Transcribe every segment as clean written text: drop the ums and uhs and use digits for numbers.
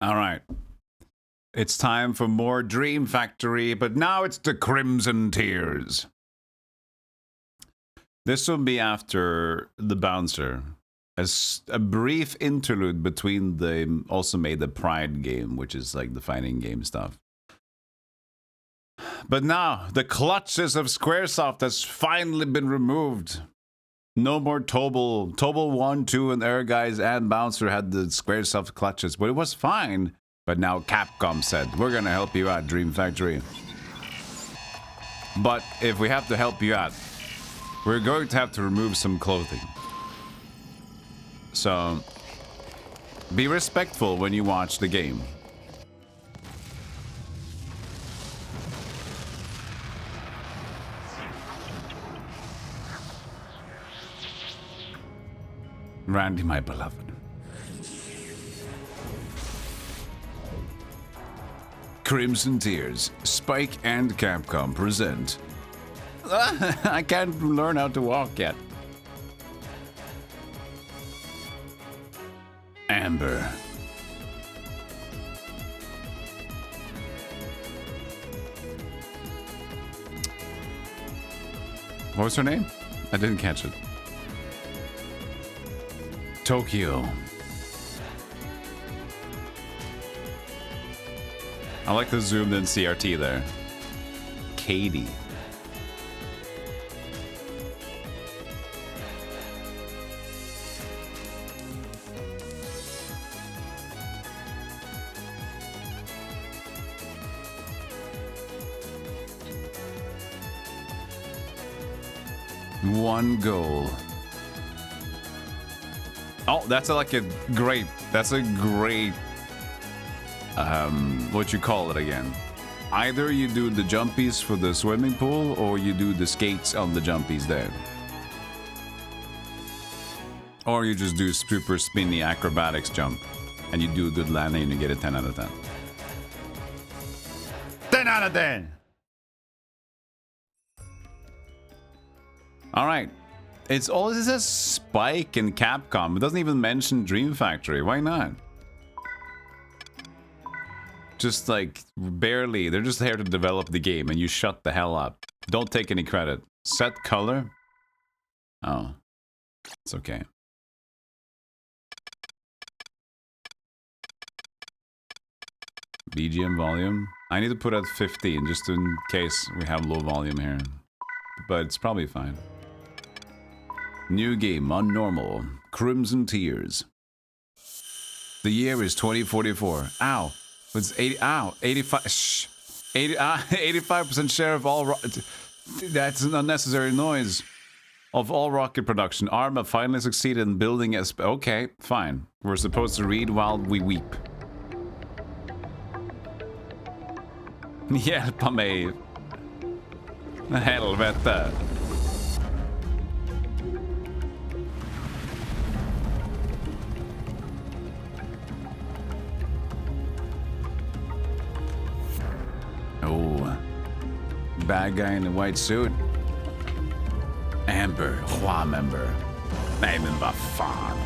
All right. It's time for more Dream Factory, but now it's the Crimson Tears. This will be after the Bouncer. As a brief interlude between the also made the Pride game, which is like the fighting game stuff. But now, the clutches of Squaresoft has finally been removed. No more Tobal. Tobal 1, 2, and Guys and Bouncer had the Squaresoft clutches, but it was fine. But now Capcom said, we're gonna help you out, Dream Factory. But if we have to help you out, we're going to have to remove some clothing. So, be respectful when you watch the game. Randy, my beloved. Crimson Tears, Spike and Capcom present. I can't learn how to walk yet. Amber. What was her name? I didn't catch it. Tokyo. I like the zoomed in CRT there. Katie. One goal. Oh, that's like a great. That's a great. What you call it again? Either you do the jumpies for the swimming pool, or you do the skates on the jumpies there, or you just do super spinny acrobatics jump, and you do a good landing and you get a 10 out of 10. 10 out of 10. All right. It's all, it says Spike and Capcom. It doesn't even mention Dream Factory. Why not? Just like barely. They're just here to develop the game and you shut the hell up. Don't take any credit. Set color? Oh. It's okay. BGM volume. I need to put at 15 just in case we have low volume here. But it's probably fine. New game on normal. Crimson Tears. The year is 2044. Ow. It's 80. Ow. 85. Shh. 85% share of all. That's an unnecessary noise. Of all rocket production. Arma finally succeeded in building a. Okay, fine. We're supposed to read while we weep. Hjälpa mig. Helvete. Oh, bad guy in a white suit. Amber, Hua member. Nej men vad fan.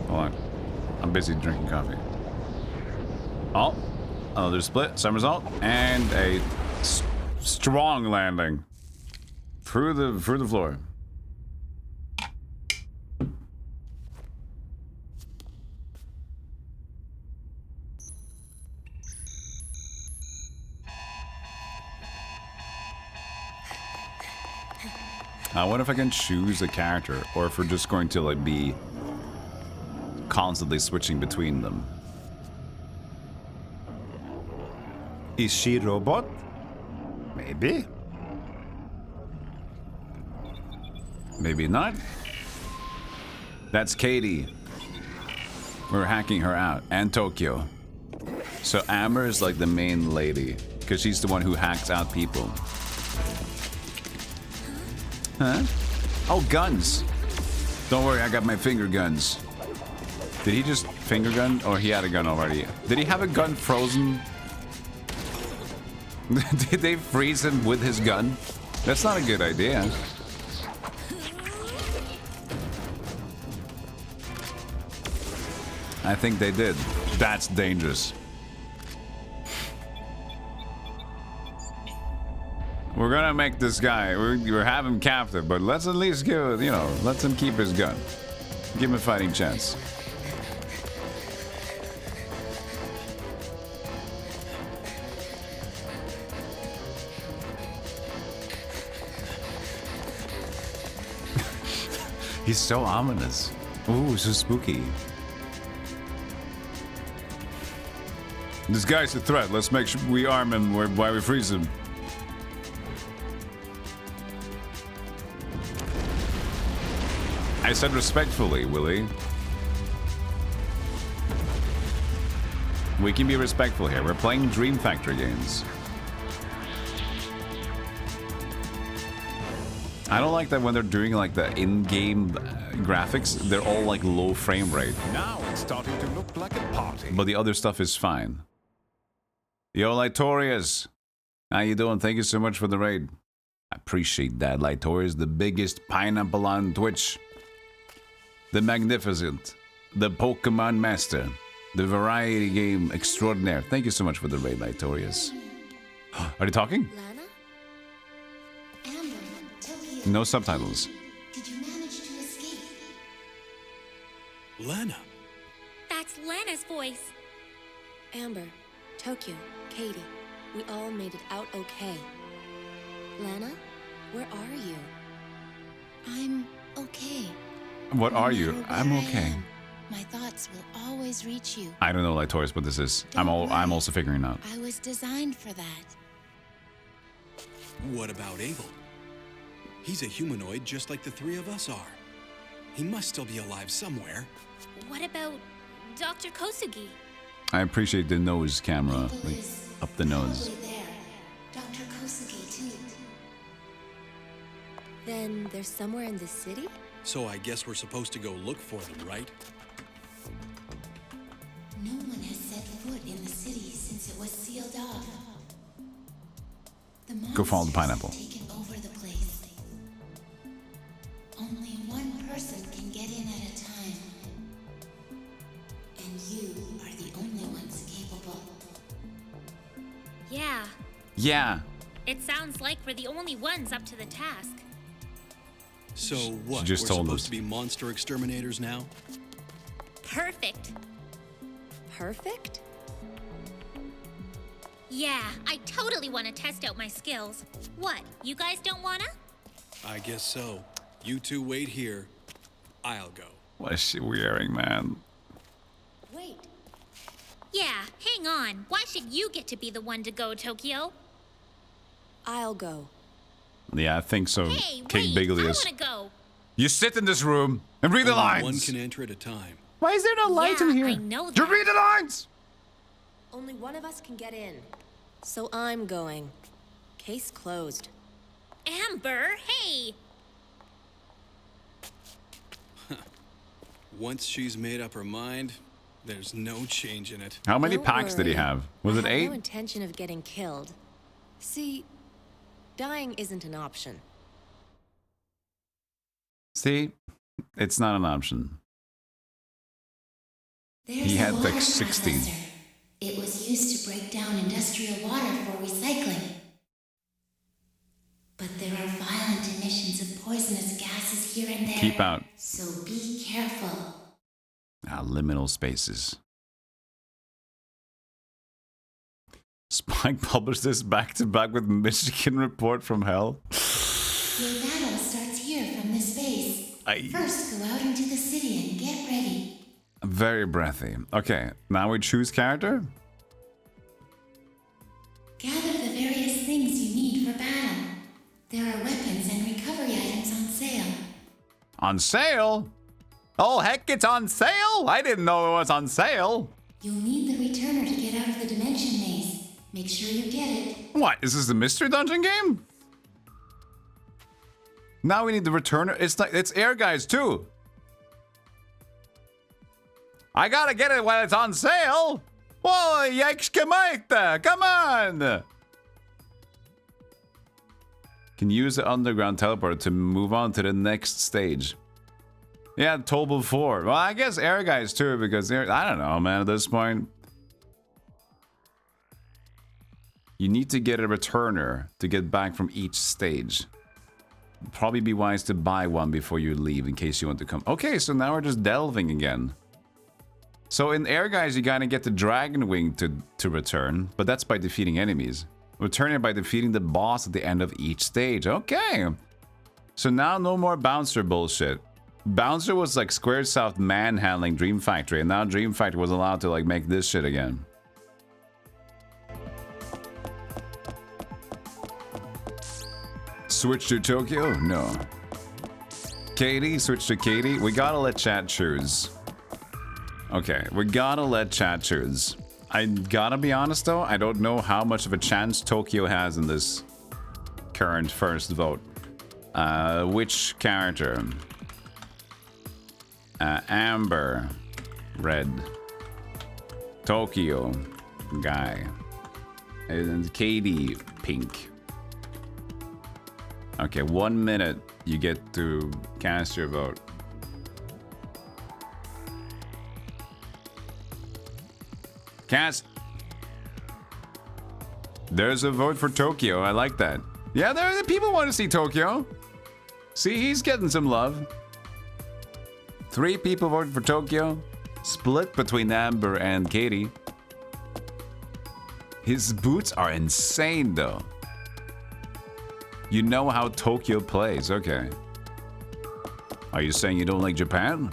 Hold on, I'm busy drinking coffee. Oh, another split, somersault, and a strong landing through the floor. I wonder if I can choose a character, or if we're just going to like be constantly switching between them. Is she robot? Maybe. Maybe not. That's Katie. We're hacking her out, and Tokyo. So Amber is like the main lady, because she's the one who hacks out people. Huh? Oh, guns. Don't worry, I got my finger guns. Did he just finger gun? Or he had a gun already? Did he have a gun frozen? Did they freeze him with his gun? That's not a good idea. I think they did. That's dangerous. We're gonna make this guy, we're have him captive, but let's at least give, you know, let him keep his gun. Give him a fighting chance. He's so ominous. Ooh, so spooky. This guy's a threat. Let's make sure we arm him while we freeze him. I said respectfully, Willie. We can be respectful here. We're playing Dream Factory games. I don't like that when they're doing like the in-game graphics, they're all like low frame rate. Now it's starting to look like a party. But the other stuff is fine. Yo, Litorius. How you doing? Thank you so much for the raid. I appreciate that, Litorius. The biggest pineapple on Twitch. The magnificent. The Pokemon master. The variety game extraordinaire. Thank you so much for the raid, Litorius. Are they talking? No subtitles. Did you manage to escape? Lana. That's Lana's voice. Amber, Tokyo, Katie, we all made it out okay. Lana, where are you? I'm okay. What No are matter you? where I'm I okay. am, my thoughts will always reach you. I don't know, Litorius, what this is. I'm also figuring out. I was designed for that. What about Abel? He's a humanoid just like the three of us are. He must still be alive somewhere. What about Dr. Kosugi? I appreciate the nose camera, like up the nose. There. Dr. Kosugi, too. Then there's somewhere in the city? So I guess we're supposed to go look for them, right? No one has set foot in the city since it was sealed off. The Go follow the monsters pineapple. have taken over the place. Only one person can get in at a time. And you are the only ones capable. Yeah, Yeah. it sounds like we're the only ones up to the task. So what? just We're told supposed us. to be monster exterminators now? Perfect. Perfect? Yeah, I totally want to test out my skills. What, you guys don't wanna? I guess so. You two wait here. I'll go. What is she wearing, man? Wait. Yeah, hang on. Why should you get to be the one to go, Tokyo? I'll go. Yeah, I think so. Hey, King wait, I Biglius. wanna go. You sit in this room and read the Only lines. one can enter at a time. Why is there no light Yeah, in here? I know You that. read the lines. Only one of us can get in. So I'm going. Case closed. Amber, hey! Once she's made up her mind, there's no change in it. How many Don't packs did he worry. have? Was I it have 8? no intention of getting killed. See, dying isn't an option. See, it's not an option. There's He a had water like 16. processor. It was used to break down industrial water for recycling. But there are violent emissions of poisonous gases here and there. Keep out. So be careful. Liminal spaces. Spike published this back to back with Michigan Report from Hell. Your battle starts here from this base. First, go out into the city and get ready. Very breathy. Okay, now we choose character. Gather the various things you need for battle. There are weapons and recovery items on sale. On sale? Oh, heck, it's on sale? I didn't know it was on sale. You'll need the returner to get out of the dimension maze. Make sure you get it. What? Is this the mystery dungeon game? Now we need the returner. It's Air Guys too. I gotta get it when it's on sale. Whoa, yikes, come on. Can use the underground teleporter to move on to the next stage. Yeah, Tobal 4. Well, I guess air guys too, because they're, I don't know, man, at this point. You need to get a returner to get back from each stage. Probably be wise to buy one before you leave in case you want to come. Okay, so now we're just delving again. So in air guys, you gotta get the dragon wing to return, but that's by defeating enemies. Returning by defeating the boss at the end of each stage. Okay. So now no more bouncer bullshit. Bouncer was like Squaresoft manhandling Dream Factory, and now Dream Factory was allowed to like make this shit again. Switch to Tokyo? No. Katie, switch to Katie. We gotta let chat choose. Okay, we gotta let chat choose. I gotta be honest though, I don't know how much of a chance Tokyo has in this current first vote. Which character? Amber. Red. Tokyo. Guy. And Katie. Pink. Okay, 1 minute. You get to cast your vote. Cast. There's a vote for Tokyo. I like that. Yeah, there people want to see Tokyo. See, he's getting some love. 3 people voted for Tokyo. Split between Amber and Katie. His boots are insane, though. You know how Tokyo plays. Okay. Are you saying you don't like Japan?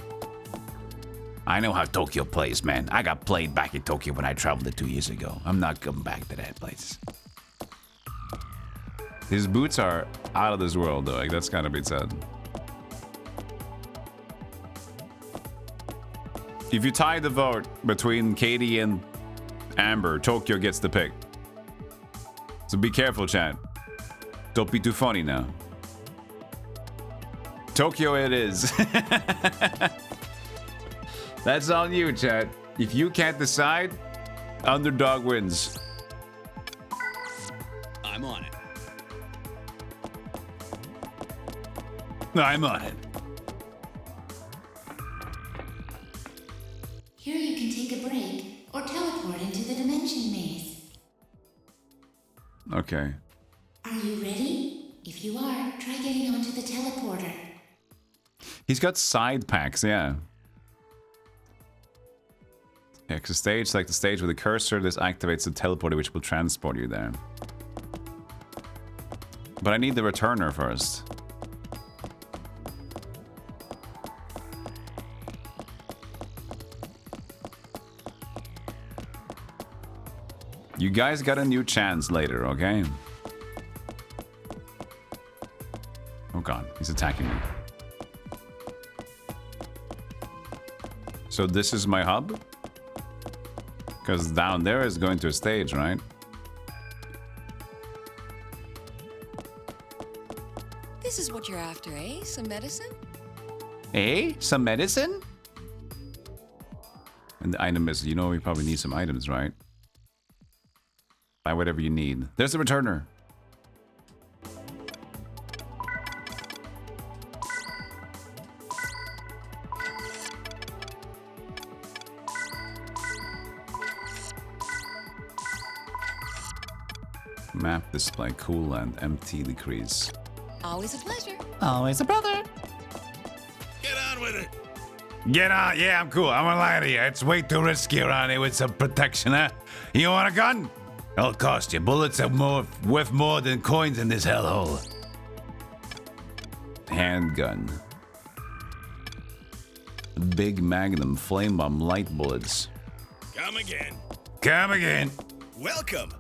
I know how Tokyo plays, man. I got played back in Tokyo when I traveled there 2 years ago. I'm not coming back to that place. His boots are out of this world, though. Like, that's gotta be said. If you tie the vote between Katie and Amber, Tokyo gets the pick. So be careful, chat. Don't be too funny now. Tokyo it is. That's on you, chat. If you can't decide, underdog wins. I'm on it. I'm on it. Here you can take a break or teleport into the dimension maze. Okay. Are you ready? If you are, try getting onto the teleporter. He's got side packs, yeah. Exit stage, select the stage with a cursor. This activates the teleporter, which will transport you there. But I need the returner first. You guys got a new chance later, okay? Oh god, he's attacking me. So this is my hub? Because down there is going to a stage, right? This is what you're after, eh? Some medicine? Eh? Some medicine? And the item is, you know, we probably need some items, right? Buy whatever you need. There's the returner. Map display, cool and empty decrease. Always a pleasure. Always a brother. Get on with it. Get on. Yeah, I'm cool. I'm gonna lie to you. It's way too risky around here with some protection, huh? You want a gun? It'll cost you. Bullets are worth more than coins in this hellhole. Handgun. Big Magnum flame bomb light bullets. Come again. Come again. Welcome.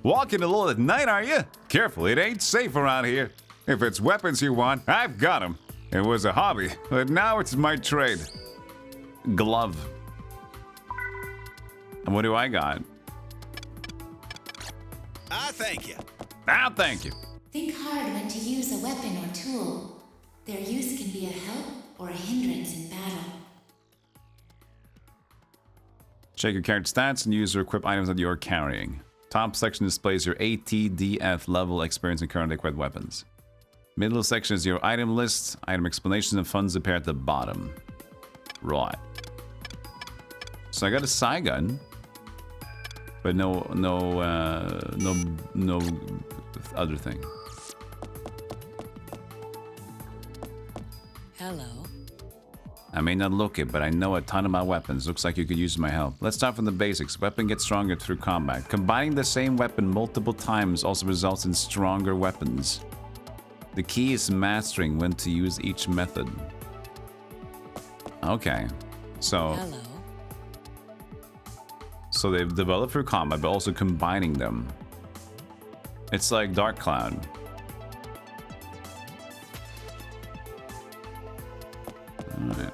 Walking alone at night, are you? Careful, it ain't safe around here. If it's weapons you want, I've got them. It was a hobby, but now it's my trade. Glove. And what do I got? Thank you. Thank you. Think hard when to use a weapon or tool. Their use can be a help or a hindrance in battle. Check your character stats and use or equip items that you're carrying. Top section displays your ATDF level, experience, and currently equipped weapons. Middle section is your item list. Item explanations and funds appear at the bottom. Right. So I got a psi gun, but no other thing. Hello. I may not look it, but I know a ton about weapons. Looks like you could use my help. Let's start from the basics. Weapon gets stronger through combat. Combining the same weapon multiple times also results in stronger weapons. The key is mastering when to use each method. Okay, so... Hello. So they've developed through combat, but also combining them. It's like Dark Cloud. Alright.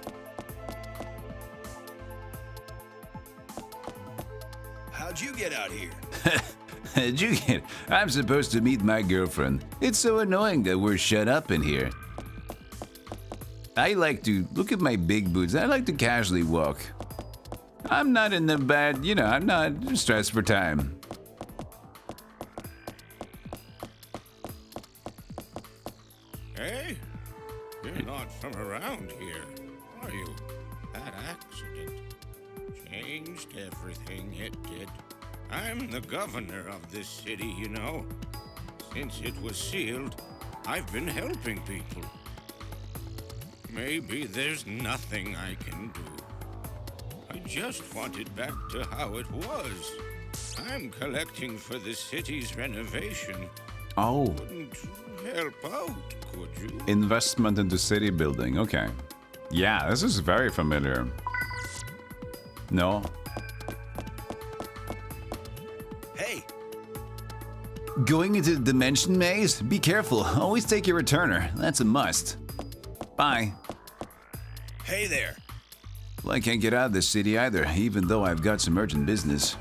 How'd you get out here? I'm supposed to meet my girlfriend. It's so annoying that we're shut up in here. I like to look at my big boots. I like to casually walk. I'm not in the bad, you know, I'm not stressed for time. Hey, you're not from around here, are you? That accident changed everything, it did. I'm the governor of this city, you know. Since it was sealed, I've been helping people. Maybe there's nothing I can do. I just want it back to how it was. I'm collecting for the city's renovation. Oh. Couldn't help out, could you? Investment into city building. Okay. Yeah, this is very familiar. No. Hey, Going into the dimension maze? Be careful. Always take your returner. That's a must. Bye. hey there. Well, I can't get out of this city either, even though I've got some urgent business.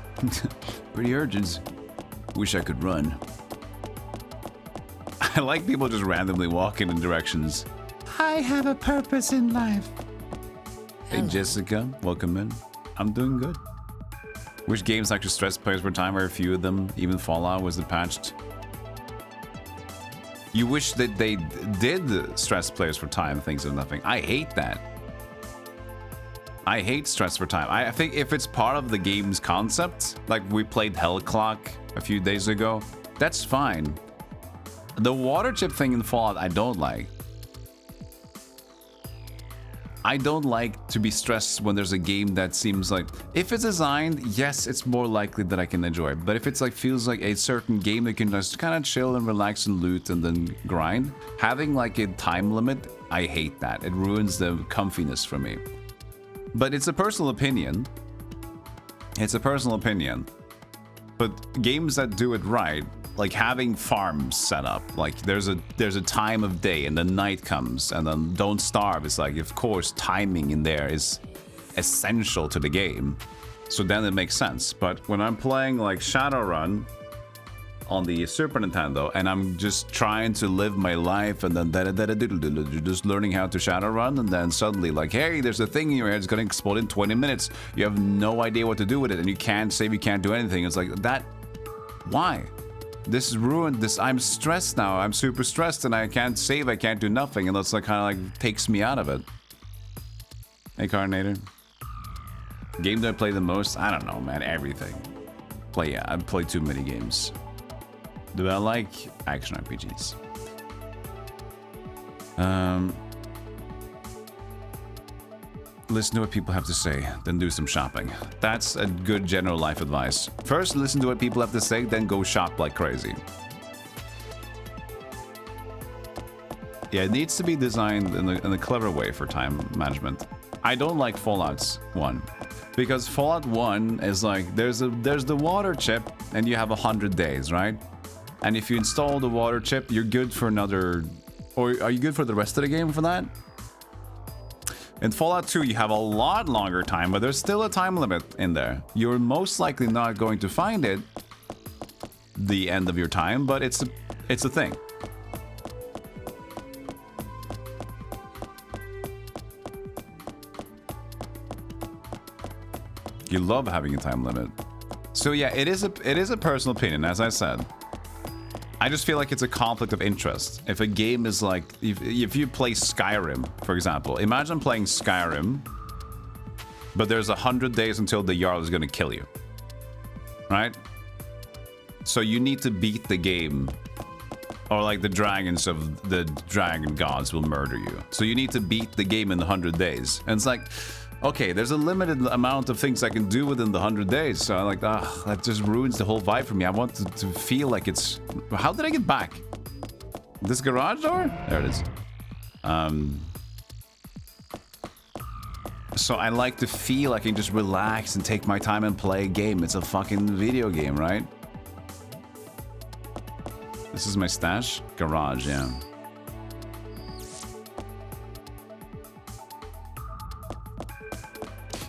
Pretty urgent. Wish I could run. I like people just randomly walking in directions. I have a purpose in life. Hey, Jessica, welcome in. I'm doing good. Which games actually stress players for time? Or a few of them? Even Fallout was it patched? You wish that they did stress players for time, things of nothing. I hate that. I hate stress for time. I think if it's part of the game's concept, like we played Hell Clock a few days ago, that's fine. The water chip thing in Fallout, I don't like. I don't like to be stressed when there's a game that seems like... If it's designed, yes, it's more likely that I can enjoy it. But if it's like feels like a certain game that can just kind of chill and relax and loot and then grind, having like a time limit, I hate that. It ruins the comfiness for me. But it's a personal opinion. It's a personal opinion. But games that do it right, like having farms set up, like there's a time of day and the night comes and then don't starve. It's like, of course, timing in there is essential to the game. So then it makes sense. But when I'm playing like Shadowrun on the Super Nintendo and I'm just trying to live my life and then just learning how to Shadowrun and then suddenly like, hey, there's a thing in your head, it's gonna explode in 20 minutes. You have no idea what to do with it and you can't save, you can't do anything. It's like that. Why? This is ruined. This, I'm stressed now. I'm super stressed and I can't save, I can't do nothing, and that's like kind of like takes me out of it. Hey Carnator. Game that I play the most? I don't know, man. Everything. I've played too many games. Do I like action RPGs? Listen to what people have to say, then do some shopping. That's a good general life advice. First, listen to what people have to say, then go shop like crazy. Yeah, it needs to be designed in a clever way for time management. I don't like Fallout 1. Because Fallout 1 is like, there's the water chip, and you have 100 days, right? And if you install the water chip, you're good for another... Or are you good for the rest of the game for that? In Fallout 2, you have a lot longer time, but there's still a time limit in there. You're most likely not going to find it the end of your time, but it's a thing. You love having a time limit. So yeah, it is a personal opinion, as I said. I just feel like it's a conflict of interest. If a game is like, if you play Skyrim, for example, imagine playing Skyrim, but there's 100 days until the Jarl is going to kill you, right? So you need to beat the game, or like the dragons of the dragon gods will murder you. So you need to beat the game in the 100 days. And it's like, okay, there's a limited amount of things I can do within the 100 days. So I'm like, that just ruins the whole vibe for me. I want to feel like it's... How did I get back? This garage door? There it is. So I like to feel I can just relax and take my time and play a game. It's a fucking video game, right? This is my stash? Garage, yeah.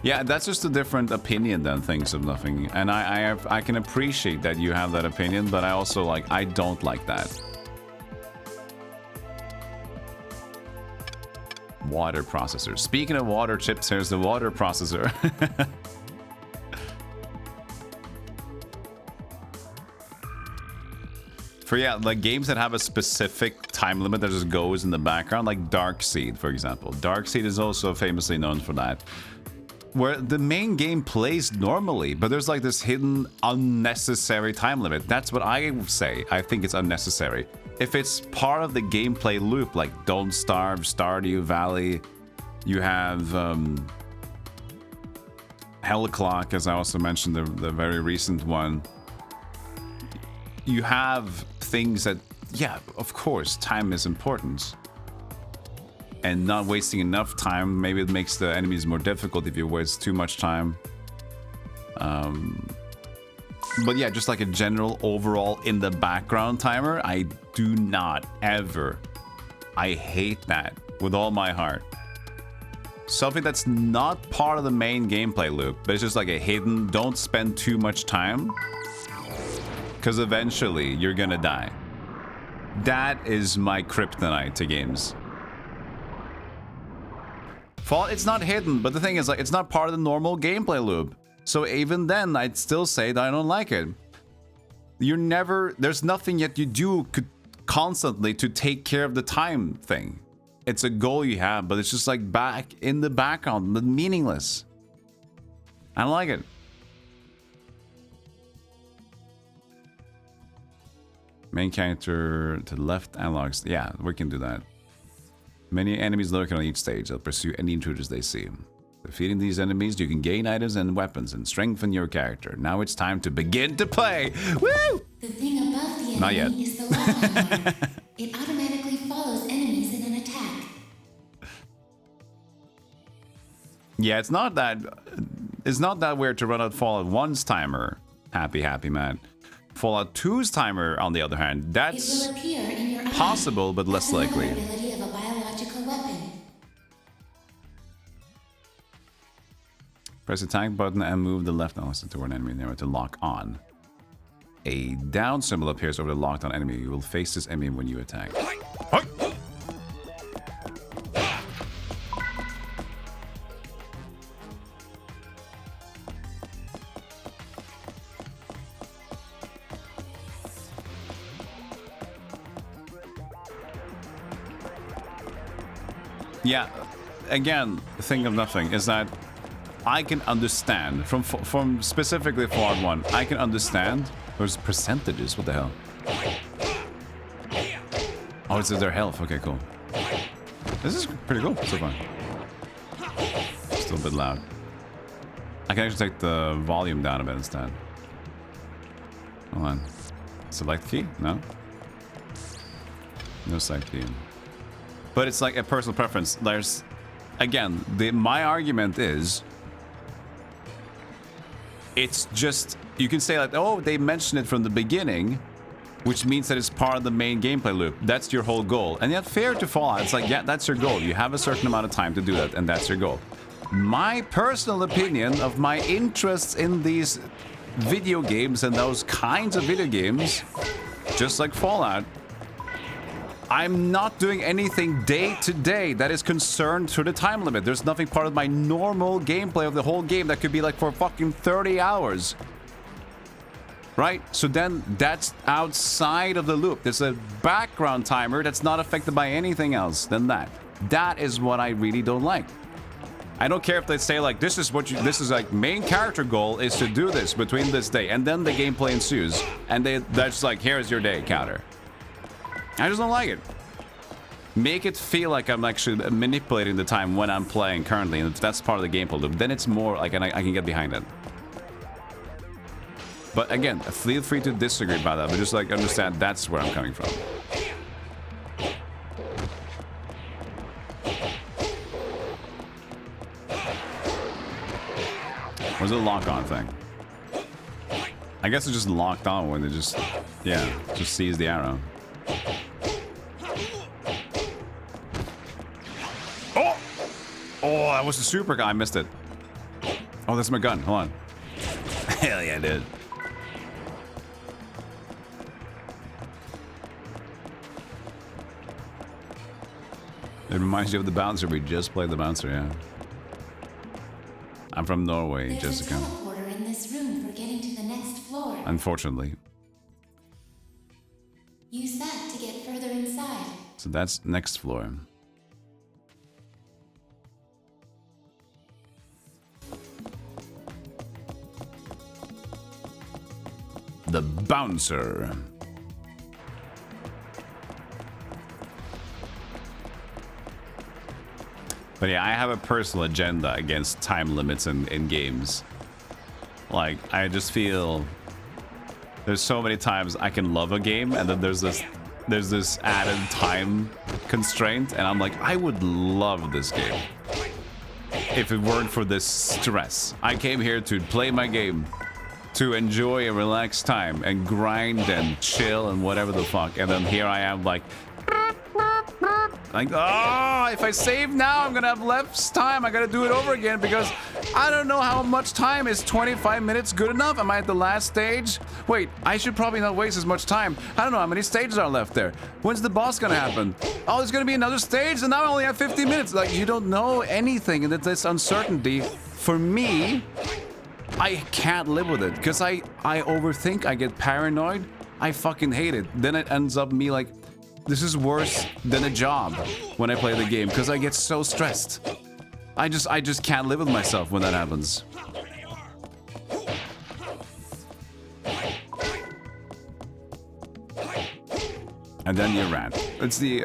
Yeah, that's just a different opinion than Things of Nothing. And I can appreciate that you have that opinion, but I also like, I don't like that. Water processor. Speaking of water chips, here's the water processor. For yeah, like games that have a specific time limit that just goes in the background, like Darkseid, for example. Darkseid is also famously known for that. Where the main game plays normally, but there's like this hidden unnecessary time limit. That's what I say. I think it's unnecessary. If it's part of the gameplay loop, like Don't Starve, Stardew Valley, you have Hell Clock, as I also mentioned, the very recent one. You have things that, yeah, of course, time is important. And not wasting enough time, maybe it makes the enemies more difficult if you waste too much time. But yeah, just like a general overall in the background timer, I do not ever. I hate that with all my heart. Something that's not part of the main gameplay loop, but it's just like a hidden, don't spend too much time, because eventually you're gonna die. That is my kryptonite to games. It's not hidden, but the thing is, like, it's not part of the normal gameplay loop. So even then, I'd still say that I don't like it. There's nothing yet you do constantly to take care of the time thing. It's a goal you have, but it's just like back in the background, meaningless. I don't like it. Main character to the left, analogs. Yeah, we can do that. Many enemies lurking on each stage. They'll pursue any intruders they see. Defeating these enemies, you can gain items and weapons and strengthen your character. Now it's time to begin to play. Woo! The thing above the enemy Not yet. is the lava bar. It automatically follows enemies in an attack. Yeah, it's not that weird to run out Fallout 1's timer. Happy man. Fallout 2's timer, on the other hand, that's It will appear in your eye. possible, but less That's another likely. ability of a biological weapon. Press the attack button and move the left analysis toward an enemy near to lock on. A down symbol appears over the locked on enemy. You will face this enemy when you attack. Yeah, again, Thing of Nothing is that I can understand from specifically Fallout 1. I can understand those percentages. What the hell? Oh, it's their health. Okay, cool. This is pretty cool so far. Still a bit loud. I can actually take the volume down a bit instead. Hold on. Select key? No. No select key. But it's like a personal preference. There's, again, my argument is, it's just, you can say like, oh, they mentioned it from the beginning, which means that it's part of the main gameplay loop. That's your whole goal. And yet, fair to Fallout, it's like, yeah, that's your goal. You have a certain amount of time to do that, and that's your goal. My personal opinion of my interests in these video games and those kinds of video games, just like Fallout, I'm not doing anything day to day that is concerned to the time limit. There's nothing part of my normal gameplay of the whole game that could be like for fucking 30 hours. right? So then that's outside of the loop. There's a background timer that's not affected by anything else than that. That is what I really don't like. I don't care if they say like, this is like main character goal is to do this between this day, and then the gameplay ensues, and that's like, here's your day counter. I just don't like it. Make it feel like I'm actually manipulating the time when I'm playing currently, and if that's part of the gameplay loop, then it's more like, I can get behind it. But again, feel free to disagree about that, but just like understand that's where I'm coming from. Where's the lock-on thing? I guess it's just locked on when it just, yeah, just sees the arrow. Oh! Oh, that was a super guy. I missed it. Oh, that's my gun. Hold on. Hell yeah, dude. It reminds you of the bouncer. We just played the bouncer, yeah. I'm from Norway, There's Jessica. a teleporter in this room for getting to the next floor. Unfortunately. Use that to get further inside. So that's next floor. The bouncer. But yeah, I have a personal agenda against time limits in games. Like, I just feel there's so many times I can love a game, and then there's this added time constraint, and I'm like, I would love this game if it weren't for this stress. I came here to play my game, to enjoy a relaxed time and grind and chill and whatever the fuck, and then here I am like, oh, if I save now, I'm gonna have less time. I gotta do it over again because I don't know how much time. Is 25 minutes good enough? Am I at the last stage? Wait, I should probably not waste as much time. I don't know how many stages are left there. When's the boss gonna happen? Oh, there's gonna be another stage, and now I only have 50 minutes. Like, you don't know anything, and this uncertainty, for me, I can't live with it because I overthink. I get paranoid. I fucking hate it. Then it ends up me like, this is worse than a job when I play the game because I get so stressed. I just can't live with myself when that happens. And then you ran. It's the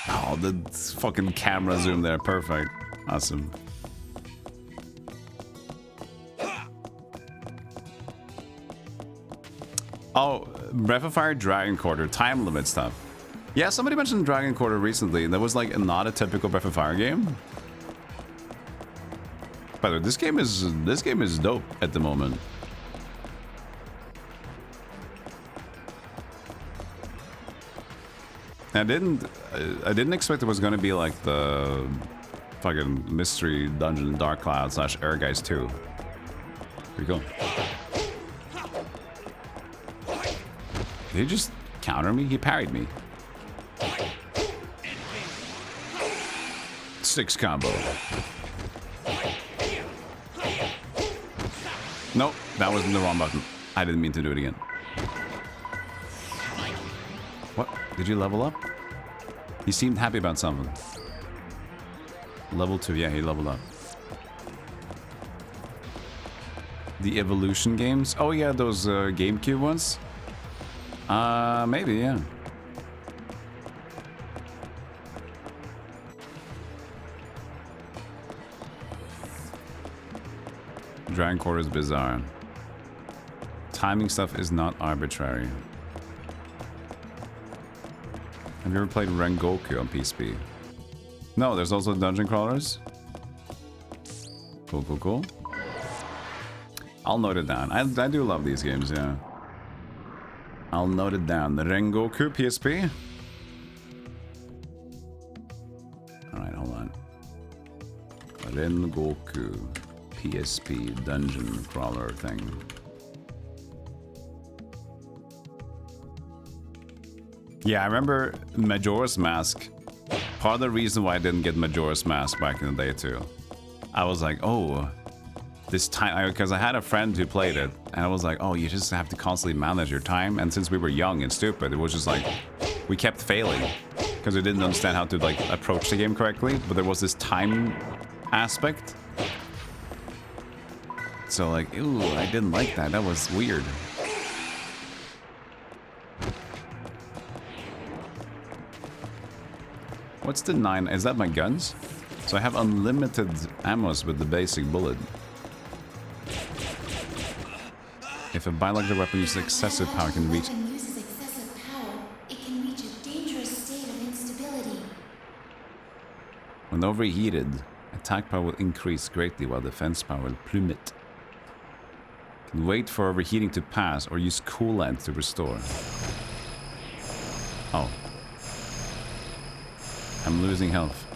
oh, the fucking camera zoom there. Perfect. Awesome. Oh, Breath of Fire Dragon Quarter time limit stuff. Yeah, somebody mentioned Dragon Quarter recently. That was like not a typical Breath of Fire game. By the way, this game is dope at the moment. I didn't expect it was gonna be like the fucking mystery dungeon Dark Cloud / Air Guys 2. Pretty cool. Did he just counter me? He parried me. 6 combo. Nope, that wasn't the wrong button. I didn't mean to do it again. What? Did you level up? He seemed happy about something. Level 2, yeah, he leveled up. The Evolution games? Oh yeah, those GameCube ones? Maybe, yeah. Dragon Quarter is bizarre. Timing stuff is not arbitrary. Have you ever played Rengoku on PSP? No, there's also dungeon crawlers. Cool, cool, cool. I'll note it down. I do love these games, yeah. I'll note it down. The Rengoku PSP. Alright, hold on. Rengoku PSP dungeon crawler thing. Yeah, I remember Majora's Mask. Part of the reason why I didn't get Majora's Mask back in the day too. I was like, oh, this time, because I had a friend who played it, and I was like, oh, you just have to constantly manage your time. And since we were young and stupid, it was just like, we kept failing because we didn't understand how to like approach the game correctly. But there was this time aspect. So like, ooh, I didn't like that. That was weird. What's the 9? Is that my guns? So I have unlimited ammos with the basic bullet. If a biological weapon uses excessive power, it can reach... If a weapon uses excessive power, it can reach a dangerous state of instability. When overheated, attack power will increase greatly while defense power will plummet. Can wait for overheating to pass or use coolant to restore. Oh. I'm losing health.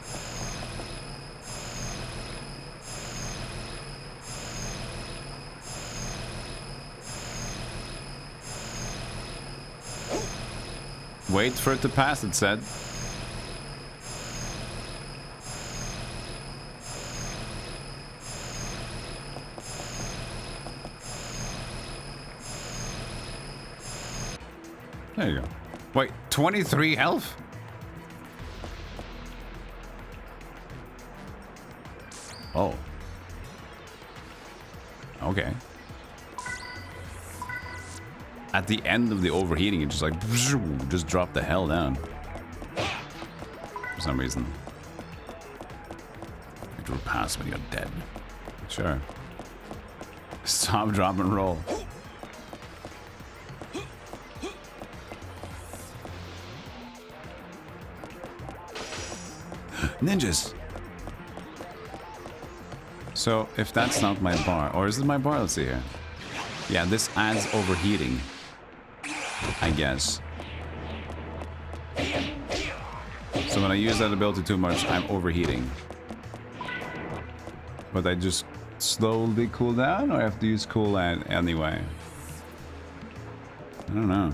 Wait for it to pass, it said. There you go. Wait, 23 health? Oh. Okay. At the end of the overheating, it just like just dropped the hell down. For some reason. It will pass when you're dead. Sure. Stop, drop, and roll. Ninjas! So, if that's not my bar, or is it my bar? Let's see here. Yeah, this adds overheating, I guess. So when I use that ability too much, I'm overheating. But I just slowly cool down, or I have to use coolant anyway? I don't know.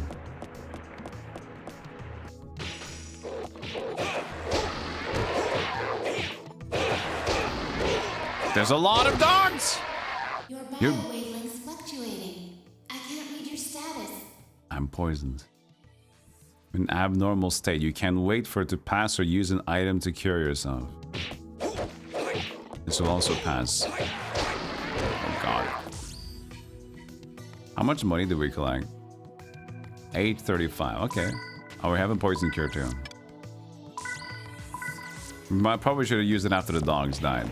There's a lot of dogs! Your bio wavelength's fluctuating. I can't read your status. I'm poisoned. In abnormal state, you can wait for it to pass or use an item to cure yourself. This will also pass. Oh god. How much money did we collect? 835. Okay. Oh, we have a poison cure too. I probably should have used it after the dogs died.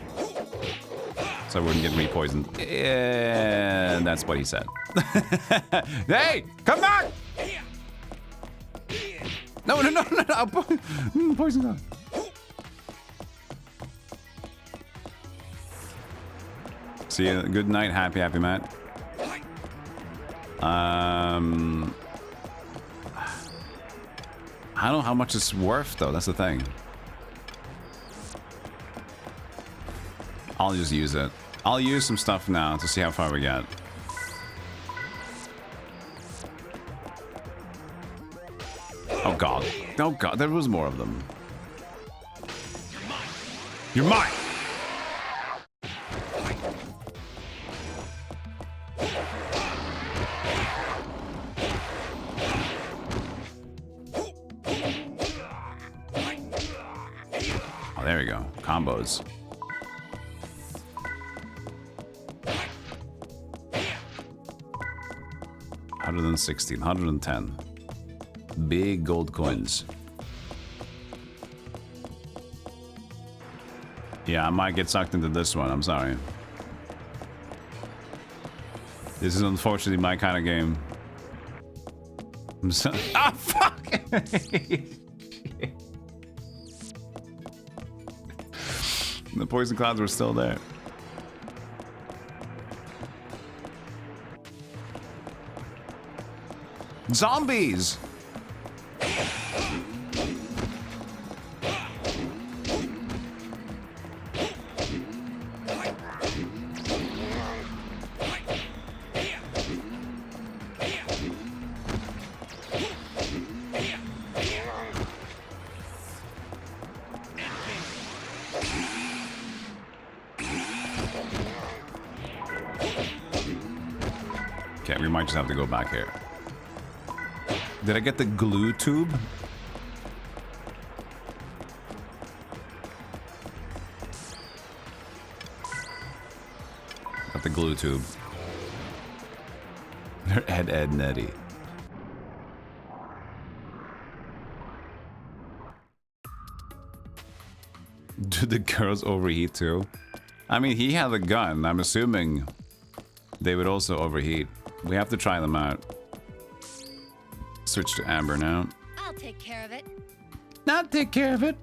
So I wouldn't get re-poisoned. And that's what he said. Hey! Come back! No, no, no, no, no. Poison dog. See you. Good night. Happy, happy, Matt. I don't know how much it's worth, though. That's the thing. I'll just use it. I'll use some stuff now to see how far we get. Oh god. Oh god, there was more of them. You're mine! Oh, there we go. Combos. $116, 110. Big gold coins. Yeah, I might get sucked into this one. I'm sorry. This is unfortunately my kind of game. I'm so ah, fuck! The poison clouds were still there. Zombies! Okay, we might just have to go back here. Did I get the glue tube? Got the glue tube. Ed, Nettie. Do the girls overheat too? I mean, he had a gun. I'm assuming they would also overheat. We have to try them out. Switch to Amber now. I'll take care of it. Not take care of it.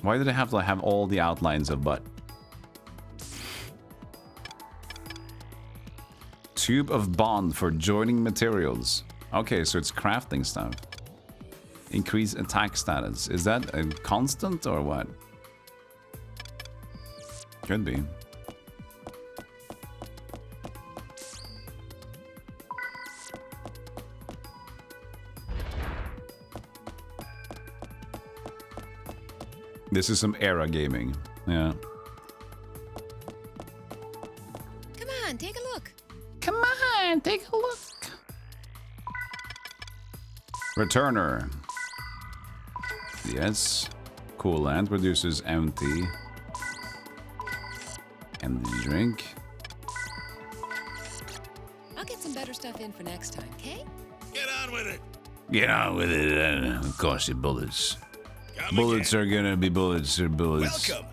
Why did I have to have all the outlines of butt? Tube of bond for joining materials. Okay, so it's crafting stuff. Increase attack status. Is that a constant or what? Could be. This is some era gaming. Yeah. Come on, take a look. Come on, take a look. Returner. Yes. Coolant reduces empty. Empty drink. I'll get some better stuff in for next time, okay? Get on with it. Get on with it. Of course, your bullets. Come Bullets again. are gonna be bullets or bullets. Welcome.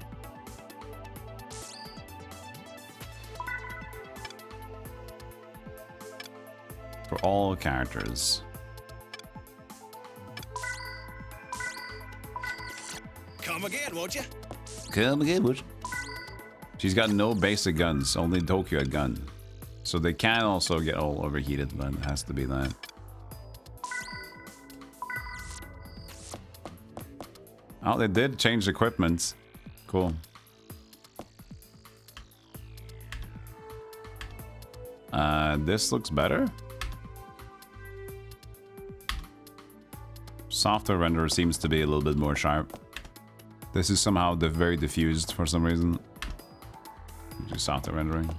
For all characters. Come again, won't you? Come again, would you? She's got no basic guns, only Tokyo gun. So they can also get all overheated, but it has to be that. Oh, they did change equipment. Cool. This looks better. Software renderer seems to be a little bit more sharp. This is somehow very diffused for some reason. Do software rendering.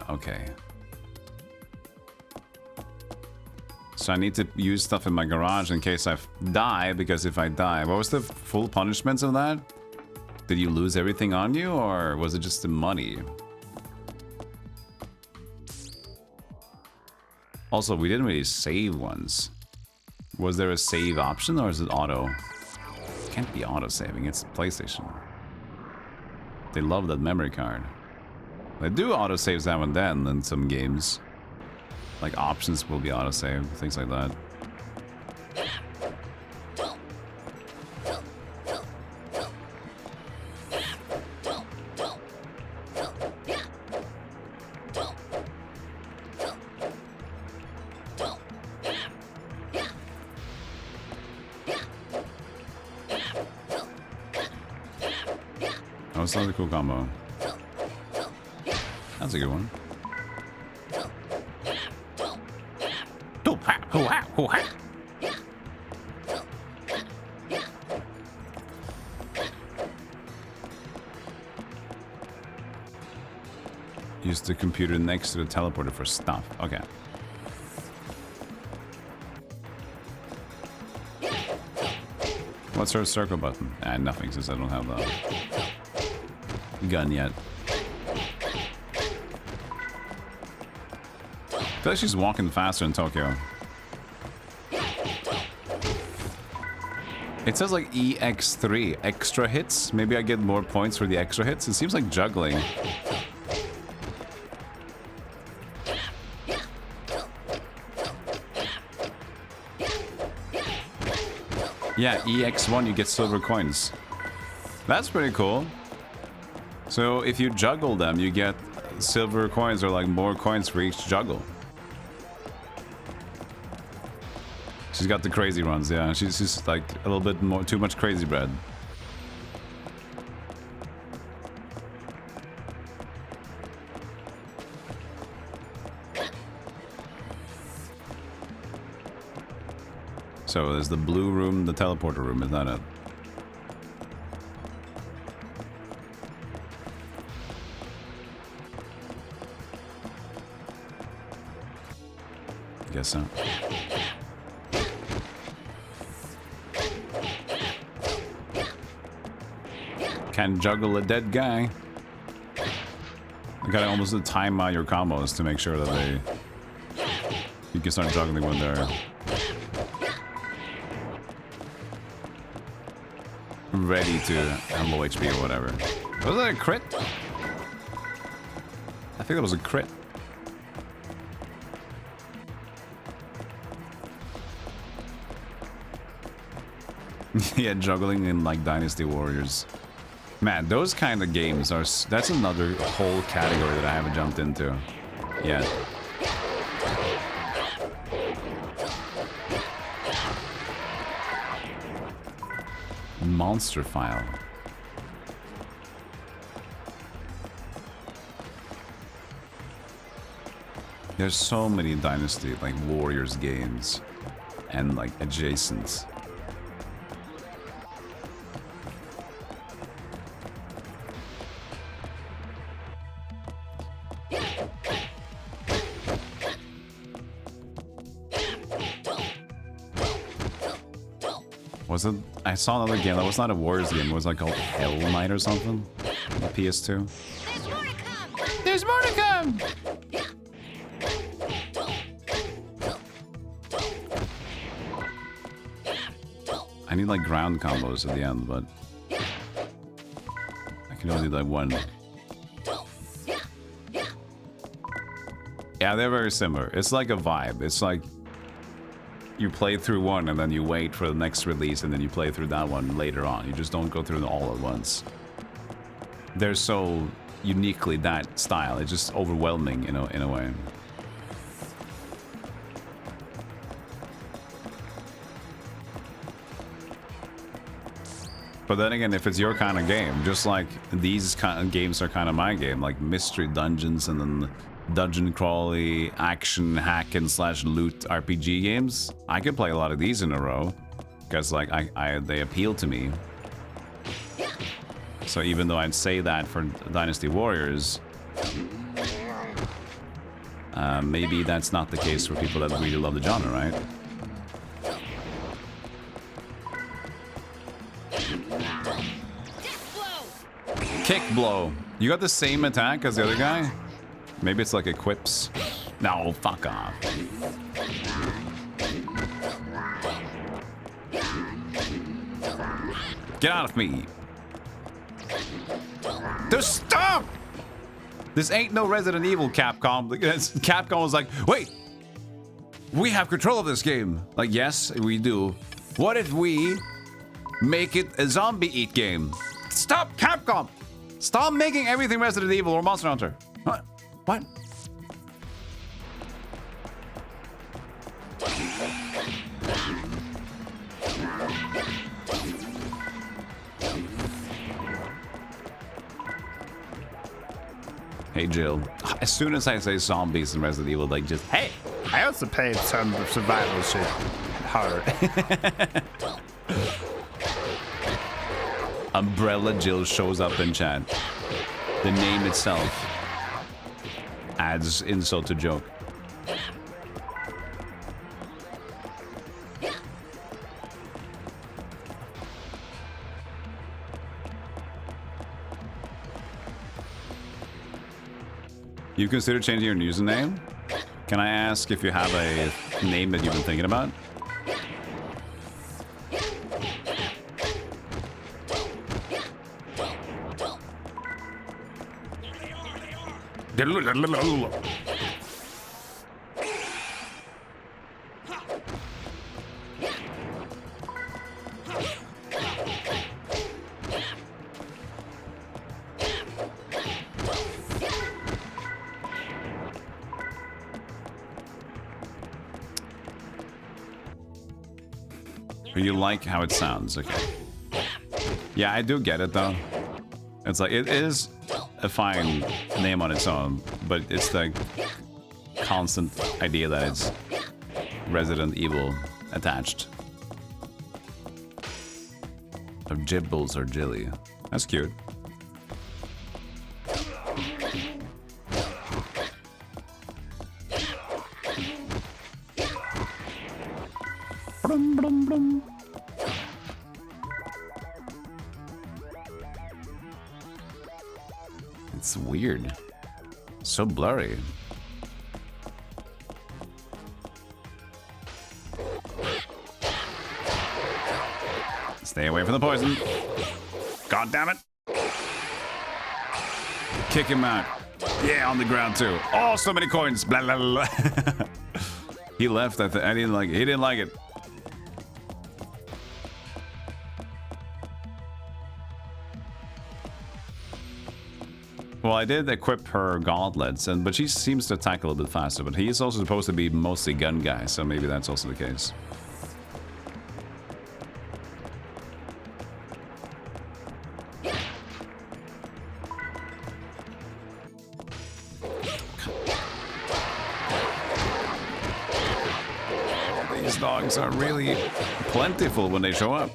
Okay. So I need to use stuff in my garage in case I die, because if I die... What was the full punishment of that? Did you lose everything on you, or was it just the money? Also, we didn't really save once. Was there a save option, or is it auto? It can't be auto-saving, it's PlayStation. They love that memory card. They do auto-saves now and then in some games. Like options will be auto-saved, things like that. Oh, it's another cool combo. That's a good one. Use the computer next to the teleporter for stuff. Okay. What's her circle button? Nothing, since I don't have the gun yet. I feel like she's walking faster in Tokyo. It says like EX3, extra hits. Maybe I get more points for the extra hits. It seems like juggling. Yeah, EX1 you get silver coins. That's pretty cool. So if you juggle them, you get silver coins, or like more coins for each juggle. She's got the crazy runs, yeah. She's just like a little bit more, too much crazy bread. So there's the blue room, the teleporter room, is that it? I guess so. Can juggle a dead guy. You gotta almost time out your combos to make sure that you can start juggling when they're ready to have low HP or whatever. Was that a crit? I think that was a crit. Yeah, juggling in like Dynasty Warriors. Man, those kind of games are... That's another whole category that I haven't jumped into yet. Monster File. There's so many Dynasty, like, Warriors games. And, like, adjacent. Was it? I saw another game that was not a Warriors game. It was like called Hell Knight or something. On the PS2. There's more to come! There's more to come! I need like ground combos at the end, but I can only do like one. Yeah, they're very similar. It's like a vibe. It's like you play through one and then you wait for the next release and then you play through that one later on. You just don't go through them all at once. They're so uniquely that style. It's just overwhelming, you know, in a way. But then again, if it's your kind of game, just like these kind of games are kind of my game, like mystery dungeons and then dungeon crawly, action, hack and slash loot RPG games, I could play a lot of these in a row because like they appeal to me. So even though I'd say that for Dynasty Warriors, maybe that's not the case for people that really love the genre, right? Kick blow. You got the same attack as the other guy? Maybe it's like equips. No, fuck off. Get out of me. Just stop! This ain't no Resident Evil, Capcom. Capcom was like, wait, we have control of this game. Like, yes, we do. What if we make it a zombie eat game? Stop, Capcom! Stop making everything Resident Evil or Monster Hunter. What? What? Hey Jill, as soon as I say zombies in Resident Evil, like just, hey, I also played some survival shit hard. Umbrella Jill shows up in chat. The name itself adds insult to joke. You've considered changing your username? Can I ask if you have a name that you've been thinking about? You like how it sounds, okay. Yeah, I do get it though. It's like, it is a fine name on its own, but it's the constant idea that it's Resident Evil attached. of Jibbles or Jilly. That's cute. Blum, blum, blum. It's weird. So blurry. Stay away from the poison. God damn it. Kick him out. Yeah, on the ground too. Oh, so many coins. Blah, blah, blah. He left. I didn't like it. He didn't like it. Well, I did equip her gauntlets, but she seems to attack a little bit faster. But he is also supposed to be mostly gun guy, so maybe that's also the case. These dogs are really plentiful when they show up.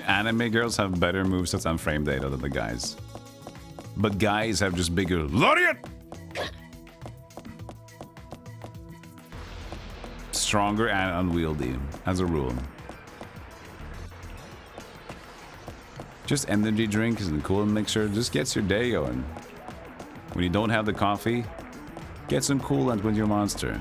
Anime girls have better movesets and frame data than the guys. But guys have just bigger lariat! Stronger and unwieldy, as a rule. Just energy drinks and cool mixer just gets your day going. When you don't have the coffee, get some coolant with your monster.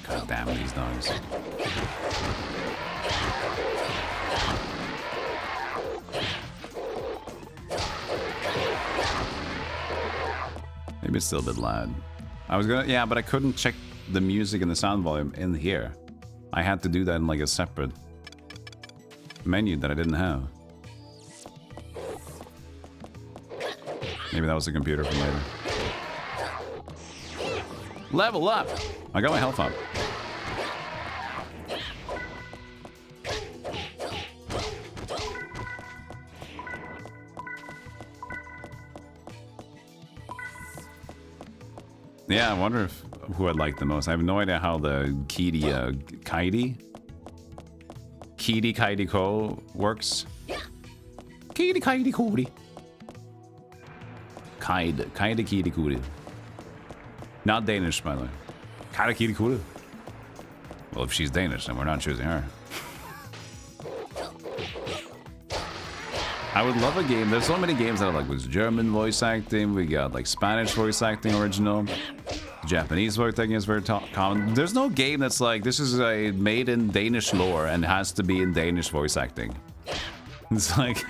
God damn these dogs. Maybe it's still a bit loud. I was gonna, yeah, but I couldn't check the music and the sound volume in here. I had to do that in like a separate menu that I didn't have. Maybe that was the computer for later. Level up! I got my health up. Yeah, I wonder who I'd like the most. I have no idea how the Kaidi Ko works. Kaidi Kodi. Kaidi Kodi. Not Danish, by the way. Kaidi Kodi. Well, if she's Danish, then we're not choosing her. I would love a game. There's so many games that are like with German voice acting. We got like Spanish voice acting original. Japanese voice acting is very common. There's no game that's like, this is made in Danish lore and has to be in Danish voice acting. It's like...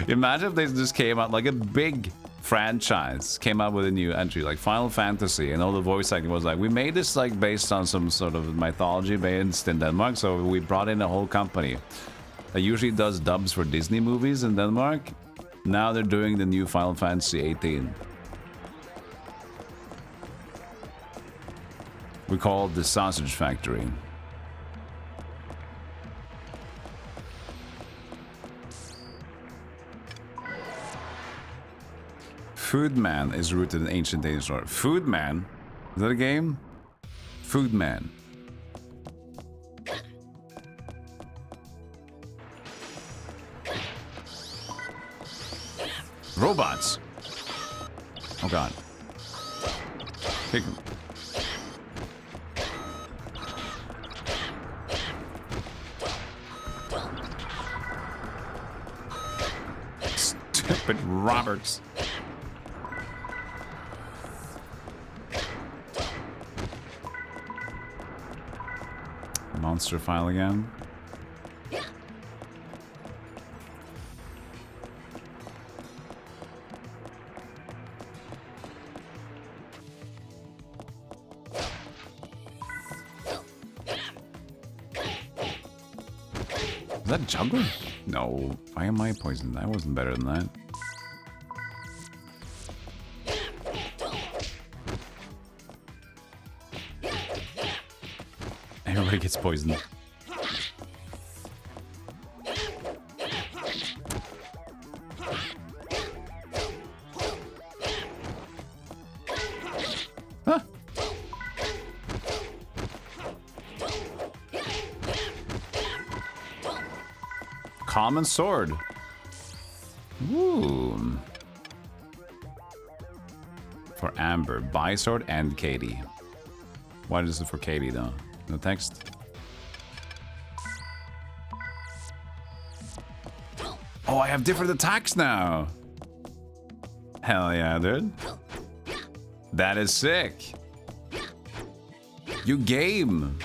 Imagine if they just came out like a big franchise, came out with a new entry like Final Fantasy, and all the voice acting was like, we made this like based on some sort of mythology based in Denmark, so we brought in a whole company that usually does dubs for Disney movies in Denmark. Now they're doing the new Final Fantasy 18. We call it the Sausage Factory. Foodman is rooted in ancient Danish lore. Foodman? Is that a game? Foodman. Robots. Oh god. Kick him. Stupid Roberts. Monster file again. Is that juggler? No. Why am I poisoned? I wasn't better than that. Everybody gets poisoned. Huh. Common sword. Ooh. For Amber, buy sword and Katie. Why is it for Katie though? No text. Oh, I have different attacks now. Hell yeah, dude. That is sick. You game.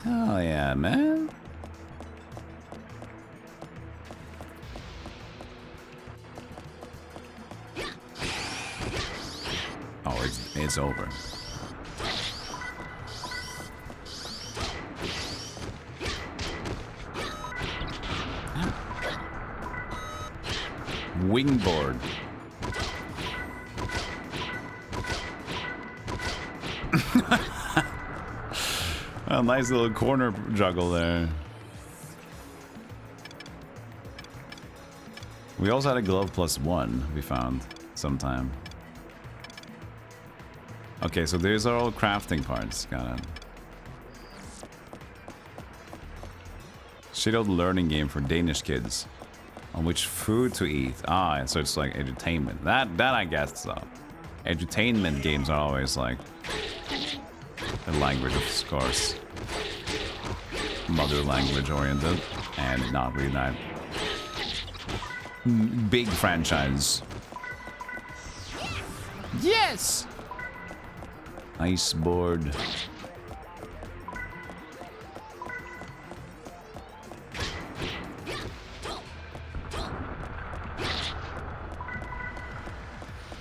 Hell yeah, man. Oh, it's over. Wingboard. A nice little corner juggle there. We also had a glove +1 we found sometime. Okay, so these are all crafting parts. Got it. Shit old learning game for Danish kids. On which food to eat. Ah, so it's like entertainment. That I guess so. Entertainment games are always like a language, of course. Mother language oriented. And not really that big franchise. Yes! Ice board.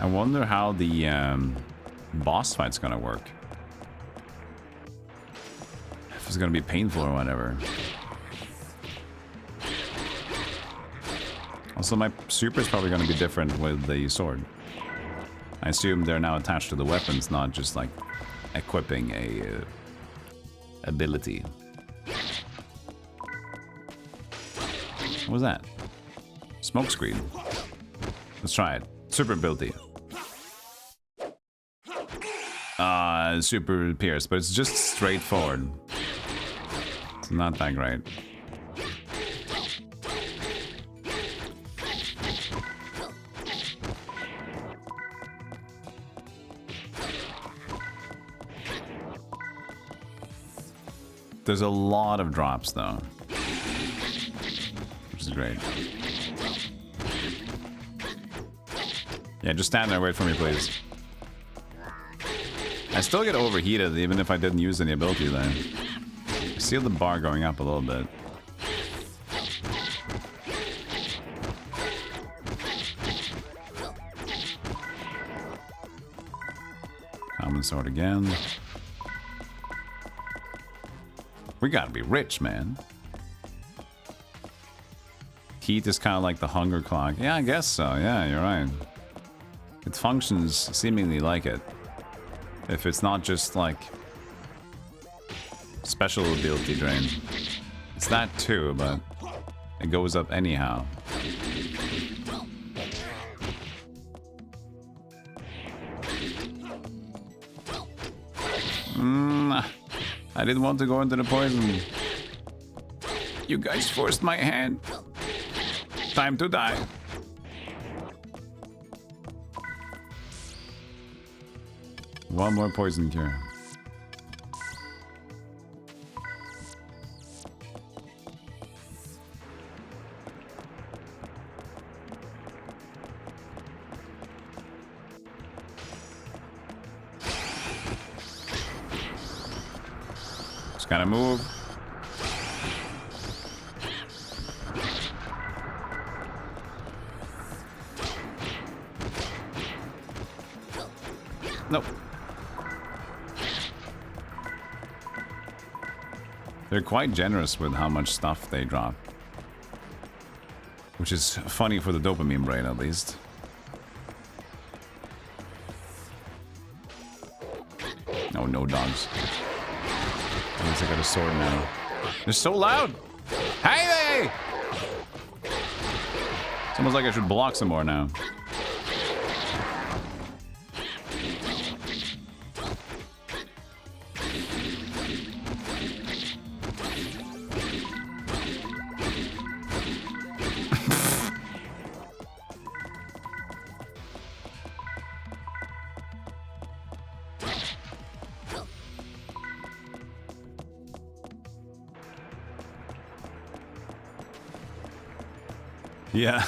I wonder how the boss fight's gonna work. If it's gonna be painful or whatever. Also, my super is probably gonna be different with the sword. I assume they're now attached to the weapons, not just like equipping a ability. What was that? Smoke screen. Let's try it. Super ability. Super pierce, but it's just straightforward. It's not that great. There's a lot of drops though, which is great. Yeah, just stand there, wait for me, please. I still get overheated even if I didn't use any ability there. I see the bar going up a little bit. Common sword again. We gotta be rich, man. Heat is kind of like the hunger clock. Yeah, I guess so. Yeah, you're right. It functions seemingly like it. If it's not just like special ability drain. It's that too, but it goes up anyhow. I didn't want to go into the poison. You guys forced my hand. Time to die. One more poison cure. Just gotta move. Nope. They're quite generous with how much stuff they drop. Which is funny for the dopamine brain, at least. Oh, no dogs. At least I got a sword now. They're so loud! Hey! It's almost like I should block some more now. Yeah.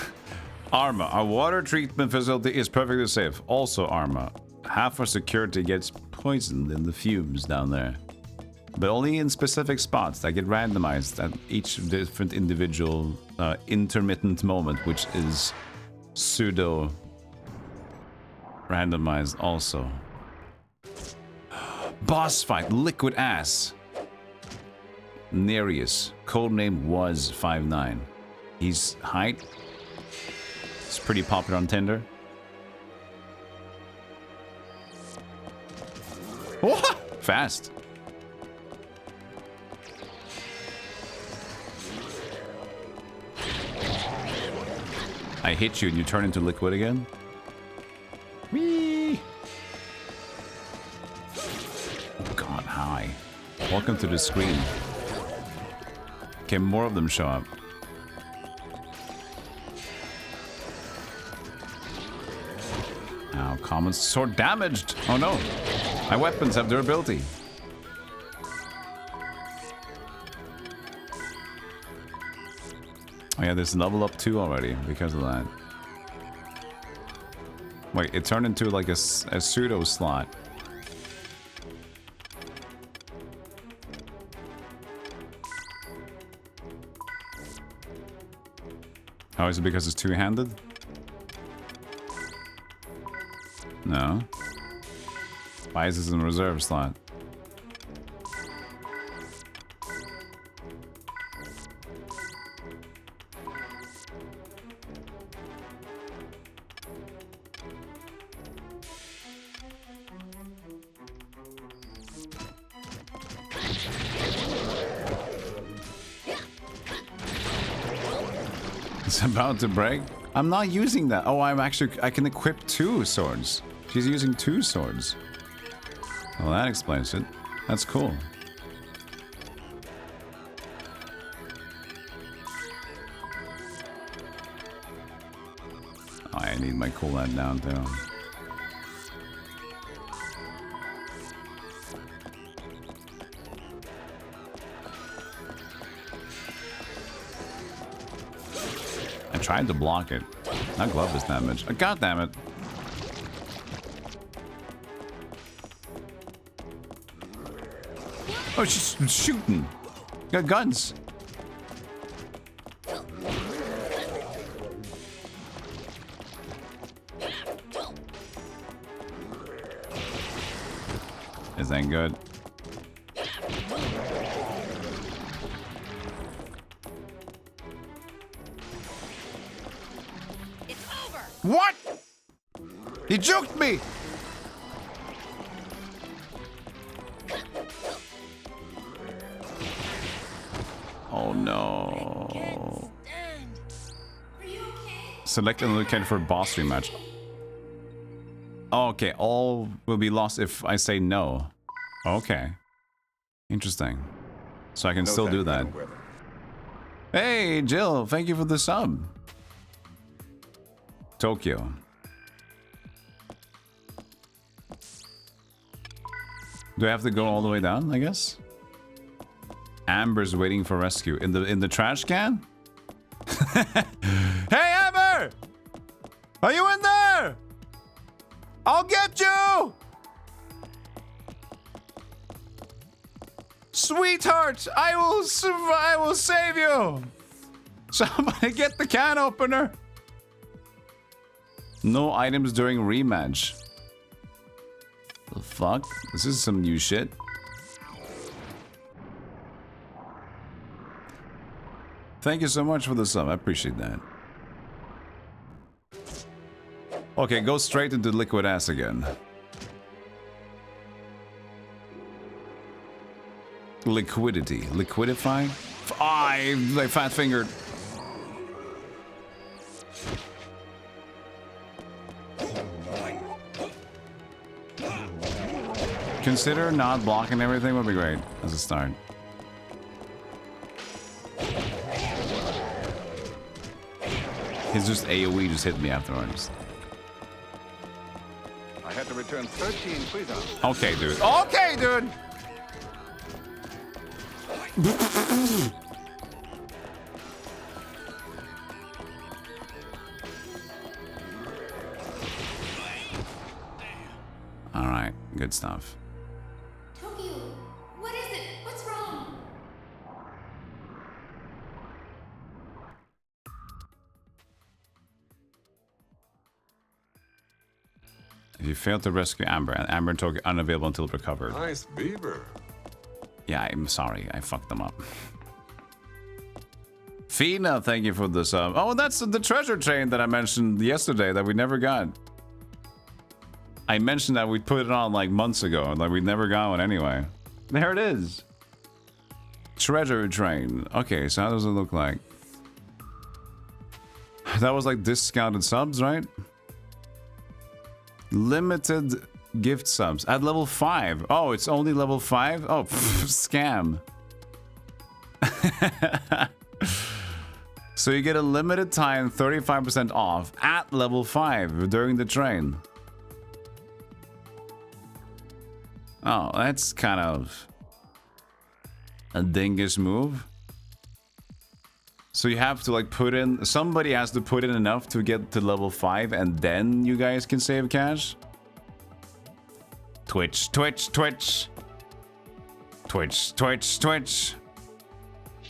Arma, our water treatment facility is perfectly safe. Also, Arma, half our security gets poisoned in the fumes down there. But only in specific spots that get randomized at each different individual intermittent moment, which is pseudo randomized also. Boss fight, liquid ass. Nereus, codename was 5'9". He's height. It's pretty popular on Tinder. What? Fast. I hit you and you turn into liquid again? Whee! God, hi. Welcome to the screen. Okay, more of them show up. Now, common sword damaged. Oh no. My weapons have durability. Oh yeah, there's level up 2 already because of that. Wait, it turned into like a pseudo slot. Oh, is it because it's two-handed? No. Why is this in a reserve slot? It's about to break. I'm not using that. Oh, I can equip 2 swords. She's using 2 swords. Well, that explains it. That's cool. Oh, I need my cooldown down too. I tried to block it. Not glove this damage. Oh, God damn it. Oh, she's shooting. Got guns. This ain't good. It's over. What? He juked me. Oh no. Select another candidate for a boss rematch. Oh, okay, all will be lost if I say no. Okay. Interesting. So I can still do that. Hey, Jill, thank you for the sub. Tokyo. Do I have to go all the way down, I guess? Amber's waiting for rescue. In the trash can? Hey, Amber! Are you in there? I'll get you! Sweetheart, I will survive. I will save you. Somebody get the can opener. No items during rematch. The fuck? This is some new shit. Thank you so much for the sub. I appreciate that. Okay, go straight into liquid ass again. Liquidity. Liquidify? I fat fingered. Consider not blocking everything would be great as a start. He's just AoE just hit me afterwards. I had to return 13 prisoners. Okay, dude. Okay, dude! Alright, good stuff. Tokyo, what is it? What's wrong? If you fail to rescue Amber, and Amber and Tokyo unavailable until recovered. Nice beaver. Yeah, I'm sorry. I fucked them up. Fina, thank you for the sub. Oh, that's the treasure train that I mentioned yesterday that we never got. I mentioned that we put it on like months ago, like we never got one anyway. There it is. Treasure train. Okay, so how does it look like? That was like discounted subs, right? Limited gift subs at level 5. Oh, it's only level 5? Oh, scam. So you get a limited time 35% off at level 5 during the train. Oh, that's kind of a dingus move. So you have to like put in, somebody has to put in enough to get to level 5 and then you guys can save cash. Twitch, Twitch, Twitch. Twitch, Twitch, Twitch.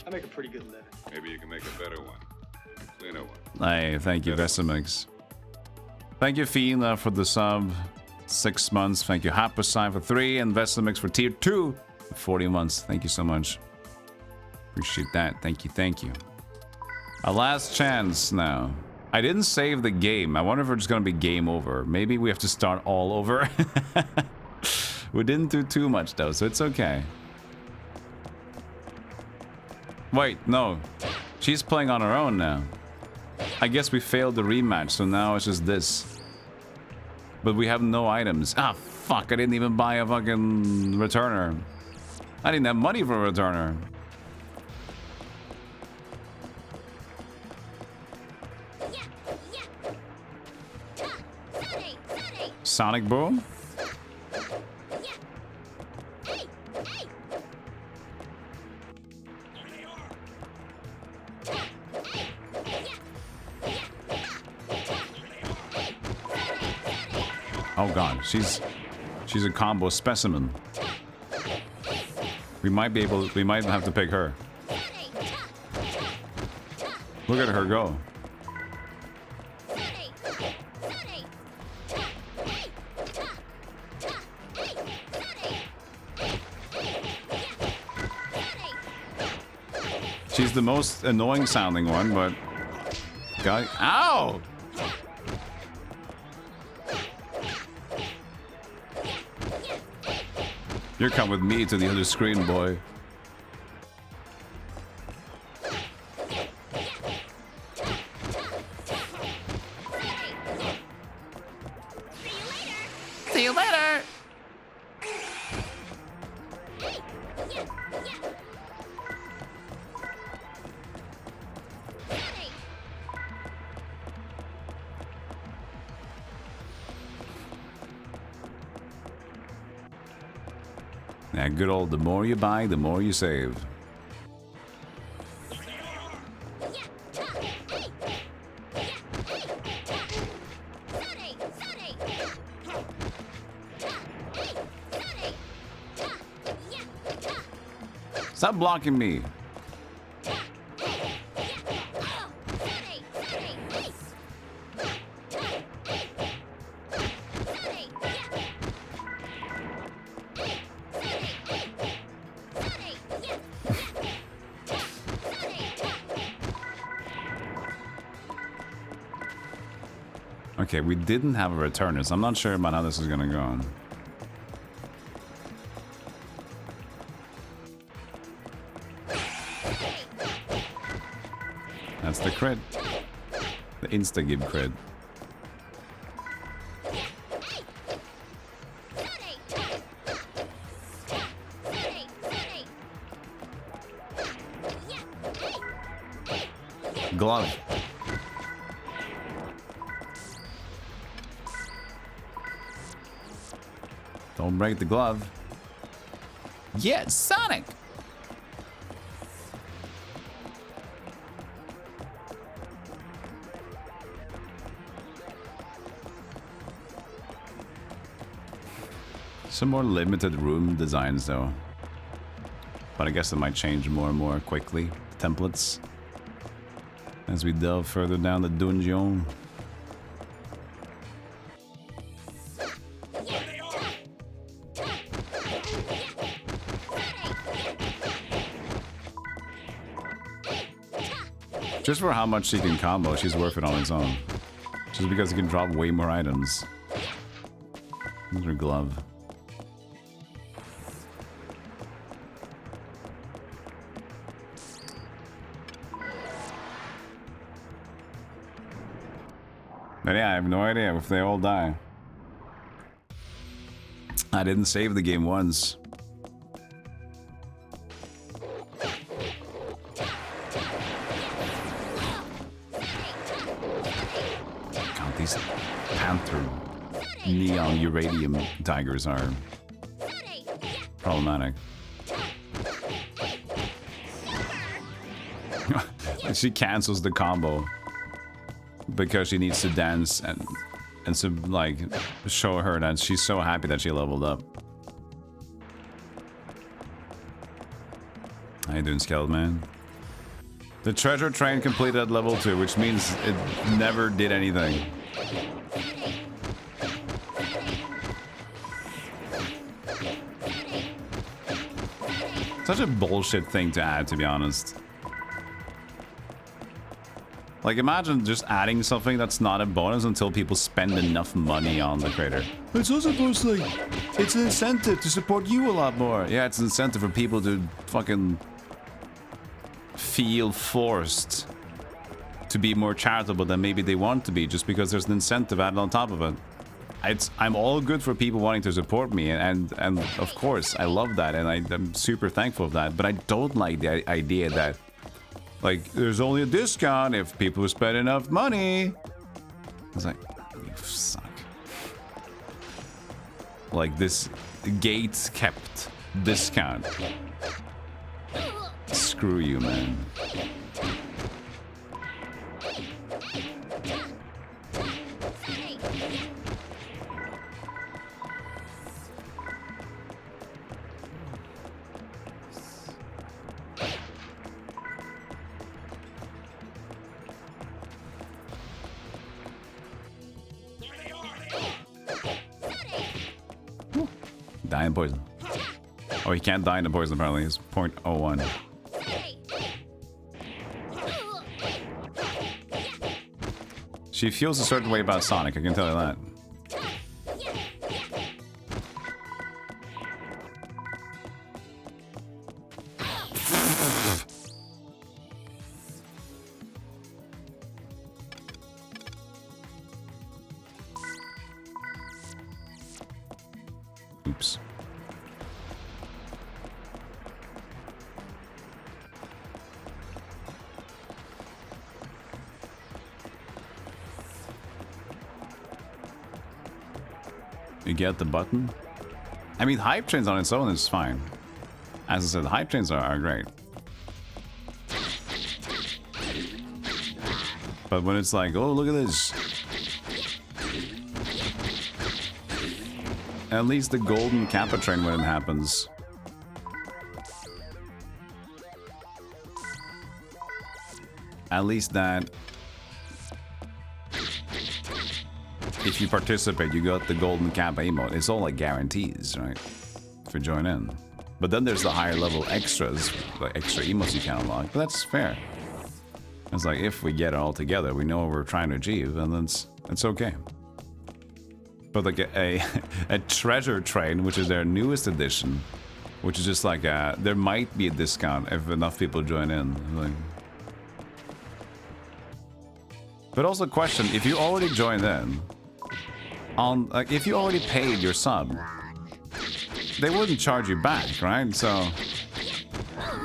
I make a pretty good living. Maybe you can make a better one. A cleaner one. Hey, thank you, Vesamix. Thank you, Fina, for the sub. 6 months. Thank you, Haposai, for 3. And Vesamix for tier 2. 40 months. Thank you so much. Appreciate that. Thank you, thank you. A last chance now. I didn't save the game. I wonder if it's gonna be game over. Maybe we have to start all over. We didn't do too much though, so it's okay. Wait, no. She's playing on her own now. I guess we failed the rematch, so now it's just this. But we have no items. Ah, fuck, I didn't even buy a fucking returner. I didn't have money for a returner. Sonic Boom? Oh god, she's a combo specimen. We might have to pick her. Look at her go. She's the most annoying sounding one, but... God, ow! You're coming with me to the other screen, boy. See you later! Yeah, good old the more you buy, the more you save. Stop blocking me. Okay, we didn't have a returner, so I'm not sure about how this is gonna go. That's the crit. The insta-give crit. Glove. Don't break the glove. Yes, Sonic! Some more limited room designs though. But I guess it might change more and more quickly. Templates. As we delve further down the dungeon. Just for how much she can combo, she's worth it on its own. Just because he can drop way more items. Here's her glove. But yeah, I have no idea if they all die. I didn't save the game once. God, these Panther neon uranium tigers are problematic. She cancels the combo because she needs to dance and to like show her that she's so happy that she leveled up. How you doing, Skeleton Man? The treasure train completed at level 2, which means it never did anything. Such a bullshit thing to add, to be honest. Like, imagine just adding something that's not a bonus until people spend enough money on the creator. It's also supposed to, like, it's an incentive to support you a lot more. Yeah, it's an incentive for people to fucking feel forced to be more charitable than maybe they want to be, just because there's an incentive added on top of it. I'm all good for people wanting to support me, and of course, I love that, and I'm super thankful for that, but I don't like the idea that, like, there's only a discount if people spend enough money. It's like, you suck. Like, this gate kept discount. Screw you, man. Die in poison. Oh, he can't die in the poison apparently. It's 0.01. She feels a certain way about Sonic, I can tell you that. Oops. You get the button? I mean, hype trains on its own is fine. As I said, hype trains are great. But when it's like, oh, look at this. At least the golden Kappa train when it happens. At least that... if you participate, you got the golden Kappa emote. It's all like guarantees, right? If you join in. But then there's the higher level extras, like extra emotes you can unlock. But that's fair. It's like, if we get it all together, we know what we're trying to achieve, and It's okay. But like a treasure train, which is their newest edition, which is just like there might be a discount if enough people join in. Like, but also question, if you already joined in, like if you already paid your sub, they wouldn't charge you back, right? So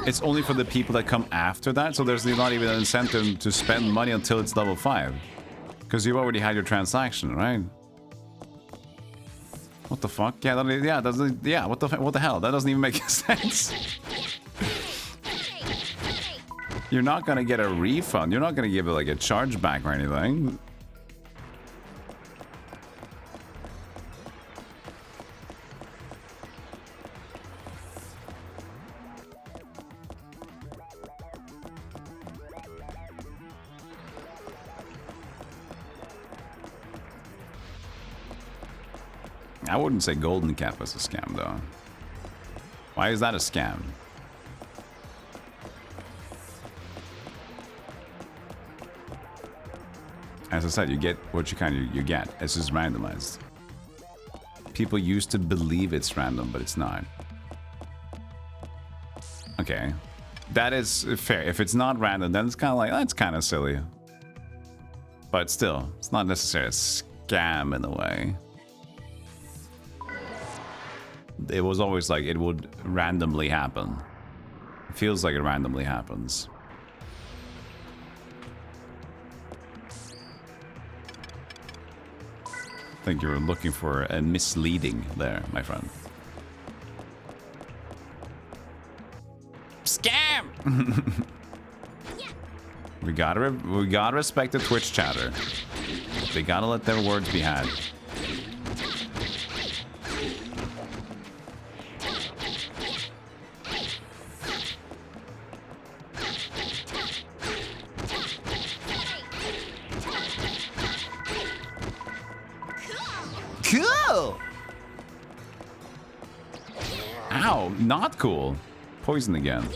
it's only for the people that come after that. So there's not even an incentive to spend money until it's level 5, because you've already had your transaction, right? What the fuck? Yeah, what the hell? That doesn't even make sense. You're not gonna get a refund. You're not gonna give it like a chargeback or anything. I wouldn't say Golden Cap is a scam, though. Why is that a scam? As I said, you get what you get. It's just randomized. People used to believe it's random, but it's not. Okay. That is fair. If it's not random, then it's kind of like, that's kind of silly. But still, it's not necessarily a scam in a way. It was always like it would randomly happen. It feels like it randomly happens. I think you were looking for a misleading there, my friend. Scam! we gotta respect the Twitch chatter. They gotta let their words be had. Cool! Ow, not cool. Poison again.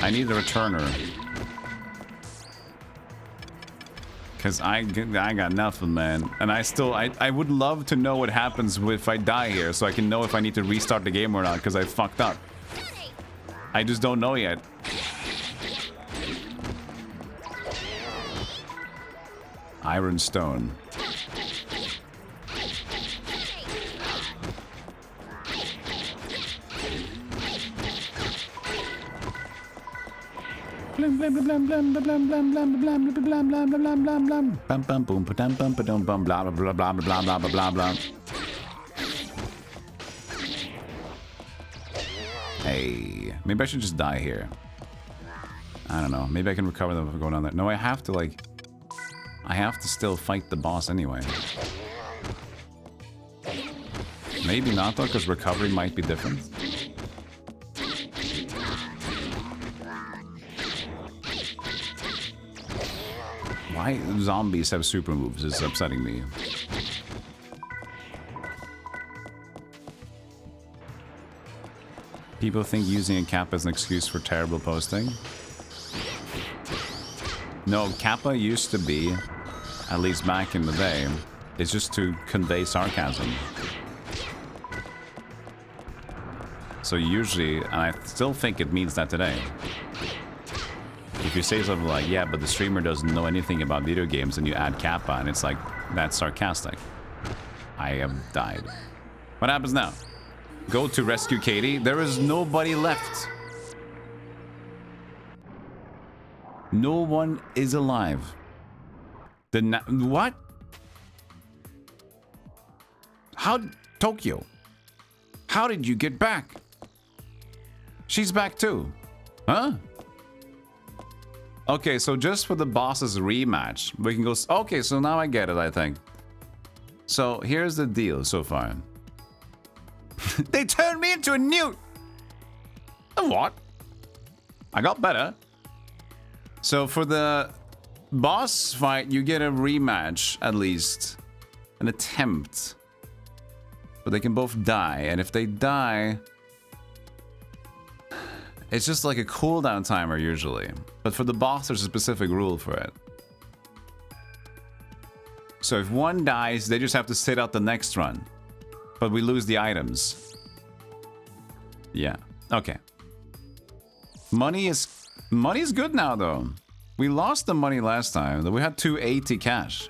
I need a returner. Cause I got nothing, man. And I would love to know what happens if I die here, so I can know if I need to restart the game or not, because I fucked up. I just don't know yet. Iron Stone. Blam blam blam blam blam blam blam blam blam blam blam blam blam blam bam bam boom ba dum bum ba dum bum blah blah blah blah blah blah blah blah blah. Hey, maybe I should just die here. I don't know. Maybe I can recover them if I go down there. No, I have to like. I have to still fight the boss anyway. Maybe not though, because recovery might be different. Why zombies have super moves is upsetting me. People think using a Kappa is an excuse for terrible posting. No, Kappa used to be, at least back in the day, it's just to convey sarcasm. So usually, and I still think it means that today, if you say something like, yeah, but the streamer doesn't know anything about video games, and you add Kappa, and it's like, that's sarcastic. I have died. What happens now? Go to rescue Katie. There is nobody left. No one is alive. What? How? Tokyo? How did you get back? She's back too. Huh? Okay, so just for the boss's rematch, we can go... Okay, so now I get it, I think. So here's the deal so far. They turned me into a newt! And what? I got better. So for the boss fight, you get a rematch, at least. An attempt. But they can both die, and if they die... It's just like a cooldown timer usually. But for the boss, there's a specific rule for it. So if one dies, they just have to sit out the next run. But we lose the items. Yeah. Okay. Money is good now though. We lost the money last time. We had 280 cash.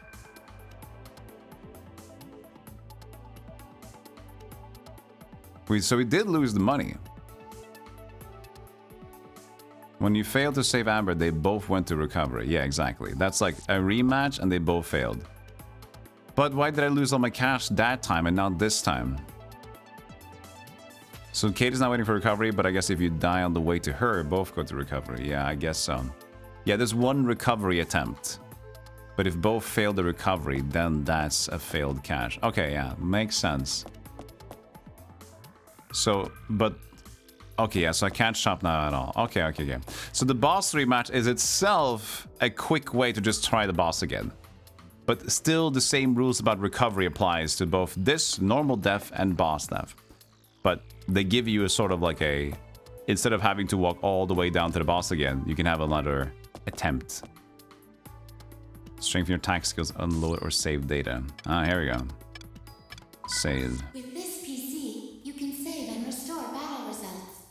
So we did lose the money. When you failed to save Amber, they both went to recovery. Yeah, exactly. That's like a rematch and they both failed. But why did I lose all my cash that time and not this time? So Kate is not waiting for recovery, but I guess if you die on the way to her, both go to recovery. Yeah, I guess so. Yeah, there's one recovery attempt. But if both fail the recovery, then that's a failed cash. Okay, yeah, makes sense. So, but... Okay, yeah, so I can't shop now at all. Okay. So the boss rematch is itself a quick way to just try the boss again. But still the same rules about recovery applies to both this, normal death, and boss death. But they give you a sort of like a... Instead of having to walk all the way down to the boss again, you can have another attempt. Strengthen your attack skills, unload or save data. Ah, here we go. Save. With this PC, you can save and restore battle results.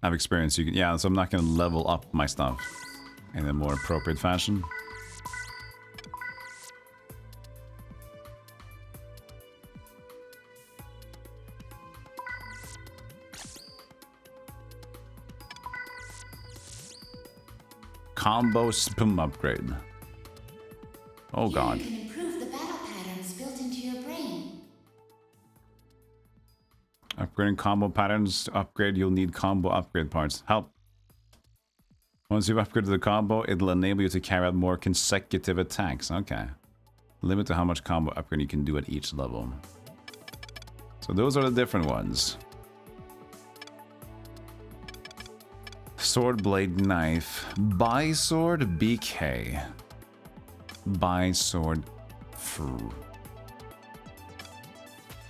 I have experience. You can, yeah, so I'm not going to level up my stuff in a more appropriate fashion. Combo spum upgrade. Oh god. You can improve the battle patterns built into your brain. Upgrading combo patterns to upgrade, you'll need combo upgrade parts. Help. Once you've upgraded the combo, it'll enable you to carry out more consecutive attacks. Okay. Limit to how much combo upgrade you can do at each level. So those are the different ones. Sword, blade, knife. Bi-sword, BK. Bi-sword, fruit.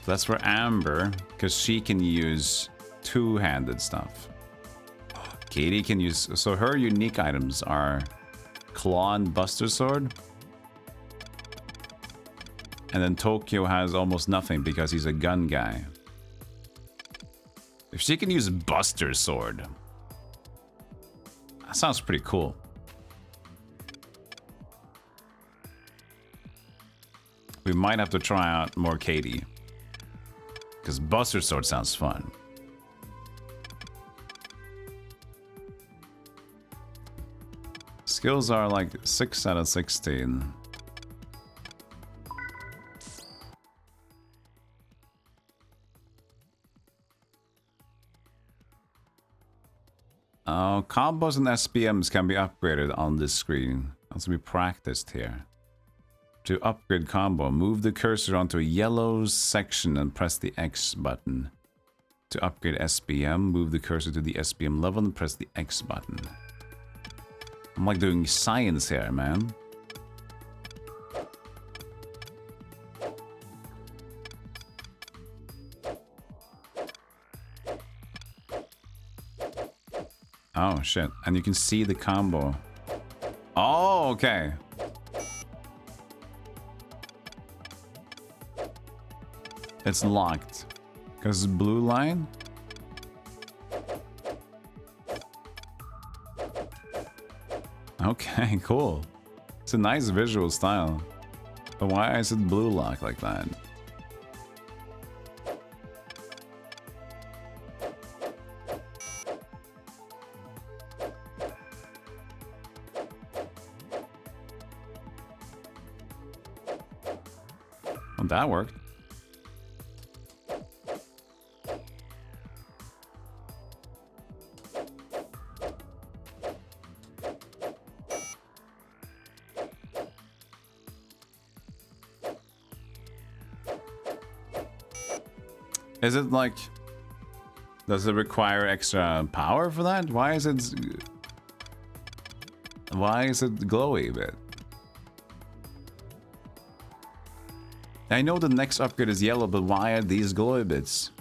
That's for Amber, because she can use two-handed stuff. Katie can use... So her unique items are Claw and Buster Sword. And then Tokyo has almost nothing because he's a gun guy. If she can use Buster Sword... That sounds pretty cool. We might have to try out more Katie. Because Buster Sword sounds fun. Skills are like 6 out of 16. Combos and SPMs can be upgraded on this screen. That's to be practiced here. To upgrade combo, move the cursor onto a yellow section and press the X button. To upgrade SPM, move the cursor to the SPM level and press the X button. I'm like doing science here, man. Oh, shit. And you can see the combo. Oh, okay. It's locked. Because blue line? Okay, cool. It's a nice visual style. But why is it blue lock like that? Well, that worked. Is it like... Does it require extra power for that? Why is it glowy a bit? I know the next upgrade is yellow, but why are these glowy bits?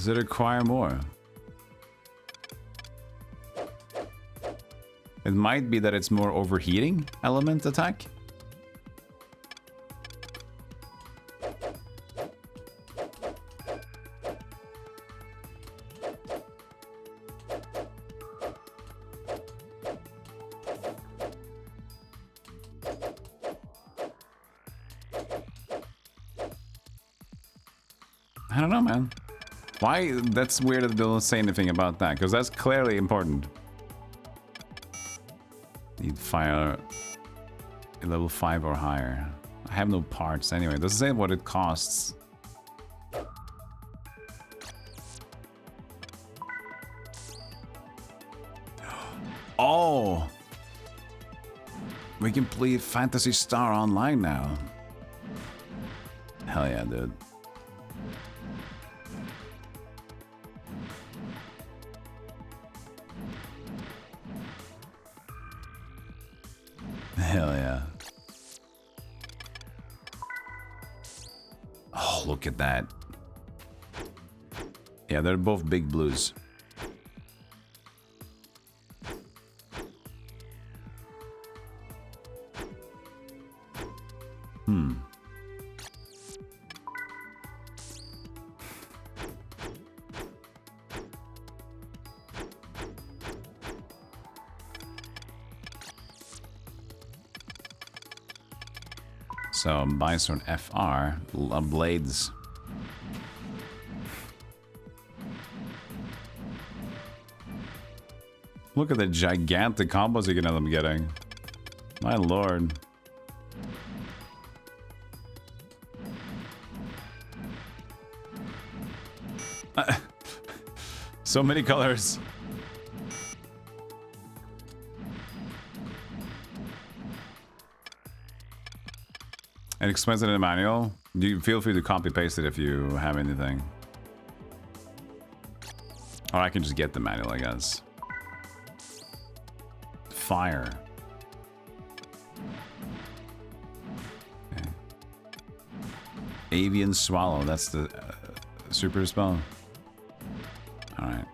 Does it require more? It might be that it's more overheating element attack. I don't know, man. Why? That's weird that they don't say anything about that, because that's clearly important. Need fire level 5 or higher. I have no parts anyway. It doesn't say what it costs. Oh! We can play Phantasy Star Online now. Hell yeah, dude. Hell yeah. Oh, look at that. Yeah, they're both big blues. So, Bison FR, blades. Look at the gigantic combos you can end up getting. My lord. So many colors. It explains it in the manual. Do you feel free to copy paste it if you have anything? Or I can just get the manual, I guess. Fire. Okay. Avian Swallow, that's the super spell. Alright.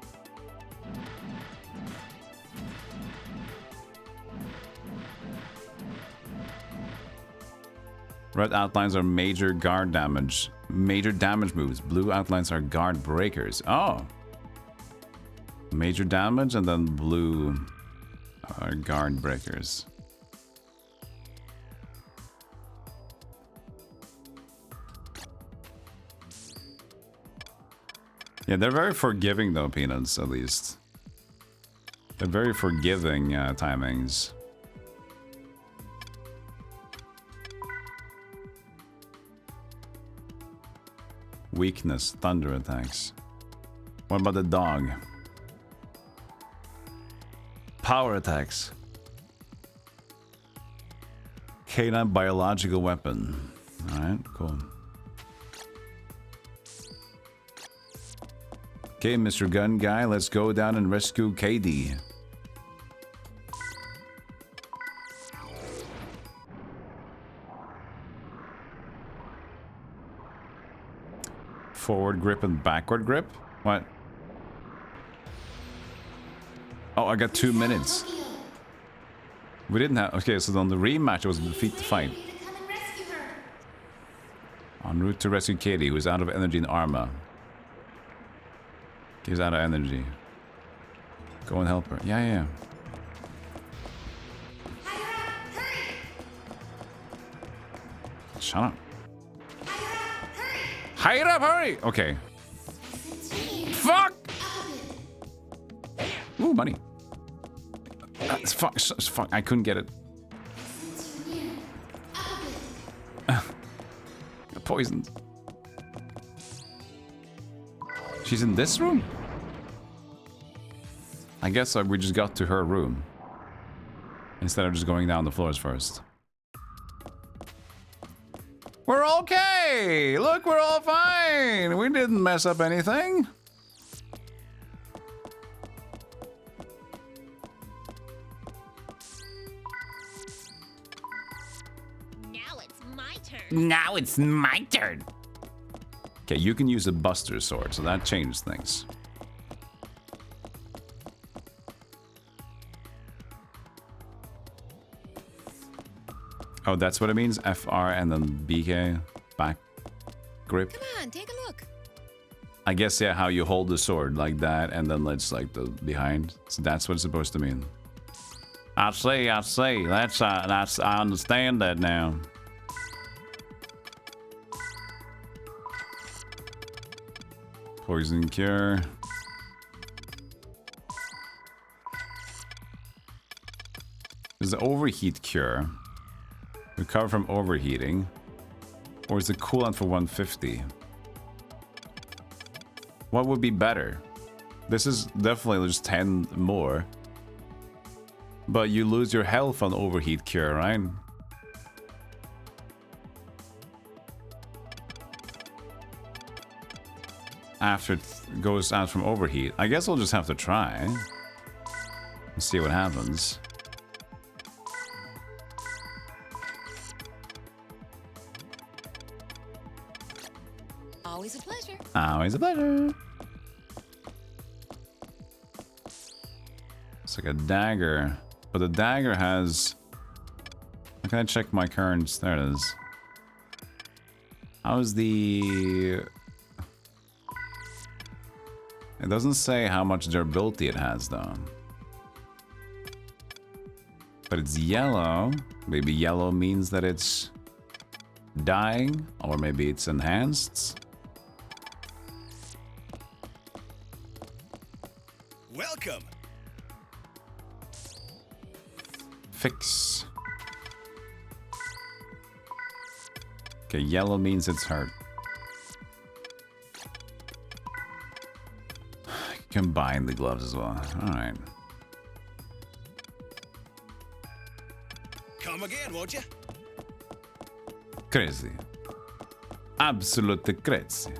Red outlines are major guard damage. Major damage moves. Blue outlines are guard breakers. Oh! Major damage and then blue are guard breakers. Yeah, they're very forgiving though, Peanuts, at least. They're very forgiving timings. Weakness, thunder attacks. What about the dog? Power attacks. Canine biological weapon. Alright, cool. Okay, Mr. Gun Guy, let's go down and rescue KD. Forward grip and backward grip? What? Oh, I got 2 minutes. We didn't have... Okay, so on the rematch it was defeat the fight. En route to rescue Katie, who is out of energy and armor. He's out of energy. Go and help her. Yeah. Shut up. Hurry up, hurry! Okay. Fuck! Ooh, money. Fuck, I couldn't get it. Poisoned. She's in this room? I guess we just got to her room. Instead of just going down the floors first. We're okay! Look, we're all fine! We didn't mess up anything. Now it's my turn. Okay, you can use a Buster Sword, so that changes things. Oh, that's what it means? FR and then BK, back grip. Come on, take a look. I guess, yeah, how you hold the sword like that and then it's like the behind. So that's what it's supposed to mean. I see. That's I understand that now. Poison cure. Is the overheat cure? Recover from overheating. Or is the cooldown for 150? What would be better? This is definitely just 10 more. But you lose your health on overheat cure, right? After it goes out from overheat. I guess we'll just have to try. And see what happens. Always a pleasure. Always a pleasure. It's like a dagger. But the dagger has... How can I check my currents? There it is. How's the... It doesn't say how much durability it has, though. But it's yellow. Maybe yellow means that it's dying, or maybe it's enhanced. Welcome. Fix. Okay, yellow means it's hurt. Combine the gloves as well. Alright. Come again, won't you? Crazy. Absolutely crazy.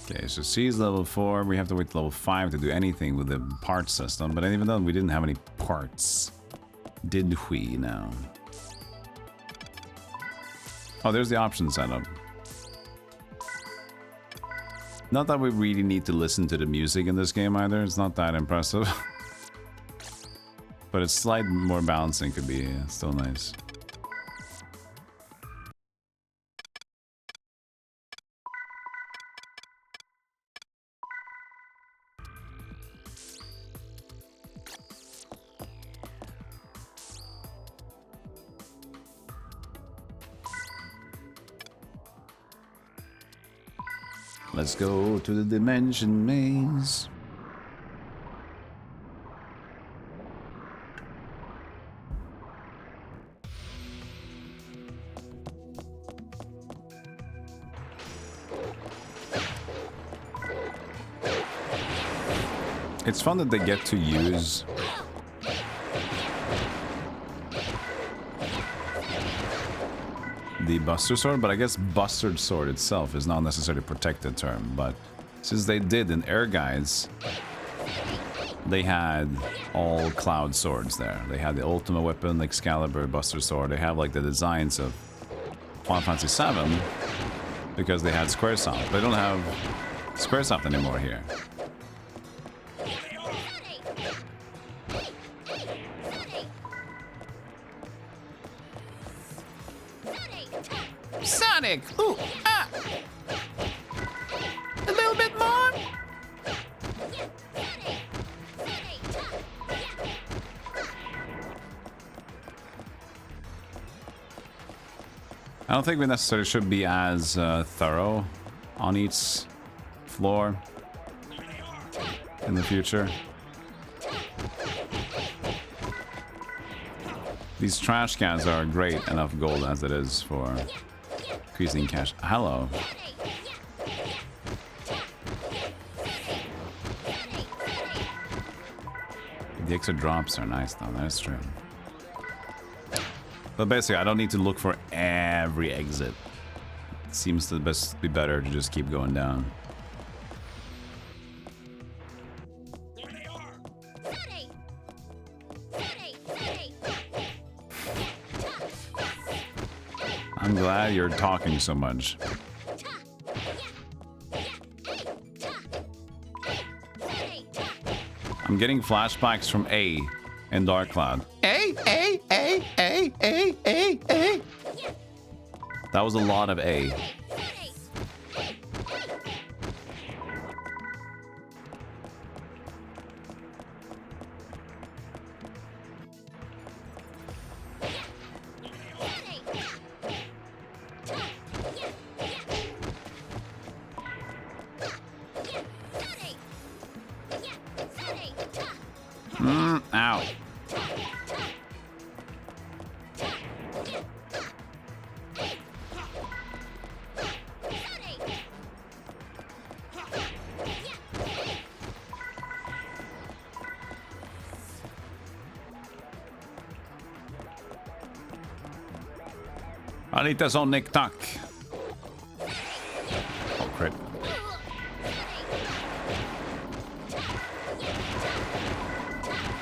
Okay, so C is level 4. We have to wait till level 5 to do anything with the part system. But even though we didn't have any parts, did we now? Oh, there's the option setup. Not that we really need to listen to the music in this game either. It's not that impressive. But a slight more balancing could be still nice. Let's go to the dimension maze. It's fun that they get to use the Buster Sword, but I guess Buster Sword itself is not necessarily a protected term, but since they did in Air Guides, they had all Cloud Swords there. They had the Ultimate Weapon, Excalibur, Buster Sword. They have like the designs of Final Fantasy VII because they had Squaresoft. They don't have Squaresoft anymore here. Sonic! Ooh! Ah! A little bit more! I don't think we necessarily should be as thorough on each floor in the future. These trash cans are great enough gold as it is for increasing cash. Hello. The extra drops are nice though, that's true. But basically, I don't need to look for every exit. It seems to be better to just keep going down. There they are! I'm glad you're talking so much. I'm getting flashbacks from A in Dark Cloud. A. That was a lot of A. Ow. Lite sån nick-tack. Oh, crap.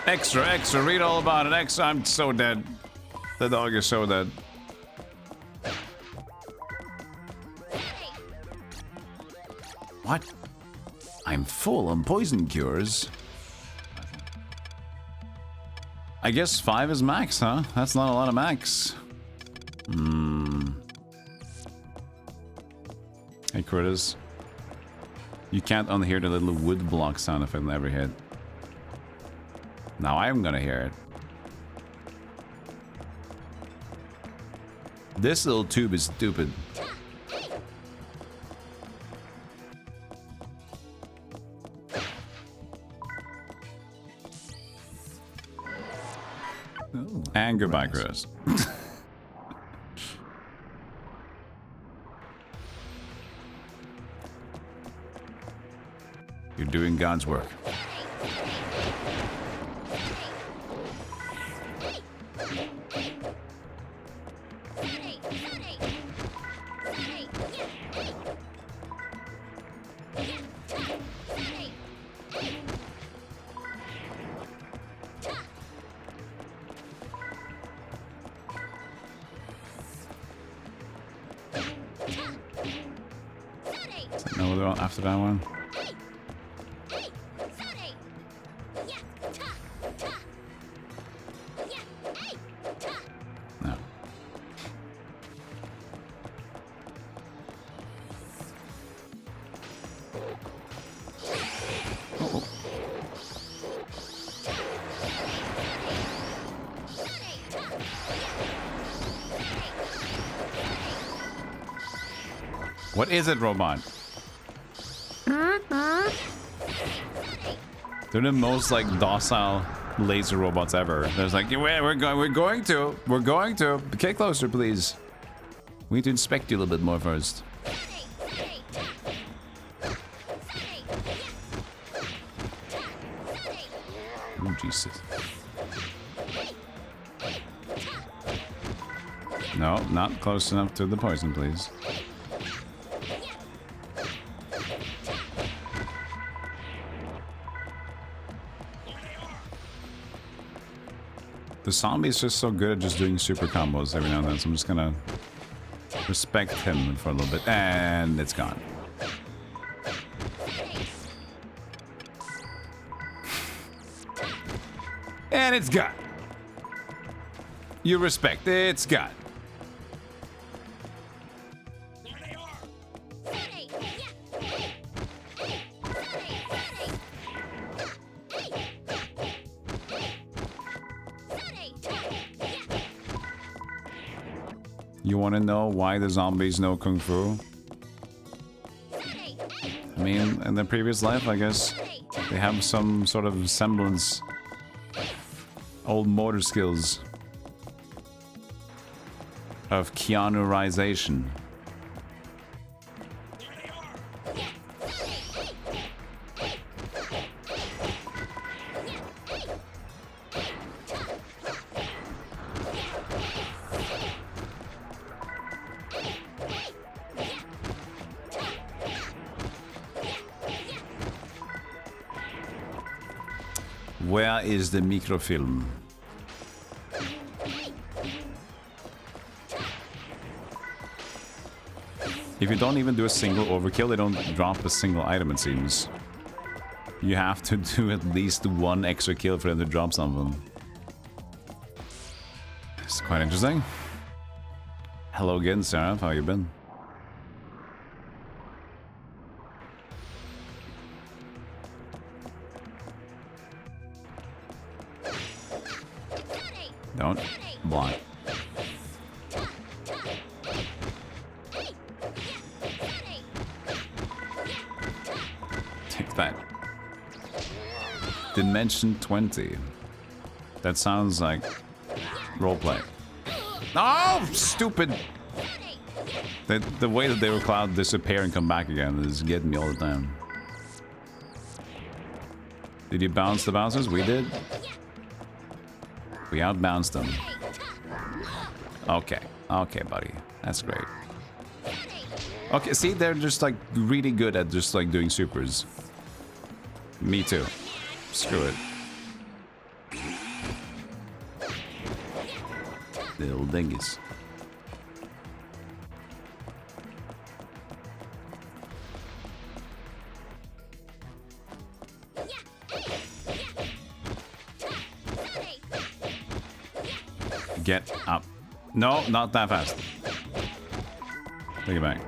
Extra, read all about it. Extra, I'm so dead. The dog is so dead. What? I'm full on poison cures. I guess 5 is max, huh? That's not a lot of max. Hey, critters. You can't unhear the little wood block sound effect in every hit. Now I'm gonna hear it. This little tube is stupid. Ooh, and goodbye, Chris. You're doing God's work. No, after that one. No. Oh. What is it, robot? They're the most like docile laser robots ever. There's like, yeah, we're going to. Get closer, please. We need to inspect you a little bit more first. Oh, Jesus. No, not close enough to the poison, please. The zombie is just so good at just doing super combos every now and then, so I'm just gonna respect him for a little bit, and it's gone. And it's gone. You respect, it's gone. You want to know why the zombies know Kung Fu? I mean, in their previous life, I guess they have some sort of semblance. Old motor skills. Of Keanu-rization. Where is the microfilm? If you don't even do a single overkill, they don't drop a single item, it seems. You have to do at least one extra kill for them to drop something. It's quite interesting. Hello again, Sarah. How you been? Don't block. Take that. Dimension 20. That sounds like roleplay. Oh, stupid! The way that they were cloud disappear and come back again is getting me all the time. Did you bounce the bouncers? We did. We outbounced them. Okay. Okay, buddy. That's great. Okay, see, they're just like really good at just like doing supers. Me too. Screw it. Little dingies. Get up. No, not that fast. Take it back.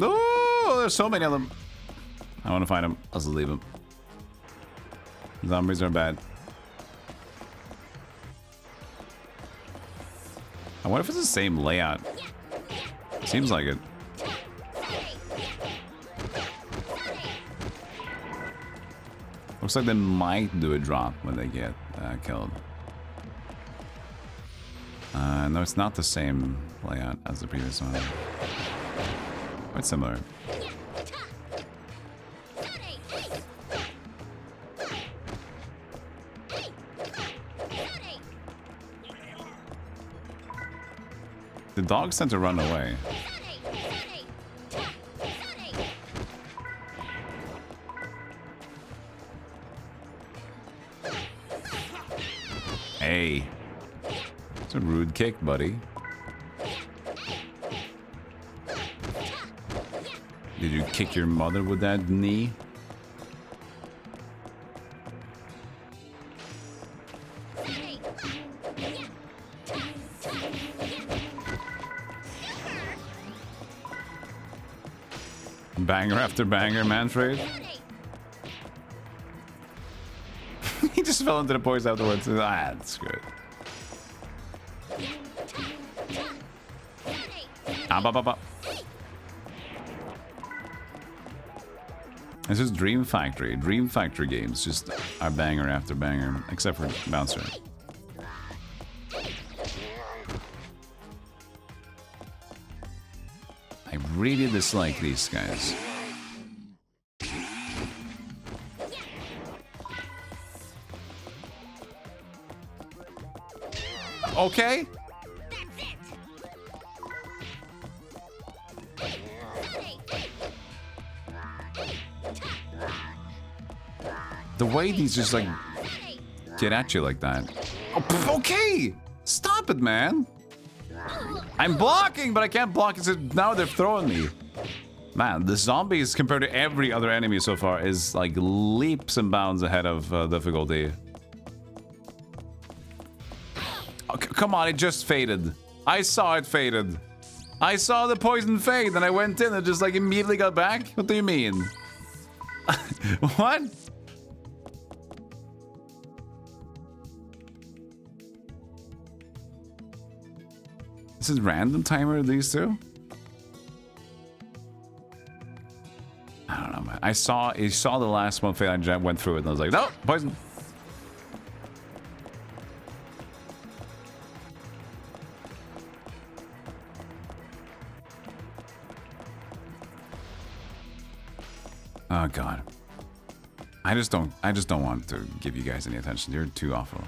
Oh, there's so many of them. I want to find them. I'll just leave them. Zombies are bad. I wonder if it's the same layout. Seems like it. Looks like they might do a drop when they get killed. No, it's not the same layout as the previous one. Quite similar. The dogs tend to run away. Hey. It's a rude kick, buddy. Did you kick your mother with that knee? Banger after banger, Manfred. He just fell into the poison afterwards. Ah, that's good. This is Dream Factory. Dream Factory games just are banger after banger, except for Bouncer. I really dislike these guys. Okay. The way these just like get at you like that. Oh, okay, stop it, man. I'm blocking, but I can't block it. Now they're throwing me. Man, the zombies compared to every other enemy so far is like leaps and bounds ahead of difficulty. Oh, come on, it just faded. I saw it faded. I saw the poison fade and I went in and just like immediately got back. What do you mean? What? This is random timer, these two? I don't know, man. I saw the last one fail and I went through it and I was like, no, poison. Oh god. I just don't want to give you guys any attention. You're too awful.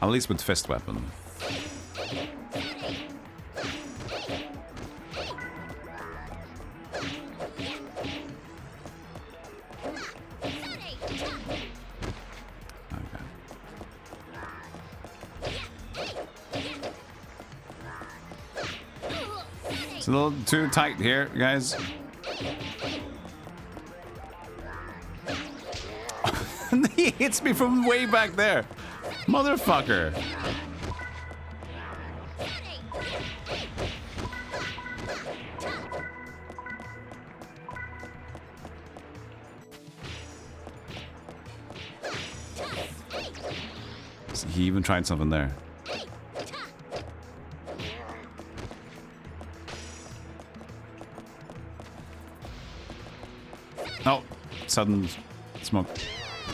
At least with fist weapon. It's a little too tight here, guys. He hits me from way back there. Motherfucker. He even tried something there. Oh, sudden smoke.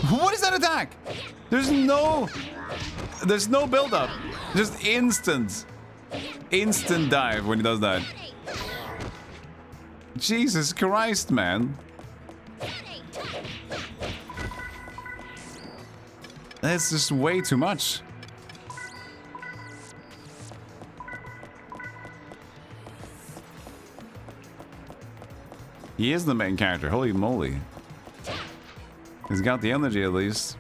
What is that attack? There's no build up. Just instant dive when he does that. Jesus Christ, man. That's just way too much. He is the main character. Holy moly. He's got the energy at least.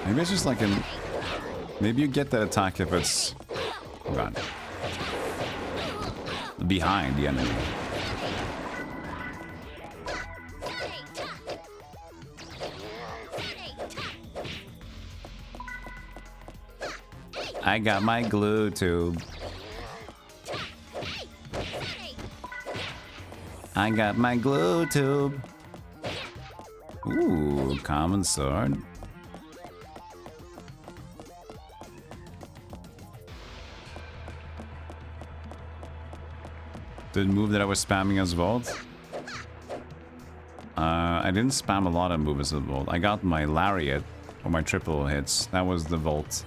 Maybe it's just like an... Maybe you get that attack if it's... Hold on. Behind the enemy. I got my glue tube. I got my glue tube. Ooh, common sword. The move that I was spamming as Vault. I didn't spam a lot of moves as Vault. I got my Lariat, or my triple hits. That was the Vault.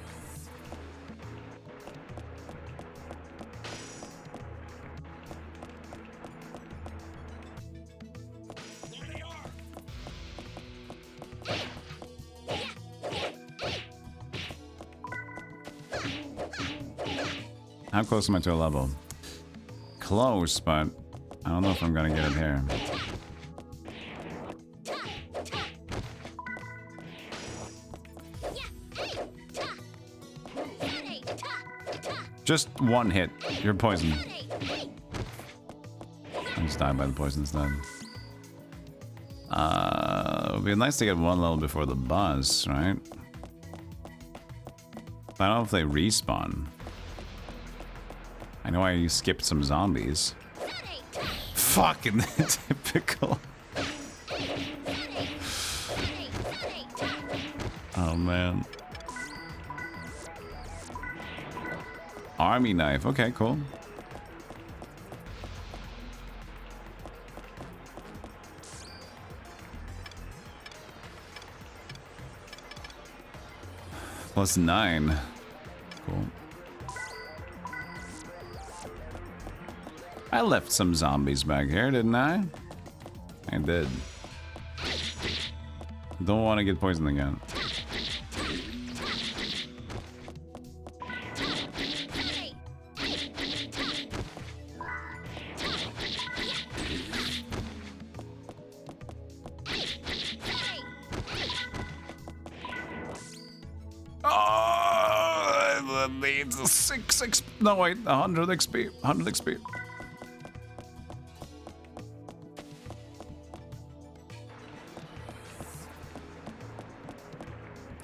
How close am I to a level? Close, but I don't know if I'm gonna get it here. Just one hit. You're poisoned. I just died by the poison instead. It would be nice to get one level before the boss, right? I don't know if they respawn. I know I skipped some zombies. Fucking typical. Oh man. Army knife. Okay, cool. +9. Cool. I left some zombies back here, didn't I? I did. Don't want to get poisoned again. Oh, that needs a 6 XP. No, wait, 100 XP. 100 XP.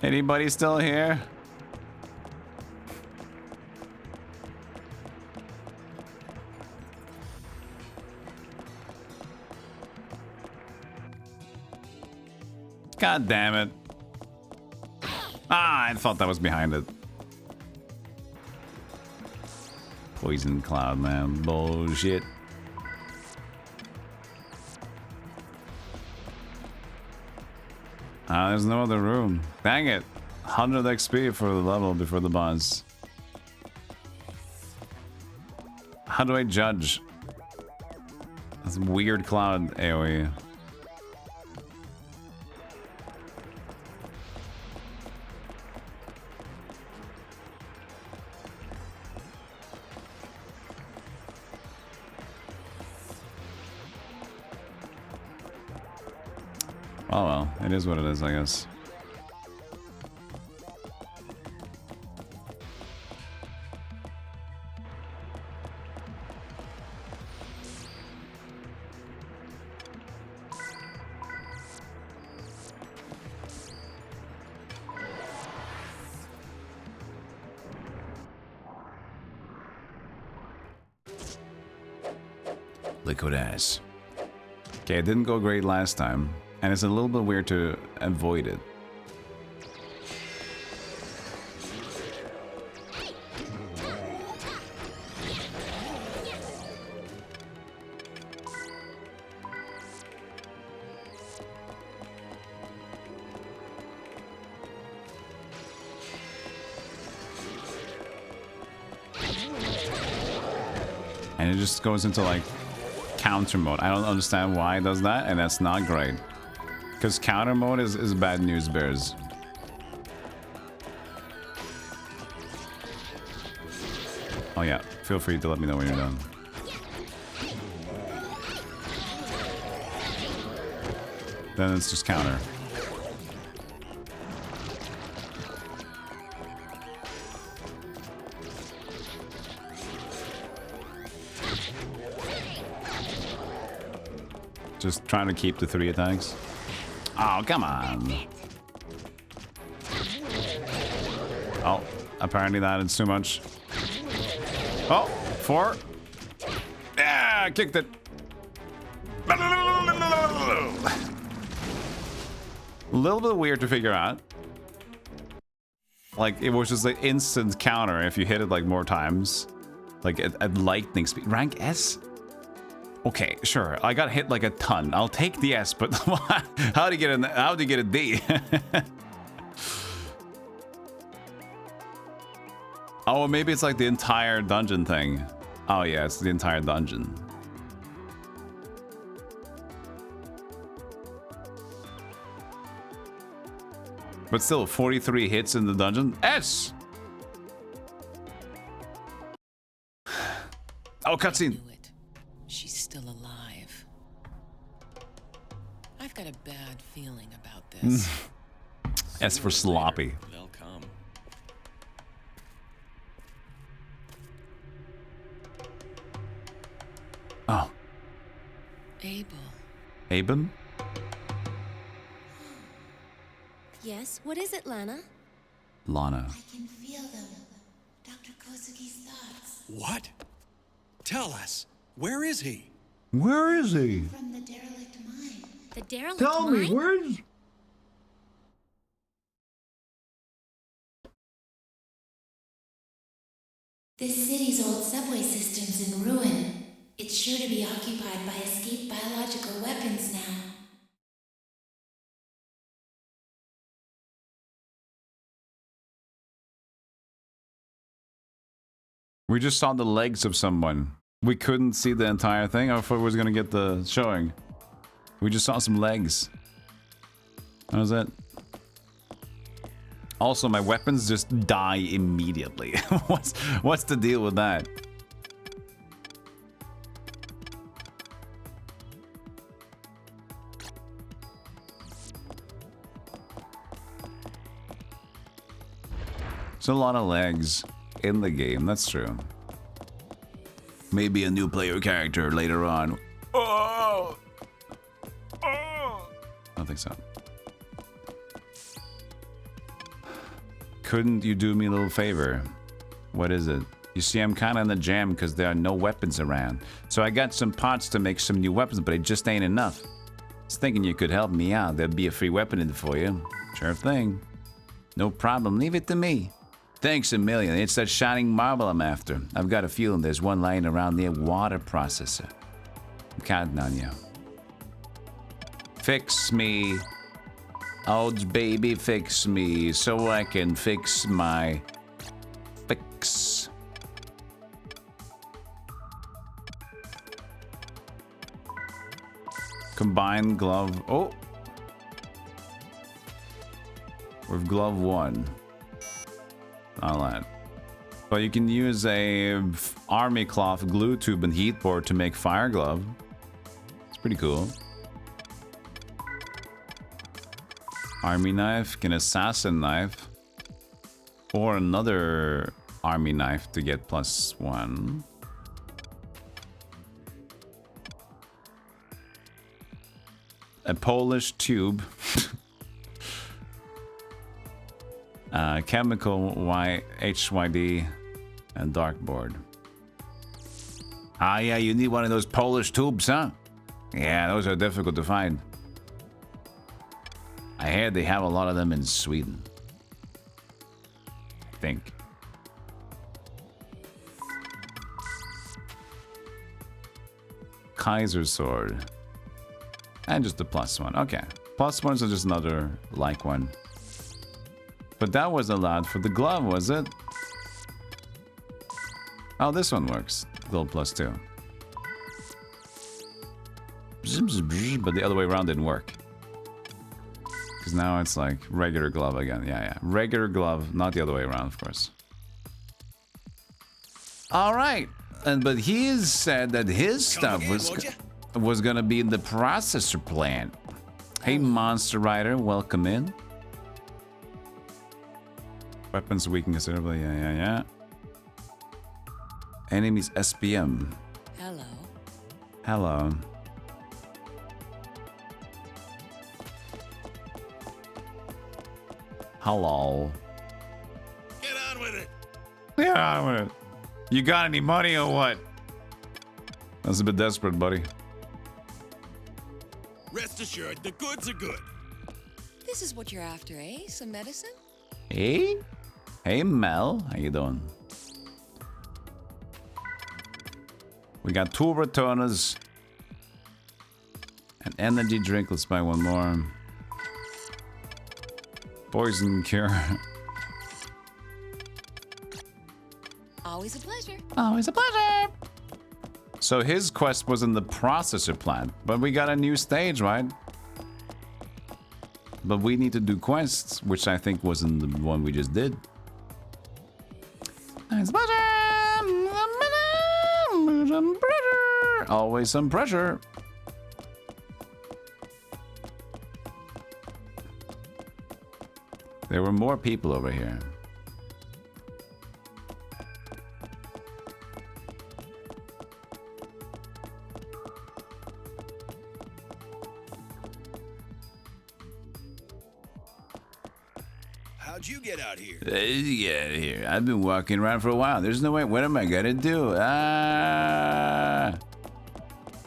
Anybody still here? God damn it. Ah, I thought that was behind it. Poison cloud, man. Bullshit. Ah, there's no other room. Dang it. 100 XP for the level before the boss. How do I judge? That's a weird cloud AoE. Oh well, it is what it is, I guess. Liquid ass. Okay, it didn't go great last time, and it's a little bit weird to avoid it. And it just goes into like counter mode. I don't understand why it does that, and that's not great. Because counter mode is bad news bears. Oh yeah, feel free to let me know when you're done. Then it's just counter. Just trying to keep the 3 attacks. Oh, come on. Oh, apparently that is too much. Oh, 4. Yeah, kicked it. A little bit weird to figure out. Like, it was just an instant counter if you hit it like more times. Like at lightning speed. Rank S? Okay, sure. I got hit like a ton. I'll take the S, but how do you get a D? Oh, maybe it's like the entire dungeon thing. Oh yeah, it's the entire dungeon. But still, 43 hits in the dungeon. S! Oh, cutscene. She's still alive. I've got a bad feeling about this. S for sloppy. They'll come. Oh. Abel. Aben? Yes, what is it, Lana? Lana. I can feel them. Dr. Kosugi's thoughts. What? Tell us. Where is he? Where is he? From the derelict mine. The derelict Tell me, mine? where's... This city's old subway system's in ruin. It's sure to be occupied by escaped biological weapons now. We just saw the legs of someone. We couldn't see the entire thing. I thought we was gonna get the showing. We just saw some legs. That was it. Also, my weapons just die immediately. What's the deal with that? There's a lot of legs in the game, that's true. Maybe a new player character later on. Oh! Oh! I don't think so. Couldn't you do me a little favor? What is it? You see, I'm kind of in the jam because there are no weapons around. So I got some parts to make some new weapons, but it just ain't enough. I was thinking you could help me out. There'd be a free weapon in it for you. Sure thing. No problem. Leave it to me. Thanks a million. It's that shining marble I'm after. I've got a feeling there's one lying around near water processor. I'm counting on you. Fix me. Oh, baby, fix me so I can fix my fix. Combined glove. Oh. With glove 1. All that. But you can use a army cloth glue tube and heat board to make fire glove. It's pretty cool. Army knife, an assassin knife, or another army knife to get +1. A Polish tube. Chemical HYD and dartboard. Ah, yeah, you need one of those Polish tubes, huh? Yeah, those are difficult to find. I hear they have a lot of them in Sweden. I think. Kaiser sword. And just the +1. Okay. +1s are just another like one. But that was allowed for the glove, was it? Oh, this one works. Glove +2. But the other way around didn't work. Because now it's like regular glove again. Yeah. Regular glove, not the other way around, of course. Alright. But he said that his stuff was gonna be in the processor plant. Hey, Monster Rider, welcome in. Weapons weaken considerably. Yeah. Enemies SPM. Hello. Get on with it. Yeah, I'm gonna. You got any money or what? That's a bit desperate, buddy. Rest assured, the goods are good. This is what you're after, eh? Some medicine? Hey? Hey, Mel. How you doing? We got 2 returners. An energy drink. Let's buy one more. Poison cure. Always a pleasure. Always a pleasure. So his quest was in the processor plant, but we got a new stage, right? But we need to do quests, which I think was in the one we just did. Always some pressure. There were more people over here. How'd you get out here? Here. I've been walking around for a while. There's no way. What am I gonna do?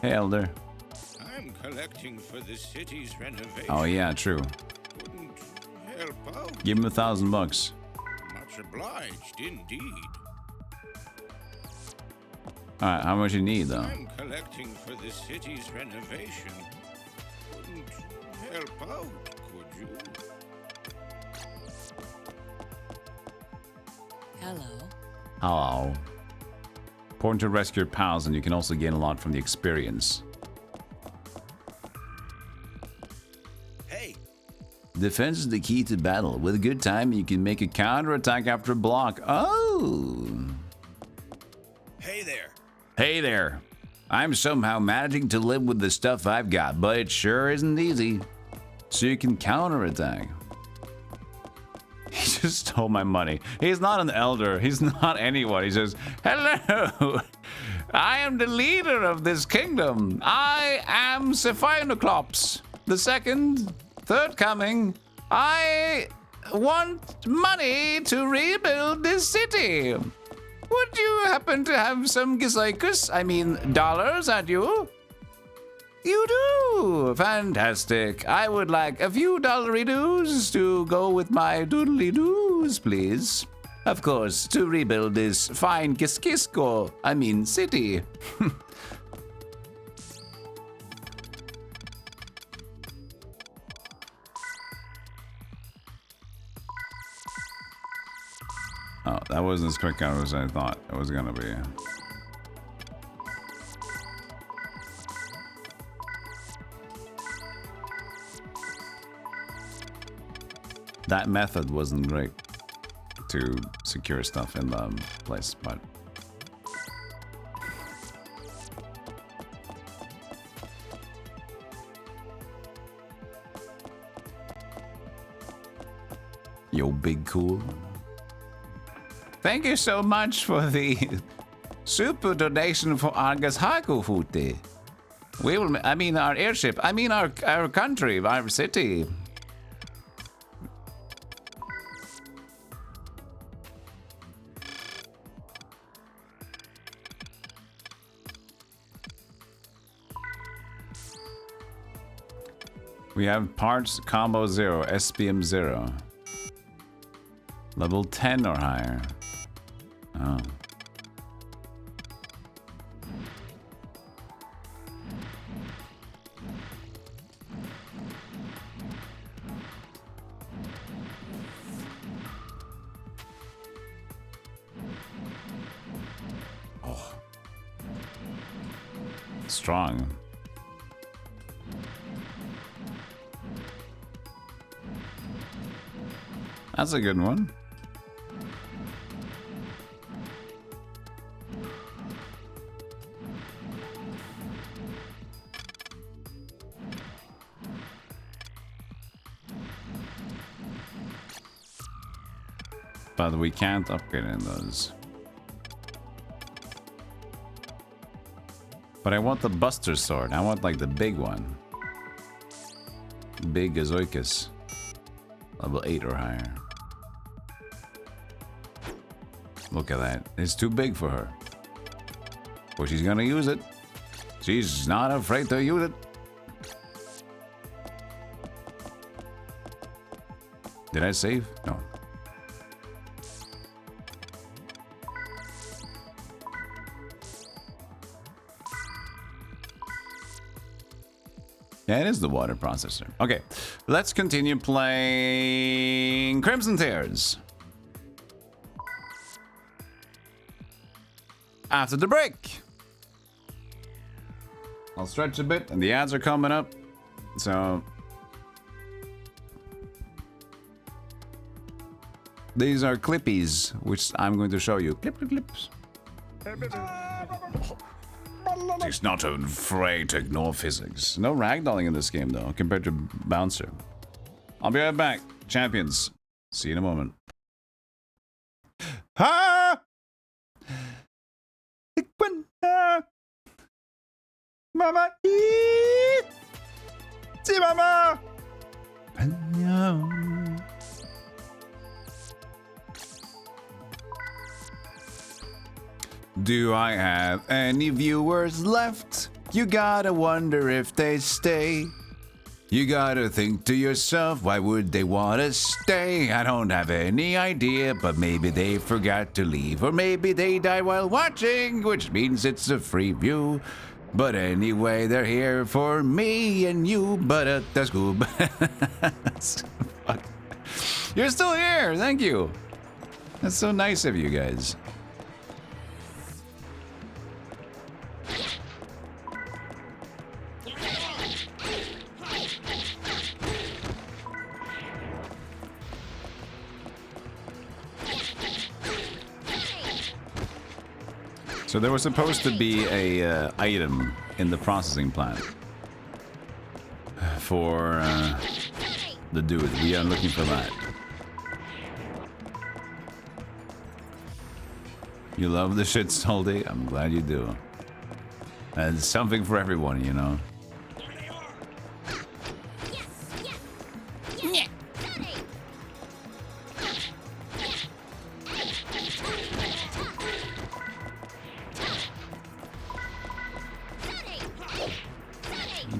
Hey, Elder. I'm collecting for the city's renovation. Oh yeah, true. Couldn't help out. Give him $1,000. Much obliged, indeed. All right, how much you need though? I'm collecting for the city's renovation. Couldn't help out, could you? Hello. Important to rescue your pals, and you can also gain a lot from the experience. Hey. Defense is the key to battle. With a good time, you can make a counterattack after a block. Oh. Hey there. Hey there. I'm somehow managing to live with the stuff I've got, but it sure isn't easy. So you can counterattack. He just stole my money. He's not an elder. He's not anyone. He says, hello. I am the leader of this kingdom. I am Sephinoclops, the third coming. I want money to rebuild this city. Would you happen to have some dollars at you? You do! Fantastic. I would like a few dollary-doos to go with my doodly-doos, please. Of course, to rebuild this fine city. Oh, that wasn't as quick as I thought it was gonna be. That method wasn't great to secure stuff in the place, but yo, big cool. Thank you so much for the super donation for Argus Hakufuti. We will, our airship, our country, our city. We have parts combo 0, SPM 0. Level 10 or higher. Oh. Oh. Strong. That's a good one. But we can't upgrade in those. But I want the Buster Sword. I want like the big one. Big Azoicus. Level 8 or higher. Look at that. It's too big for her. But she's gonna use it. She's not afraid to use it. Did I save? No. Yeah, it is the water processor. Okay, let's continue playing Crimson Tears. After the break. I'll stretch a bit and the ads are coming up. So these are clippies, which I'm going to show you. Clips. He's not afraid to ignore physics. No ragdolling in this game, though, compared to Bouncer. I'll be right back. Champions. See you in a moment. Ha! Mama eat! See mama! Do I have any viewers left? You gotta wonder if they stay. You gotta think to yourself, why would they wanna stay? I don't have any idea, but maybe they forgot to leave. Or maybe they died while watching, which means it's a free view. But anyway, they're here for me and you, but that's cool. You're still here, thank you. That's so nice of you guys. So there was supposed to be a item in the processing plant for the dude. We are looking for that. You love the shit, Soldy? I'm glad you do. It's something for everyone, you know.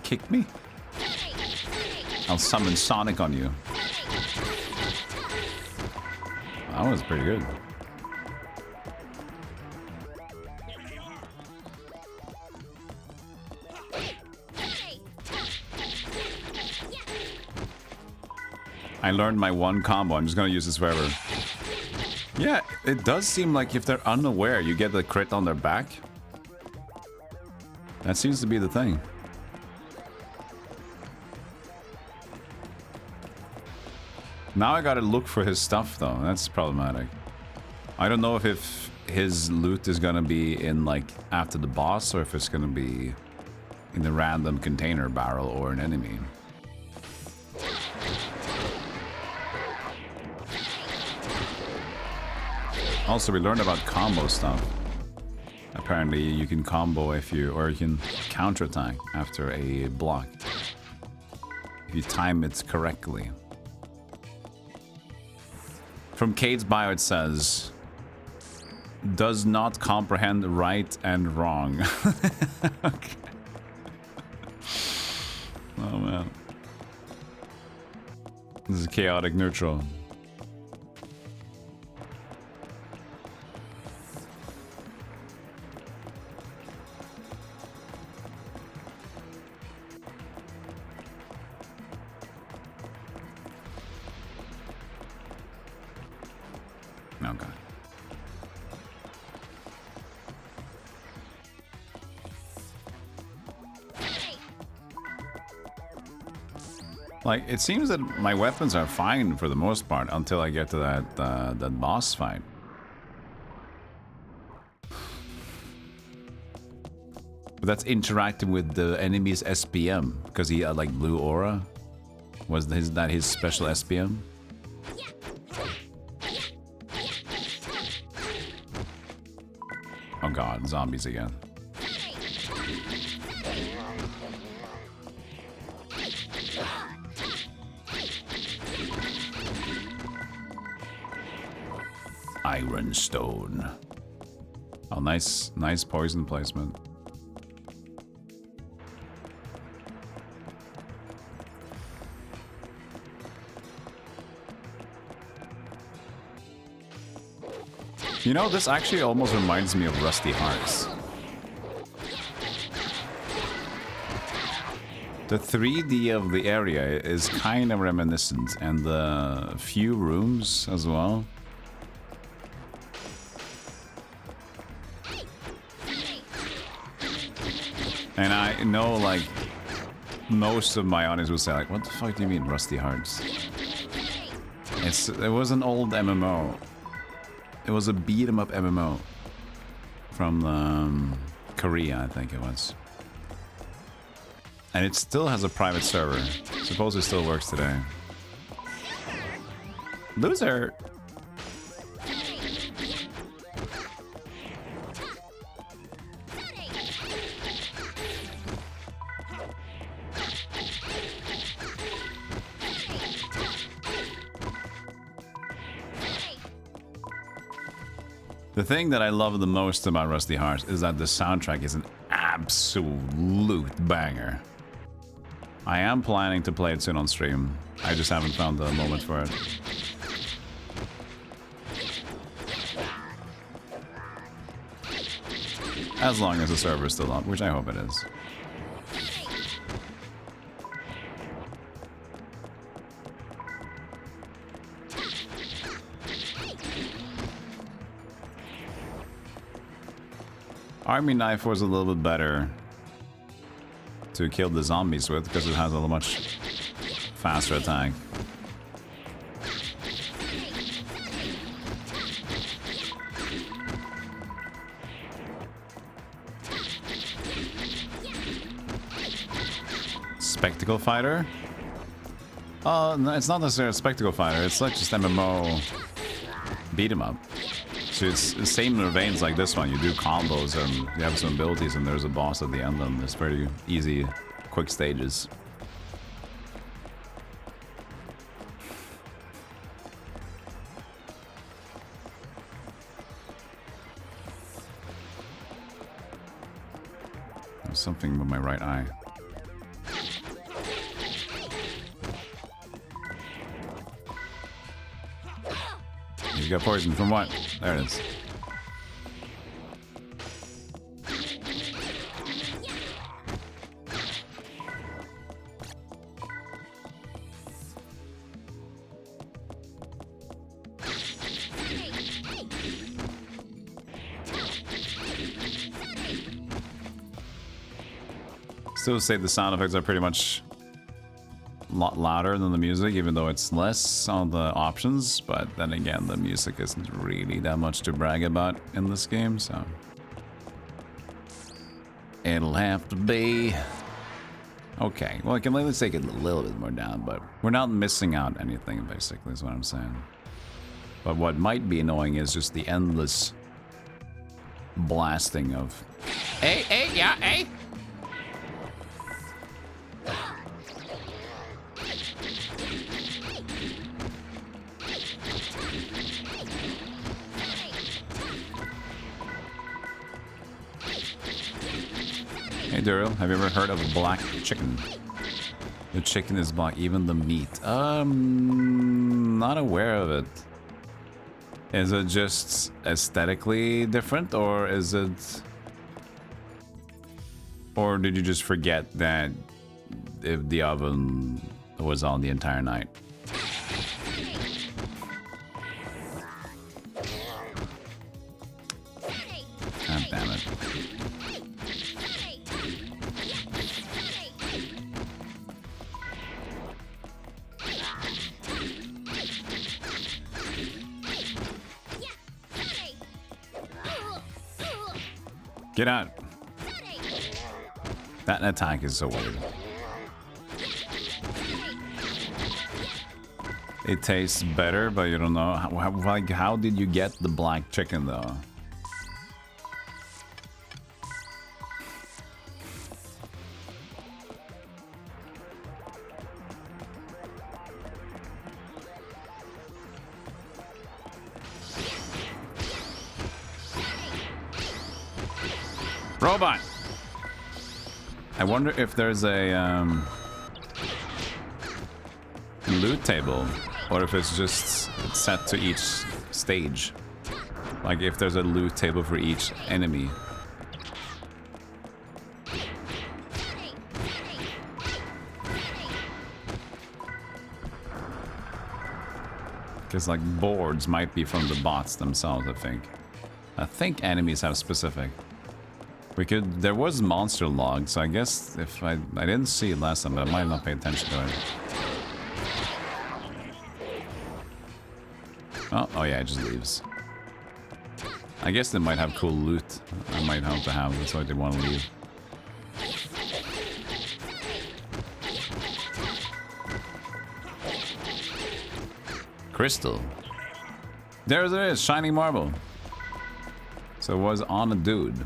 Kick me? I'll summon Sonic on you. That was pretty good. I learned my one combo. I'm just gonna use this forever. Yeah, it does seem like if they're unaware, you get the crit on their back. That seems to be the thing. Now I gotta look for his stuff though. That's problematic. I don't know if his loot is gonna be in like after the boss or if it's gonna be in the random container barrel or an enemy. Also, we learned about combo stuff. Apparently you can combo if you, or you can counterattack after a block. If you time it correctly. From Kate's bio it says, does not comprehend right and wrong. Okay. Oh man. This is chaotic neutral. Okay. Like, it seems that my weapons are fine for the most part until I get to that boss fight. But that's interacting with the enemy's SPM because he had like blue aura. Was that his special SPM? Oh god, zombies again. Iron Stone. Oh, nice poison placement. You know, this actually almost reminds me of Rusty Hearts. The 3D of the area is kind of reminiscent, and the few rooms as well. And I know, like, most of my audience will say, like, what the fuck do you mean, Rusty Hearts? It was an old MMO. It was a beat-em-up MMO from Korea, I think it was. And it still has a private server. Suppose it still works today. Loser! The thing that I love the most about Rusty Hearts is that the soundtrack is an absolute banger. I am planning to play it soon on stream. I just haven't found the moment for it. As long as the server is still up, which I hope it is. Army Knife was a little bit better to kill the zombies with because it has a much faster attack. Spectacle Fighter? No, it's not necessarily a Spectacle Fighter, it's like just MMO beat 'em up. So it's the same veins like this one. You do combos and you have some abilities and there's a boss at the end and it's very easy, quick stages. There's something with my right eye. You got poisoned from what? There it is. Still say the sound effects are pretty much a lot louder than the music, even though it's less on the options, but then again, the music isn't really that much to brag about in this game, so it'll have to be okay. Well, I can let's take it a little bit more down, but we're not missing out anything, basically, is what I'm saying. But what might be annoying is just the endless blasting of yeah. Hey Daryl, have you ever heard of black chicken? The chicken is black, even the meat. Not aware of it. Is it just aesthetically different, or is it... Or did you just forget that if the oven was on the entire night? God damn it. Get out. That attack is so weird. It tastes better, but you don't know. How did you get the black chicken, though? Robot! I wonder if there's a loot table, or if it's just set to each stage. Like if there's a loot table for each enemy. Because like boards might be from the bots themselves, I think. I think enemies have specific. There was monster log, so I guess if I didn't see it last time, but I might not pay attention to it. Oh yeah, it just leaves. I guess they might have cool loot. I might have to have, that's why they want to leave. Crystal. There it is, shiny marble. So it was on a dude.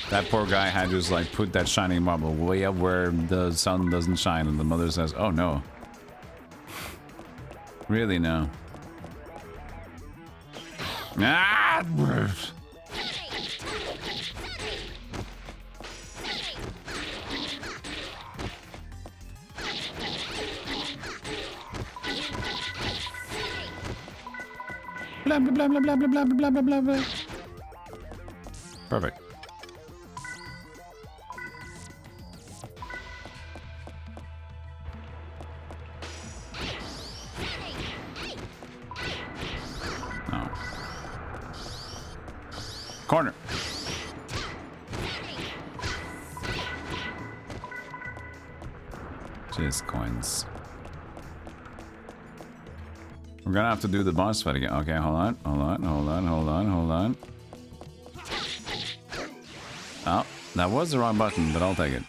That poor guy had just like put that shiny marble way up where the sun doesn't shine, and the mother says, "Oh no." Really no. Ah! Blah blah blah blah blah blah blah blah blah blah. Perfect. Corner. Just coins. We're gonna have to do the boss fight again. Okay, hold on. Oh, that was the wrong button, but I'll take it.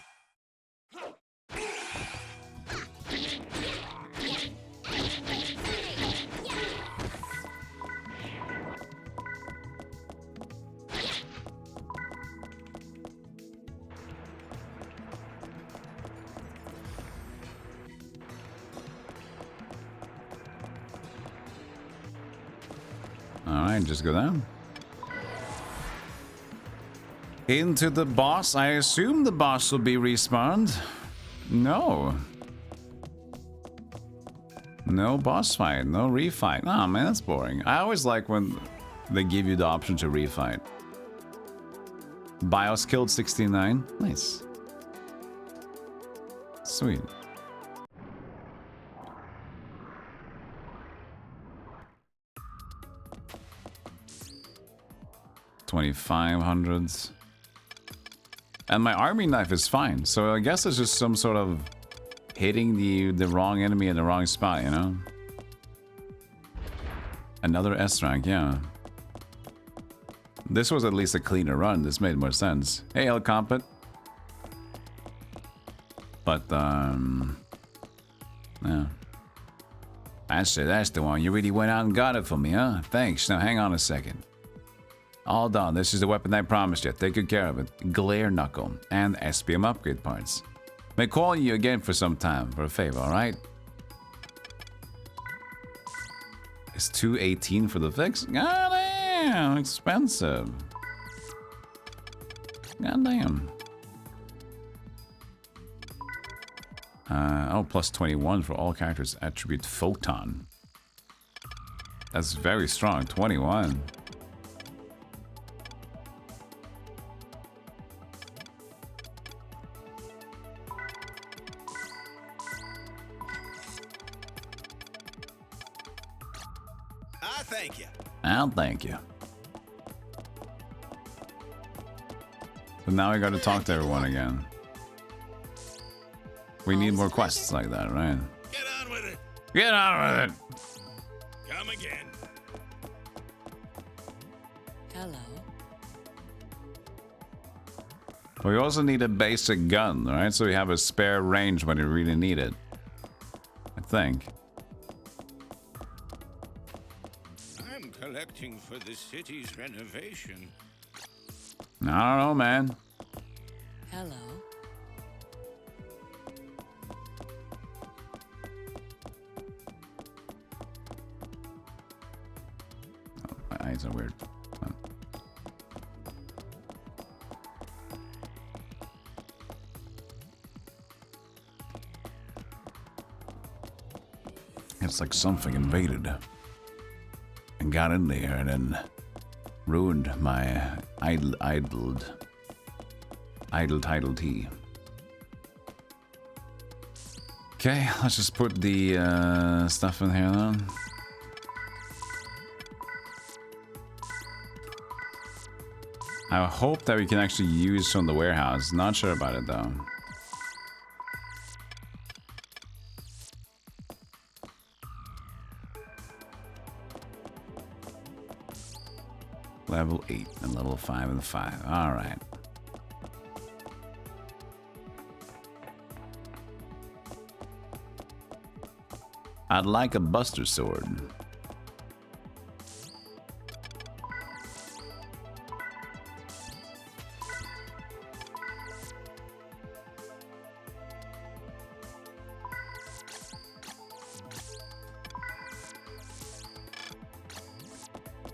Alright, just go down. Into the boss. I assume the boss will be respawned. No. No boss fight. No refight. Oh man, that's boring. I always like when they give you the option to refight. BIOS killed 69. Nice. Sweet. $2,500. And my army knife is fine, so I guess it's just some sort of hitting the wrong enemy in the wrong spot, you know? Another S rank, yeah. This was at least a cleaner run. This made more sense. Hey, El Compet. But, yeah. Actually, that's the one. You really went out and got it for me, huh? Thanks. Now, hang on a second. All done. This is the weapon I promised you. Take good care of it. Glare Knuckle and SPM upgrade parts. May call you again for some time for a favor, alright? It's $218 for the fix? God damn, expensive. God damn. Oh, plus 21 for all characters. Attribute Photon. That's very strong. 21. Thank you. I'll thank you. But now we gotta talk to everyone again. We need more quests like that, right? Get on with it. Get on with it! Come again. Hello. We also need a basic gun, right? So we have a spare range when we really need it. I think. I'm collecting for the city's renovation. I don't know, man. Hello. My eyes are weird. Oh. It's like something invaded and got in there and then ruined my idle title tea. Okay, let's just put the stuff in here then. I hope that we can actually use from the warehouse. Not sure about it though. Level 8 and level 5 and 5. Alright. I'd like a Buster Sword.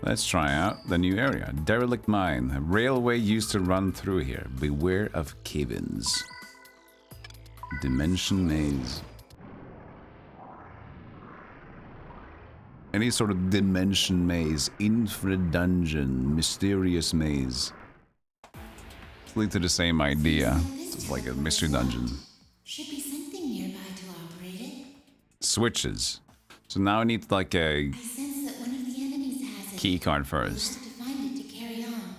Let's try out the new area. Derelict Mine. A railway used to run through here. Beware of cave-ins. Dimension Maze. Any sort of dimension maze, infinite dungeon, mysterious maze. It's linked to the same idea. It's like a mystery dungeon. Should be something nearby to operate it. Switches. So now I need like a I sense that one of the enemies has it. key card We'll first. have to find it to carry on.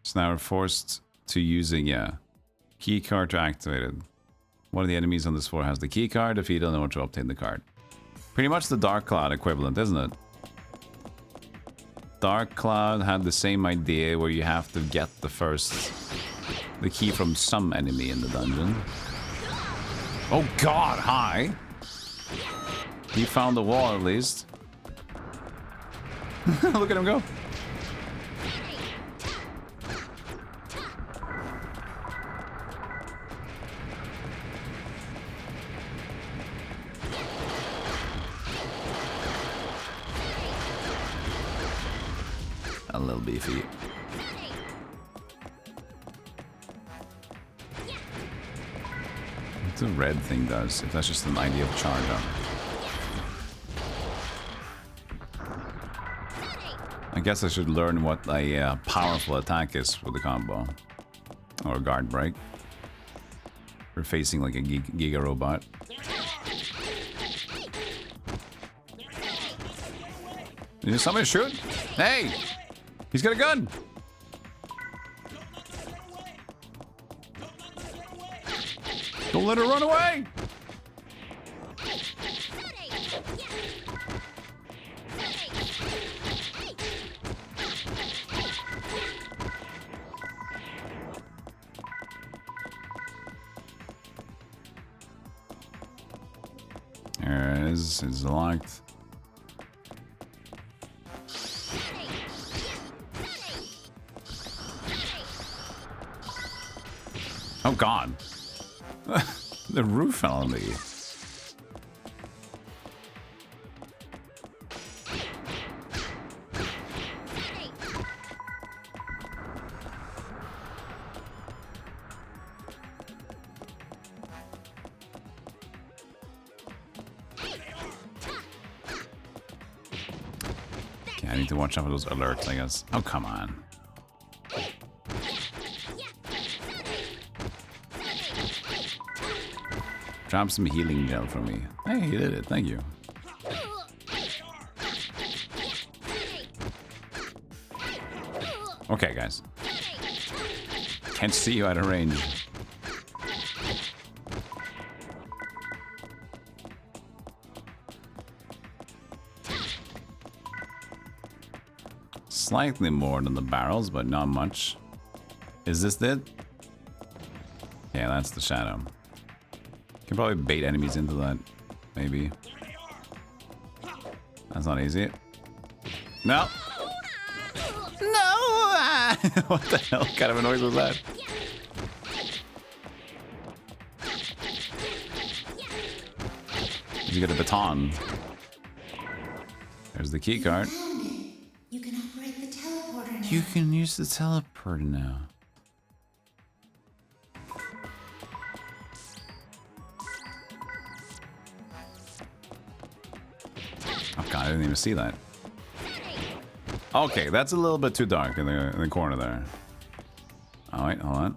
So now we're forced to using, key card to activate it. One of the enemies on this floor has the key card. If you don't know what to obtain the card. Pretty much the Dark Cloud equivalent, isn't it? Dark Cloud had the same idea where you have to get the key from some enemy in the dungeon. Oh god, hi! He found the wall at least. Look at him go. A little beefy. What the red thing does, if that's just an idea of charge up. I guess I should learn what a powerful attack is with the combo. Or guard break. We're facing like a Giga Robot. Did somebody shoot? Hey! He's got a gun! Don't let her run away! There it is. It's locked. Oh god. The roof fell on me. I need to watch out for those alerts, I guess. Oh, come on. Drop some healing gel for me. Hey, he did it. Thank you. Okay, guys. Can't see you out of range. Slightly more than the barrels, but not much. Is this it? Yeah, that's the shadow. Can probably bait enemies into that. Maybe. That's not easy. No! No! What the hell kind of a noise was that? You get a baton. There's the key card. You can operate the teleporter now. You can use the teleporter now. Oh god, I didn't even see that. Okay, that's a little bit too dark in the corner there. Alright, hold on.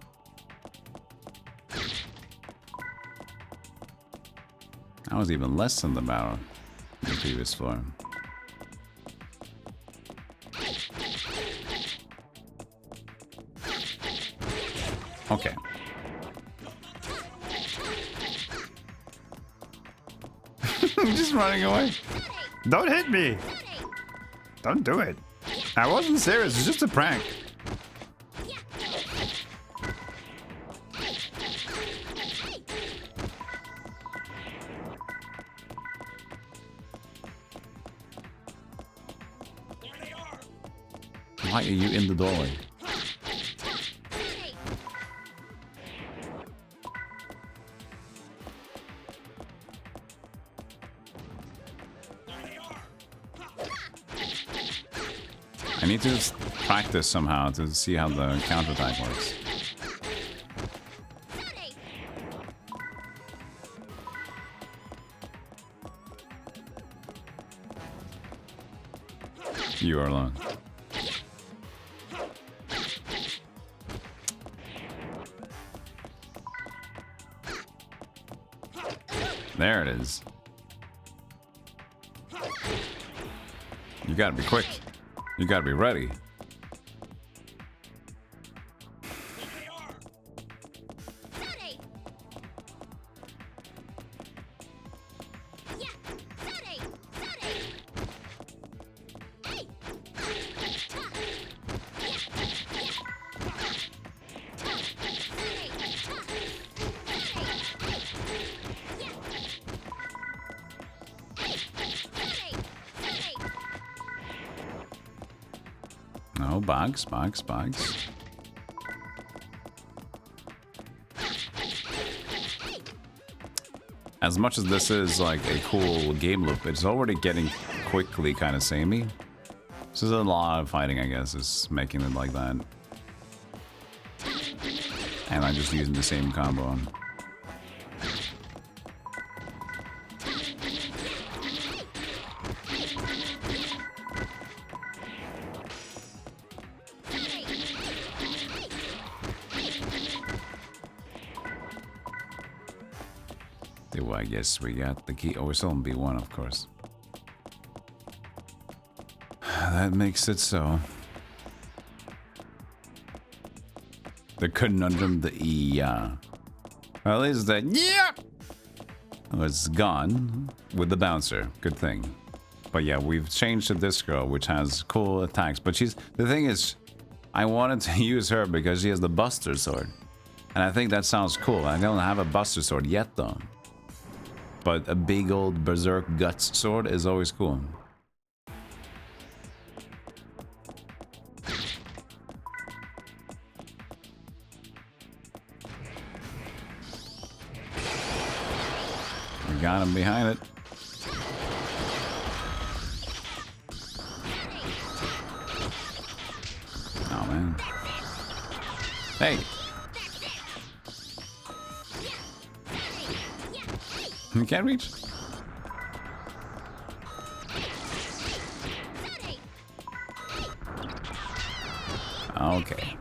That was even less than the barrel in the previous floor. Okay. I'm just running away. Don't hit me! Don't do it. I wasn't serious, it's just a prank. Why are you in the doorway? I need to just practice somehow to see how the counterattack works. You are alone. There it is. You gotta be quick. You gotta be ready. No, box. As much as this is like a cool game loop, it's already getting quickly kind of samey. This is a lot of fighting, I guess, is making it like that. And I'm just using the same combo. I guess we got the key. Oh, we're still on B1, of course. That makes it so. The conundrum, the yeah. Well, at least that yeah was gone with the bouncer. Good thing. But yeah, we've changed to this girl, which has cool attacks. But the thing is, I wanted to use her because she has the Buster Sword. And I think that sounds cool. I don't have a Buster Sword yet, though. But a big old Berserk Guts sword is always cool. We got him behind it. Oh man. Hey! You can't reach. Okay.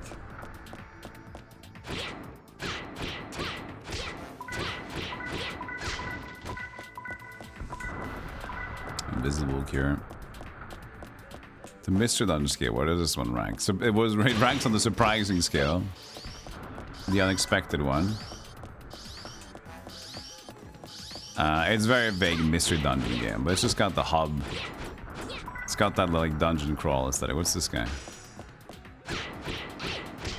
Invisible cure. The mystery dungeon scale. What does this one rank? So it ranks on the surprising scale. The unexpected one. It's very vague mystery dungeon game, but it's just got the hub. It's got that like dungeon crawl aesthetic. What's this guy?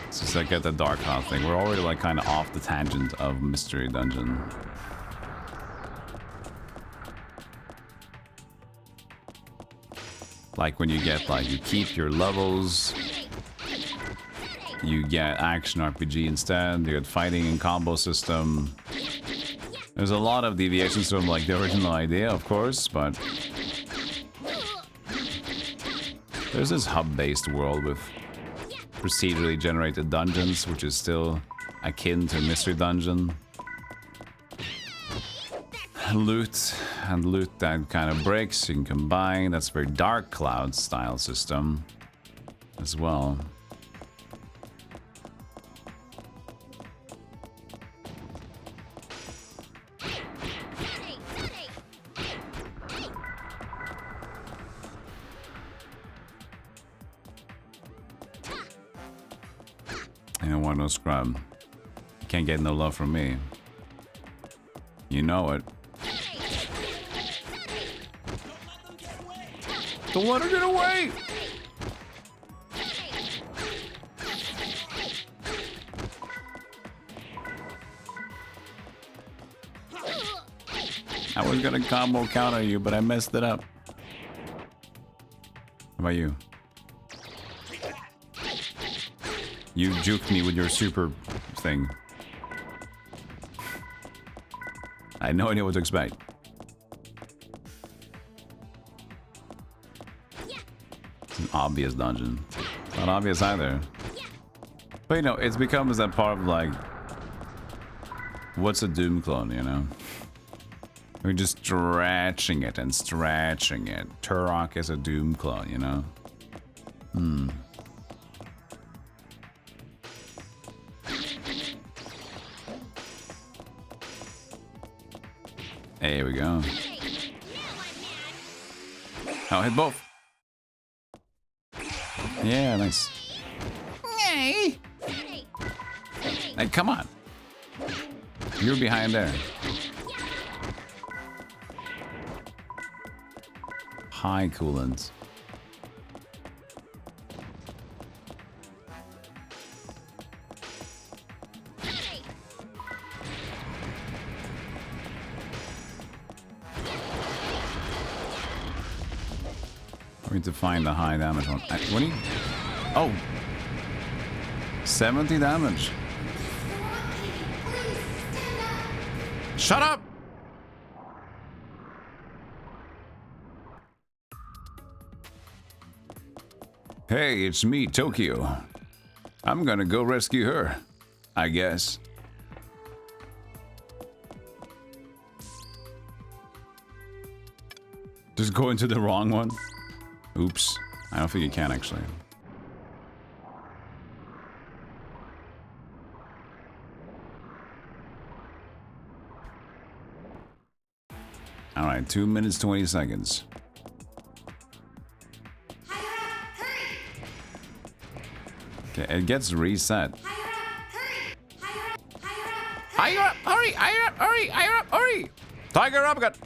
It's just like at the dark hot thing. We're already like kind of off the tangent of mystery dungeon. Like when you get like, you keep your levels, you get action RPG instead, you get fighting and combo system. There's a lot of deviations from like the original idea, of course, but there's this hub-based world with procedurally generated dungeons, which is still akin to a mystery dungeon. Loot and loot that kind of breaks, you can combine. That's very Dark Cloud style system as well. I don't want no scrub. You can't get no love from me. You know it. Don't let her get away! I was gonna combo counter you, but I messed it up. How about you? You juked me with your super thing. I had no idea what to expect. It's an obvious dungeon. Not obvious either. But you know, it becomes that part of like, what's a Doom clone, you know? We're just stretching it and stretching it. Turok is a Doom clone, you know? There we go. Oh, hit both. Yeah, nice. Hey, come on. You're behind there. High coolant. We need to find the high damage one. What do you? Oh! 70 damage. Shut up! Hey, it's me, Tokyo. I'm gonna go rescue her, I guess. Just go into the wrong one? Oops. I don't think you can, actually. Alright, 2 minutes, 20 seconds. Okay, it gets reset. Higher up! Hurry! Higher up! Hurry! Higher up! Hurry! Tiger uppercut!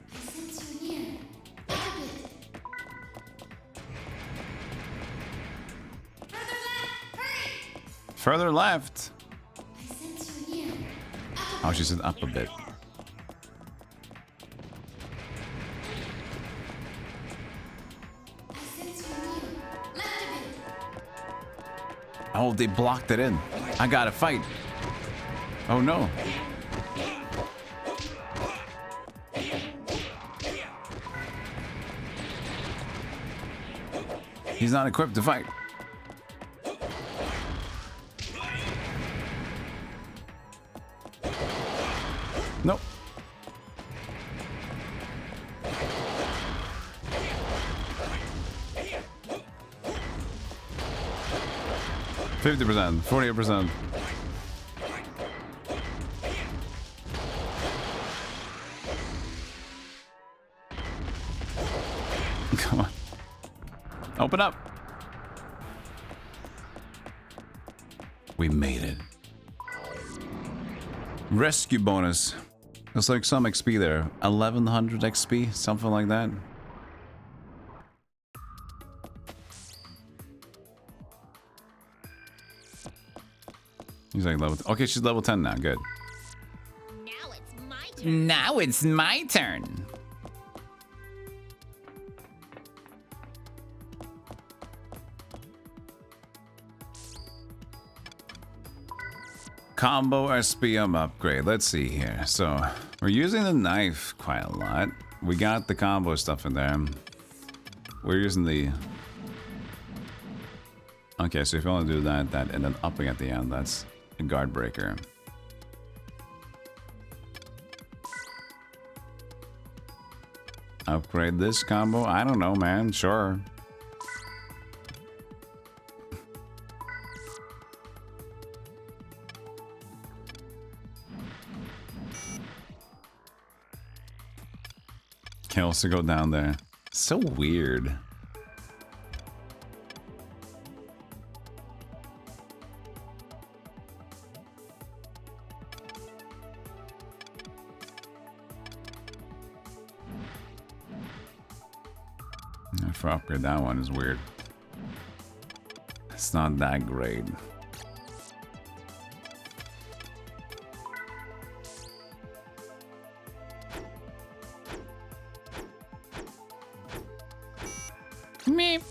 Further left. Oh, she said up a bit. Oh, they blocked it in. I gotta fight. Oh no. He's not equipped to fight. Nope. 50%, 48%. Come on. Open up. We made it. Rescue bonus. There's like some XP there. 1100 XP, something like that. He's like level. Okay, she's level 10 now. Good. Now it's my turn. Now it's my turn. Combo SPM upgrade. Let's see here. So we're using the knife quite a lot. We got the combo stuff in there. We're using the... Okay, so if you want to do that, and then upping at the end, that's a guard breaker. Upgrade this combo? I don't know, man. Sure. Can also go down there. So weird. For upgrade, that one is weird. It's not that great. Meep.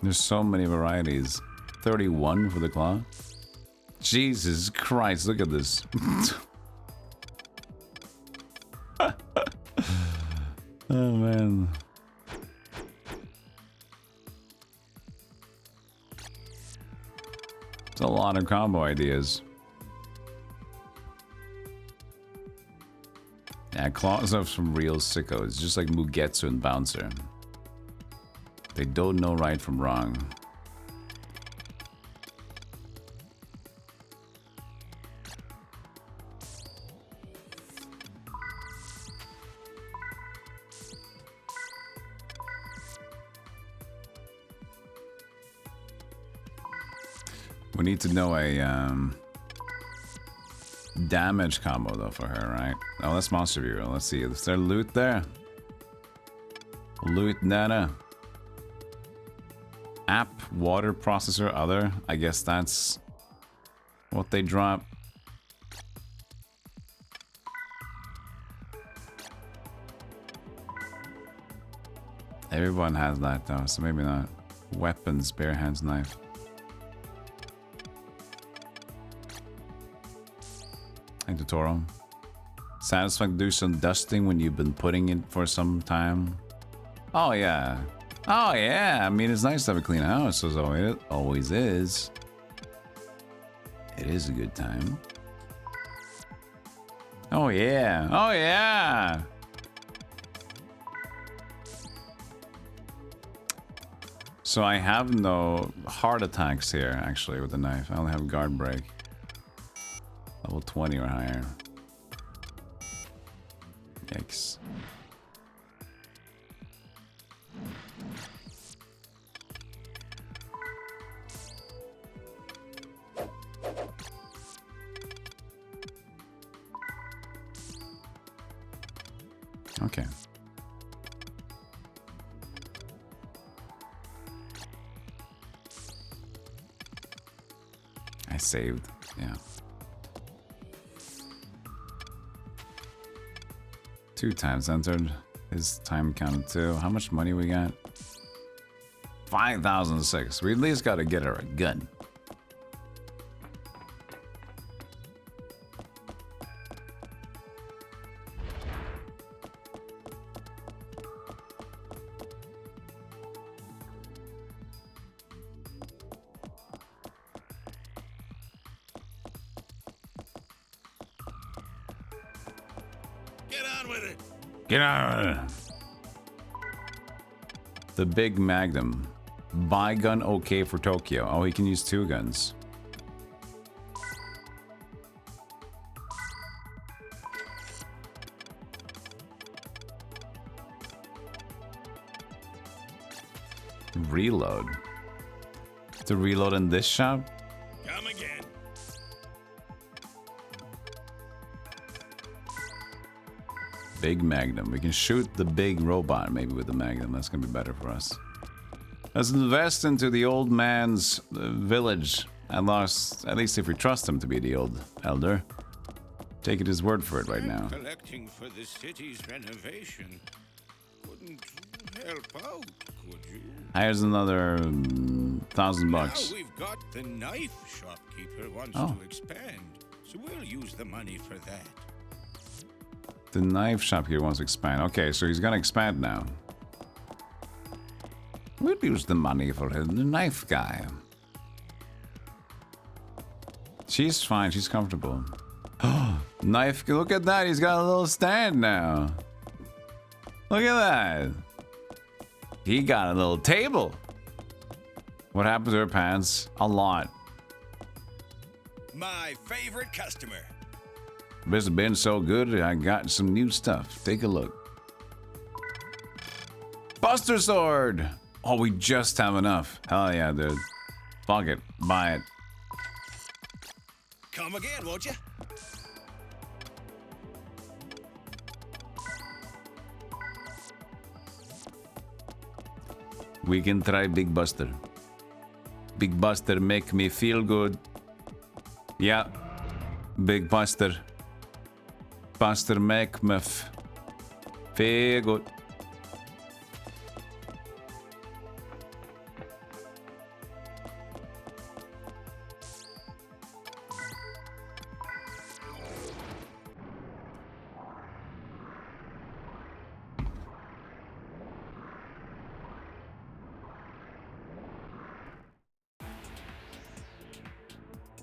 There's so many varieties. 31 for the claw. Jesus Christ, look at this. Oh man. It's a lot of combo ideas. Yeah, claws have some real sickos, just like Mugetsu and Bouncer. They don't know right from wrong. We need to know a damage combo though for her, right? Oh, that's Monster Viewer. Let's see. Is there loot there? Loot Nana. App, water processor, other. I guess that's what they drop. Everyone has that though, so maybe not. Weapons, bare hands, knife. Toro. Satisfying to do some dusting when you've been putting it for some time. Oh yeah. Oh yeah. I mean, it's nice to have a clean house, as it always is. It is a good time. Oh yeah. Oh yeah. So I have no heart attacks here, actually, with the knife. I only have guard break. Level 20 or higher. Yikes. Okay. I saved, yeah. 2 times entered. His time counted too. How much money we got? 5,006. We at least got to get her a gun. Get on with it. The big magnum. Buy gun okay for Tokyo. Oh, he can use 2 guns. Reload. To reload in this shop? Come again. Big Magnum. We can shoot the big robot maybe with the Magnum. That's gonna be better for us. Let's invest into the old man's village. At least if we trust him to be the old elder. Take it his word for it right now. Collecting for the city's renovation. Couldn't help out, could you? Here's another $1,000 bucks. Now we've got the knife shopkeeper wants Oh. to expand, so we'll use the money for that. The knife shop here wants to expand. Okay, so he's gonna expand now. We'll use the money for the knife guy. She's fine, she's comfortable. Oh, knife, look at that, he's got a little stand now. Look at that. He got a little table. What happened to her pants? A lot. My favorite customer. This has been so good, I got some new stuff. Take a look. Buster Sword! Oh, we just have enough. Hell yeah, dude. Fuck it. Buy it. Come again, won't you? We can try Big Buster. Big Buster make me feel good. Yeah. Big Buster. Buster make me feel good.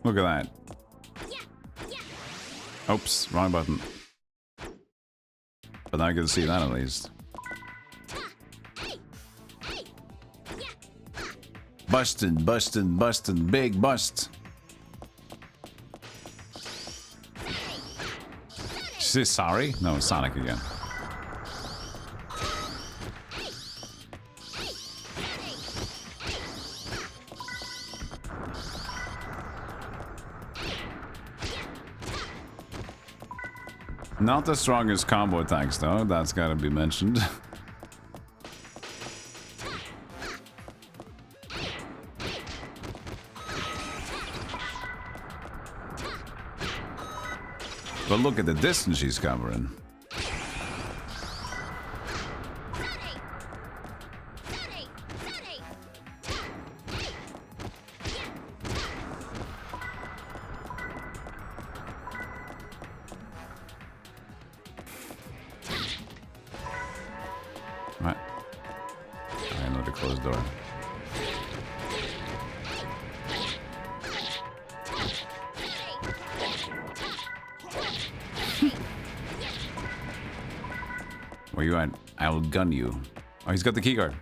Look at that. Oops, wrong button. But I can see that at least. Bustin', bustin', bustin', big bust. Is this sorry? No, it's Sonic again. Not the strongest combo attacks though, that's gotta be mentioned. But look at the distance she's covering. Right. I know the closed door. Where you at? I'll gun you. Oh, he's got the keycard.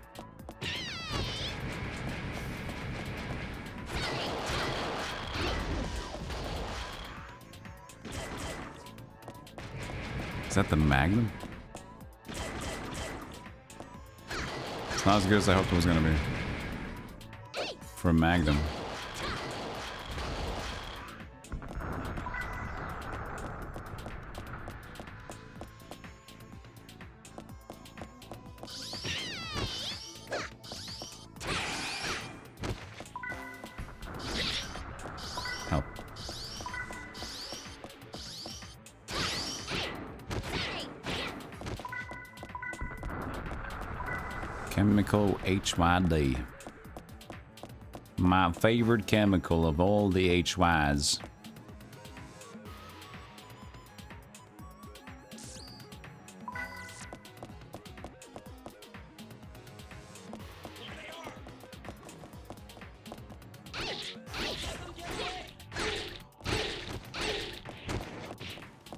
Is that the Magnum? It's not as good as I hoped it was gonna be. For a Magnum. Help. Chemical HYD. My favorite chemical of all the HYs.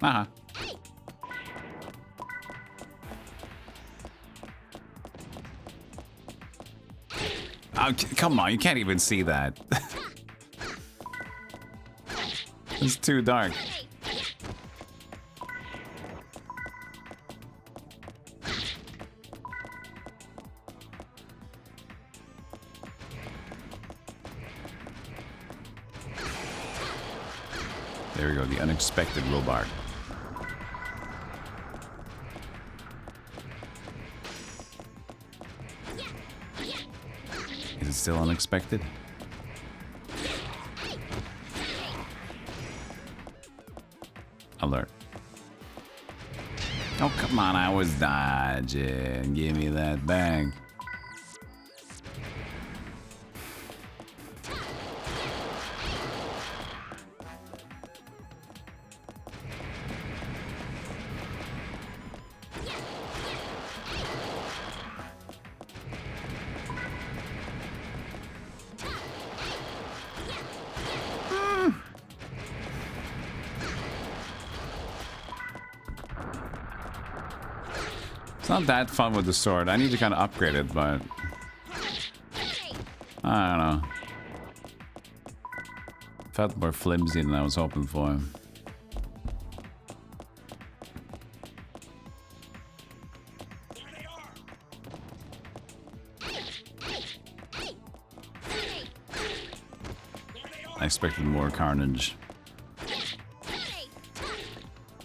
Uh-huh. Come on, you can't even see that. It's too dark. There we go, the unexpected Robart. Is it still unexpected? Alert. Oh, come on, I was dodging. Give me that bag. It's not that fun with the sword. I need to kind of upgrade it, but I don't know. Felt more flimsy than I was hoping for. I expected more carnage.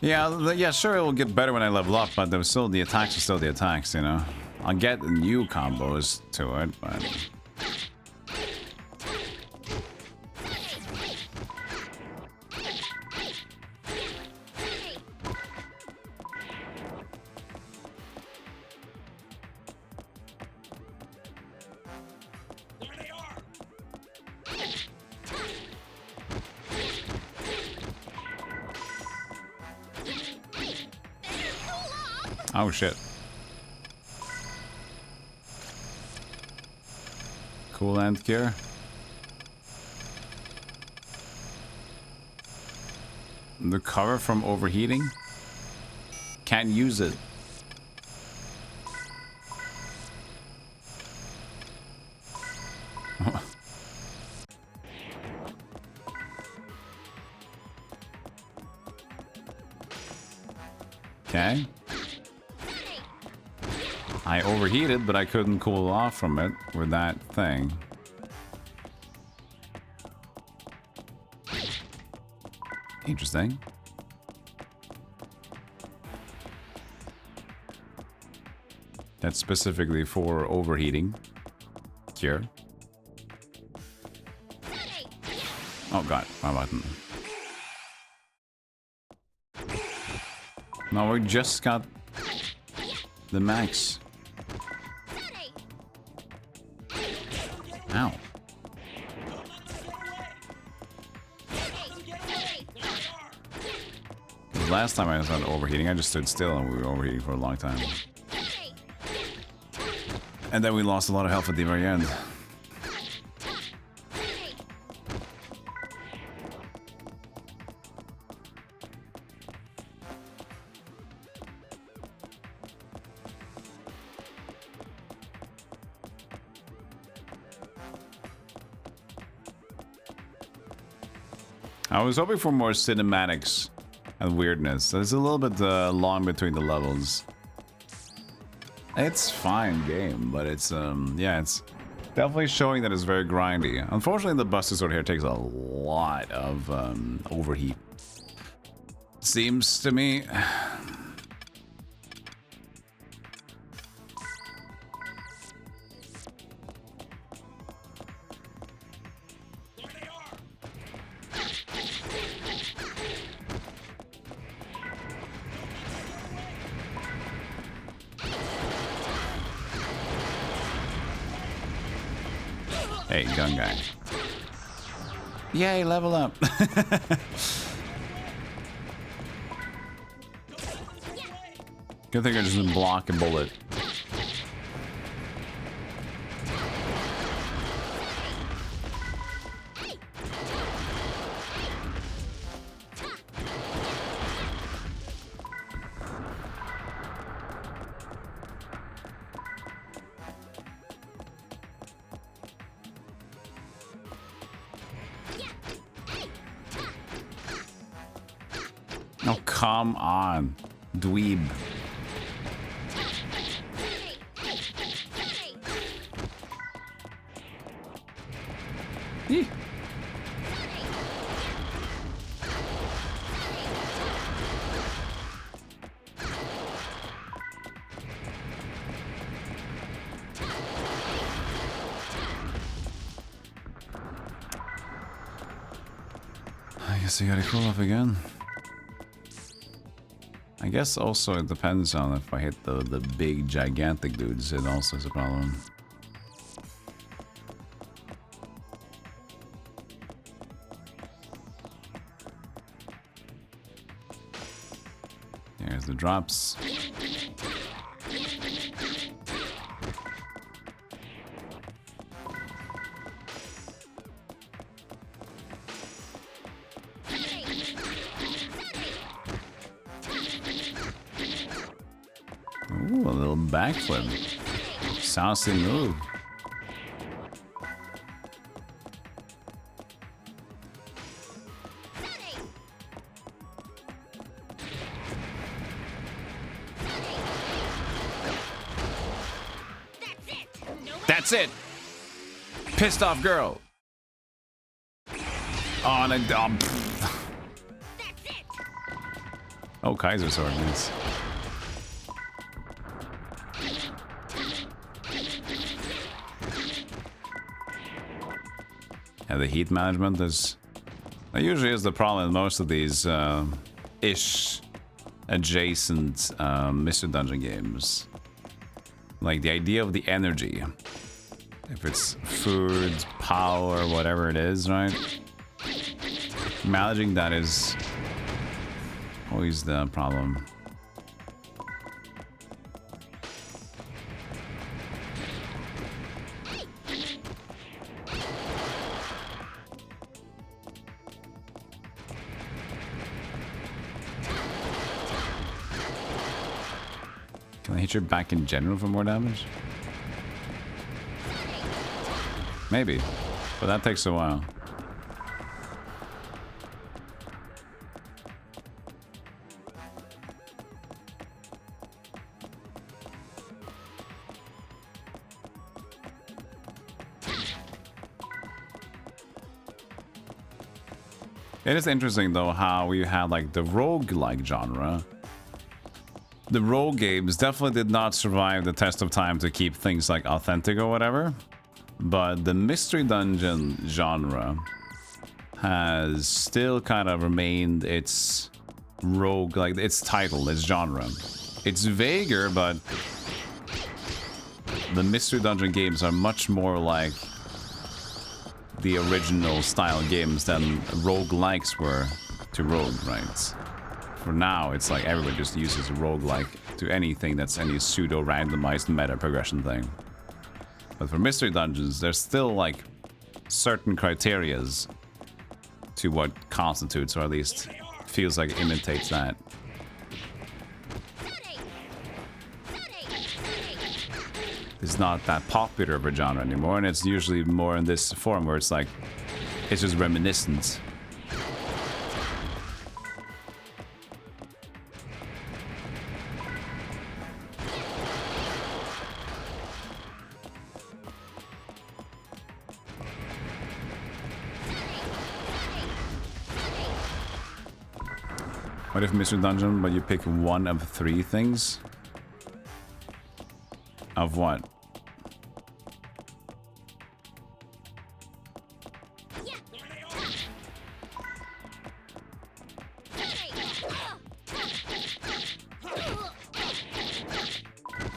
Yeah, sure, it will get better when I level up, but there's still the attacks are still the attacks, you know. I'll get new combos to it, but oh shit. Cool end cure. Recover from overheating? Can't use it. Okay. I overheated, but I couldn't cool off from it with that thing. Interesting. That's specifically for overheating. Cure. Oh god, my button. No, we just got the max. Ow. Last time I was on overheating, I just stood still and we were overheating for a long time. And then we lost a lot of health at the very end. I was hoping for more cinematics and weirdness. There's a little bit long between the levels. It's fine game, but it's yeah, it's definitely showing that it's very grindy. Unfortunately, the Buster Sword here takes a lot of overheat. Seems to me. Hey, gun guy. Yay, level up. Good thing I just didn't block a bullet. Come on, dweeb. Eeh. I guess you gotta cool off again. I guess also it depends on if I hit the big gigantic dudes, it also is a problem. Here's the drops. Ooh, a little backflip. Saucy move. That's it. Pissed off girl. On a dump. Oh, Kaiser sword, nice. Yeah, the heat management is... That usually is the problem in most of these ish adjacent Mystery Dungeon games. Like the idea of the energy. If it's food, power, whatever it is, right? Managing that is always the problem. Can I hit your back in general for more damage? Maybe, but that takes a while. It is interesting though how we had like the roguelike genre. The rogue games definitely did not survive the test of time to keep things like authentic or whatever. But the Mystery Dungeon genre has still kind of remained its rogue, like its title, its genre. It's vaguer, but the Mystery Dungeon games are much more like the original style games than roguelikes were to rogue, right? For now, it's like everybody just uses roguelike to anything that's any pseudo-randomized meta progression thing. But for Mystery Dungeons, there's still like certain criterias to what constitutes, or at least feels like it imitates that. It's not that popular of a genre anymore, and it's usually more in this form where it's like, it's just reminiscent. What if Mystery Dungeon, but you pick one of 3 things? Of what?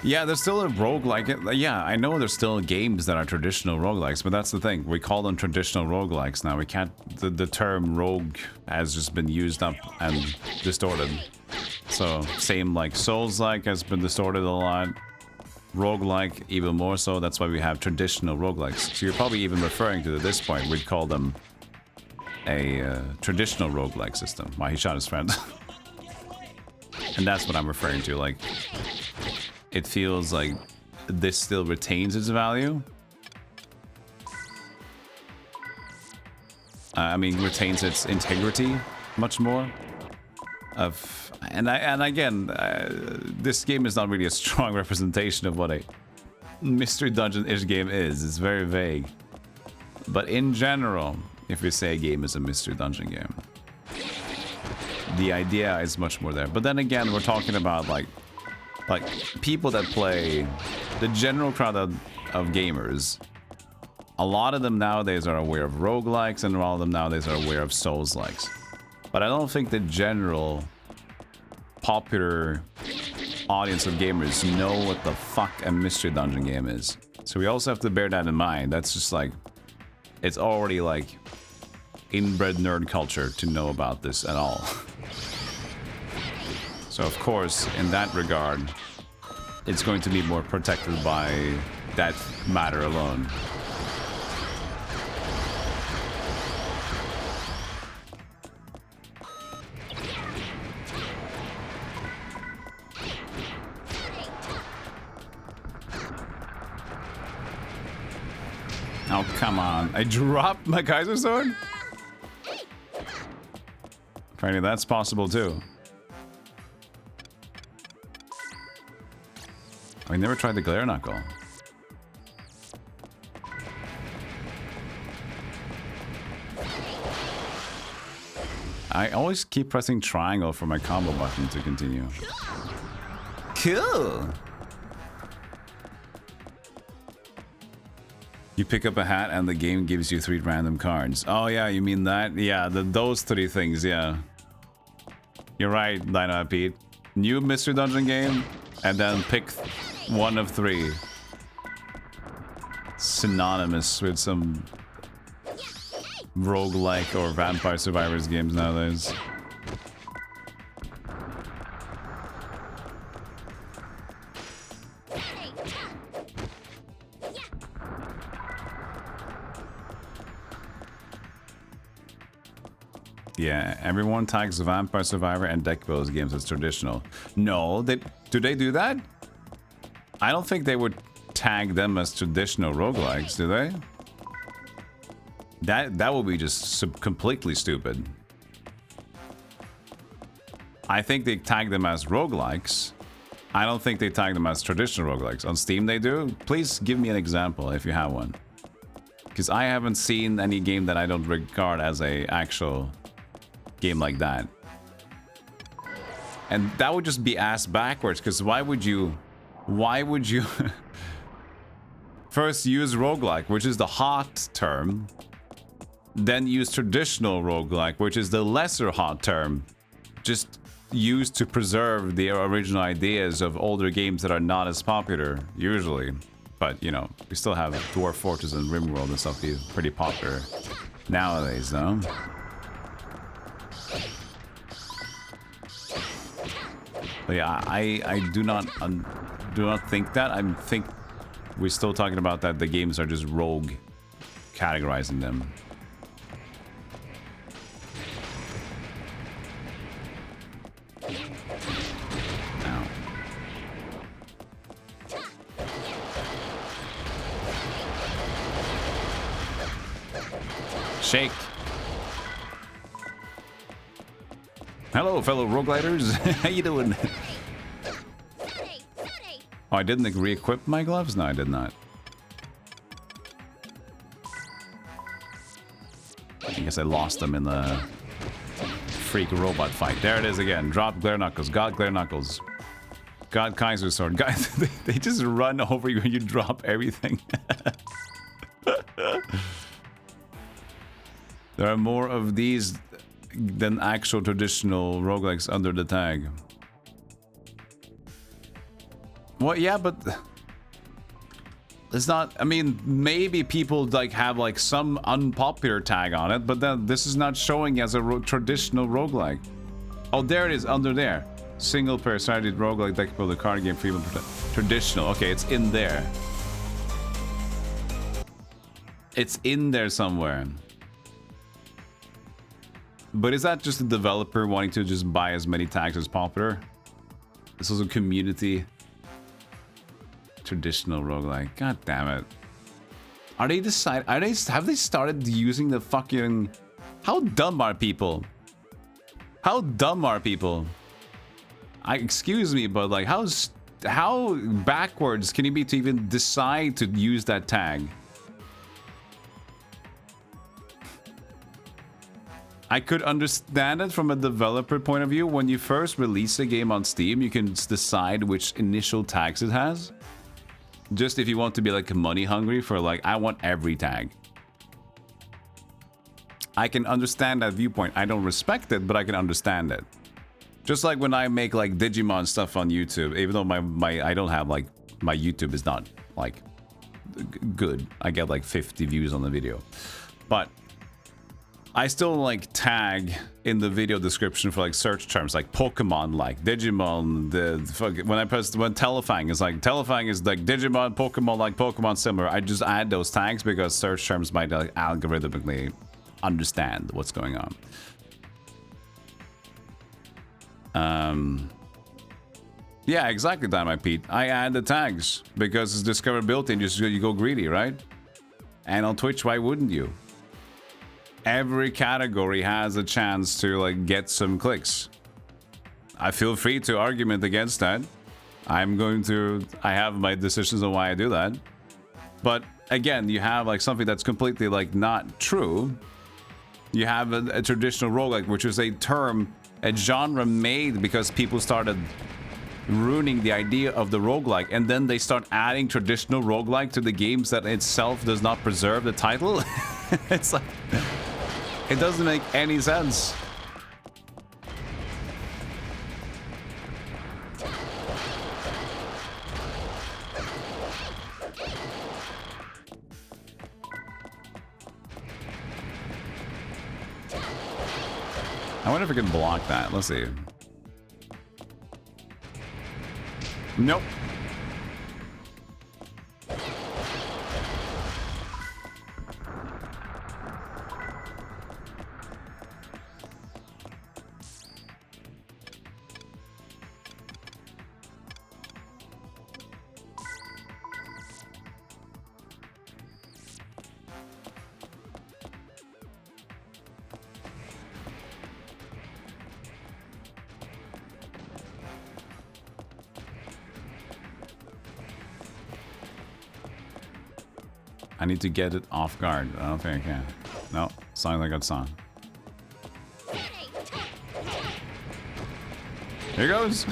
Yeah, there's still a roguelike. Yeah, I know there's still games that are traditional roguelikes, but that's the thing. We call them traditional roguelikes now. We can't... The term rogue has just been used up and distorted. So, same like Souls-like has been distorted a lot. Roguelike, even more so. That's why we have traditional roguelikes. So you're probably even referring to, at this point, we'd call them a traditional roguelike system. Why he shot his friend. And that's what I'm referring to, like... It feels like this still retains its value. I mean, retains its integrity much more. And again, this game is not really a strong representation of what a mystery dungeon-ish game is. It's very vague. But in general, if we say a game is a mystery dungeon game, the idea is much more there. But then again, we're talking about like people that play, the general crowd of gamers. A lot of them nowadays are aware of roguelikes, and a lot of them nowadays are aware of Souls-likes. But I don't think the general popular audience of gamers know what the fuck a mystery dungeon game is. So we also have to bear that in mind. That's just like, it's already like inbred nerd culture to know about this at all. So of course, in that regard, it's going to be more protected by that matter alone. Oh, come on. I dropped my Kaiser Sword? Apparently that's possible too. I never tried the Glare Knuckle. I always keep pressing triangle for my combo button to continue. Cool! You pick up a hat and the game gives you 3 random cards. Oh yeah, you mean that? Yeah, those 3 things, yeah. You're right, Dino Pete. New mystery dungeon game, and then pick one of 3. Synonymous with some roguelike or Vampire Survivors games nowadays. Yeah, everyone tags Vampire Survivor and deck builders games as traditional. No, do they do that? I don't think they would tag them as traditional roguelikes, do they? That would be just completely stupid. I think they tag them as roguelikes. I don't think they tag them as traditional roguelikes. On Steam they do? Please give me an example if you have one. Because I haven't seen any game that I don't regard as a actual game like that. And that would just be ass backwards, because why would you first use roguelike, which is the hot term, then use traditional roguelike, which is the lesser hot term, just used to preserve the original ideas of older games that are not as popular usually. But you know, we still have Dwarf Fortress and RimWorld and stuff being pretty popular nowadays, though. But yeah, I do not think that. I think we're still talking about that the games are just rogue categorizing them. Now. Shake. Hello, fellow rogueliters. How you doing? Oh, I didn't re-equip my gloves? No, I did not. I guess I lost them in the freak robot fight. There it is again. Drop Glare Knuckles. Got Glare Knuckles. Got Kaiser Sword. Guys, they just run over you and you drop everything. There are more of these than actual traditional roguelikes under the tag. Well, yeah, but it's not. I mean, maybe people like have like some unpopular tag on it, but then this is not showing as a traditional roguelike. Oh, there it is under there. Single player strategy roguelike deck builder card game for even traditional. Okay, it's in there. It's in there somewhere. But is that just the developer wanting to just buy as many tags as popular? This is a community. Traditional roguelike. God damn it. Have they started using the fucking... How dumb are people? How dumb are people? Excuse me, but like, how backwards can you be to even decide to use that tag? I could understand it from a developer point of view. When you first release a game on Steam, you can decide which initial tags it has. Just if you want to be like money hungry for like, I want every tag. I can understand that viewpoint. I don't respect it, but I can understand it. Just like when I make like Digimon stuff on YouTube, even though I don't have like, my YouTube is not like good. I get like 50 views on the video. But I still like tag in the video description for like search terms like Pokemon, like Digimon. When Telefang is like Digimon, Pokemon, like Pokemon similar. I just add those tags because search terms might like algorithmically understand what's going on. Yeah, exactly, Dynamite Pete. I add the tags because it's discoverability and you go greedy, right? And on Twitch, why wouldn't you? Every category has a chance to like get some clicks. I feel free to argument against that. I have my decisions on why I do that. But again, you have like something that's completely like not true. You have a traditional roguelike, which is a genre made because people started ruining the idea of the roguelike, and then they start adding traditional roguelike to the games that itself does not preserve the title. It's like, it doesn't make any sense. I wonder if we can block that. Let's see. Nope. I need to get it off guard. I don't think I can. No, sounds like it's on. Here goes.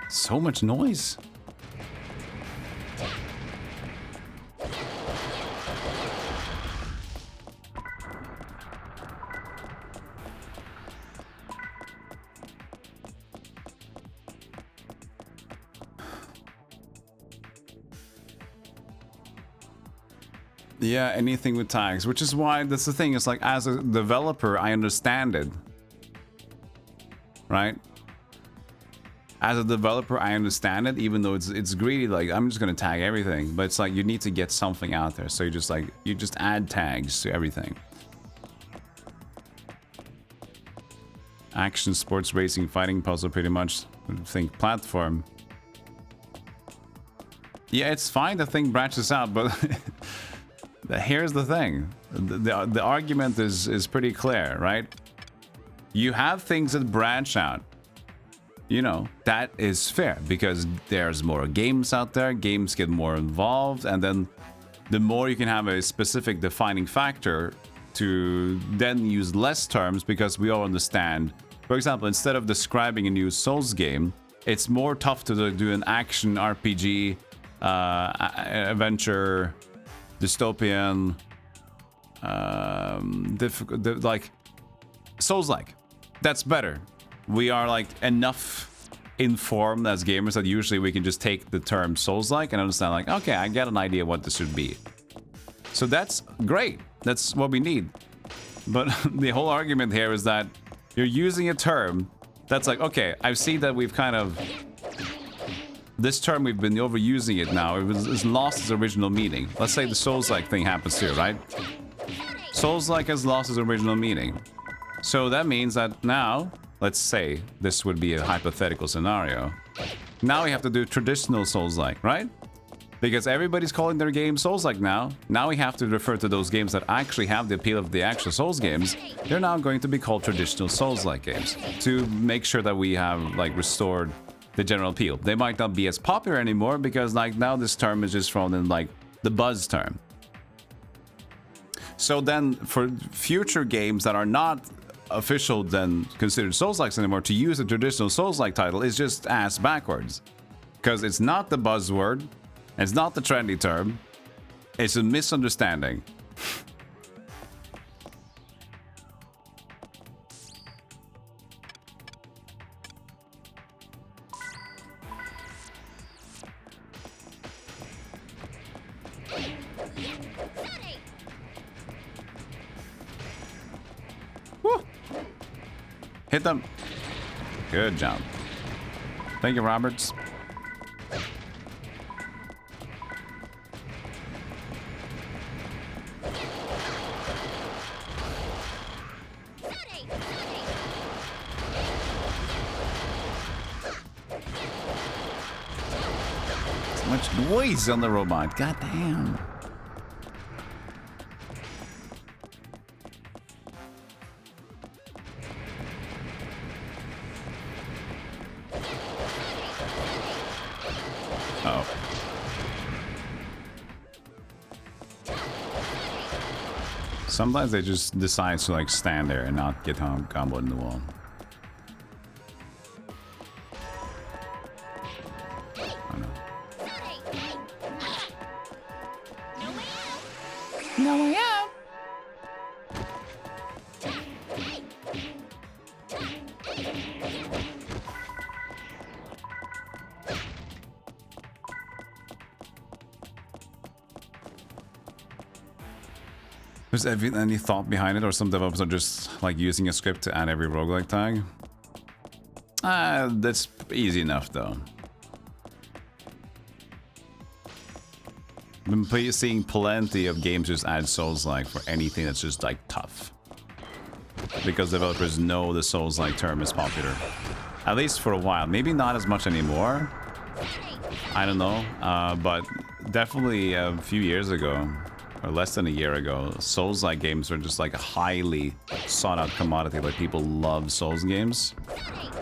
So much noise. Yeah, anything with tags, which is why that's the thing. It's like, as a developer, I understand it, right? As a developer, I understand it, even though it's greedy. Like, I'm just gonna tag everything, but it's like you need to get something out there, so you just add tags to everything. Action, sports, racing, fighting, puzzle, pretty much. I think platform. Yeah, it's fine. The thing branches out, but. Here's the thing. The argument is pretty clear, right? You have things that branch out. You know, that is fair because there's more games out there, games get more involved, and then the more you can have a specific defining factor to then use less terms because we all understand. For example, instead of describing a new Souls game, it's more tough to do an action RPG, adventure, dystopian, like Souls-like. That's better. We are like enough informed as gamers that usually we can just take the term Souls-like and understand like, okay, I get an idea what this should be. So that's great. That's what we need. But the whole argument here is that you're using a term that's like, okay, I've seen that we've kind of... This term, we've been overusing it now. It's lost its original meaning. Let's say the Souls-like thing happens here, right? Souls-like has lost its original meaning. So that means that now, let's say this would be a hypothetical scenario. Now we have to do traditional Souls-like, right? Because everybody's calling their game Souls-like now. Now we have to refer to those games that actually have the appeal of the actual Souls games. They're now going to be called traditional Souls-like games to make sure that we have like restored the general appeal. They might not be as popular anymore because like now this term is just thrown in like the buzz term. So then for future games that are not official then considered Souls-likes anymore, to use a traditional Souls-like title is just ass backwards. Because it's not the buzzword. It's not the trendy term. It's a misunderstanding. Woo. Hit them. Good job. Thank you, Roberts. Much noise on the robot. God damn. Oh. Sometimes they just decide to like stand there and not get comboed in the wall. No way out. There's any thought behind it, or some developers are just like using a script to add every roguelike tag? That's easy enough though. I've been seeing plenty of games just add Souls-like for anything that's just like tough. Because developers know the Souls-like term is popular. At least for a while. Maybe not as much anymore. I don't know. But definitely a few years ago, or less than a year ago, Souls-like games were just like a highly sought-out commodity. Like people love Souls games.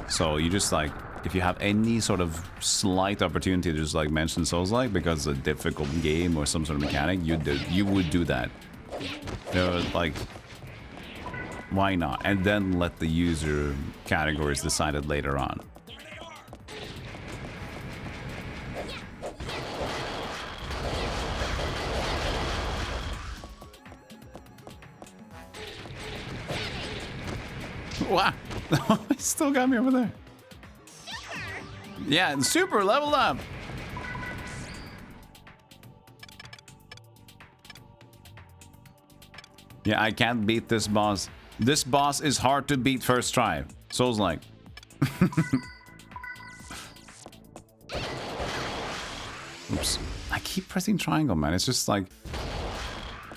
So you just like, if you have any sort of slight opportunity to just like mention Souls-like because it's a difficult game or some sort of mechanic, you would do that. Like, why not? And then let the user categories decide it later on. Wow, it still got me over there. Yeah, super leveled up. Yeah, I can't beat this boss. This boss is hard to beat first try. Souls-like. Oops. I keep pressing triangle, man. It's just like...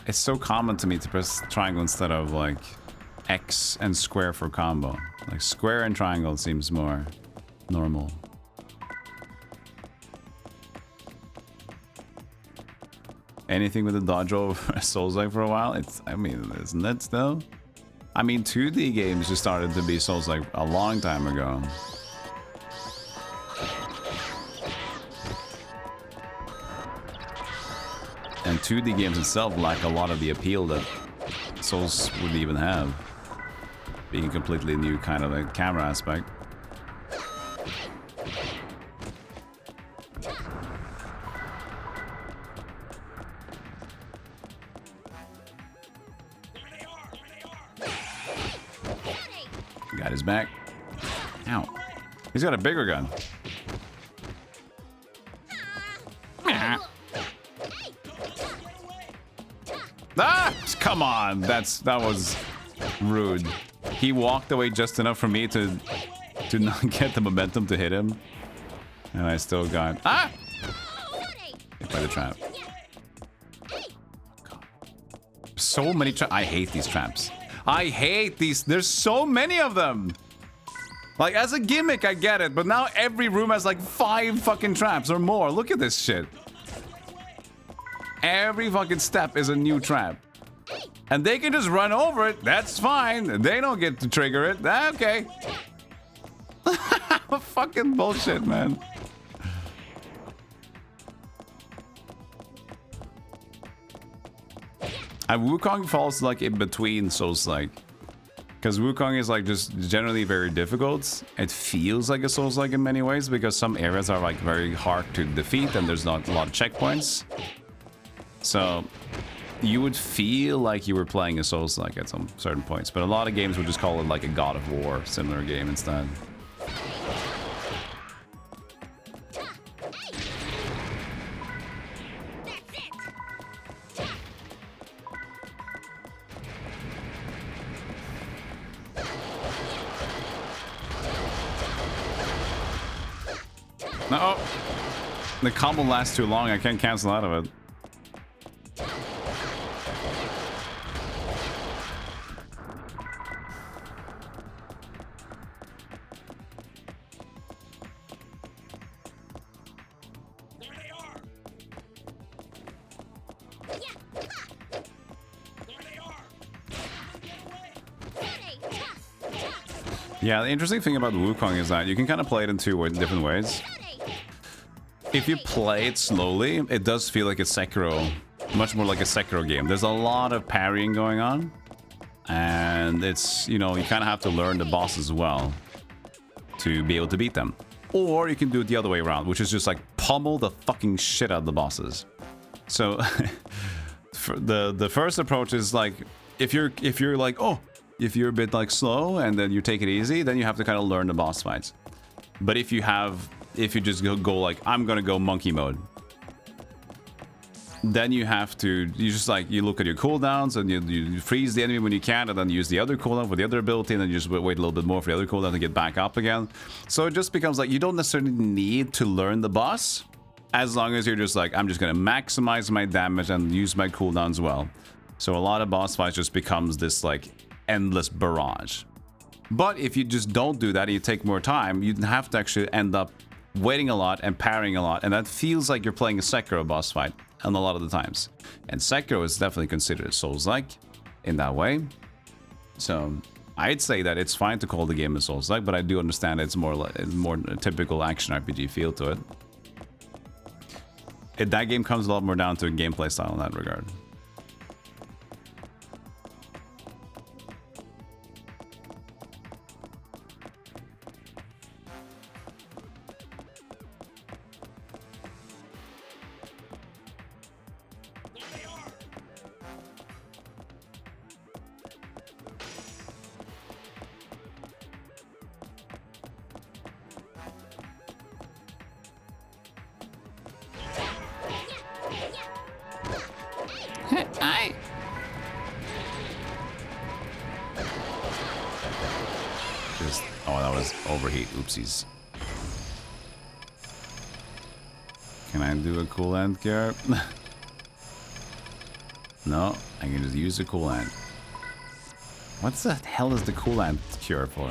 It's so common to me to press triangle instead of like X and square for combo. Like square and triangle seems more normal. Anything with a dodge roll Souls-like for a while? I mean, isn't that still? I mean, 2D games just started to be Souls-like a long time ago. And 2D games itself lack a lot of the appeal that Souls would even have. Being a completely new kind of a camera aspect. Got his back. Ow. He's got a bigger gun. Ah! Come on. That was rude. He walked away just enough for me to not get the momentum to hit him. And I still got... Ah! Hit by the trap. God. So many traps. I hate these traps. I hate these. There's so many of them. Like, as a gimmick, I get it. But now every room has like 5 fucking traps or more. Look at this shit. Every fucking step is a new trap. And they can just run over it. That's fine. They don't get to trigger it. Okay. Fucking bullshit, man. And Wukong falls like in between Souls-like. Because Wukong is like just generally very difficult. It feels like a Souls-like in many ways because some areas are like very hard to defeat and there's not a lot of checkpoints. So you would feel like you were playing a Souls-like at some certain points. But a lot of games would just call it like a God of War similar game instead. No, the combo lasts too long. I can't cancel out of it. Yeah, the interesting thing about Wukong is that you can kind of play it in two different ways. If you play it slowly, it does feel like a Sekiro, much more like a Sekiro game. There's a lot of parrying going on, and it's, you know, you kind of have to learn the boss as well to be able to beat them. Or you can do it the other way around, which is just like pummel the fucking shit out of the bosses. So the first approach is like, if you're like, oh, if you're a bit like slow and then you take it easy, then you have to kind of learn the boss fights. But if you just go like, I'm gonna go monkey mode, then you just like, you look at your cooldowns and you freeze the enemy when you can, and then use the other cooldown for the other ability, and then you just wait a little bit more for the other cooldown to get back up again. So it just becomes like, you don't necessarily need to learn the boss, as long as you're just like, I'm just gonna maximize my damage and use my cooldowns well. So a lot of boss fights just becomes this like endless barrage. But if you just don't do that and you take more time, you have to actually end up waiting a lot and parrying a lot, and that feels like you're playing a Sekiro boss fight a lot of the times. And Sekiro is definitely considered Souls-like in that way. So I'd say that it's fine to call the game a Souls-like, but I do understand it's more a typical action RPG feel to it. That game comes a lot more down to a gameplay style in that regard. Oh, that was overheat. Oopsies. Can I do a coolant cure? No, I can just use the coolant. What the hell is the coolant cure for?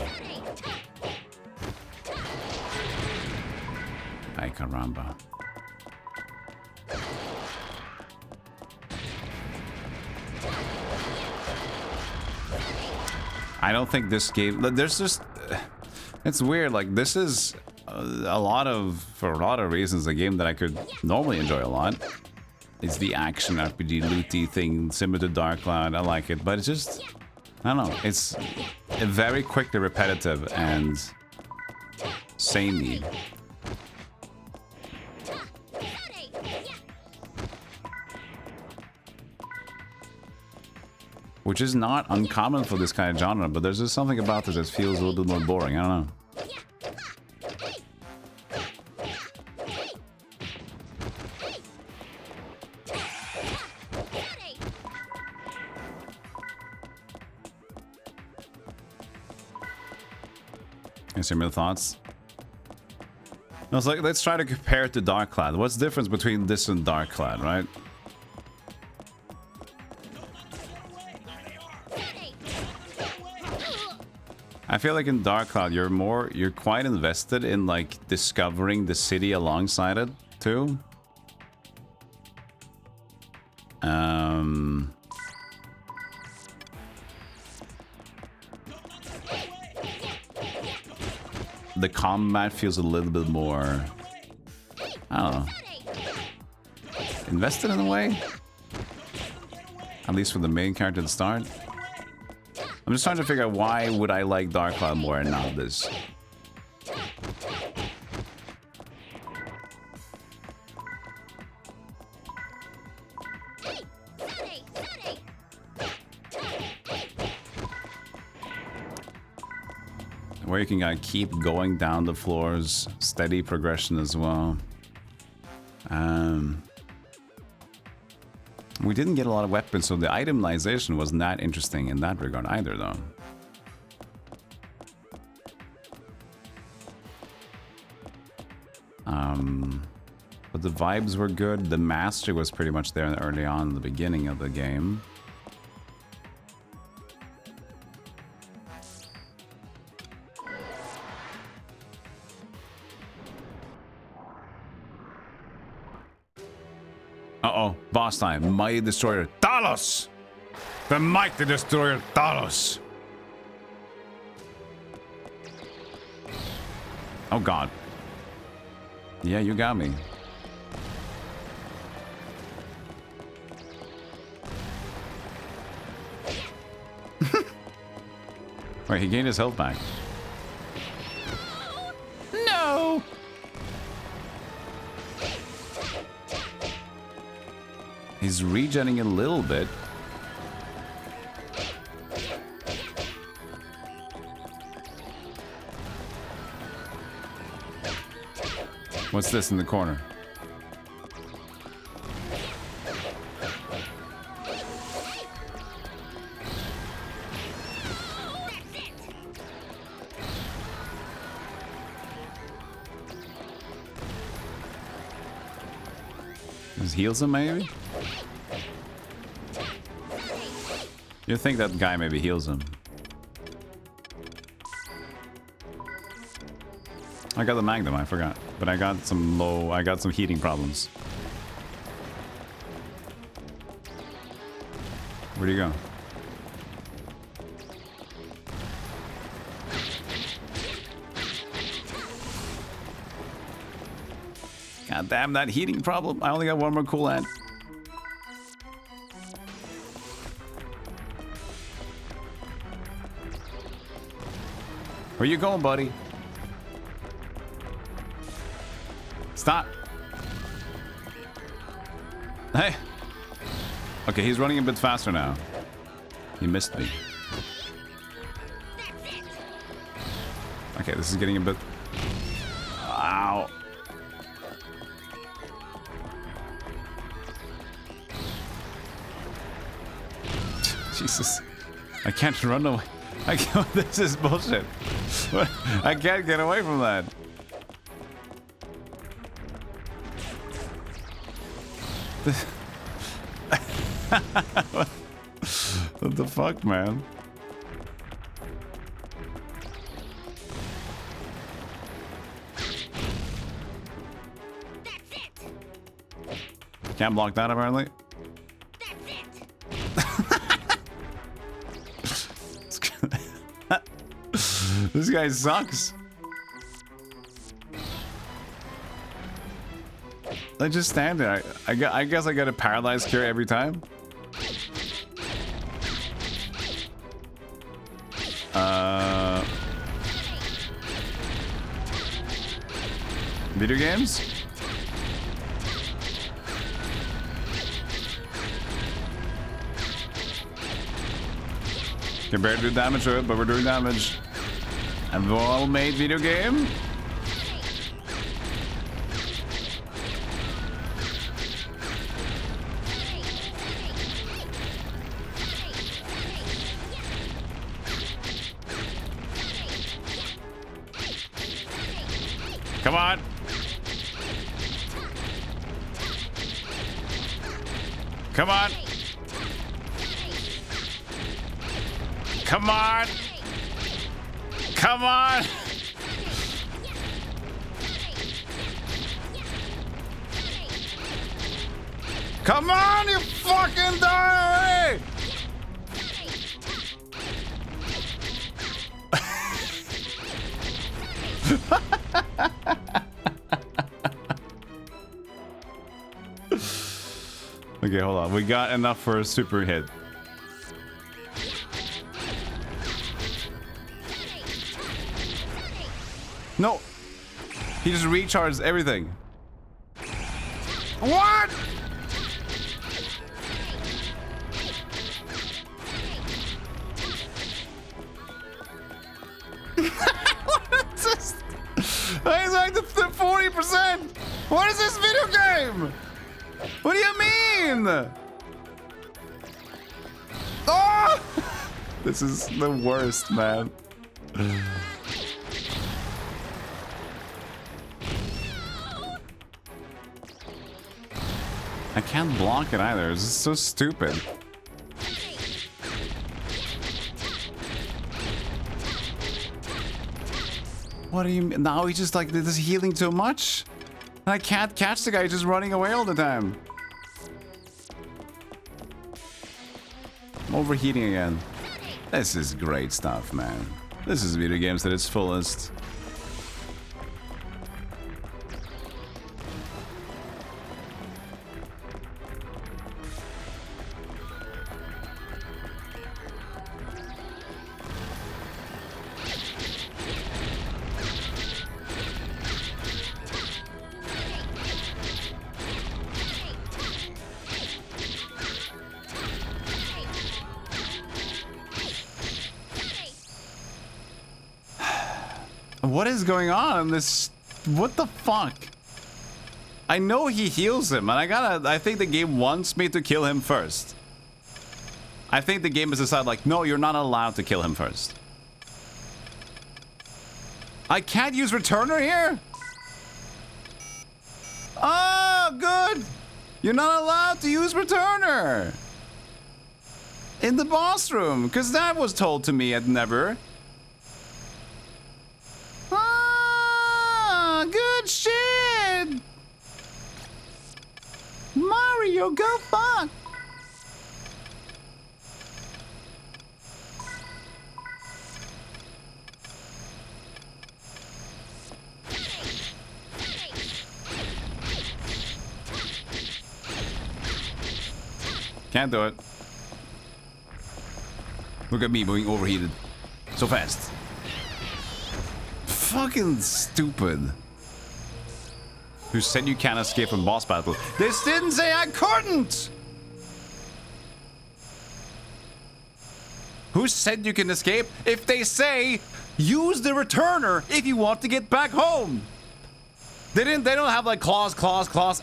Ay caramba. I don't think this game, there's just, it's weird, like this is for a lot of reasons, a game that I could normally enjoy a lot. It's the action RPG looty thing similar to Dark Cloud. I like it, but it's just, I don't know, it's very quickly repetitive and samey. Which is not uncommon for this kind of genre, but there's just something about this that feels a little bit more boring. I don't know. Any similar thoughts? I was like, let's try to compare it to Dark Cloud. What's the difference between this and Dark Cloud, right? I feel like in Dark Cloud, you're quite invested in like discovering the city alongside it too. The combat feels a little bit more, I don't know, invested in a way. At least for the main character to start. I'm just trying to figure out why would I like Dark Cloud more and not this. Where you can keep going down the floors, steady progression as well. We didn't get a lot of weapons, so the itemization wasn't that interesting in that regard either, though. But the vibes were good. The mastery was pretty much there early on in the beginning of the game. Uh-oh, boss time. Mighty Destroyer Talos! The Mighty Destroyer Talos! Oh god. Yeah, you got me. Wait, he gained his health back. No! He's regenning a little bit. What's this in the corner? This heals him, maybe? You think that guy maybe heals him? I got the Magnum, I forgot. But I got some heating problems. Where'd he go? God damn that heating problem. I only got one more coolant. Where you going, buddy? Stop. Hey. Okay, he's running a bit faster now. He missed me. Okay, this is getting a bit... Ow. Jesus. I can't run away. I can't, this is bullshit. I can't get away from that. What the fuck, man? Can't block that, apparently. This guy sucks. I just stand there. I guess I get a paralyzed cure every time. Video games? Can barely do damage to it, but we're doing damage. A well-made video game? Come on. Come on. Come on. Come on. Come on, you fucking die! Okay, hold on. We got enough for a super hit. No! He just recharged everything. What?! What is this? He's like the 40%! What is this video game? What do you mean? Oh! This is the worst, man. I can't block it either. It's so stupid. What do you mean? Now he's just like, this is healing too much? And I can't catch the guy, he's just running away all the time. I'm overheating again. This is great stuff, man. This is video games at its fullest. What is going on? This, what the fuck? I know he heals him, and I think the game wants me to kill him first. I think the game has decided, like, no, you're not allowed to kill him first. I can't use returner here? Oh, good! You're not allowed to use returner! In the boss room, because that was told to me at Never. Good shit! Mario, go fuck! Can't do it. Look at me being overheated. So fast. Fucking stupid. Who said you can't escape from boss battle? This didn't say I couldn't! Who said you can escape? If they say, use the returner if you want to get back home. They don't have like clause,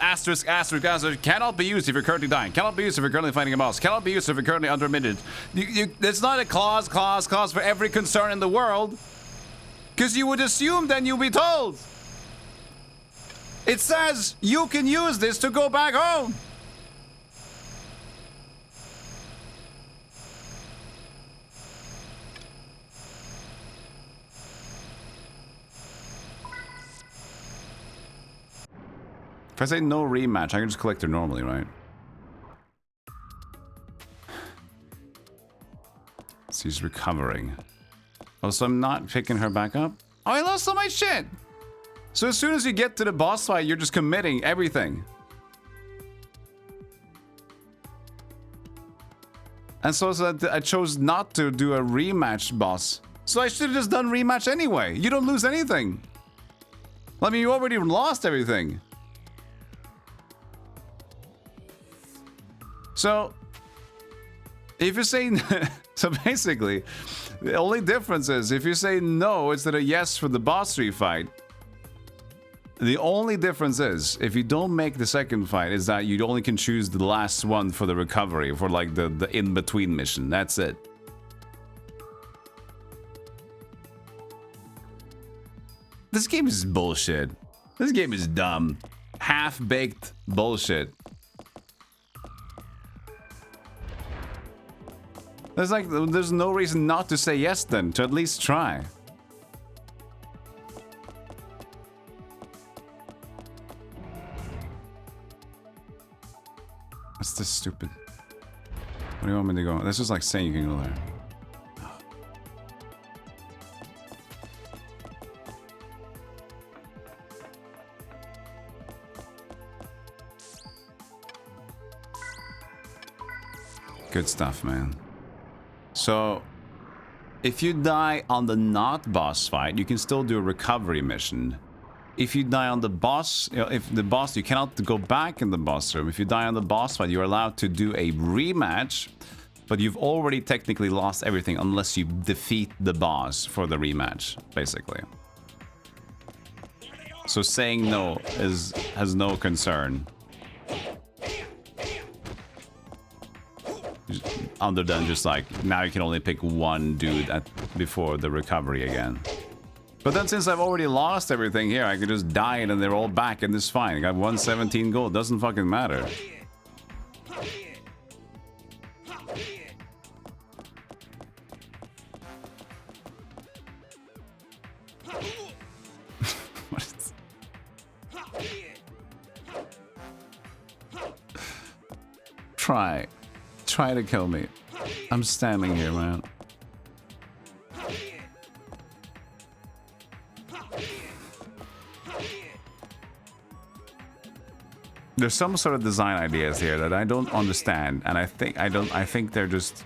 asterisk, asterisk, asterisk. Cannot be used if you're currently dying. Cannot be used if you're currently fighting a boss. Cannot be used if you're currently under a minute. It's not a clause for every concern in the world. Because you would assume then you'll be told. It says you can use this to go back home. If I say no rematch, I can just collect her normally, right? She's recovering. Oh, so I'm not picking her back up? Oh, I lost all my shit! So as soon as you get to the boss fight, you're just committing everything. And so I chose not to do a rematch boss. So I should have just done rematch anyway. You don't lose anything. I mean, you already lost everything. So, if you're saying... so basically, the only difference is if you say no instead of yes for the boss fight. The only difference is, if you don't make the second fight, is that you only can choose the last one for the recovery, for like the in-between mission. That's it. This game is bullshit. This game is dumb. Half-baked bullshit. There's no reason not to say yes then, to at least try. It's just stupid. Where do you want me to go? That's just like saying you can go there. Good stuff, man. So, if you die on the not boss fight, you can still do a recovery mission. If you die on the boss, if the boss, you cannot go back in the boss room. If you die on the boss fight, you're allowed to do a rematch, but you've already technically lost everything unless you defeat the boss for the rematch, basically. So saying no has no concern. Other than just like, now you can only pick one dude before the recovery again. But then since I've already lost everything here, I can just die and then they're all back and it's fine. I got 117 gold, doesn't fucking matter. Try to kill me. I'm standing here, man. There's some sort of design ideas here that I don't understand, and I think they're just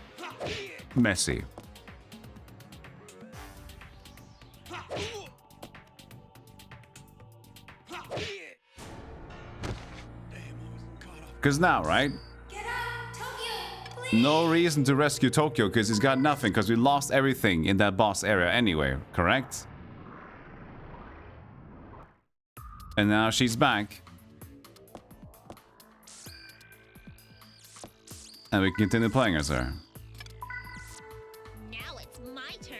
messy. Because now, right? No reason to rescue Tokyo because he's got nothing because we lost everything in that boss area anyway, correct? And now she's back. And we continue playing as her. Now it's my turn.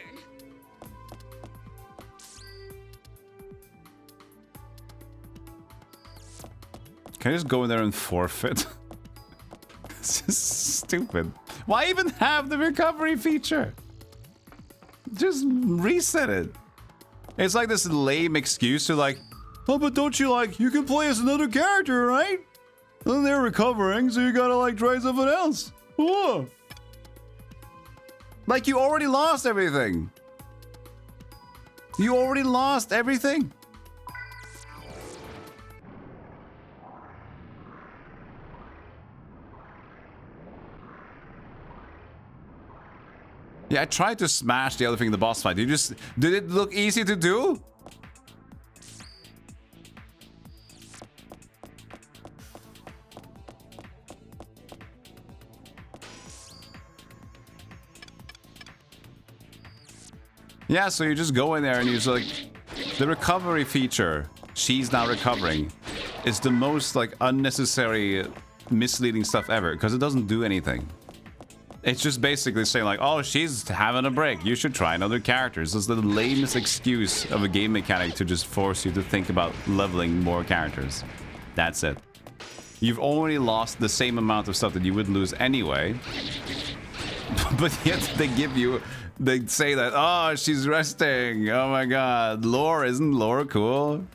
Can I just go in there and forfeit? This is stupid. Why even have the recovery feature? Just reset it. It's like this lame excuse to like, oh, but don't you like, you can play as another character, right? And they're recovering, so you gotta like try something else. Whoa. Like you already lost everything. You already lost everything. Yeah, I tried to smash the other thing in the boss fight. Did it look easy to do? Yeah, so you just go in there and you just like, the recovery feature, she's now recovering, is the most like unnecessary, misleading stuff ever because it doesn't do anything. It's just basically saying like, oh, she's having a break. You should try another character. It's the lamest excuse of a game mechanic to just force you to think about leveling more characters. That's it. You've already lost the same amount of stuff that you would lose anyway. But yet they say that, oh, she's resting. Oh my god. Lore, isn't lore cool?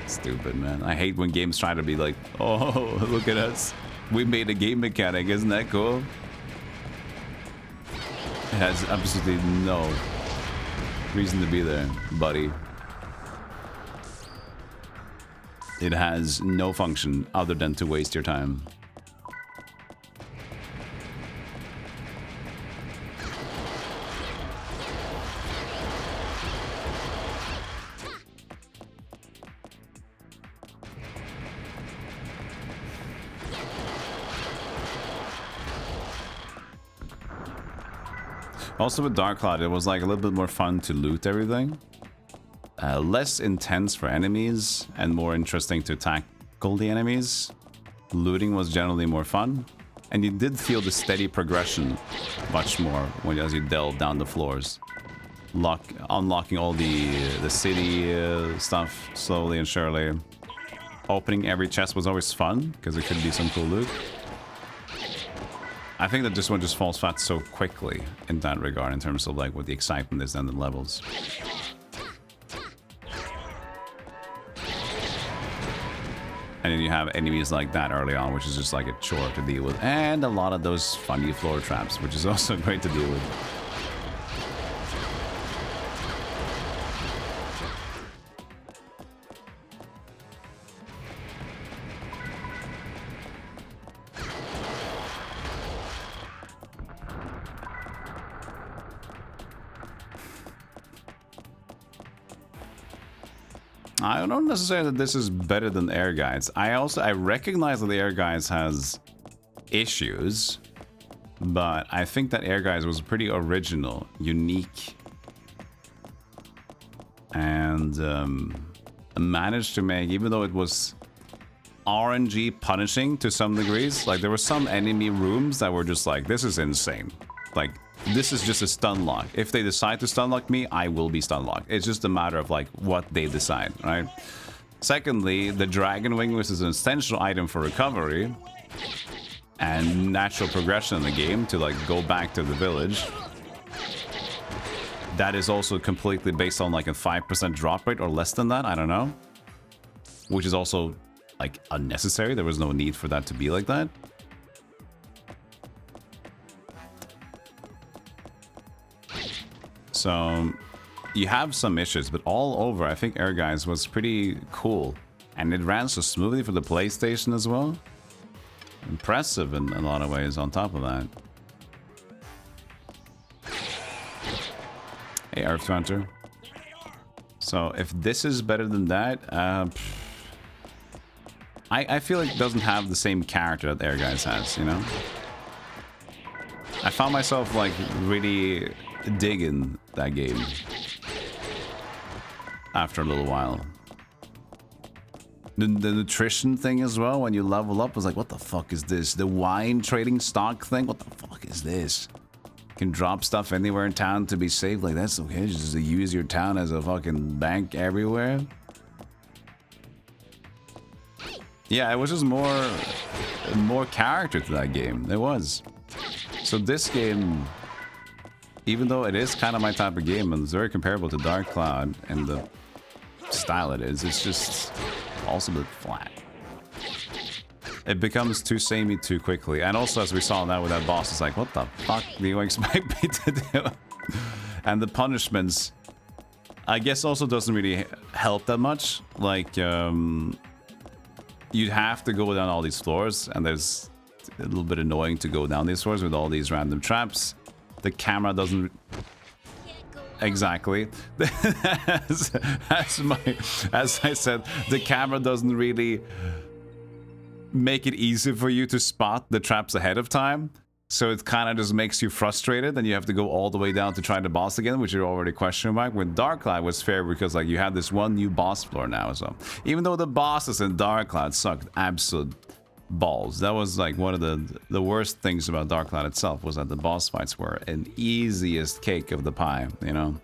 Stupid, man. I hate when games try to be like, oh, look at us. We made a game mechanic, isn't that cool? It has absolutely no reason to be there, buddy. It has no function other than to waste your time. Also with Dark Cloud, it was like a little bit more fun to loot everything. Less intense for enemies and more interesting to tackle the enemies. Looting was generally more fun. And you did feel the steady progression much more as you delved down the floors. Unlocking all the city stuff slowly and surely. Opening every chest was always fun because it could be some cool loot. I think that this one just falls flat so quickly in that regard in terms of like what the excitement is and the levels. And then you have enemies like that early on, which is just like a chore to deal with. And a lot of those funny floor traps, which is also great to deal with. I don't necessarily that this is better than Air Guides. I recognize that the Air Guides has issues, but I think that Air Guides was pretty original, unique, and managed to make, even though it was RNG punishing to some degrees, like there were some enemy rooms that were just like, this is insane. Like, this is just a stun lock. If they decide to stun lock me, I will be stun locked. It's just a matter of like what they decide, right? Secondly, the Dragon Wing, which is an essential item for recovery and natural progression in the game to like go back to the village. That is also completely based on like a 5% drop rate or less than that, I don't know. Which is also like unnecessary. There was no need for that to be like that. So you have some issues, but all over, I think Air Guys was pretty cool. And it ran so smoothly for the PlayStation as well. Impressive in a lot of ways on top of that. Hey, Earth Hunter. So if this is better than that, I feel like it doesn't have the same character that Air Guys has, you know? I found myself like really digging that game after a little while. The nutrition thing as well, when you level up, was like, what the fuck is this? The wine trading stock thing? What the fuck is this? You can drop stuff anywhere in town to be safe. Like, that's okay, just to use your town as a fucking bank everywhere. Yeah, it was just more character to that game. There was. So this game, even though it is kind of my type of game and it's very comparable to Dark Cloud and the style it is, it's just also a bit flat. It becomes too samey too quickly. And also, as we saw now with that boss, it's like, what the fuck do you expect me to do? And the punishments, I guess, also doesn't really help that much. Like, you'd have to go down all these floors, and there's a little bit annoying to go down these floors with all these random traps. The camera doesn't... Exactly. as I said, the camera doesn't really make it easy for you to spot the traps ahead of time. So it kind of just makes you frustrated, and you have to go all the way down to try the boss again, which you're already questioning about. With Dark Cloud was fair because like you had this one new boss floor now. So even though the bosses in Dark Cloud sucked absolute balls, that was like one of the worst things about Dark Cloud itself, was that the boss fights were an easiest cake of the pie, you know?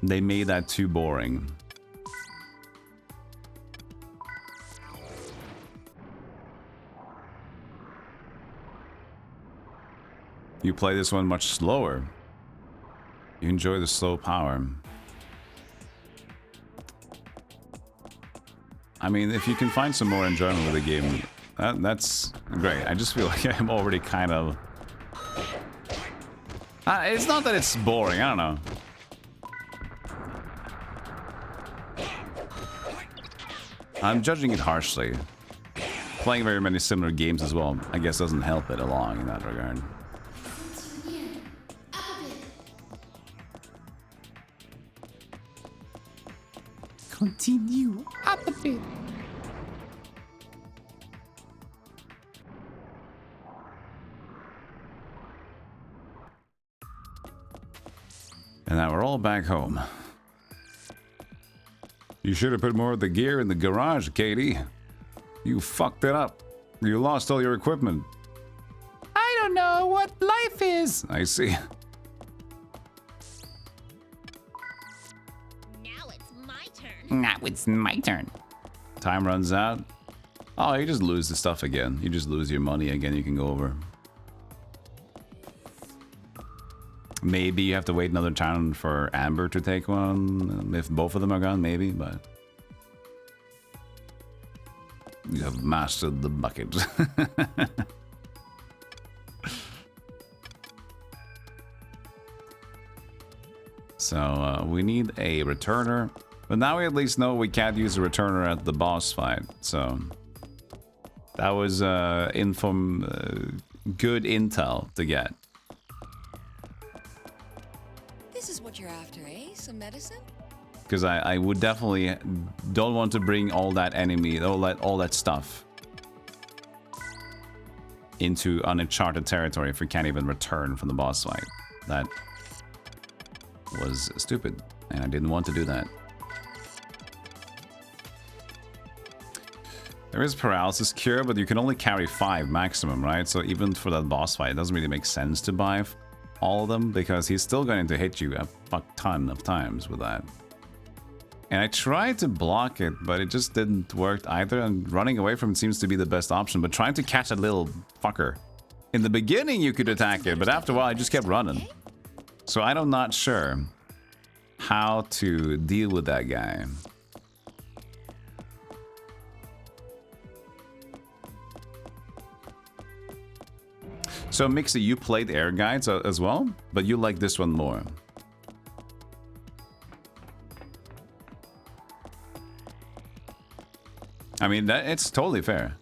They made that too boring. You play this one much slower. You enjoy the slow power. I mean, if you can find some more enjoyment with the game, that's great. I just feel like I'm already kind of... it's not that it's boring, I don't know. I'm judging it harshly. Playing very many similar games as well, I guess, doesn't help it along in that regard. Continue up a bit. And now we're all back home. You should have put more of the gear in the garage, Katie. You fucked it up. You lost all your equipment. I don't know what life is. I see. Now it's my turn. Time runs out. Oh, you just lose the stuff again. You just lose your money again. You can go over. Maybe you have to wait another turn for Amber to take one. If both of them are gone, maybe, but... mastered the bucket. So we need a returner, but now we at least know we can't use a returner at the boss fight. So that was good intel to get. This is what you're after, eh? Some medicine? Because I would definitely don't want to bring all that enemy, all that stuff into uncharted territory if we can't even return from the boss fight. That was stupid, and I didn't want to do that. There is paralysis cure, but you can only carry 5 maximum, right? So even for that boss fight, it doesn't really make sense to buy all of them, because he's still going to hit you a fuck ton of times with that. And I tried to block it, but it just didn't work either, and running away from it seems to be the best option. But trying to catch that little fucker, in the beginning you could attack it, but after a while I just kept running. So I'm not sure how to deal with that guy. So Mixie, you played Air Guides as well, but you like this one more. I mean, it's totally fair.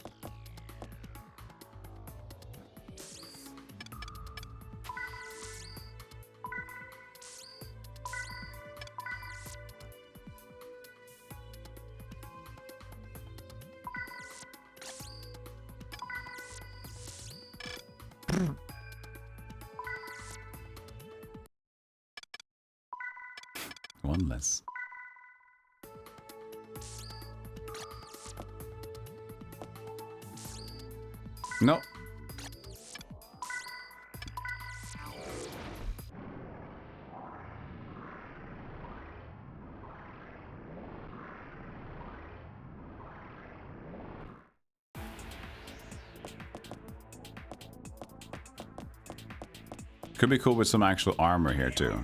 One less. No. Could be cool with some actual armor here too.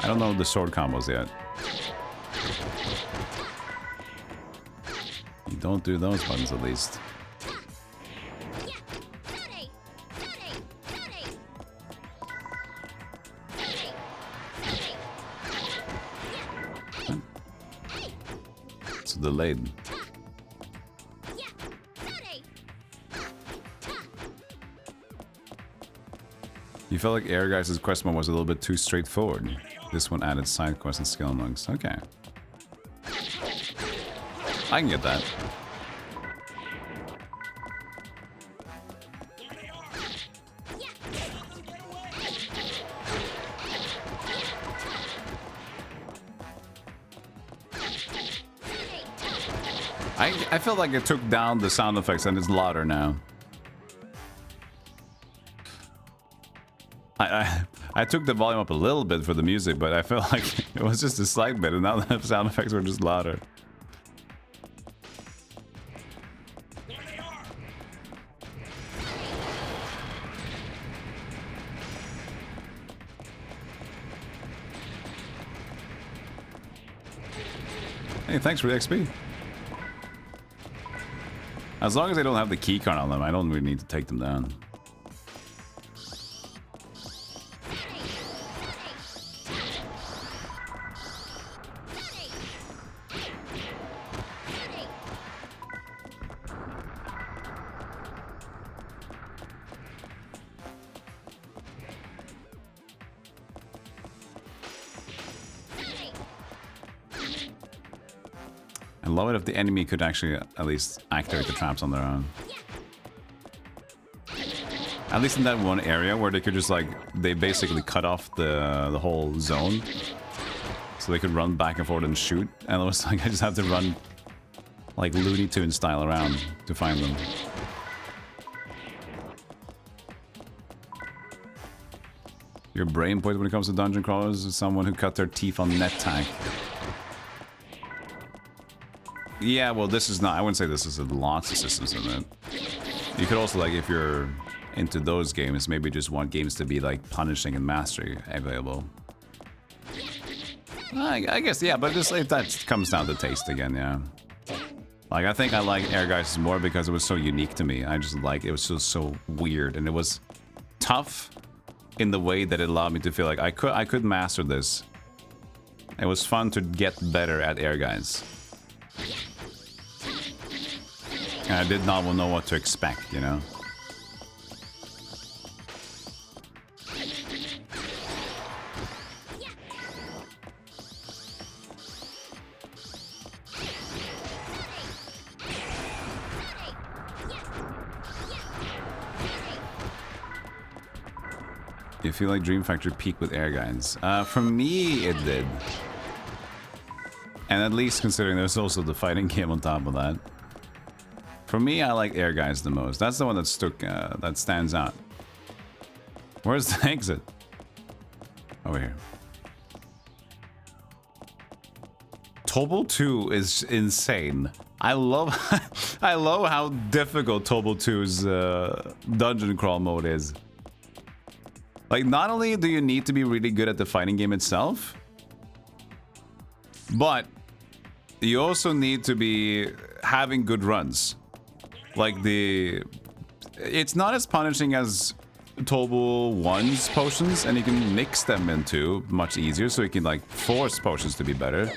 I don't know the sword combos yet. You don't do those buttons at least. It's delayed. You felt like Air Guys' quest mode was a little bit too straightforward. This one added side quests and skill unlocks. Okay. I can get that. I felt like it took down the sound effects and it's louder now. I took the volume up a little bit for the music, but I felt like it was just a slight bit, and now the sound effects were just louder. Hey, thanks for the XP. As long as they don't have the keycard on them, I don't really need to take them down. I love it if the enemy could actually at least activate the traps on their own. At least in that one area where they could just like, they basically cut off the whole zone. So they could run back and forth and shoot. And it was like, I just have to run like Looney Tunes style around to find them. Your brain point when it comes to dungeon crawlers is someone who cut their teeth on net tag. Yeah, well, this is not. I wouldn't say this is a lots of systems in it. You could also, like, if you're into those games, maybe just want games to be like punishing and mastery available. I guess, yeah, but just, that comes down to taste again, yeah. Like, I think I like Air Guys more because it was so unique to me. I just like it was so weird, and it was tough in the way that it allowed me to feel like I could master this. It was fun to get better at Air Guys. And I did not know what to expect, you know? You feel like Dream Factory peaked with Air Guys? For me, it did. And at least considering there's also the fighting game on top of that. For me, I like Air Guys the most. That's the one that that stands out. Where's the exit? Over here. Tobal 2 is insane. I love how difficult Tobal 2's dungeon crawl mode is. Like, not only do you need to be really good at the fighting game itself, but you also need to be having good runs. Like, it's not as punishing as Tobal 1's potions, and you can mix them into much easier, so you can, like, force potions to be better.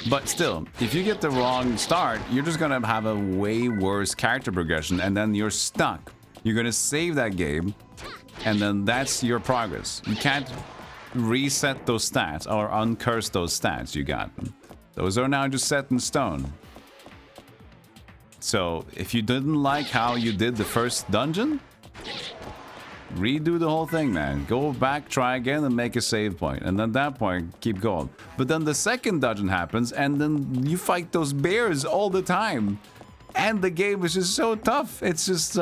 But still, if you get the wrong start, you're just gonna have a way worse character progression, and then you're stuck. You're gonna save that game, and then that's your progress. You can't reset those stats or uncurse those stats you got. Those are now just set in stone. So if you didn't like how you did the first dungeon, redo the whole thing, man. Go back, try again, and make a save point. And at that point, keep going. But then the second dungeon happens, and then you fight those bears all the time. And the game is just so tough. It's just...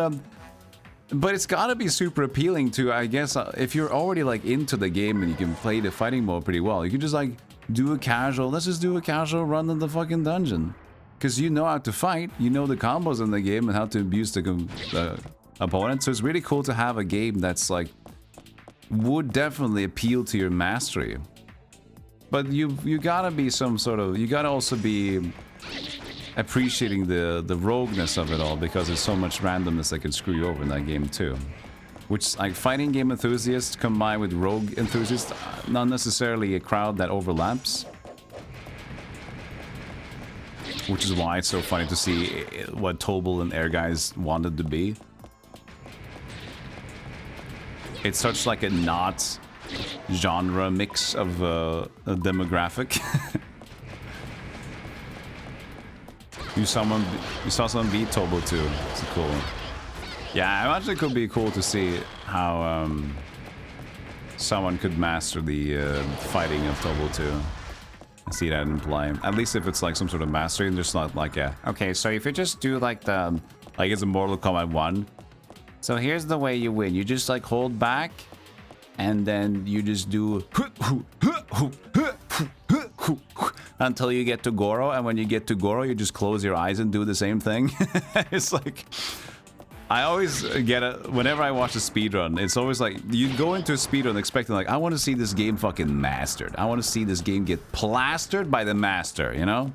but it's gotta be super appealing to, I guess, if you're already like into the game and you can play the fighting mode pretty well, you can just like do a casual, let's just do a casual run in the fucking dungeon. Because you know how to fight, you know the combos in the game and how to abuse the opponent. So it's really cool to have a game that's like, would definitely appeal to your mastery. But you gotta be some sort of, you gotta also be appreciating the rogueness of it all, because there's so much randomness that can screw you over in that game too. Which, like, fighting game enthusiasts combined with rogue enthusiasts, not necessarily a crowd that overlaps. Which is why it's so funny to see what Tobal and Air Guys wanted to be. It's such like a not genre mix of a demographic. You saw someone beat Tobal too. It's cool. Yeah, I imagine it could be cool to see how someone could master the fighting of Tobal 2. I see that in play. At least if it's like some sort of mastery and just not like a... Okay, so if you just do like the... Like it's a Mortal Kombat 1. So here's the way you win. You just like hold back and then you just do... until you get to Goro, and when you get to Goro, you just close your eyes and do the same thing. It's like... I always get it whenever I watch a speedrun. It's always like you go into a speedrun expecting like, I want to see this game fucking mastered. I want to see this game get plastered by the master, you know?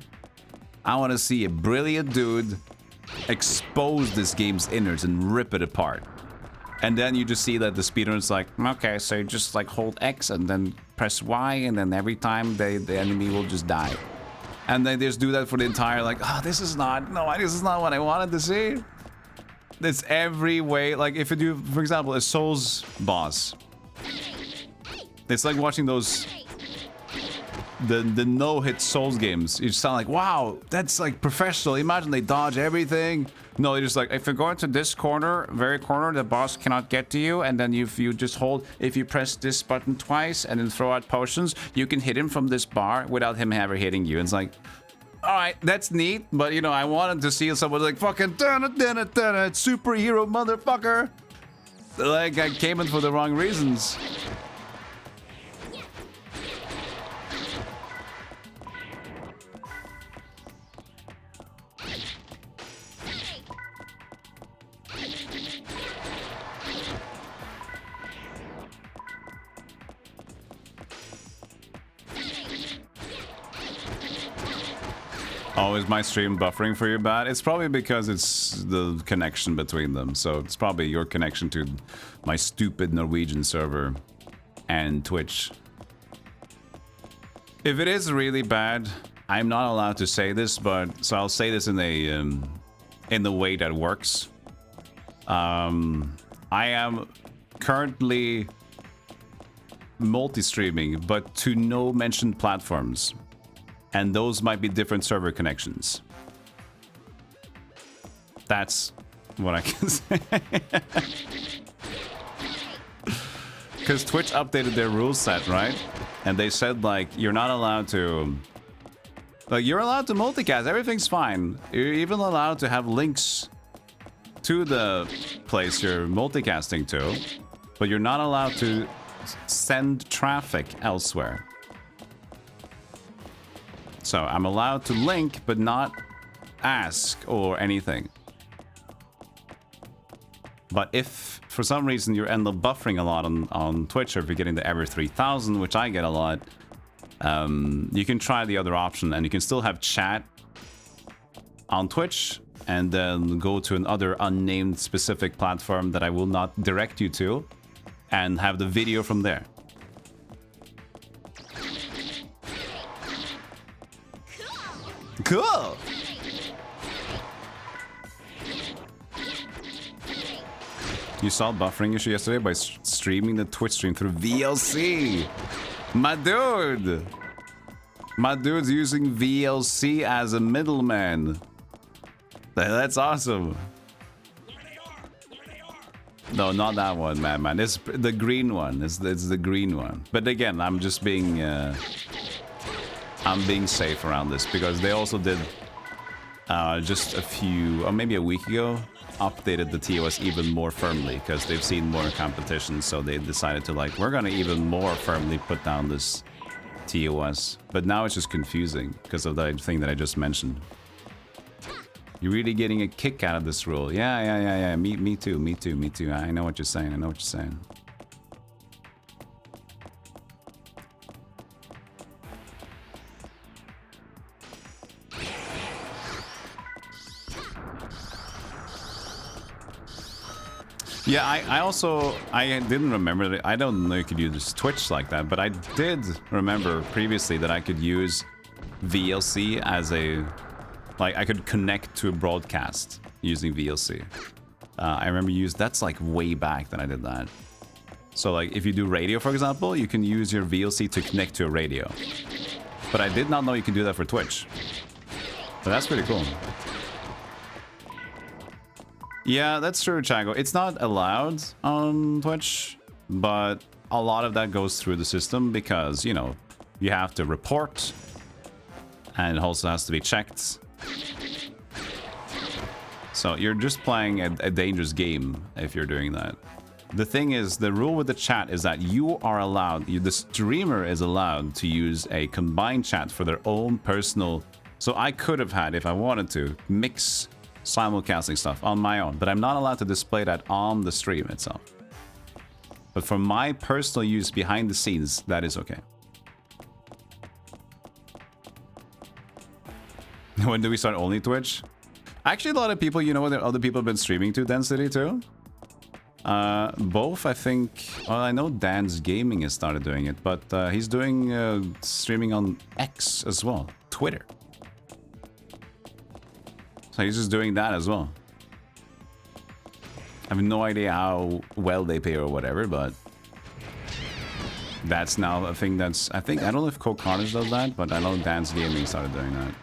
I want to see a brilliant dude expose this game's innards and rip it apart. And then you just see that the speedrun's like, okay, so you just like hold X and then press Y, and then every time the enemy will just die. And they just do that for the entire like, oh, this is not what I wanted to see. It's every way. Like if you do, for example, a Souls boss, it's like watching those the no-hit Souls games. You just sound like, wow, that's like professional. Imagine they dodge everything. No, they just like, if you go into this corner, very corner, the boss cannot get to you, and then if you just hold, if you press this button twice and then throw out potions, you can hit him from this bar without him ever hitting you. And it's like, all right, that's neat, but you know, I wanted to see someone like fucking superhero motherfucker. Like I came in for the wrong reasons. Oh, is my stream buffering for you bad? It's probably because it's the connection between them. So it's probably your connection to my stupid Norwegian server and Twitch. If it is really bad, I'm not allowed to say this, but so I'll say this in the way that works. I am currently multi-streaming, but to no mentioned platforms. And those might be different server connections. That's what I can say. Because Twitch updated their rule set, right? And they said, like, you're not allowed to... Like, you're allowed to multicast. Everything's fine. You're even allowed to have links to the place you're multicasting to. But you're not allowed to send traffic elsewhere. So I'm allowed to link, but not ask or anything. But if for some reason you end up buffering a lot on Twitch, or if you're getting the ever 3000, which I get a lot, you can try the other option, and you can still have chat on Twitch, and then go to another unnamed specific platform that I will not direct you to, and have the video from there. Cool! You saw buffering issue yesterday by streaming the Twitch stream through VLC. My dude! My dude's using VLC as a middleman. That's awesome. No, not that one, man. It's the green one. It's the green one. But again, I'm just being... I'm being safe around this, because they also did just a few, or maybe a week ago, updated the TOS even more firmly, because they've seen more competition, so they decided to, like, we're gonna even more firmly put down this TOS. But now it's just confusing because of the thing that I just mentioned. You're really getting a kick out of this rule. Yeah. Me too. I know what you're saying. Yeah, I didn't remember that. I don't know you could use Twitch like that, but I did remember previously that I could use VLC as a... Like, I could connect to a broadcast using VLC. I remember that's like way back that I did that. So like, if you do radio, for example, you can use your VLC to connect to a radio. But I did not know you can do that for Twitch. So that's pretty cool. Yeah, that's true, Chago. It's not allowed on Twitch, but a lot of that goes through the system because, you know, you have to report, and it also has to be checked. So you're just playing a dangerous game if you're doing that. The thing is, the rule with the chat is that you are allowed, the streamer is allowed to use a combined chat for their own personal... So I could have had, if I wanted to, mix simulcasting stuff on my own, but I'm not allowed to display that on the stream itself. But for my personal use behind the scenes, that is okay. When do we start only Twitch? Actually, a lot of people, you know what other people have been streaming to Density too? Both, I think. Well, I know Dan's Gaming has started doing it, but he's doing streaming on X as well, Twitter. So he's just doing that as well. I have no idea how well they pay or whatever, but that's now a thing that's... I don't know if Coke Carnage does that, but I know Dan's Gaming started doing that.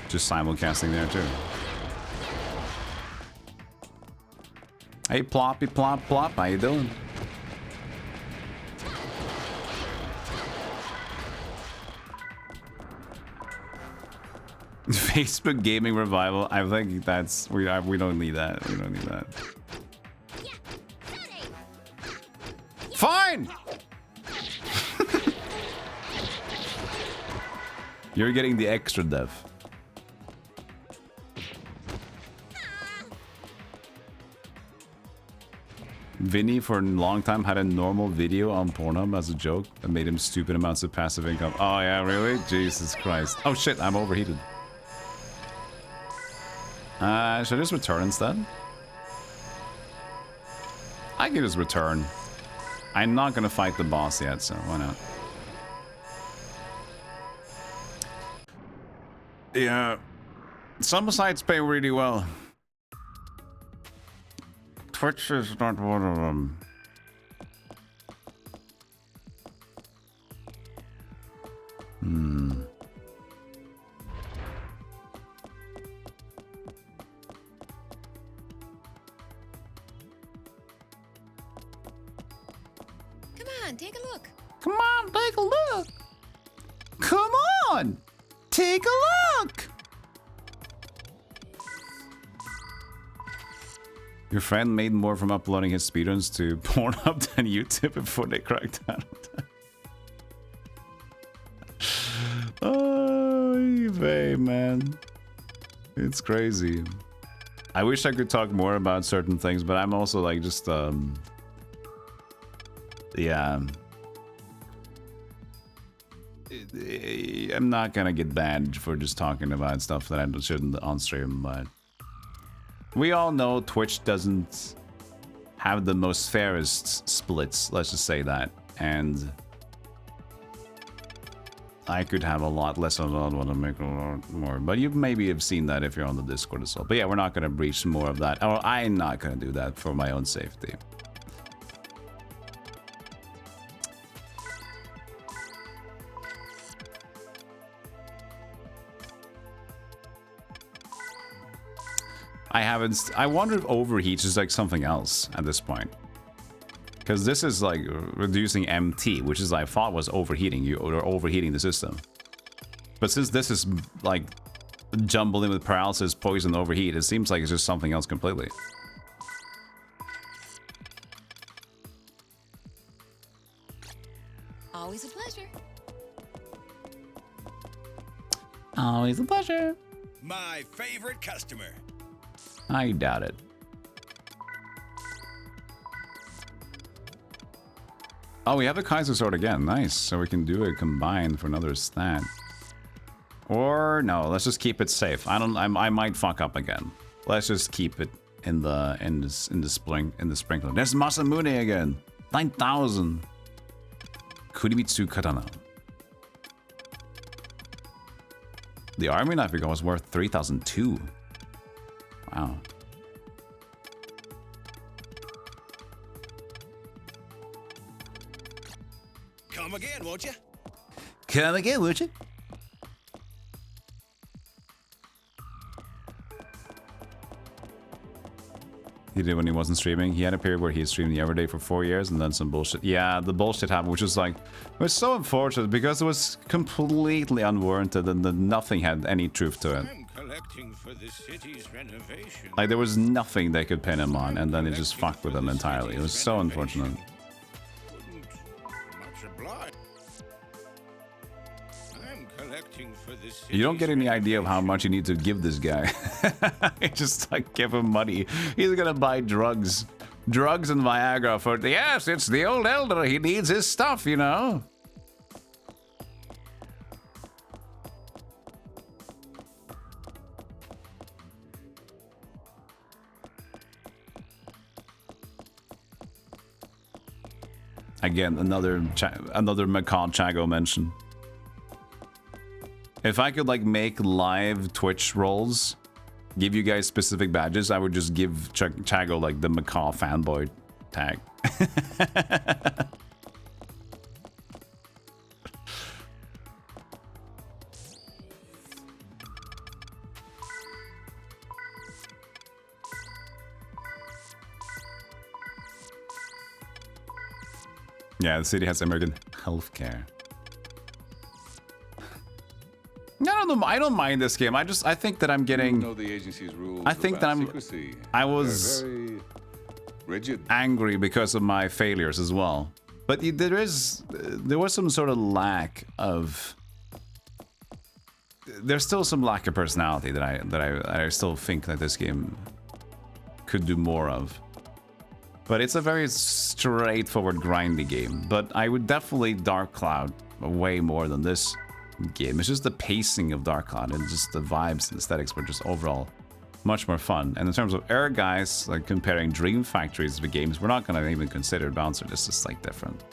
Just simulcasting there too. Hey, ploppy plop plop, how you doing? Facebook gaming revival. I think that's we don't need that. We don't need that. Fine. You're getting the extra dev. Vinny for a long time had a normal video on Pornhub as a joke that made him stupid amounts of passive income. Oh yeah, really? Jesus Christ. Oh shit, I'm overheated. Should I just return instead? I can just return. I'm not gonna fight the boss yet, so why not? Yeah. Some sites pay really well. Twitch is not one of them. Come on, take a look. Come on, take a look. Come on, take a look. Your friend made more from uploading his speedruns to Pornhub than YouTube before they cracked down. Oh, eBay, man. It's crazy. I wish I could talk more about certain things, but I'm also like just, yeah. I'm not gonna get banned for just talking about stuff that I shouldn't on stream, but we all know Twitch doesn't have the most fairest splits, let's just say that, and I could have a lot less on that one to make a lot more, but you maybe have seen that if you're on the Discord as well. But yeah, we're not gonna breach more of that, or I'm not gonna do that for my own safety. I wonder if overheat is like something else at this point. Because this is like reducing MT, which is I thought was overheating you or overheating the system. But since this is like jumbling with paralysis, poison, overheat, it seems like it's just something else completely. Always a pleasure. Always a pleasure. My favorite customer. I doubt it. Oh, we have a Kaiser Sword again. Nice. So we can do it combined for another stat. Or no, let's just keep it safe. I might fuck up again. Let's just keep it in the sprinkler. There's Masamune again. 9,000. Kurimitsu Katana. The army knife was worth 3,002. Wow. Come again, won't you? Come again, won't you? He did when he wasn't streaming. He had a period where he streamed every day for 4 years and then some bullshit. Yeah, the bullshit happened, which was like, it was so unfortunate because it was completely unwarranted and then nothing had any truth to it. For the city's renovation. Like there was nothing they could pin him on, and then it just fucked with him entirely. It was so unfortunate. You don't get any idea of how much you need to give this guy. Just like give him money. He's gonna buy drugs and Viagra for. Yes, it's the old elder. He needs his stuff, you know. Again, another Macaw Chago mention. If I could like make live Twitch rolls, give you guys specific badges, I would just give Chago like the Macaw fanboy tag. Yeah, the city has American healthcare. No, I don't mind this game. I think that I'm getting. You know the agency's rules. I think that I was rigid, angry because of my failures as well. But there was some sort of lack of. There's still some lack of personality that I still think that this game could do more of. But it's a very straightforward, grindy game. But I would definitely Dark Cloud way more than this game. It's just the pacing of Dark Cloud and just the vibes and aesthetics were just overall much more fun. And in terms of Air Guys, like comparing Dream Factories with games, we're not going to even consider Bouncer. This is like different.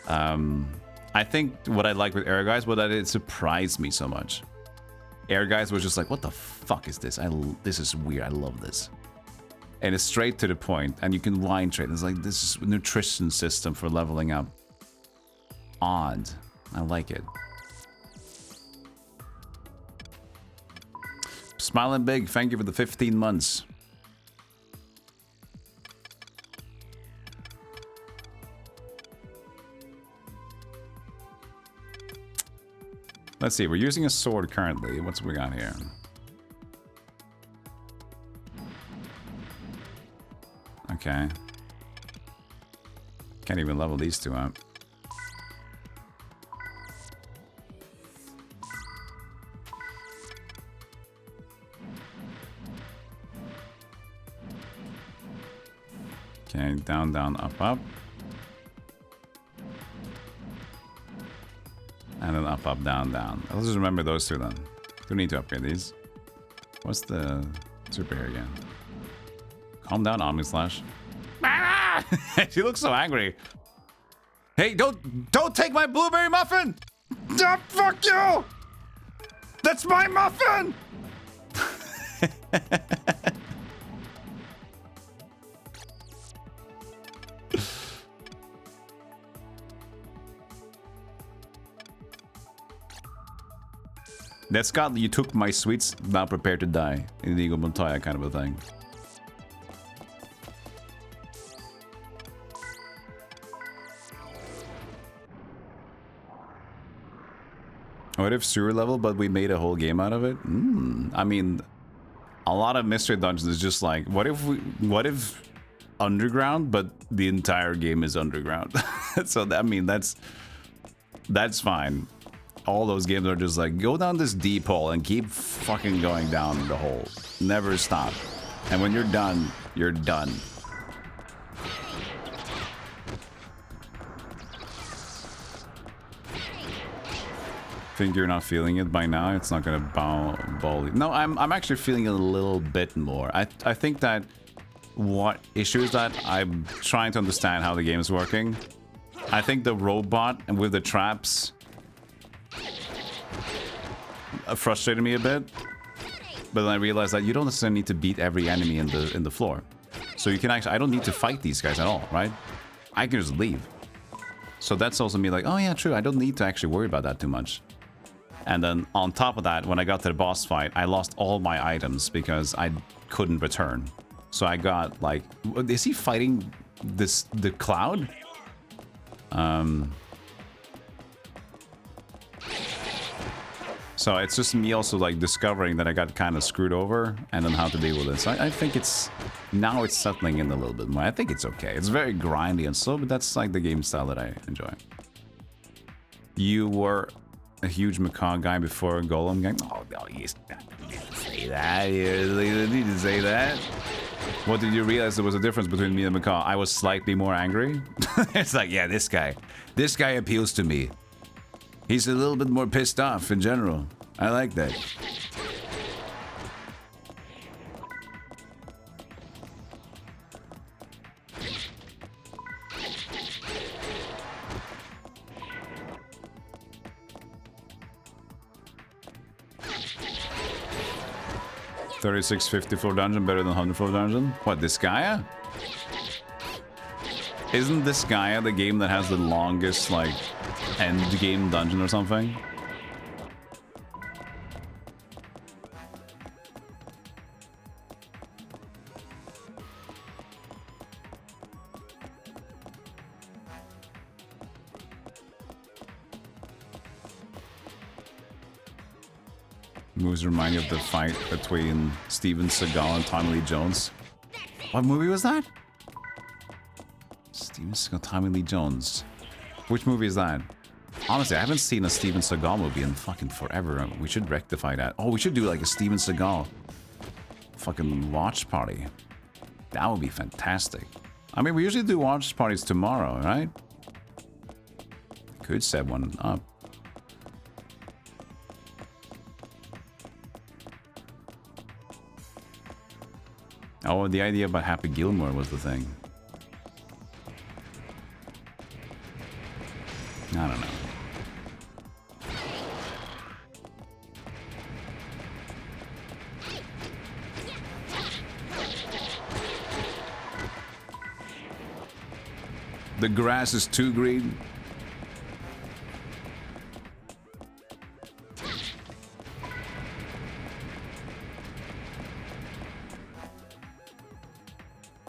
I think what I like with Air Guys was that it surprised me so much. Air Guys was just like, what the fuck is this? This is weird. I love this. And it's straight to the point, and you can line trade. It's like this is a nutrition system for leveling up. Odd. I like it. Smiling Big, thank you for the 15 months. Let's see, we're using a sword currently. What's we got here? Okay. Can't even level these two up. Okay, down, down, up, up. And then up, up, down, down. Let's just remember those two then. Do need to upgrade these. What's the super here again? Calm down, Omni Slash. She looks so angry. Hey, don't take my blueberry muffin! Oh, fuck you! That's my muffin! That's got you took my sweets, now prepare to die. Inigo Montoya kind of a thing. What if sewer level, but we made a whole game out of it? I mean, a lot of mystery dungeons is just like, what if underground, but the entire game is underground? So I mean, that's fine. All those games are just like, go down this deep hole and keep fucking going down the hole. Never stop. And when you're done, you're done. Think you're not feeling it by now? It's not gonna ball. No, I'm actually feeling it a little bit more. I think that what issues that I'm trying to understand how the game is working. I think the robot and with the traps frustrated me a bit, but then I realized that you don't necessarily need to beat every enemy in the floor. So you can actually, I don't need to fight these guys at all, right? I can just leave. So that's also me like, oh yeah, true. I don't need to actually worry about that too much. And then on top of that, when I got to the boss fight, I lost all my items because I couldn't return. So I got like, is he fighting the cloud? So it's just me also like discovering that I got kind of screwed over and then how to deal with it. So I think now it's settling in a little bit more. I think it's okay. It's very grindy and slow, but that's like the game style that I enjoy. You were a huge macaw guy before Golem game. Oh, no, you didn't say that. You didn't say that. What did you realize there was a difference between me and macaw? I was slightly more angry. It's like, yeah, this guy appeals to me. He's a little bit more pissed off in general. I like that. $36.50 floor dungeon better than 100 floor dungeon? What, Disgaea? Isn't Disgaea the game that has the longest, like, end game dungeon or something? Movies remind you of the fight between Steven Seagal and Tommy Lee Jones. What movie was that? Steven Seagal, Tommy Lee Jones. Which movie is that? Honestly, I haven't seen a Steven Seagal movie in fucking forever. We should rectify that. Oh, we should do like a Steven Seagal fucking watch party. That would be fantastic. I mean, we usually do watch parties tomorrow, right? Could set one up. Oh, the idea about Happy Gilmore was the thing. I don't know. The grass is too green.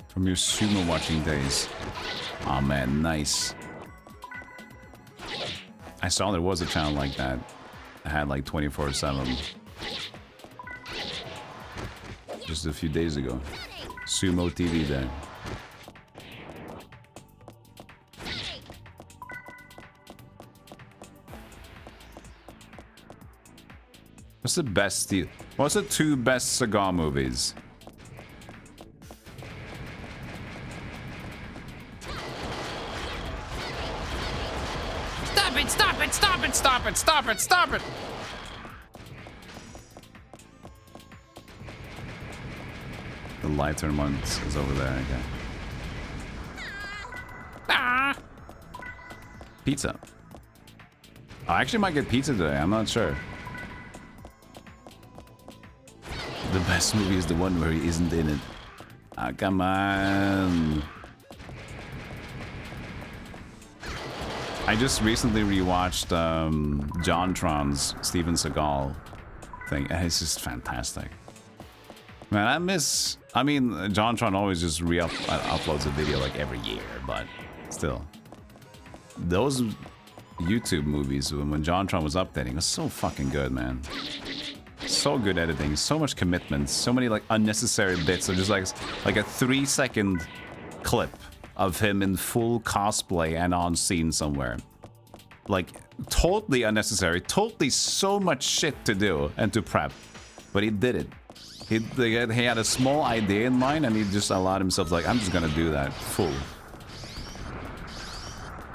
From your sumo watching days. Oh man, nice. I saw there was a channel like that. I had like 24/7. Just a few days ago. Sumo TV there. What's the best? What's the 2 best cigar movies? Stop it! Stop it! Stop it! Stop it! Stop it! Stop it! The live tournament is over there. Okay. Ah! Pizza. I actually might get pizza today. I'm not sure. The best movie is the one where he isn't in it. Ah, come on. I just recently rewatched JonTron's Steven Seagal thing, and it's just fantastic. Man, I mean, JonTron always just uploads a video like every year, but still. Those YouTube movies when JonTron was updating was so fucking good, man. So good editing, so much commitment, so many like unnecessary bits. So just like a 3-second clip of him in full cosplay and on scene somewhere. Like totally unnecessary, totally so much shit to do and to prep, but he did it. He had a small idea in mind and he just allowed himself like, I'm just gonna do that full.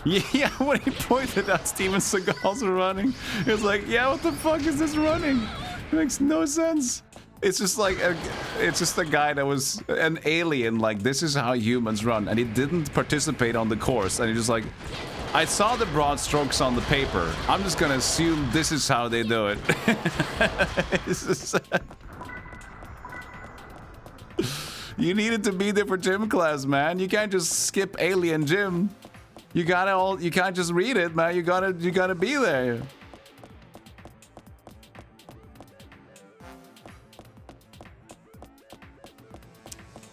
Yeah, when he pointed out Steven Seagal's running, he was like, yeah, what the fuck is this running? It makes no sense. It's just like it's just a guy that was an alien, like this is how humans run, and he didn't participate on the course, and he just like, I saw the broad strokes on the paper, I'm just gonna assume this is how they do it. It's just, you needed to be there for gym class, man. You can't just skip alien gym. You can't just read it, man. You gotta be there.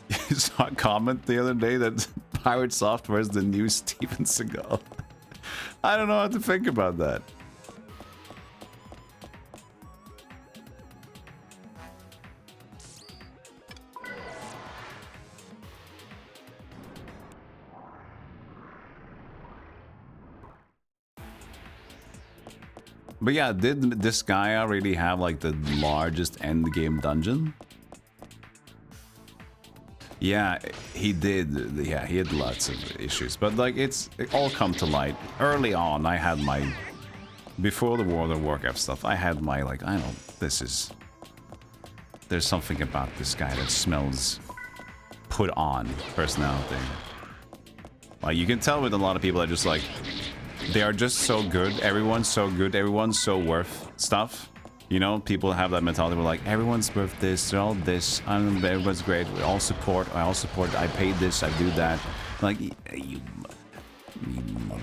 I saw a comment the other day that Pirate Software is the new Steven Seagal. I don't know how to think about that. But yeah, did this guy really have like the largest end game dungeon? Yeah, he did. Yeah, he had lots of issues, but like it all come to light. Early on, I had my, before the World of Warcraft stuff, I had my like, I don't, there's something about this guy that smells put on personality. Like you can tell with a lot of people that just like, they are just so good. Everyone's so good. Everyone's so worth stuff. You know, people have that mentality. We're like, everyone's worth this. They're all this. Everyone's great. We all support. I all support. I paid this. I do that. Like, you mother.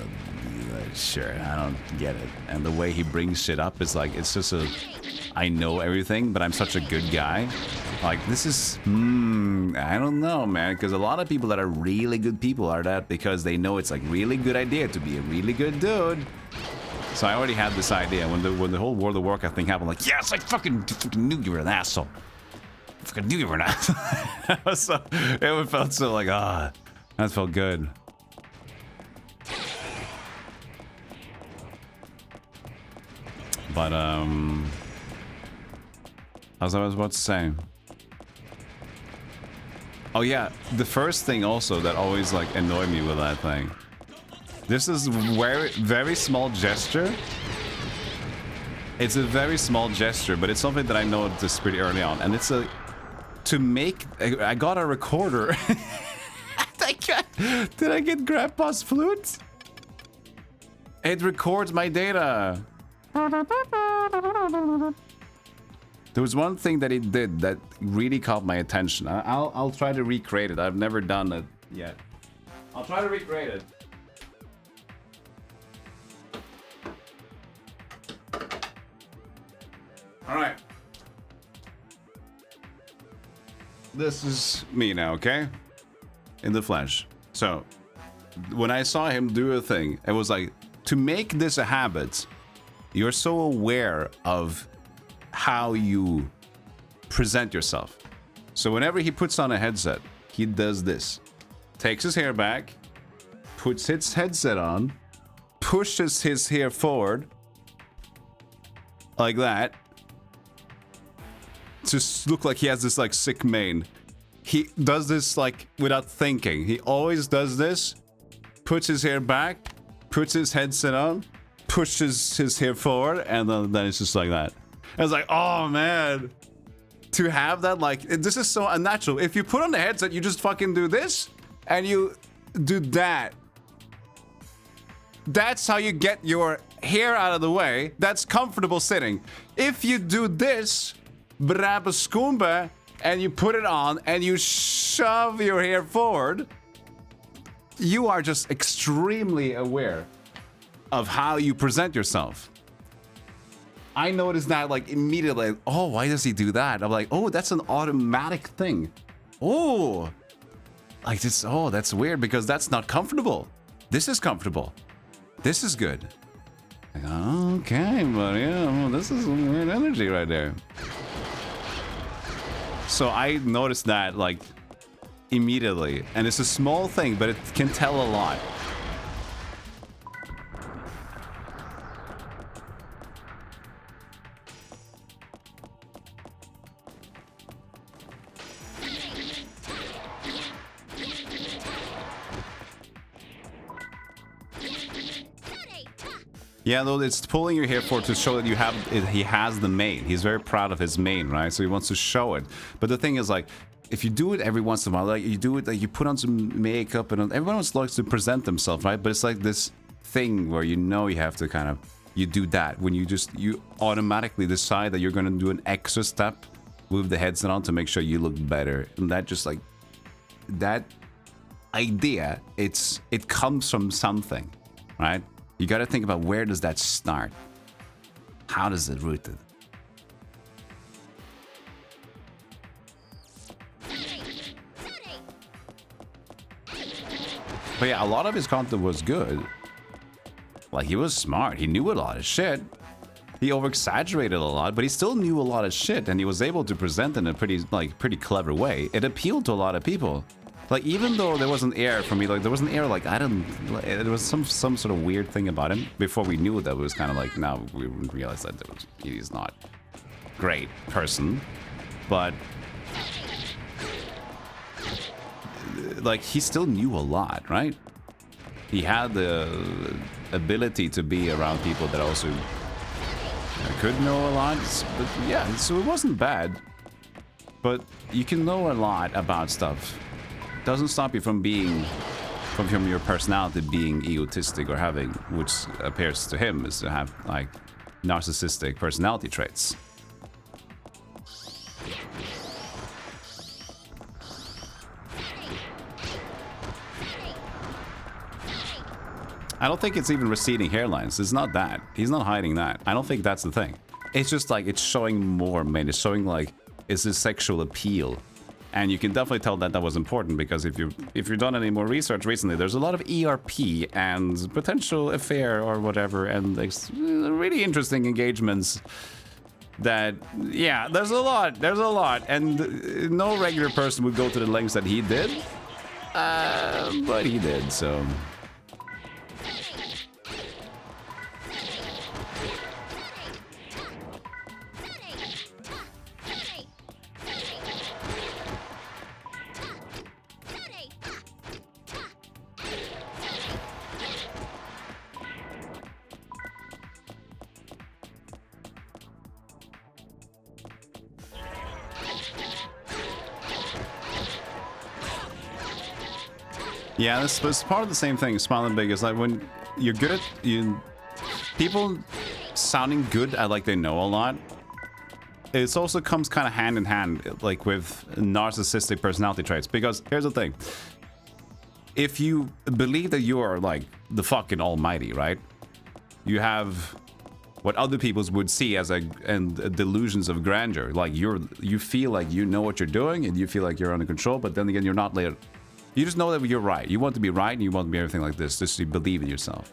Sure, I don't get it. And the way he brings shit up is like, it's just a, I know everything, but I'm such a good guy. Like, this is, I don't know, man. Because a lot of people that are really good people are that because they know it's like really good idea to be a really good dude. So I already had this idea when the whole World of Warcraft thing happened. Like, yes, I fucking knew you were an asshole. I fucking knew you were an asshole. So it felt so like, that felt good. But as I was about to say, Oh yeah, the first thing also that always like annoyed me with that thing. This is very small gesture. It's a very small gesture, but it's something that I noticed pretty early on, and it's to make. I got a recorder. Did I get Grandpa's flute? It records my data. There was one thing that it did that really caught my attention. I'll try to recreate it. I've never done it yet. I'll try to recreate it. All right. This is me now, okay? In the flesh. So, when I saw him do a thing, it was like, to make this a habit, you're so aware of how you present yourself. So whenever he puts on a headset, he does this. Takes his hair back, puts his headset on, pushes his hair forward, like that, to look like he has this like sick mane. He does this like without thinking. He always does this, puts his hair back, puts his headset on, pushes his hair forward, and then it's just like that. I was like, oh man, to have that, like, this is so unnatural. If you put on the headset, you just fucking do this, and you do that. That's how you get your hair out of the way. That's comfortable sitting. If you do this, brabba skoomba, and you put it on, and you shove your hair forward, you are just extremely aware of how you present yourself. I noticed that like immediately. Oh, why does he do that? I'm like, oh, that's an automatic thing. Oh, like this. Oh, that's weird because that's not comfortable. This is comfortable. This is good. Like, okay, buddy. Yeah, this is some weird energy right there. So I noticed that like immediately, and it's a small thing, but it can tell a lot. Yeah, though it's pulling your hair forward to show that you have it, he has the mane. He's very proud of his mane, right? So he wants to show it. But the thing is, like, if you do it every once in a while, like you do it, like you put on some makeup, and everyone else likes to present themselves, right? But it's like this thing where you know you have to kind of you do that when you automatically decide that you're gonna do an extra step with the headset on to make sure you look better, and that just like that idea, it comes from something, right? You got to think about where does that start? How does it rooted? But yeah, a lot of his content was good. Like, he was smart. He knew a lot of shit. He over-exaggerated a lot, but he still knew a lot of shit, and he was able to present in a pretty clever way. It appealed to a lot of people. Like, even though there wasn't air for me, like, there wasn't air, like, there was some sort of weird thing about him. Before we knew that it was kind of like, now we realized that he's not a great person. But, like, he still knew a lot, right? He had the ability to be around people that also could know a lot. But yeah, so it wasn't bad. But you can know a lot about stuff. Doesn't stop you from from your personality being egotistic or having, which appears to him is to have like narcissistic personality traits. I don't think it's even receding hairlines. It's not that. He's not hiding that. I don't think that's the thing. It's just like it's showing more, man. It's showing like it's his sexual appeal. And you can definitely tell that that was important because if you've done any more research recently, there's a lot of ERP and potential affair or whatever, and really interesting engagements. That yeah, there's a lot, and no regular person would go to the lengths that he did, but he did. So. Yeah, this was part of the same thing. Smiling big is like when you're good at people sounding good at like they know a lot. It also comes kind of hand in hand, like with narcissistic personality traits. Because here's the thing: if you believe that you are like the fucking almighty, right? You have what other people would see as delusions of grandeur. Like you feel like you know what you're doing, and you feel like you're under control. But then again, you're not later. You just know that you're right. You want to be right, and you want to be everything like this. Just to believe in yourself.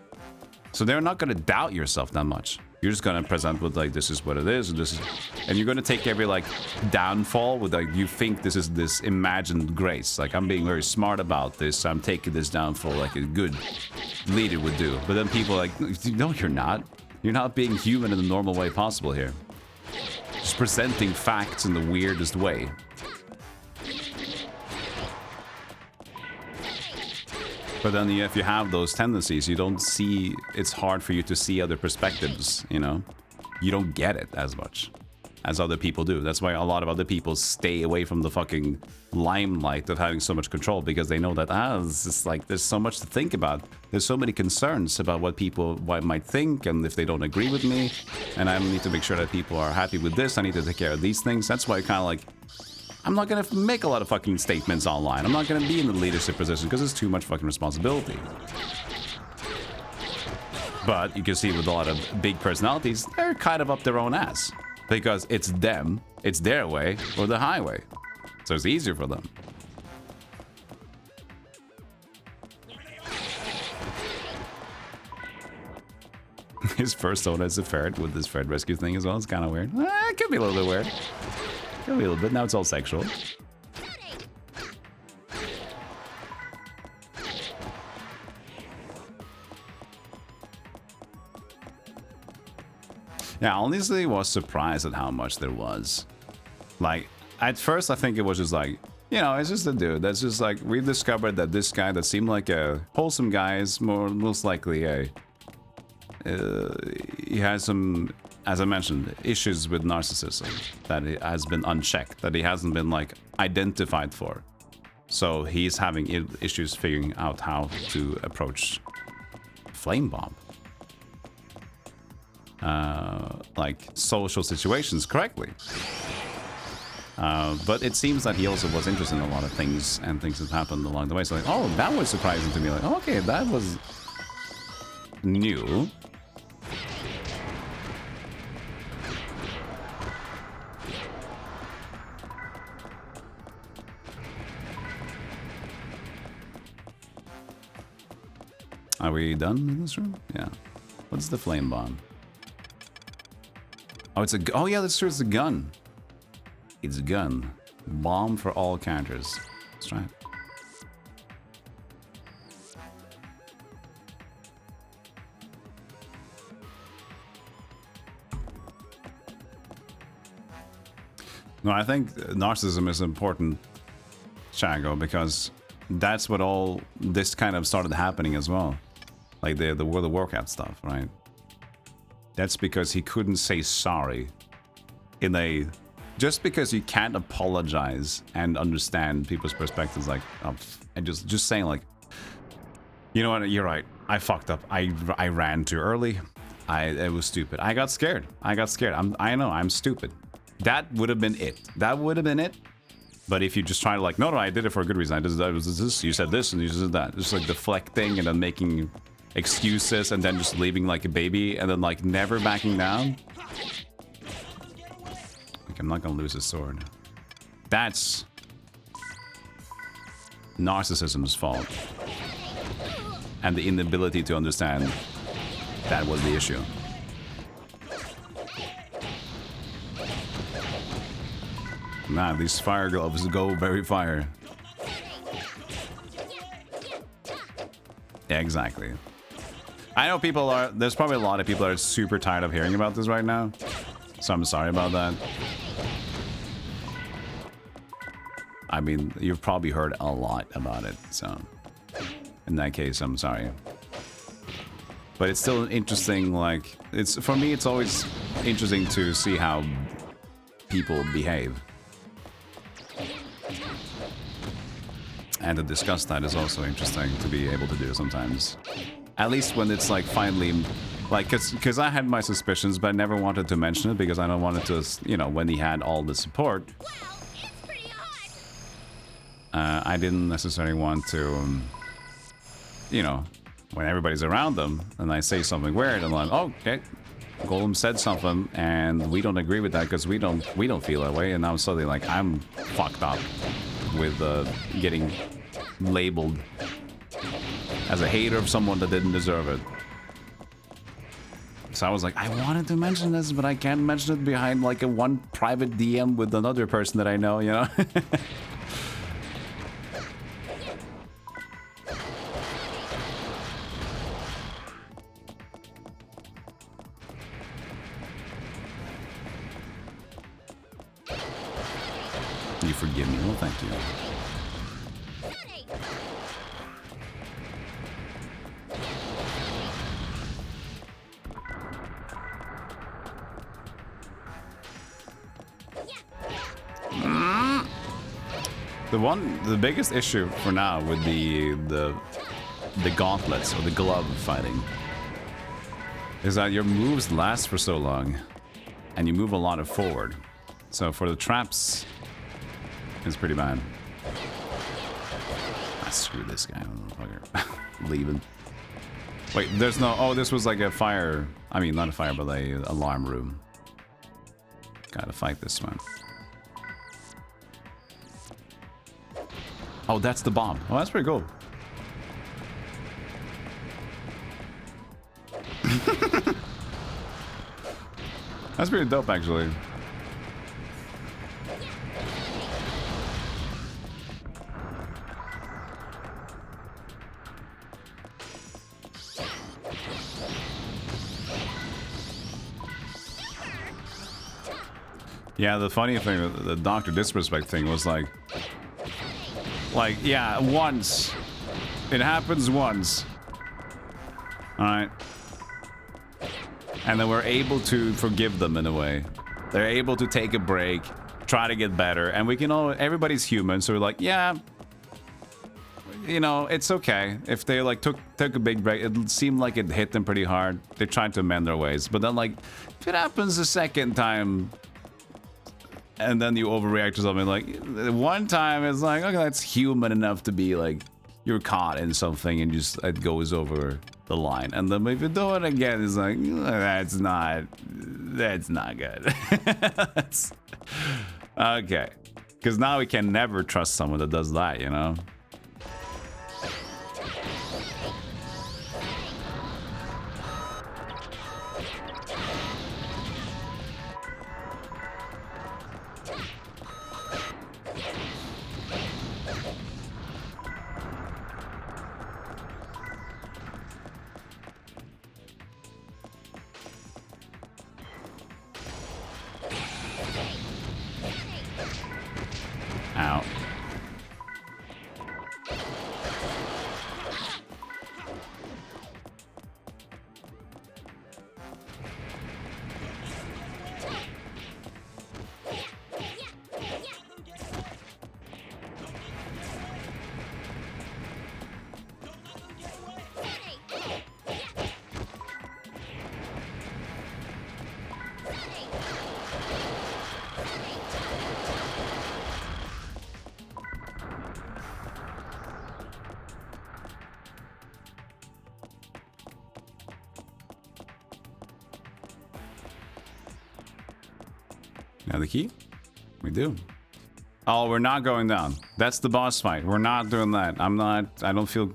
So they're not going to doubt yourself that much. You're just going to present with like, this is what it is, and this is, and you're going to take every like downfall with like, you think this is this imagined grace. Like, I'm being very smart about this. I'm taking this downfall like a good leader would do. But then people are like, no, you're not. You're not being human in the normal way possible here. Just presenting facts in the weirdest way. But then if you have those tendencies, you don't see, it's hard for you to see other perspectives, you know? You don't get it as much as other people do. That's why a lot of other people stay away from the fucking limelight of having so much control, because they know that, it's just like, there's so much to think about. There's so many concerns about what people might think, and if they don't agree with me, and I need to make sure that people are happy with this, I need to take care of these things. That's why kind of like, I'm not gonna make a lot of fucking statements online. I'm not gonna be in the leadership position because it's too much fucking responsibility. But you can see with a lot of big personalities, they're kind of up their own ass. Because it's them, it's their way, or the highway. So it's easier for them. His first owner is a ferret with this ferret rescue thing as well. It's kind of weird. It could be a little bit weird. Could be a little bit. Now it's all sexual. Yeah, honestly, was surprised at how much there was. Like, at first, I think it was just like, you know, it's just a dude. That's just like, we've discovered that this guy that seemed like a wholesome guy is most likely a... he has some, as I mentioned, issues with narcissism that has been unchecked, that he hasn't been like identified for. So he's having issues figuring out how to approach flame bomb, like social situations correctly. But it seems that he also was interested in a lot of things, and things have happened along the way. So like, oh, that was surprising to me. Like, okay, that was new. Are we done in this room? Yeah. What's the flame bomb? Oh, it's a... Oh, yeah, that's true. It's a gun. It's a gun. Bomb for all characters. That's right. No, I think narcissism is important, Chago, because that's what all this kind of started happening as well. Like the World of Warcraft stuff, right? That's because he couldn't say sorry in a... Just because you can't apologize and understand people's perspectives, like, and just saying like, you know what, you're right, I fucked up, I ran too early, it was stupid, I got scared, I know, I'm stupid. That would have been it. That would have been it. But if you just try to like, no, I did it for a good reason. I did this, you said this, and you said that. Just like deflecting and then making excuses and then just leaving like a baby and then like never backing down. Like, I'm not gonna lose his sword. That's narcissism's fault. And the inability to understand that was the issue. Nah, these fire gloves go very fire. Yeah, exactly. I know people are... There's probably a lot of people that are super tired of hearing about this right now. So I'm sorry about that. I mean, you've probably heard a lot about it, so... In that case, I'm sorry. But it's still interesting, like... It's for me, it's always interesting to see how people behave. And to discuss that is also interesting to be able to do sometimes. At least when it's like finally, like, because I had my suspicions, but I never wanted to mention it because I don't want it to, you know, when he had all the support. I didn't necessarily want to, you know, when everybody's around them and I say something weird, I'm like, oh, okay, Golem said something and we don't agree with that because we don't feel that way, and now suddenly like I'm fucked up with getting labeled as a hater of someone that didn't deserve it. So I was like, I wanted to mention this, but I can't mention it behind like a one private DM with another person that I know, you know? You forgive me? Well, thank you. The biggest issue for now with the gauntlets or the glove fighting is that your moves last for so long and you move a lot of forward. So for the traps, it's pretty bad. Screw this guy, motherfucker. Leaving. Wait, there's no... Oh, this was like a fire... I mean, not a fire, but a alarm room. Gotta fight this one. Oh, that's the bomb. Oh, that's pretty cool. That's pretty dope, actually. Yeah, the funny thing, the Dr. Disrespect thing was like, yeah, once. It happens once. Alright. And then we're able to forgive them in a way. They're able to take a break, try to get better, and we can all, everybody's human, so we're like, yeah, you know, it's okay. If they like took a big break, it seemed like it hit them pretty hard. They tried to amend their ways, but then like, if it happens a second time, and then you overreact to something, like, one time it's like, okay, that's human enough to be like, you're caught in something and just, it goes over the line. And then if you do it again, it's like, that's not good. That's, okay. Because now we can never trust someone that does that, you know? Ow. Now the key? We do. Oh, we're not going down. That's the boss fight. We're not doing that. I don't feel...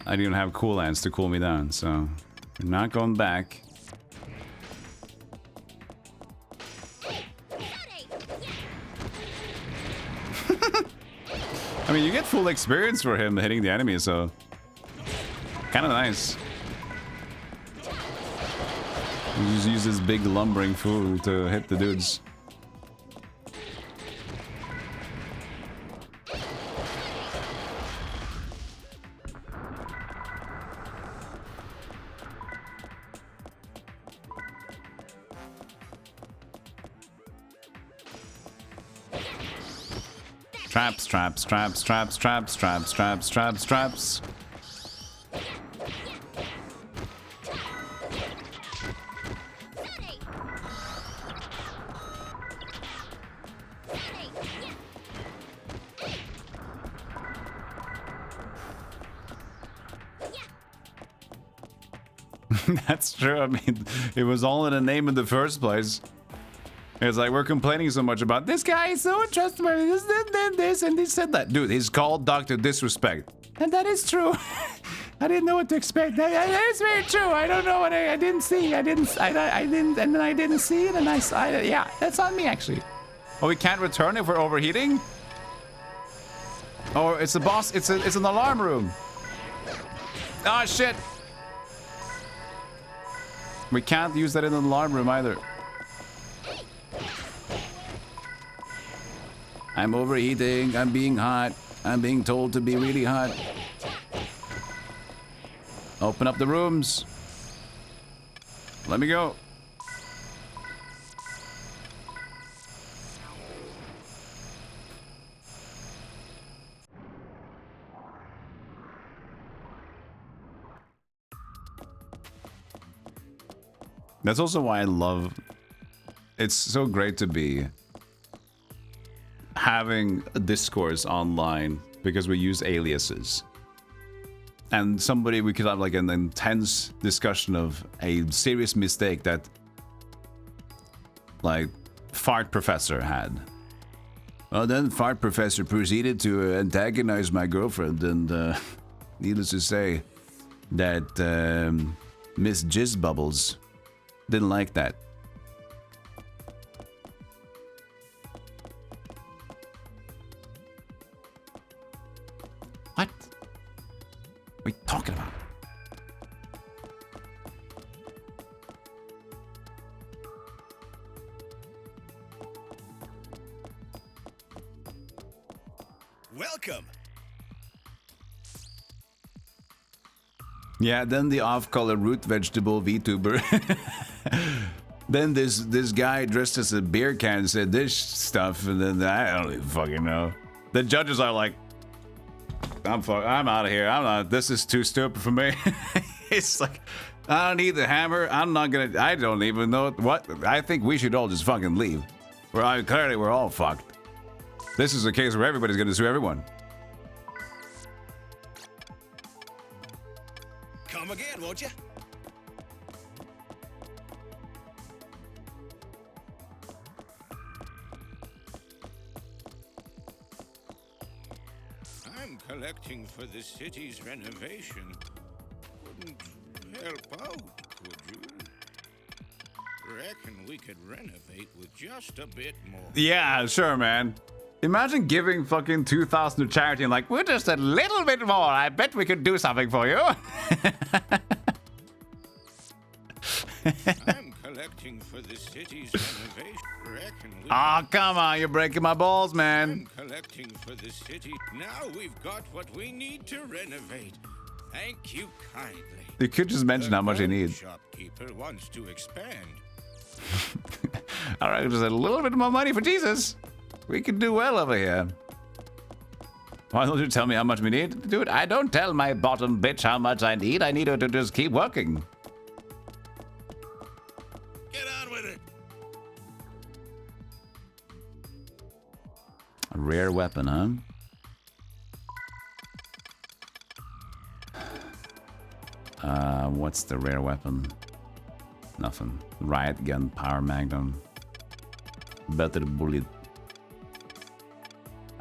I don't have coolants to cool me down, so... We're not going back. I mean, you get full experience for him hitting the enemy, so... Kinda nice. You just use this big lumbering fool to hit the dudes. Traps, traps, traps, traps, traps, traps, traps, traps, traps. That's true. I mean, it was all in a name in the first place. It's like we're complaining so much about this guy is so untrustworthy, this, and he said that. Dude, he's called Dr. Disrespect. And that is true. I didn't know what to expect. That is very true. I don't know what I didn't see. I didn't, and then I didn't see it, and yeah, that's on me, actually. Oh, we can't return if we're overheating? Oh, it's the boss. It's an alarm room. Oh, shit. We can't use that in an alarm room either. I'm overheating. I'm being hot. I'm being told to be really hot. Open up the rooms. Let me go. That's also why I love... It's so great to be having a discourse online because we use aliases. And we could have like an intense discussion of a serious mistake that like Fart Professor had. Well, then Fart Professor proceeded to antagonize my girlfriend, and needless to say that Miss Jizz Bubbles didn't like that. What? What are you talking about? Welcome. Yeah, then the off-color root vegetable VTuber. Then this guy dressed as a beer can said this stuff, and then I don't even fucking know. The judges are like, I'm out of here. I'm not. This is too stupid for me. It's like, I don't need the hammer. I'm not gonna. I don't even know what. I think we should all just fucking leave. Clearly we're all fucked. This is a case where everybody's gonna sue everyone. Come again, won't you? I'm collecting for the city's renovation. Wouldn't help out, could you? Reckon we could renovate with just a bit more. Yeah, sure, man. Imagine giving fucking 2,000 to charity and like, we're just a little bit more. I bet we could do something for you. I'm collecting for the city's renovation. Oh, come on, you're breaking my balls, man. I'm collecting for the city. Now we've got what we need to renovate. Thank you kindly. You could just mention how much you need. Shopkeeper wants to expand. All right, just a little bit more money for Jesus. We could do well over here. Why don't you tell me how much we need? Dude, I don't tell my bottom bitch how much I need. I need her to just keep working. Get on with it. A rare weapon, huh? What's the rare weapon? Nothing. Riot gun, power magnum. Better bullet.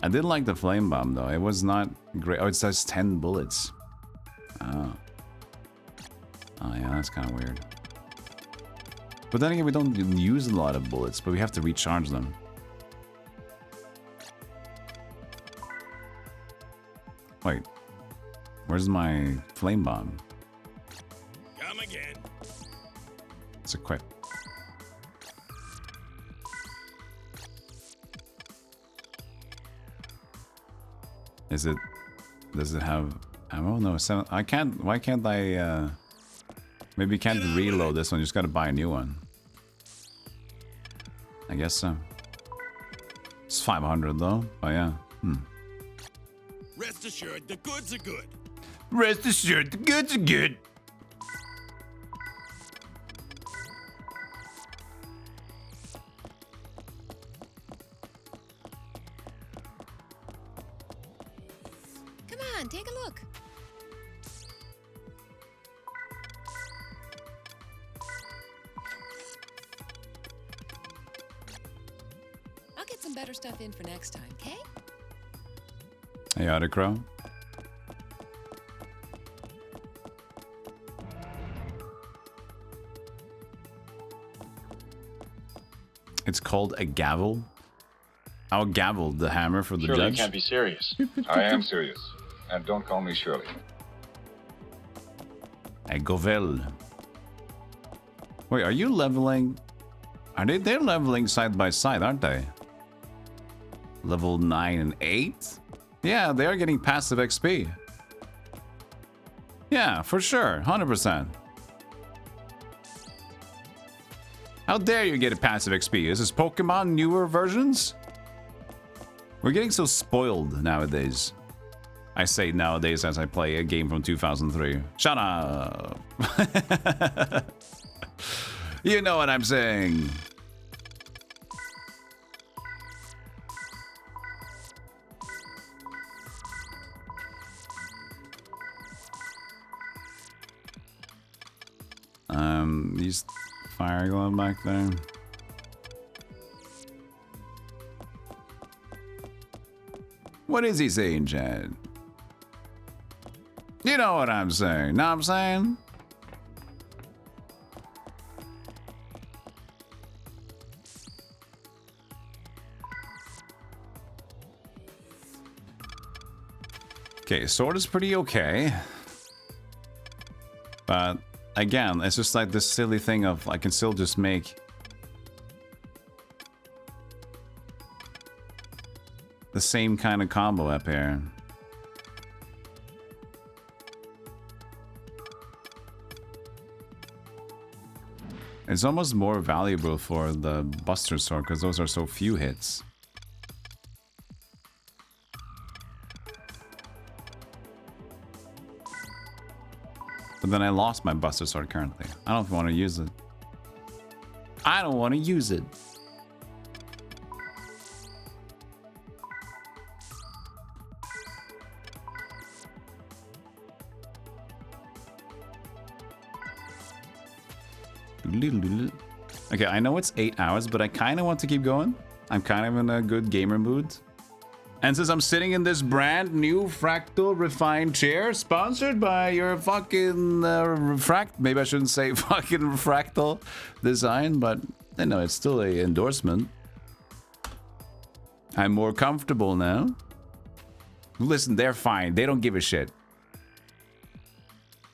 I did like the flame bomb though. It was not great. Oh, it says 10 bullets. Oh. Oh yeah, that's kind of weird. But then again, we don't use a lot of bullets, but we have to recharge them. Wait. Where's my flame bomb? Come again. It's equipped. Is it... Does it have... ammo? No, 7... I can't... Why can't I... Maybe you can't reload this one. You just gotta buy a new one. I guess so. It's 500 though. Oh yeah. Rest assured, the goods are good. Rest assured, the goods are good. Come on, take a look. I'll get some better stuff in for next time, okay? Hey, Otacrow. It's called a gavel. I'll gavel the hammer for the Surely judge. you can't be serious. I am serious. And don't call me Shirley. A govel. Wait, are you leveling? Are they? They're leveling side by side, aren't they? Level 9 and 8? Yeah, they are getting passive XP. Yeah, for sure. 100%. How dare you get a passive XP? Is this Pokemon newer versions? We're getting so spoiled nowadays. I say nowadays as I play a game from 2003. Shut up. You know what I'm saying. These fire going back there. What is he saying, Chad? You know what I'm saying. Know what I'm saying? Okay, sword is pretty okay. But again, it's just like this silly thing of I can still just make the same kind of combo up here. It's almost more valuable for the Buster Sword because those are so few hits. But then I lost my Buster Sword currently. I don't want to use it. I don't want to use it. Okay, I know it's 8 hours, but I kind of want to keep going. I'm kind of in a good gamer mood. And since I'm sitting in this brand new fractal refined chair, sponsored by your fucking maybe I shouldn't say fucking fractal design, but you know, it's still a endorsement. I'm more comfortable now. Listen, they're fine. They don't give a shit.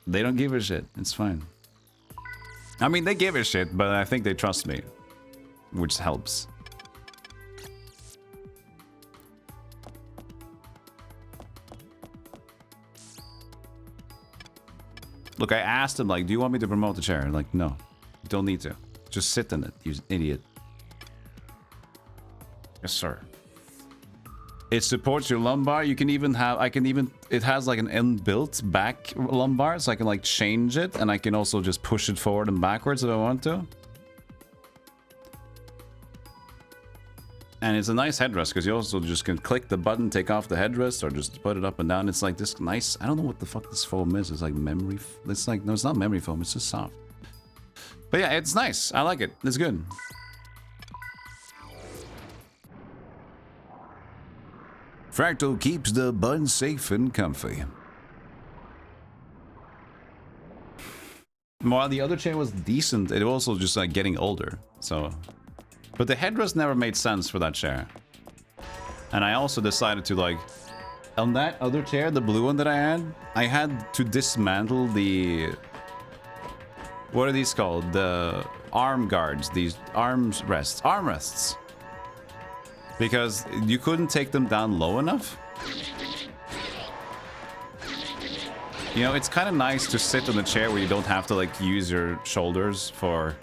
They don't give a shit. It's fine. I mean, they give a shit, but I think they trust me, which helps. Look, I asked him, like, do you want me to promote the chair? Like, no, you don't need to. Just sit in it, you idiot. Yes, sir. It supports your lumbar. You can even have, it has like an inbuilt back lumbar, so I can like change it, and I can also just push it forward and backwards if I want to. And it's a nice headrest because you also just can click the button, take off the headrest, or just put it up and down. It's like this nice, I don't know what the fuck this foam is. It's like memory, it's like, no, it's not memory foam, it's just soft. But yeah, it's nice. I like it. It's good. Fractal keeps the bun safe and comfy. While the other chair was decent, it also just like getting older, so. But the headrest never made sense for that chair. And I also decided to like, on that other chair, the blue one that I had to dismantle the, what are these called? The arm guards, these armrests. Because you couldn't take them down low enough. You know, it's kind of nice to sit in a chair where you don't have to like use your shoulders for,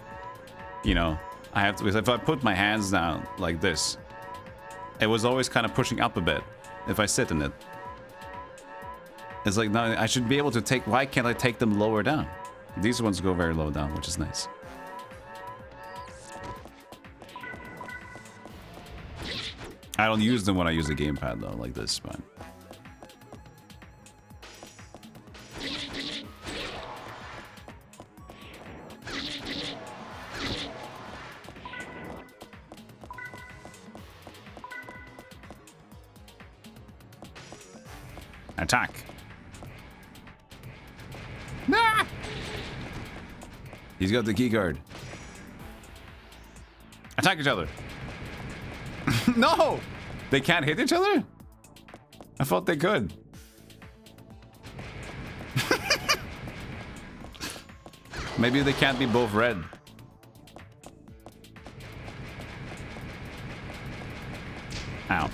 you know, I have to, if I put my hands down like this, it was always kind of pushing up a bit. if I sit in it. It's like, no, I should be able to take... Why can't I take them lower down? These ones go very low down, which is nice. I don't use them when I use the gamepad, though, like this, but... Attack! Ah! He's got the key card. Attack each other. No! They can't hit each other? I thought they could. Maybe they can't be both red. Ow.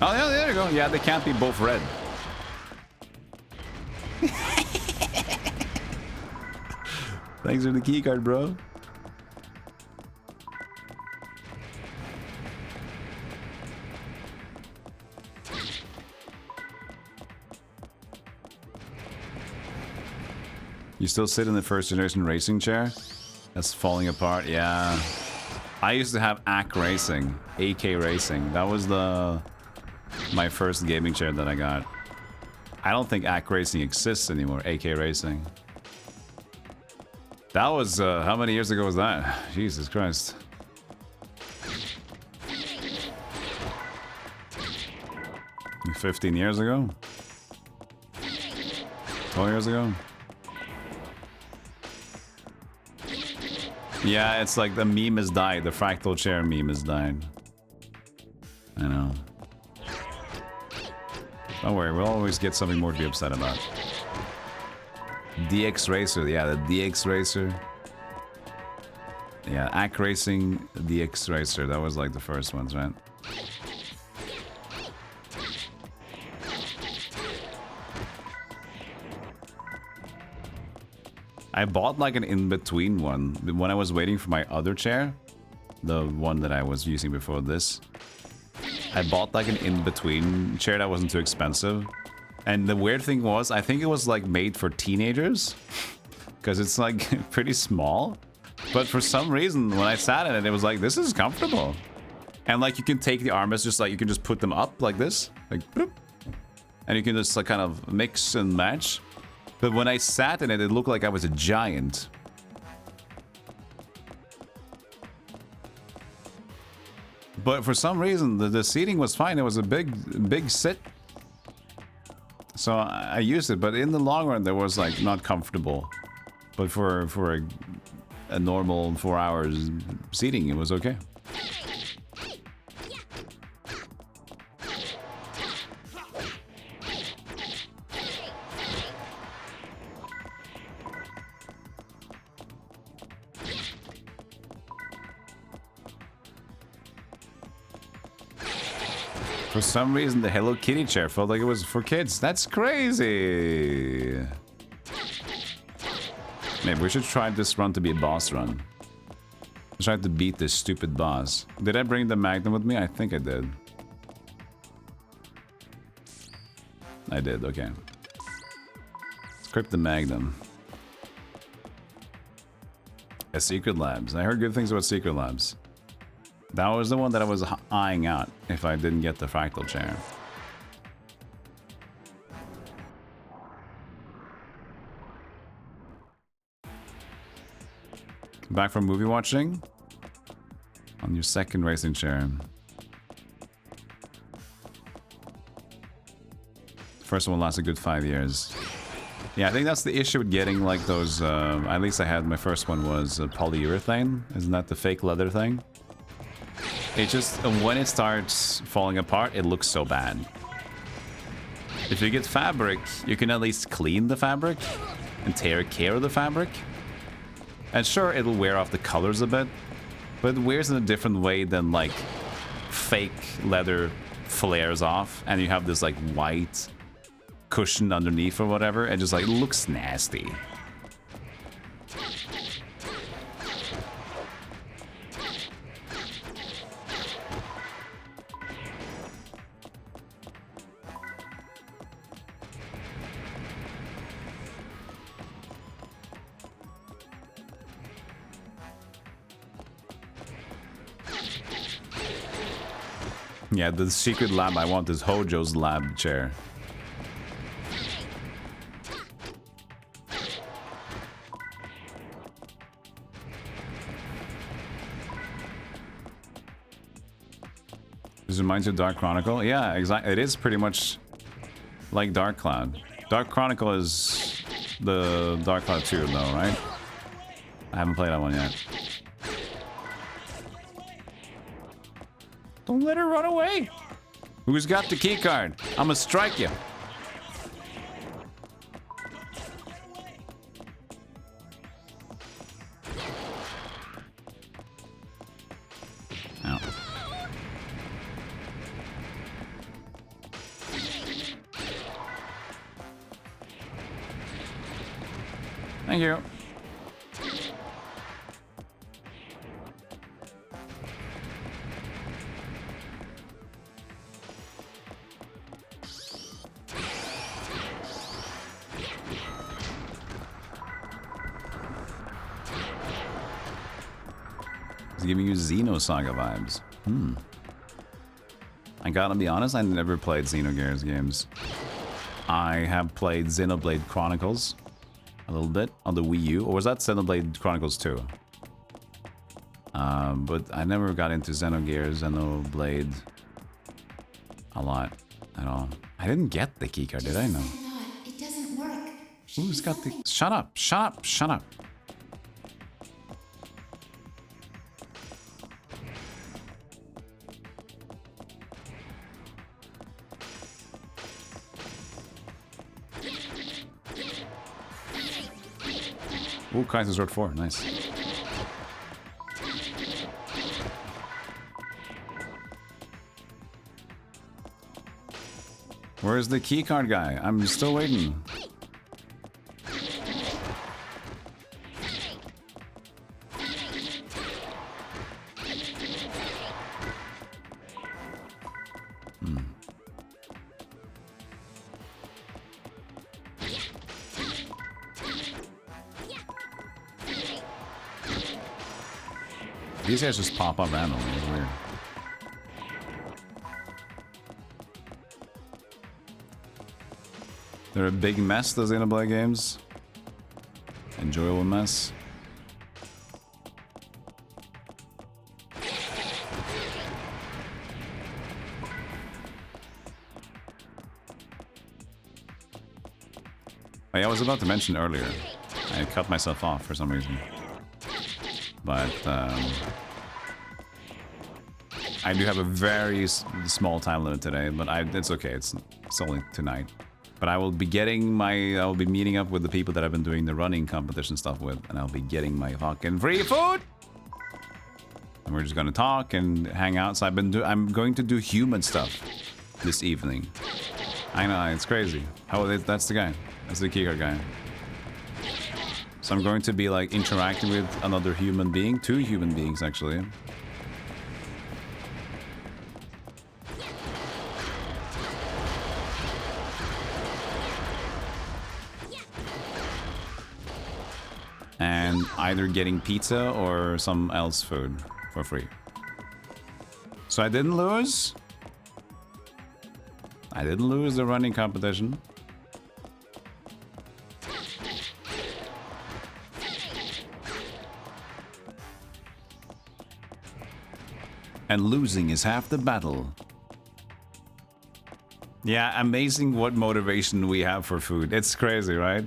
Oh, yeah, there you go. Yeah, they can't be both red. Thanks for the keycard, bro. You still sit in the first generation racing chair? That's falling apart, yeah. I used to have AK Racing, That was my first gaming chair that I got. I don't think AK Racing exists anymore, AK Racing. That was, how many years ago was that? Jesus Christ. $15 years ago? 12 years ago? Yeah, it's like the meme has died. The fractal chair meme has died. I know. Don't worry, we'll always get something more to be upset about. DX Racer, yeah, the DX Racer. Yeah, AK Racing, DX Racer. That was like the first ones, right? I bought like an in-between one when I was waiting for my other chair. The one that I was using before this. I bought like an in-between chair that wasn't too expensive. And the weird thing was, I think it was like made for teenagers. Because it's like pretty small. But for some reason, when I sat in it, it was like, this is comfortable. And like you can take the armrests, just like you can just put them up like this. Like, bloop. And you can just like kind of mix and match. But when I sat in it, it looked like I was a giant. But for some reason, the seating was fine. It was a big sit. So I used it, but in the long run, there was like not comfortable. But for a normal 4 hours seating, it was okay. For some reason, the Hello Kitty chair felt like it was for kids. That's crazy. Maybe we should try this run to be a boss run. Try to beat this stupid boss. Did I bring the Magnum with me? I think I did. I did, okay. Script the Magnum. A Secret Labs. I heard good things about Secret Labs. That was the one that I was eyeing out if I didn't get the fractal chair. Back from movie watching? On your second racing chair. First one lasted a good 5 years. Yeah, I think that's the issue with getting like those, at least I had, my first one was polyurethane. Isn't that the fake leather thing? It just, when it starts falling apart, it looks so bad. If you get fabric, you can at least clean the fabric and take care of the fabric. And sure, it'll wear off the colors a bit, but it wears in a different way than like fake leather flares off and you have this like white cushion underneath or whatever. It just like looks nasty. Yeah, the secret lab I want is Hojo's lab chair. This reminds you of Dark Chronicle? Yeah, exactly. It is pretty much like Dark Cloud. Dark Chronicle is the Dark Cloud 2 though, right? I haven't played that one yet. Don't let her run away! Who's got the key card? I'ma strike you. Ow. Thank you. It's giving you Xenosaga vibes. I gotta be honest, I never played Xenogears games. I have played Xenoblade Chronicles a little bit on the Wii U, or was that Xenoblade Chronicles 2? But I never got into Xenogears, Xenoblade a lot at all. I didn't get the keycard, did I? No. It doesn't work. Who's got the... Shut up, shut up, shut up. Ooh, Kaiser Sword 4, nice. Where's the keycard guy? I'm still waiting. These guys just pop up randomly. It's weird. They're a big mess, those Xenoblade games. Enjoyable mess. I was about to mention earlier, I cut myself off for some reason. But I do have a very small time limit today, but it's okay. It's only tonight. But I will be meeting up with the people that I've been doing the running competition stuff with, and I'll be getting my fucking free food. And we're just gonna talk and hang out. So I'm going to do human stuff this evening. I know, it's crazy. That's the guy. That's the keycard guy. So I'm going to be like interacting with another human being, 2 human beings actually. And either getting pizza or some else food for free. So I didn't lose. I didn't lose the running competition. And losing is half the battle. Yeah, amazing what motivation we have for food. It's crazy, right?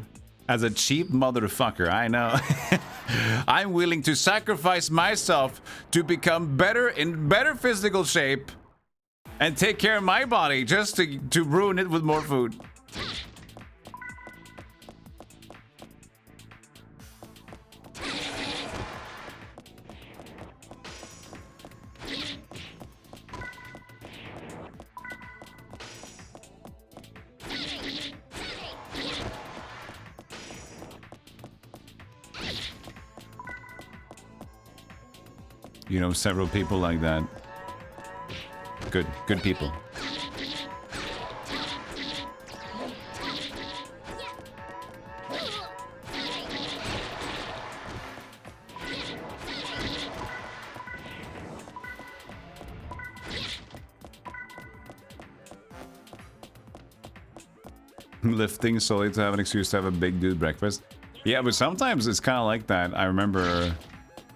As a cheap motherfucker, I know. I'm willing to sacrifice myself to become better, in better physical shape and take care of my body just to ruin it with more food. You know several people like that. Good people. Lifting solely to have an excuse to have a big dude breakfast. Yeah, but sometimes it's kind of like that. I remember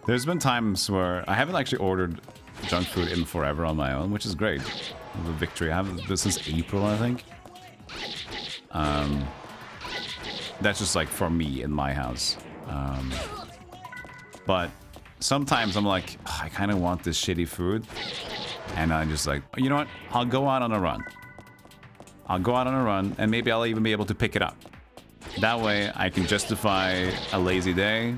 there's been times where I haven't actually ordered junk food in forever on my own, which is great. The victory. I have this since April, I think. That's just like for me in my house. But sometimes I'm like, I kind of want this shitty food. And I'm just like, you know what? I'll go out on a run. I'll go out on a run and maybe I'll even be able to pick it up. That way I can justify a lazy day.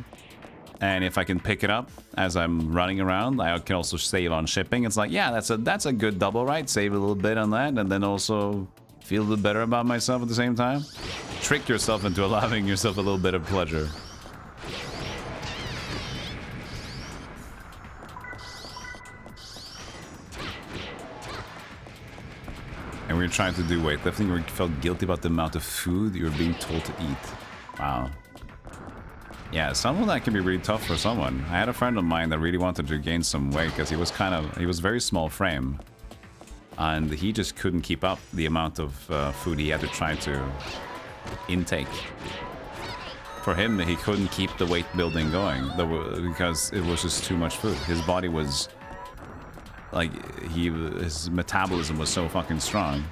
And if I can pick it up as I'm running around, I can also save on shipping. It's like, yeah, that's a good double, right? Save a little bit on that and then also feel a little better about myself at the same time. Trick yourself into allowing yourself a little bit of pleasure. And we were trying to do weightlifting. We felt guilty about the amount of food you were being told to eat. Wow. Yeah, some of that can be really tough for someone. I had a friend of mine that really wanted to gain some weight because he was very small frame. And he just couldn't keep up the amount of food he had to try to intake. For him, he couldn't keep the weight building going because it was just too much food. His body was like, his metabolism was so fucking strong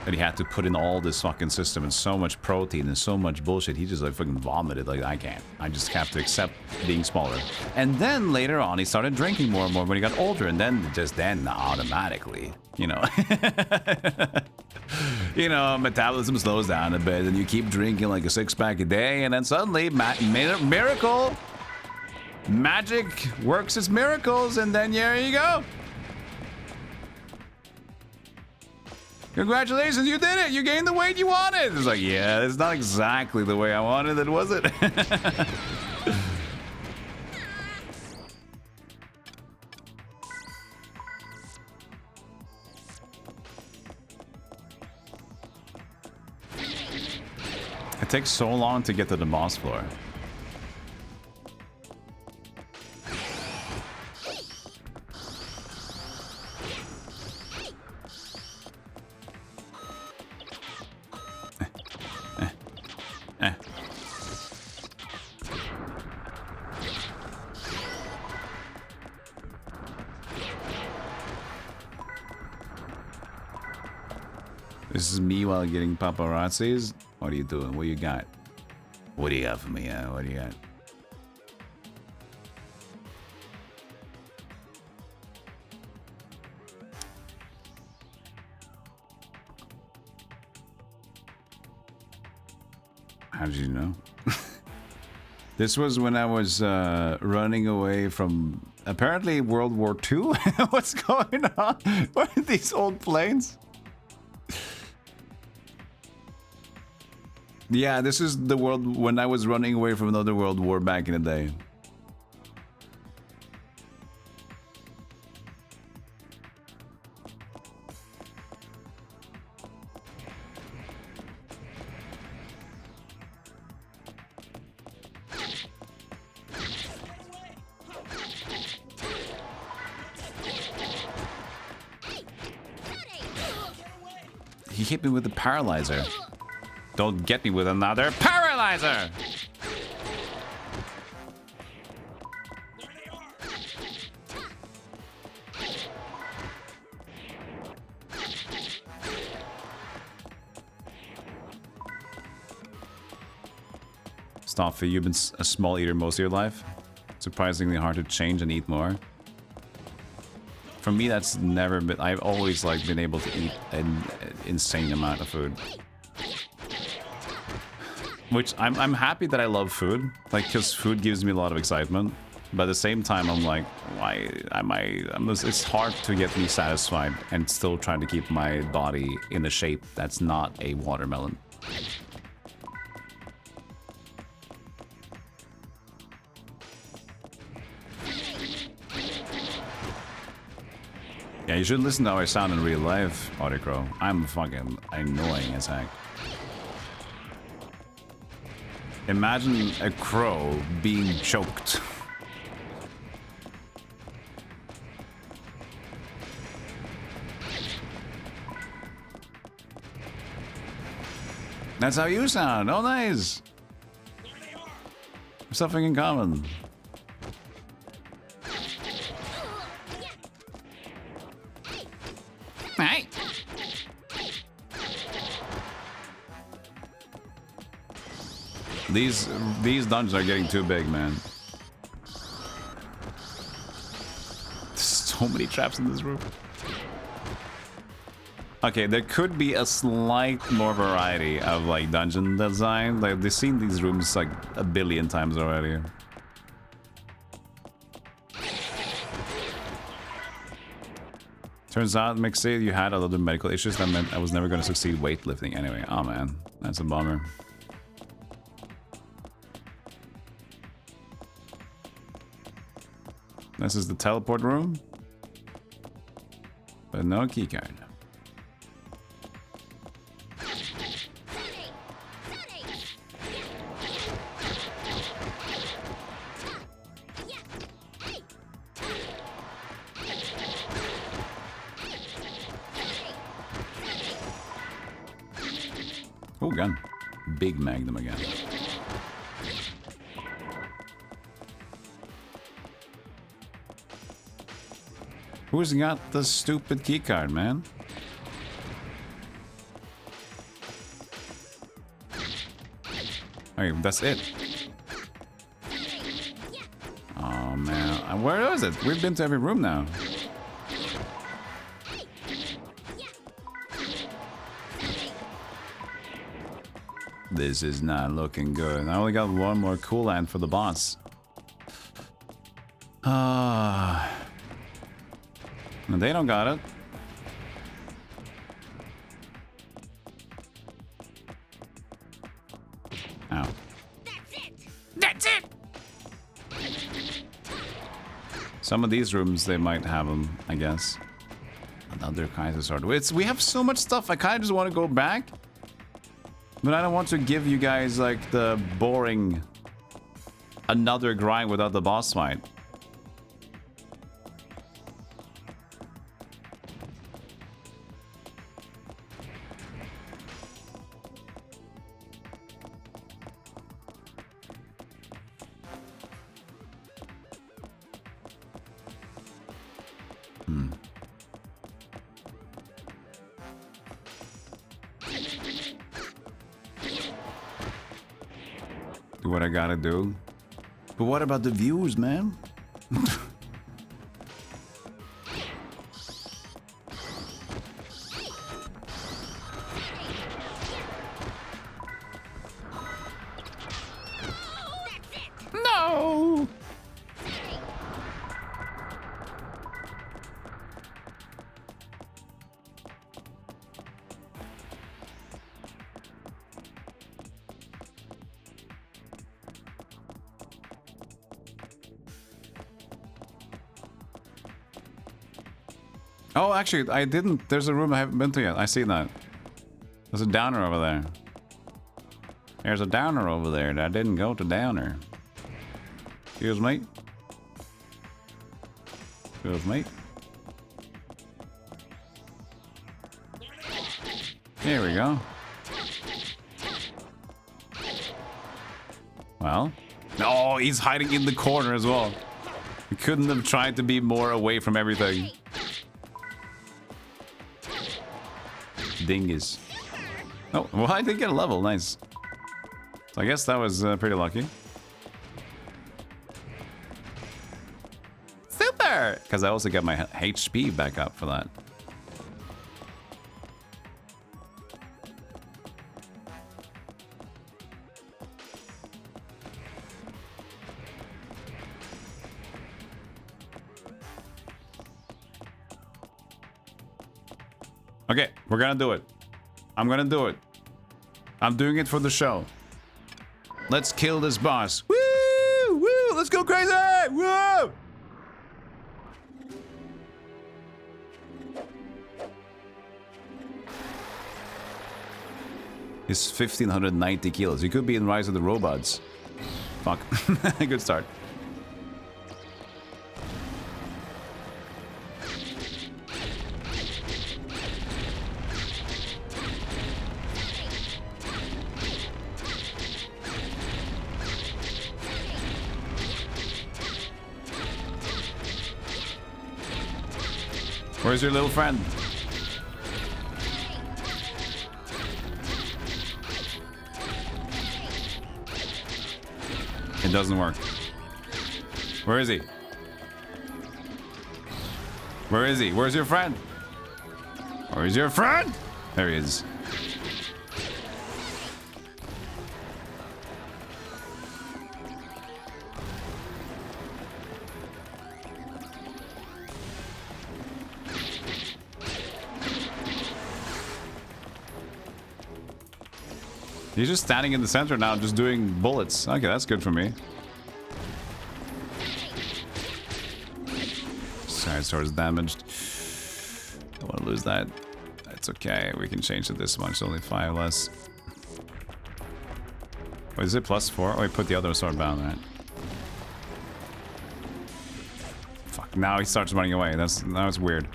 that he had to put in all this fucking system and so much protein and so much bullshit. He just like fucking vomited. Like, I can't. I just have to accept being smaller. And then later on, he started drinking more and more when he got older. And then automatically, you know, you know, metabolism slows down a bit and you keep drinking like a 6-pack a day. And then suddenly, miracle, magic works its miracles. And then there you go. Congratulations, you did it! You gained the weight you wanted! It's like, yeah, it's not exactly the way I wanted it, was it? It takes so long to get to the boss floor. This is me while getting paparazzis. What are you doing? What you got? What do you got for me? What do you got? How did you know? This was when I was running away from apparently World War II. What's going on? What are these old planes? Yeah, this is the world when I was running away from another world war back in the day. He hit me with the paralyzer. Don't get me with another paralyzer! Stoffy, you've been a small eater most of your life. Surprisingly hard to change and eat more. For me, that's never been... I've always like been able to eat an insane amount of food. Which I'm happy that I love food, like, because food gives me a lot of excitement. But at the same time, I'm like, why am I? It's hard to get me satisfied and still trying to keep my body in a shape that's not a watermelon. Yeah, you should listen to how I sound in real life, Autocrow. I'm fucking annoying as heck. Imagine a crow being choked. That's how you sound. Oh, nice. Something in common. Hey. These dungeons are getting too big, man. There's so many traps in this room. Okay, there could be a slight more variety of like dungeon design. Like they've seen these rooms like a billion times already. Turns out, Mixie, you had a lot of medical issues that meant I was never going to succeed weightlifting anyway. Oh man, that's a bummer. This is the teleport room, but no keycard. Oh, gun. Big magnum again. Who's got the stupid keycard, man? Okay, that's it. Oh, man. Where is it? We've been to every room now. This is not looking good. I only got one more coolant for the boss. And they don't got it. Ow. That's it. Some of these rooms, they might have them, I guess. Another Kaiser sword. We have so much stuff. I kind of just want to go back. But I don't want to give you guys, like, the boring... another grind without the boss fight. Do what I gotta do. But what about the views, man? No. Oh, actually, I didn't. There's a room I haven't been to yet. I see that. There's a downer over there. There's a downer over there that I didn't go to downer. Excuse me. Excuse me. Here we go. Well. Oh, he's hiding in the corner as well. He couldn't have tried to be more away from everything. Dingus. Oh, well, I did get a level. Nice. So I guess that was pretty lucky. Super! Because I also got my HP back up for that. Okay, we're gonna do it. I'm gonna do it. I'm doing it for the show. Let's kill this boss. Woo! Woo! Let's go crazy! Woo! He's 1,590 kilos. He could be in Rise of the Robots. Fuck. Good start. Where's your little friend? It doesn't work. Where is he? Where is he? Where's your friend? Where's your friend? There he is. He's just standing in the center now, just doing bullets. Okay, that's good for me. Side sword is damaged. Don't want to lose that. It's okay. We can change it this much. Only 5 less. Wait, is it +4? Oh, we put the other sword down, right? Fuck. Now he starts running away. Now it's weird.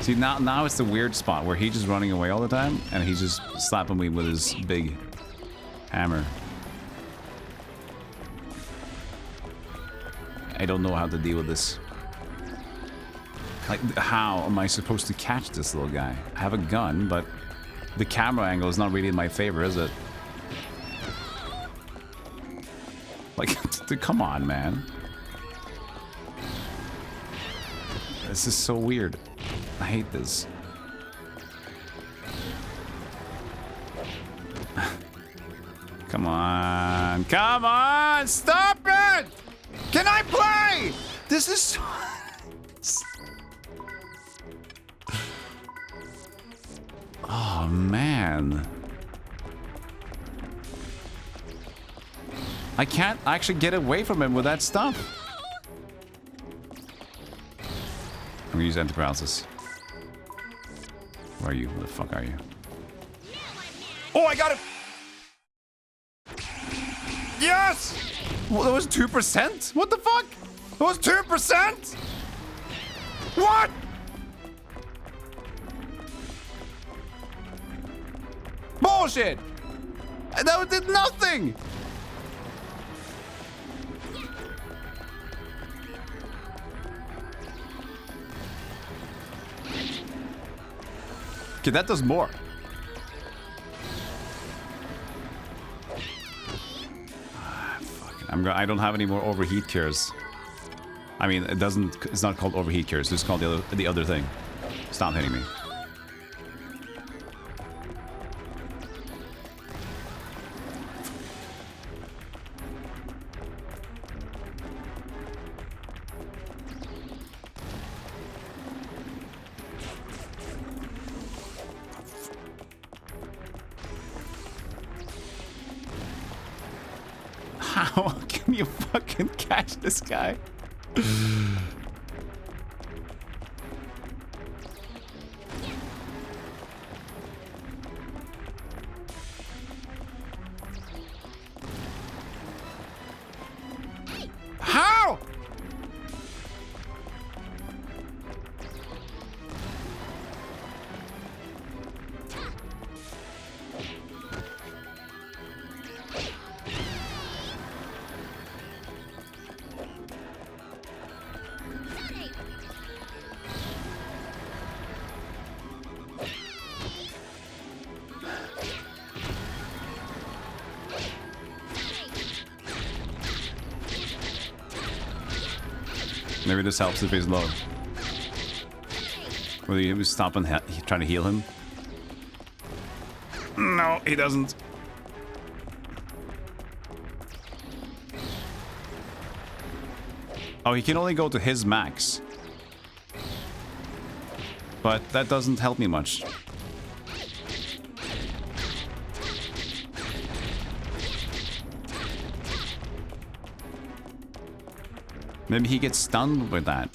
See, now it's the weird spot where he's just running away all the time, and he's just slapping me with his big hammer. I don't know how to deal with this. Like, how am I supposed to catch this little guy? I have a gun, but the camera angle is not really in my favor, is it? Like, come on, man. This is so weird. I hate this. Come on. Come on! Stop it! Can I play? This is so... Oh, man. I can't actually get away from him with that stuff. I'm gonna use antiparalysis. Where are you? Where the fuck are you? Oh, I got it! Yes! Well, that was 2%? What the fuck? That was 2%? What? Bullshit! That did nothing! Okay, that does more. I don't have any more overheat cures. I mean, it's not called overheat cures. It's called the other thing. Stop hitting me. How can you fucking catch this guy? How? Maybe this helps if he's low. Will he stop and trying to heal him? No, he doesn't. Oh, he can only go to his max. But that doesn't help me much. Maybe he gets stunned with that.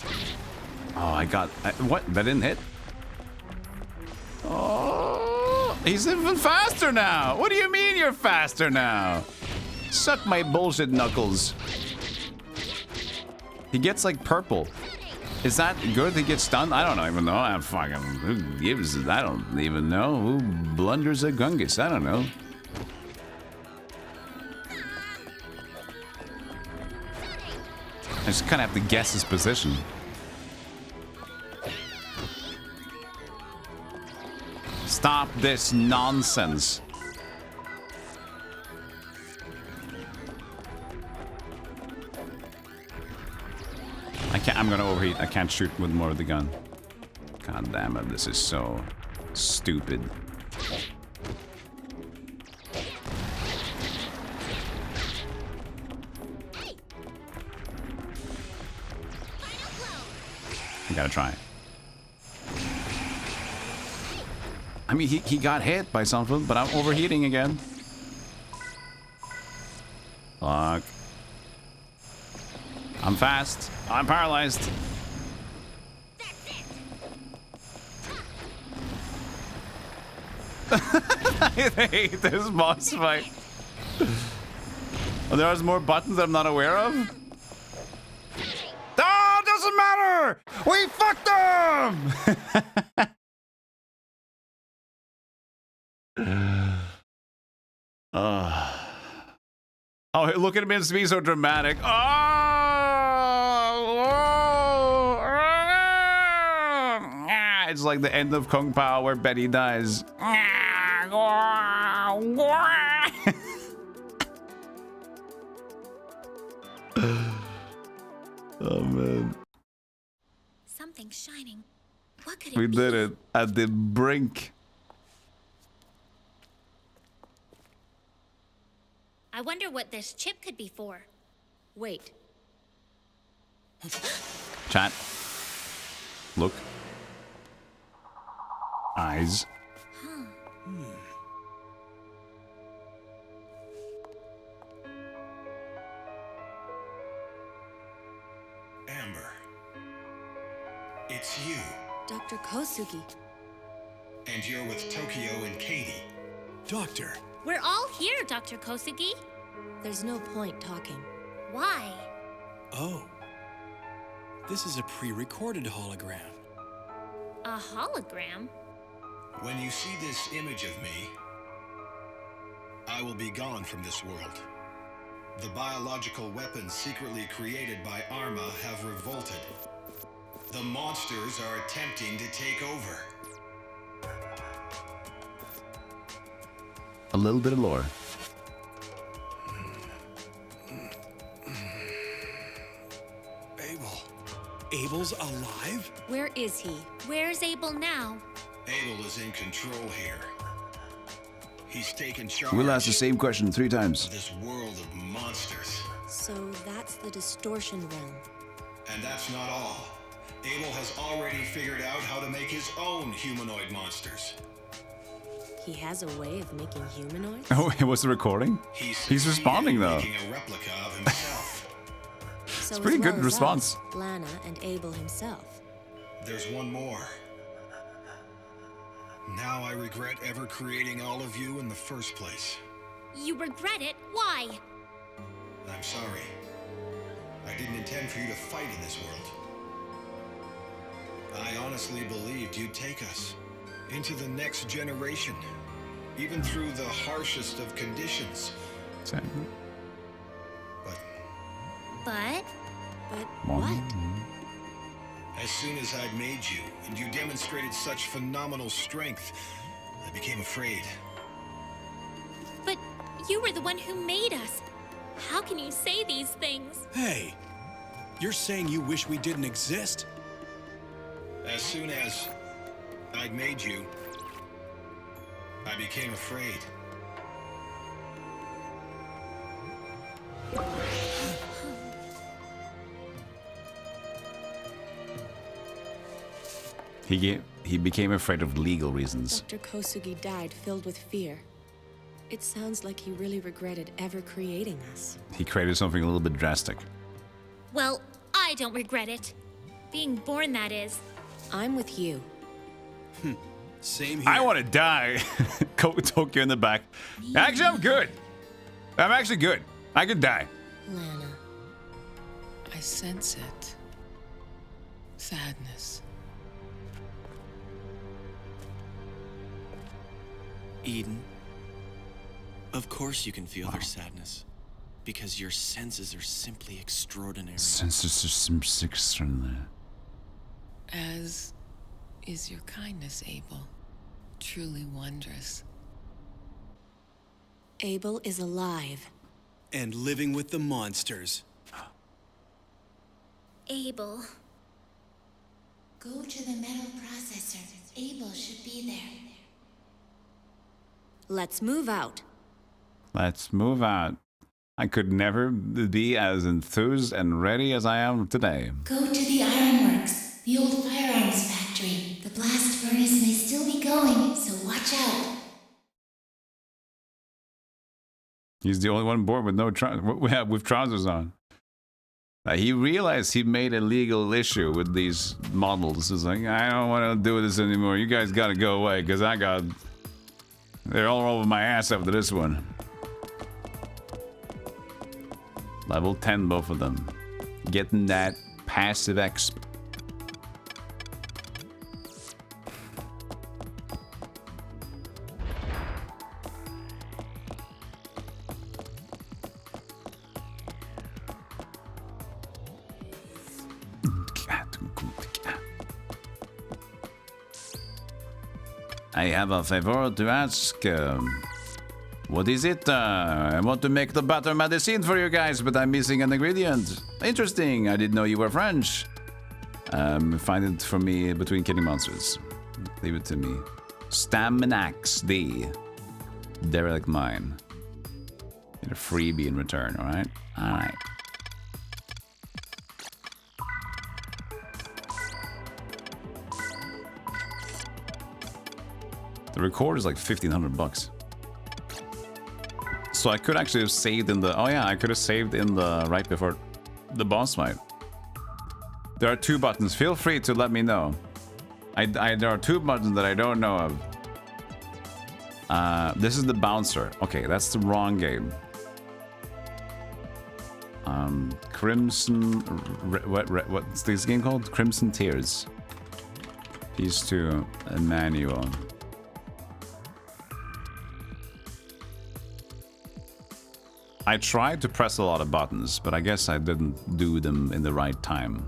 Oh, what? That didn't hit? Oh, he's even faster now. What do you mean you're faster now? Suck my bullshit knuckles. He gets like purple. Is that good? He gets stunned? I don't even know. I don't even know. Who blunders a gungus? I don't know. I just kind of have to guess his position. Stop this nonsense. I'm gonna overheat. I can't shoot with more of the gun. God damn it, this is so stupid. I gotta try. I mean, he got hit by something, but I'm overheating again. Fuck. I'm fast. I'm paralyzed. I hate this boss fight. Oh, there's more buttons that I'm not aware of? Oh, doesn't matter! We fucked them! Oh, look at him, it's being so dramatic. It's like the end of Kung Pao where Betty dies. Oh man. Something's shining. What could We it be? did it at the brink. I wonder what this chip could be for. Wait. Chat. Look. Eyes. Amber. It's you. Dr. Kosugi. And you're with Tokyo and Katie. Doctor. We're all here, Dr. Kosugi. There's no point talking. Why? Oh. This is a pre-recorded hologram. A hologram? When you see this image of me, I will be gone from this world. The biological weapons secretly created by Arma have revolted. The monsters are attempting to take over. A little bit of lore. Abel. Abel's alive? Where is he? Where's Abel now? Abel is in control here. He's taken charge. We'll ask the same question 3 times. Of this world of monsters. So that's the distortion realm. And that's not all. Abel has already figured out how to make his own humanoid monsters. He has a way of making humanoids? Oh, it was the recording? He's responding though. Making a replica of himself. So it's pretty as well good as response. us, Lana and Abel himself. There's one more. Now I regret ever creating all of you in the first place. You regret it? Why? I'm sorry. I didn't intend for you to fight in this world. I honestly believed you'd take us into the next generation, even through the harshest of conditions. Same. But? But what? As soon as I'd made you, and you demonstrated such phenomenal strength, I became afraid. But you were the one who made us. How can you say these things? Hey, you're saying you wish we didn't exist? As soon as I'd made you, I became afraid. He became afraid of legal reasons. Dr. Kosugi died filled with fear. It sounds like he really regretted ever creating us. He created something a little bit drastic. Well, I don't regret it. Being born, that is. I'm with you. Same here. I want to die. Tokyo in the back. Actually, I'm good. I'm actually good. I could die. Lana. I sense it. Sadness. Eden, of course you can feel their sadness, because your senses are simply extraordinary. Senses are simply extraordinary. As is your kindness, Abel. truly wondrous. Abel is alive. And living with the monsters. Abel. Go to the metal processor. Abel should be there. Let's move out. Let's move out. I could never be as enthused and ready as I am today. Go to the ironworks, the old firearms factory. The blast furnace may still be going, so watch out. He's the only one bored with with trousers on. He realized he made a legal issue with these models. He's like, I don't want to do this anymore. You guys got to go away because they're all over my ass after this one. Level 10, both of them. Getting that passive exp. I have a favor to ask. What is it? I want to make the better medicine for you guys, but I'm missing an ingredient. Interesting. I didn't know you were French. Find it for me between killing monsters. Leave it to me. Staminax D. Derelict mine. Get a freebie in return, alright? Alright. The record is like $1,500. So I could actually have saved in the... Oh yeah, I could have saved in the... right before the boss fight. There are 2 buttons. Feel free to let me know. There are 2 buttons that I don't know of. This is the bouncer. Okay, that's the wrong game. Crimson... What's this game called? Crimson Tears. These 2. Manual. I tried to press a lot of buttons, but I guess I didn't do them in the right time.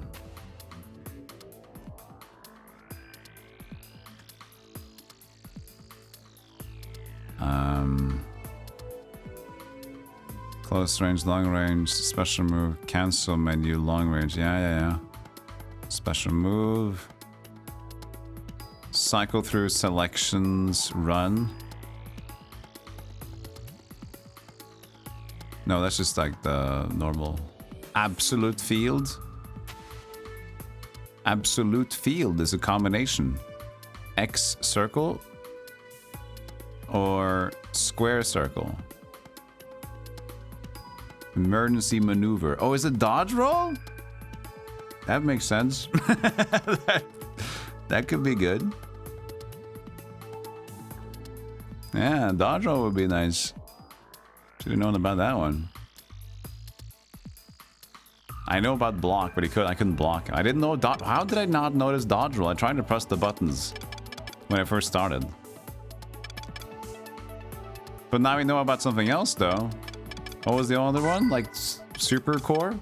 Close range, long range, special move, cancel menu, long range. Yeah. Special move. Cycle through selections, run. No, that's just like the normal. Absolute field. Absolute field is a combination. X circle or square circle. Emergency maneuver. Oh, is it dodge roll? That makes sense. that could be good. Yeah, dodge roll would be nice. Should have known about that one. I know about block, but I couldn't block. I didn't know how did I not notice dodge roll? I tried to press the buttons when I first started. But now we know about something else, though. What was the other one? Like super core?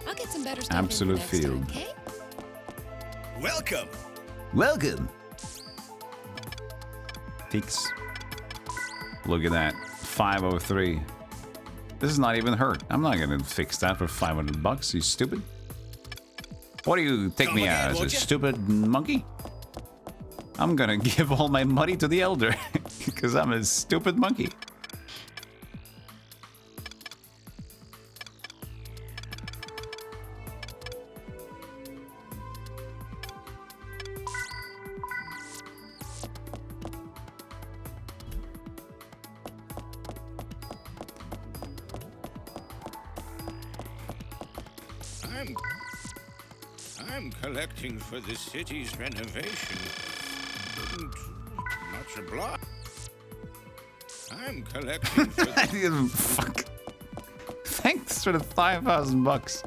I'll get some better stuff Absolute in for next field. time, okay? Welcome! Welcome! Fix. Look at that. 503. This is not even hurt. I'm not gonna fix that for $500, you stupid. What do you take me again, as, a won't ya? stupid monkey? I'm gonna give all my money to the elder, because I'm a stupid monkey. I'm collecting for the city's renovation. Didn't much oblige. I'm collecting for I didn't fuck. Thanks for the $5,000.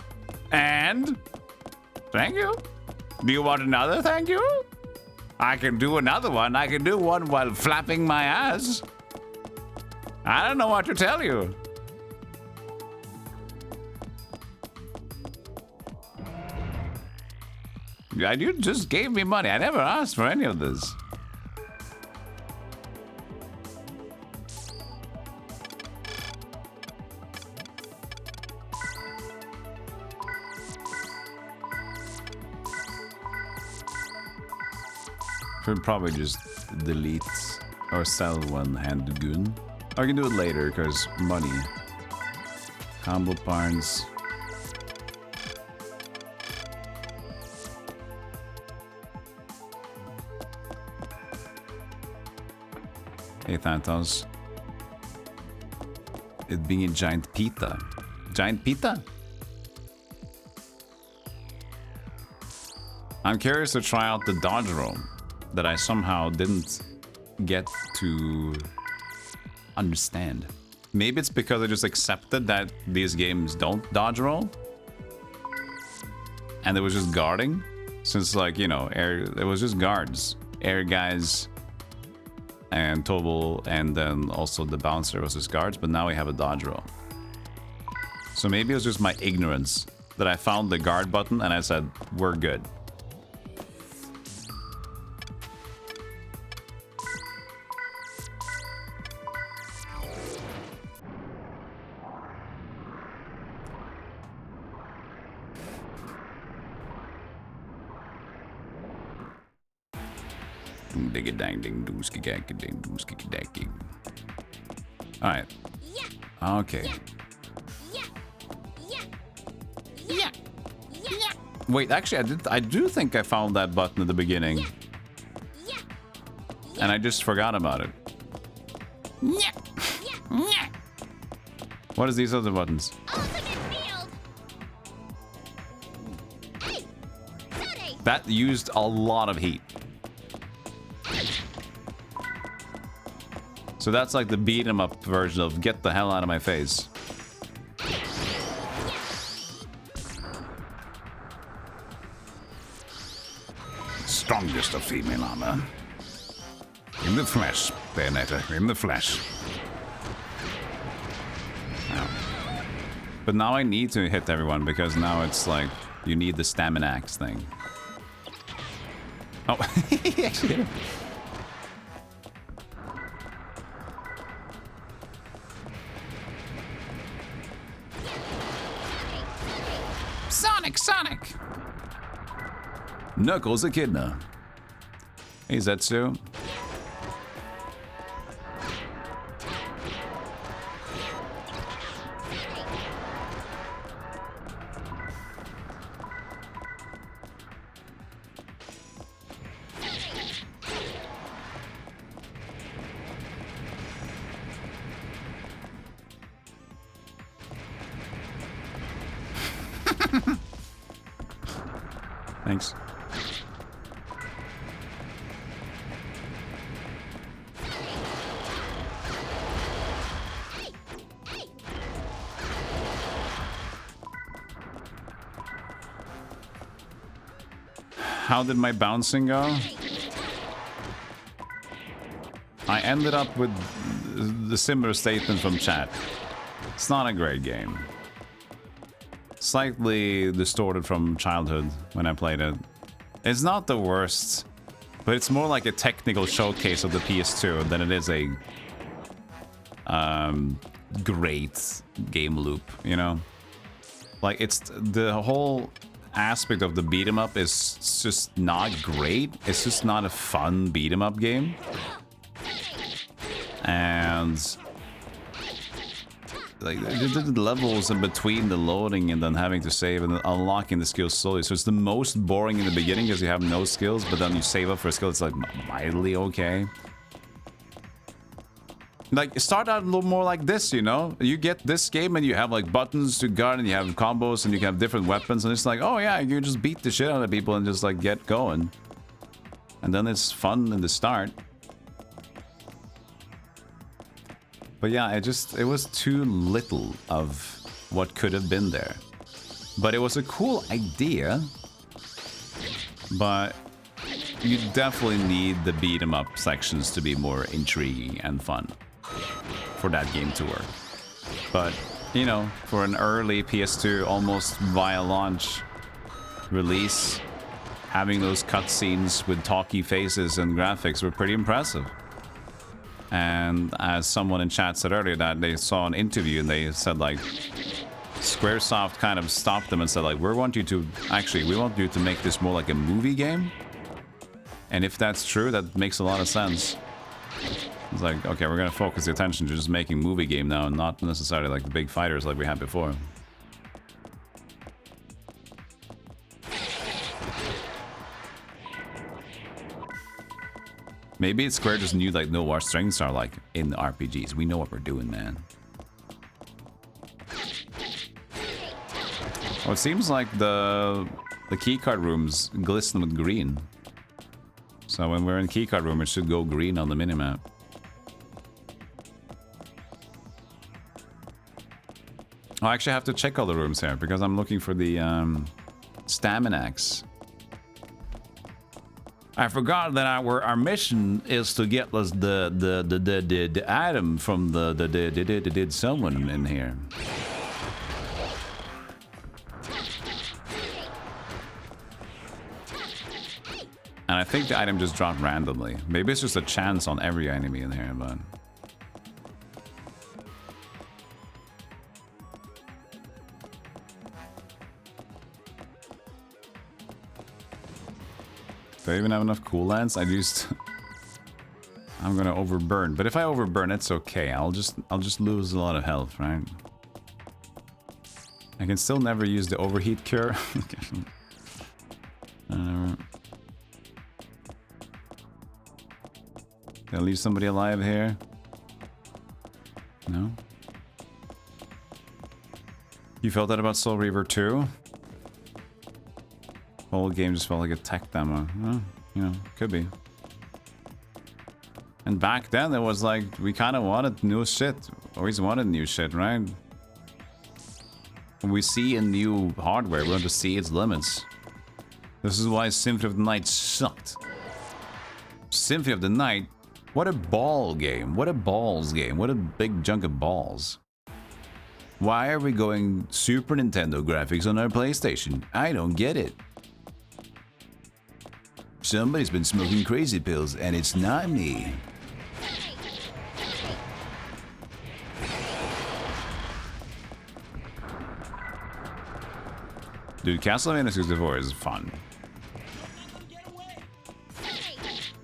And thank you. Do you want another thank you? I can do another one. I can do one while flapping my ass. I don't know what to tell you. You just gave me money. I never asked for any of this. Should probably just delete or sell one hand goon. I can do it later because money. Combo parts. Hey Thantos. It being a giant pita. Giant pita? I'm curious to try out the dodge roll that I somehow didn't get to understand. Maybe it's because I just accepted that these games don't dodge roll. And it was just guarding. Since, like, you know, it was just guards. Air guys and Tobal, and then also the bouncer was just guards, but now we have a dodge roll. So maybe it was just my ignorance that I found the guard button and I said, we're good. Alright. Okay. Wait, actually, I do think I found that button at the beginning. And I just forgot about it. What is these other buttons? That used a lot of heat. So that's like the beat 'em up version of get the hell out of my face. Strongest of female armor. In the flesh, Bayonetta, in the flesh. Yeah. But now I need to hit everyone because now it's like you need the stamina axe thing. Oh, he actually hit him. Sonic! Knuckles Echidna. Hey, Zetsu. Thanks. How did my bouncing go? I ended up with the similar statement from chat. It's not a great game. Slightly distorted from childhood when I played it. It's not the worst, but it's more like a technical showcase of the PS2 than it is a great game loop, you know? Like, it's the whole aspect of the beat 'em up is just not great. It's just not a fun beat 'em up game. And like the levels in between the loading and then having to save and unlocking the skills slowly. So it's the most boring in the beginning because you have no skills, but then you save up for a skill. It's like mildly okay. Like, start out a little more like this, you know? You get this game and you have like buttons to guard and you have combos and you can have different weapons and it's like, oh yeah, you just beat the shit out of people and just like get going. And then it's fun in the start. But yeah, it was too little of what could have been there. But it was a cool idea. But you definitely need the beat 'em up sections to be more intriguing and fun for that game to work. But, you know, for an early PS2, almost via launch release, having those cutscenes with talky faces and graphics were pretty impressive. And as someone in chat said earlier, that they saw an interview and they said like Squaresoft kind of stopped them and said like, we want you to make this more like a movie game. And if that's true, that makes a lot of sense. It's like, okay, we're gonna focus the attention to just making movie game now and not necessarily like the big fighters like we had before. Maybe Square just knew like, no, our strengths are like in the RPGs. We know what we're doing, man. Oh, it seems like the keycard rooms glisten with green. So when we're in keycard room, it should go green on the minimap. Oh, I actually have to check all the rooms here because I'm looking for the Staminax. I forgot that our mission is to get us the item from the someone in here. And I think the item just dropped randomly. Maybe it's just a chance on every enemy in here, but... Do I even have enough coolants? I'm gonna overburn. But if I overburn, it's okay. I'll just lose a lot of health, right? I can still never use the overheat cure. Did I leave somebody alive here? No? You felt that about Soul Reaver 2? The whole game just felt like a tech demo. Well, you know, could be. And back then, it was like, we kind of wanted new shit. Always wanted new shit, right? When we see a new hardware, we want to see its limits. This is why Symphony of the Night sucked. Symphony of the Night? What a ball game. What a balls game. What a big chunk of balls. Why are we going Super Nintendo graphics on our PlayStation? I don't get it. Somebody's been smoking crazy pills, and it's not me. Dude, Castlevania 64 is fun.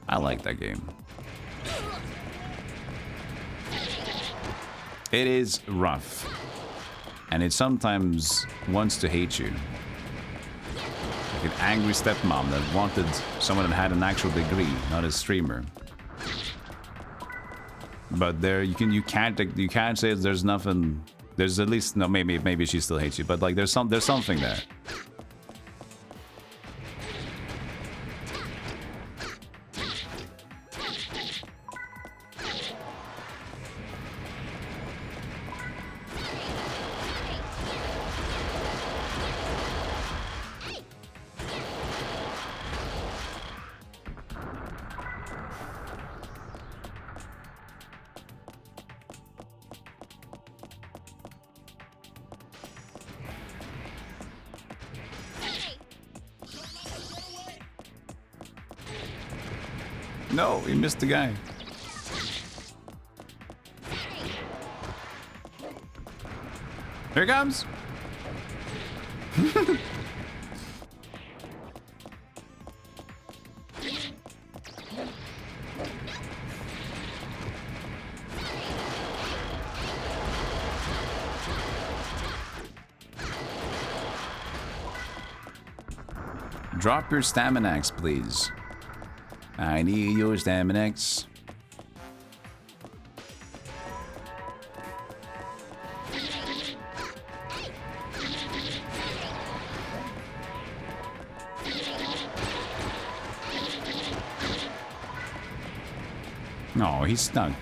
I like that game. It is rough. And it sometimes wants to hate you. Like an angry stepmom that wanted someone that had an actual degree, not a streamer. But there, you can't say there's nothing. There's at least, no, maybe she still hates you, but like there's something there. No, he missed the guy. Here he comes. Drop your Staminax, please. I need your Staminax. No, he's stuck.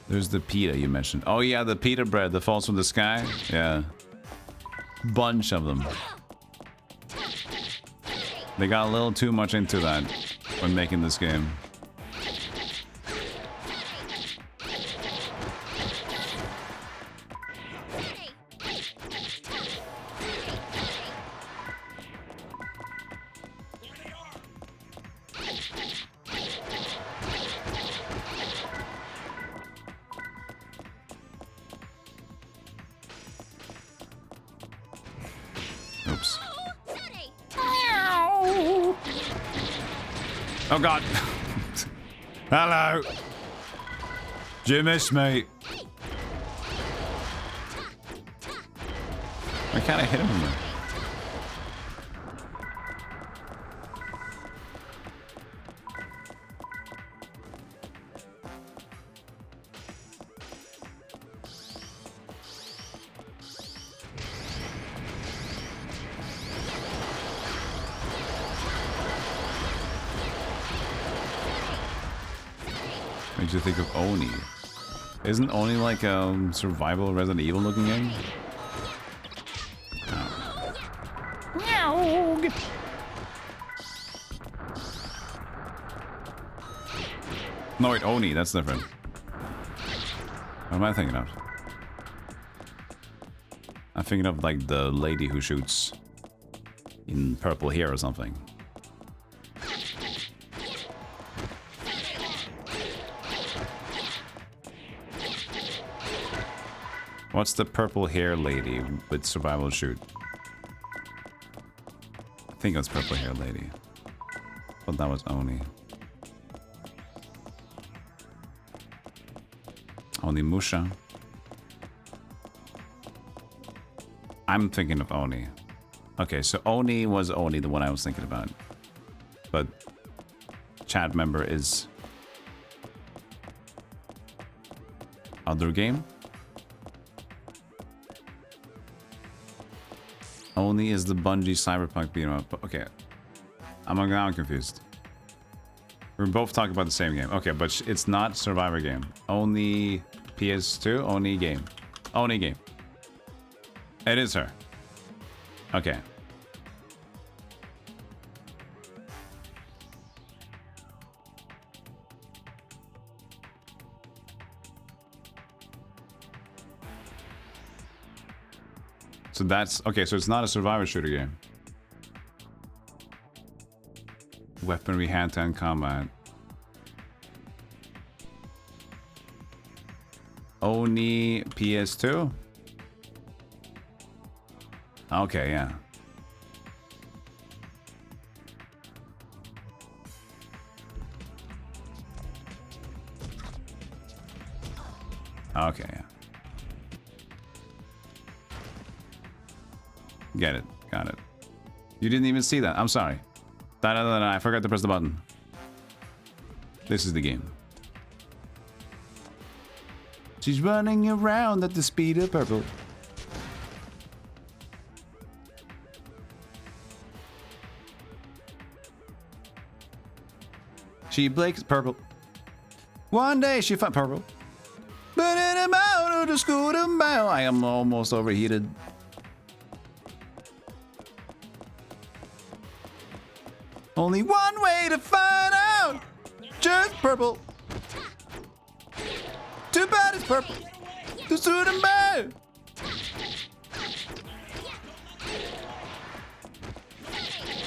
There's the pita you mentioned. Oh yeah, the pita bread that falls from the sky. Yeah. Bunch of them. They got a little too much into that when making this game. Whoops. Oh god. Hello. Did you miss me? Why can't I hit him from there? Makes you think of Oni. Isn't Oni like a survival Resident Evil looking game? Oh. No, wait, Oni, that's different. What am I thinking of? I'm thinking of like the lady who shoots in purple hair or something. What's the purple hair lady with survival shoot? I think it was purple hair lady. But that was Oni. Oni Musha. I'm thinking of Oni. Okay, so Oni was Oni, the one I was thinking about. But chat member is other game? Oni is the Bungie Cyberpunk beat 'em up. Okay, I'm confused. We're both talking about the same game. Okay, but it's not Survivor game. Only PS2. Oni game. Oni game. It is her. Okay. So that's okay. So it's not a survivor shooter game. Weaponry, hand-to-hand combat. Oni PS2. Okay, yeah. Okay, yeah. Get it. Got it. You didn't even see that. I'm sorry. I forgot to press the button. This is the game. She's running around at the speed of purple. She breaks purple. One day she found purple. But in a out of the school tomorrow. I am almost overheated. Only one way to find out. Just purple. Too bad it's purple. The suit and bear.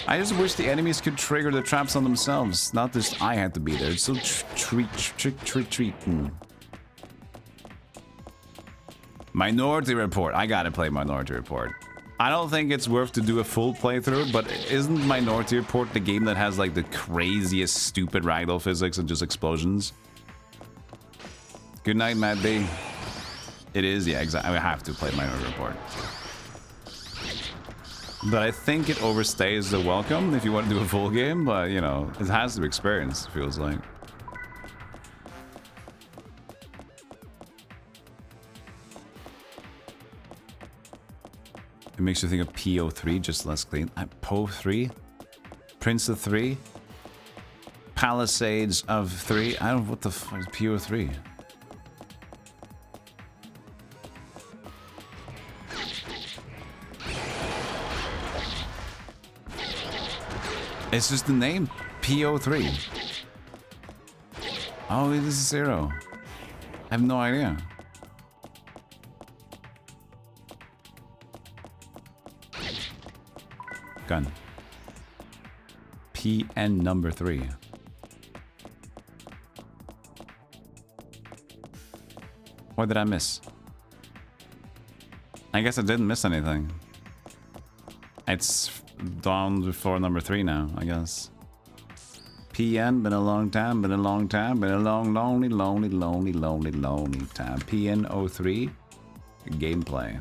I just wish the enemies could trigger the traps on themselves. Not just I had to be there. It's so treat. Minority Report. I gotta play Minority Report. I don't think it's worth to do a full playthrough, but isn't Minority Report the game that has like the craziest stupid ragdoll physics and just explosions? Good night, Matt D. It is, yeah, exactly. I have to play Minority Report. But I think it overstays the welcome if you want to do a full game, but you know, it has to be experienced, it feels like. It makes you think of PO3, just less clean. PO3? Prince of 3? Palisades of 3? I don't know what the fuck is PO3. It's just the name. PO3. Oh, this is 0. I have no idea. Gun. PN number 3. What did I miss? I guess I didn't miss anything. It's down before number 3 now, I guess. PN, been a long time, been a long time, been a long, lonely, lonely, lonely, lonely, lonely time. PN03, gameplay.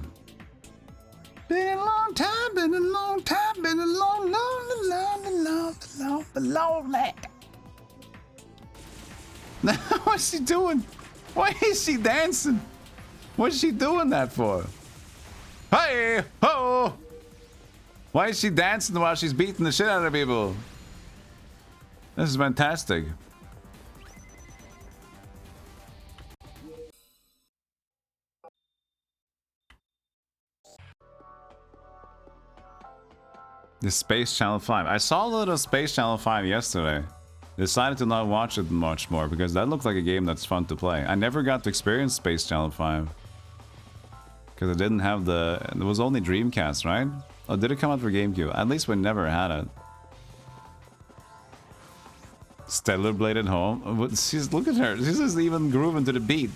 Been a long time, been a long time, been a long, lonely, lonely, lonely, lonely, lonely. Now, what's she doing? Why is she dancing? What's she doing that for? Hey, ho! Why is she dancing while she's beating the shit out of people? This is fantastic. The Space Channel 5. I saw a little Space Channel 5 yesterday. Decided to not watch it much more because that looked like a game that's fun to play. I never got to experience Space Channel 5. Because I didn't have the... It was only Dreamcast, right? Oh, did it come out for GameCube? At least we never had it. Stellar Blade at home. She's, look at her. She's just even grooving to the beat.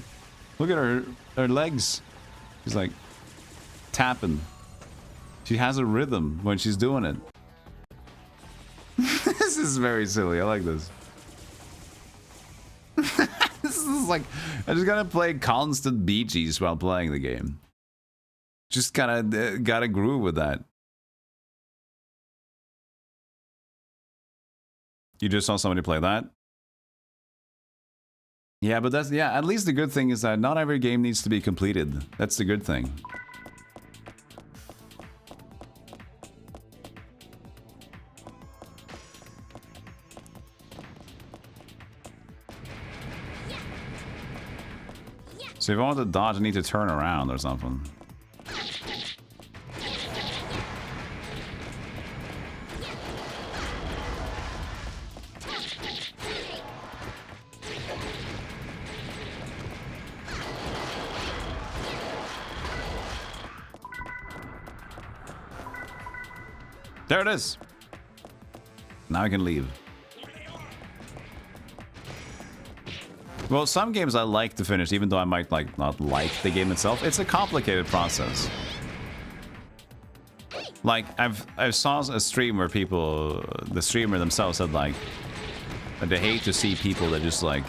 Look at her legs. She's like tapping. She has a rhythm when she's doing it. This is very silly. I like this. This is like, I just gotta play constant Bee Gees while playing the game. Just gotta groove with that. You just saw somebody play that? Yeah, but that's, yeah, at least the good thing is that not every game needs to be completed. That's the good thing. So if I want to dodge, I need to turn around or something. There it is. Now I can leave. Well, some games I like to finish, even though I might not like the game itself. It's a complicated process. Like I saw a stream where people, the streamer themselves said like, they hate to see people that just like,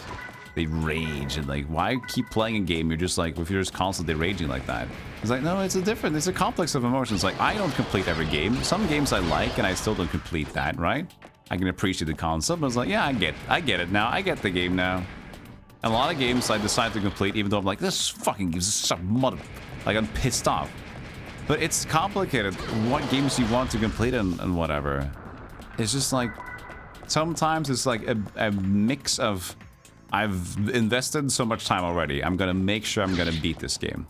they rage and like, why keep playing a game? You're just like, if you're just constantly raging like that. It's like, no, it's a complex of emotions. Like, I don't complete every game. Some games I like and I still don't complete that, right? I can appreciate the concept, but it's like, yeah, I get it now. I get the game now. And a lot of games I decide to complete, even though I'm like, this fucking gives such mother, like I'm pissed off. But it's complicated. What games you want to complete and whatever. It's just like, sometimes it's like a mix of, I've invested so much time already. I'm gonna make sure I'm gonna beat this game.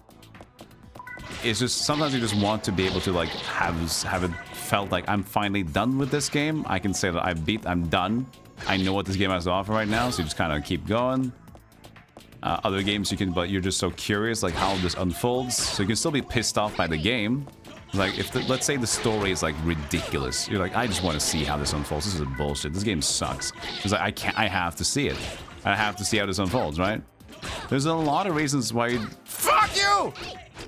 It's just, sometimes you just want to be able to like have it felt like I'm finally done with this game. I can say that I'm done. I know what this game has to offer right now, so you just kind of keep going. Other games you can, but you're just so curious like how this unfolds, so you can still be pissed off by the game. Like if let's say the story is like ridiculous, you're like, I just want to see how this unfolds. This is bullshit. This game sucks. It's like I have to see it. I have to see how this unfolds, right? There's a lot of reasons why you... Fuck you!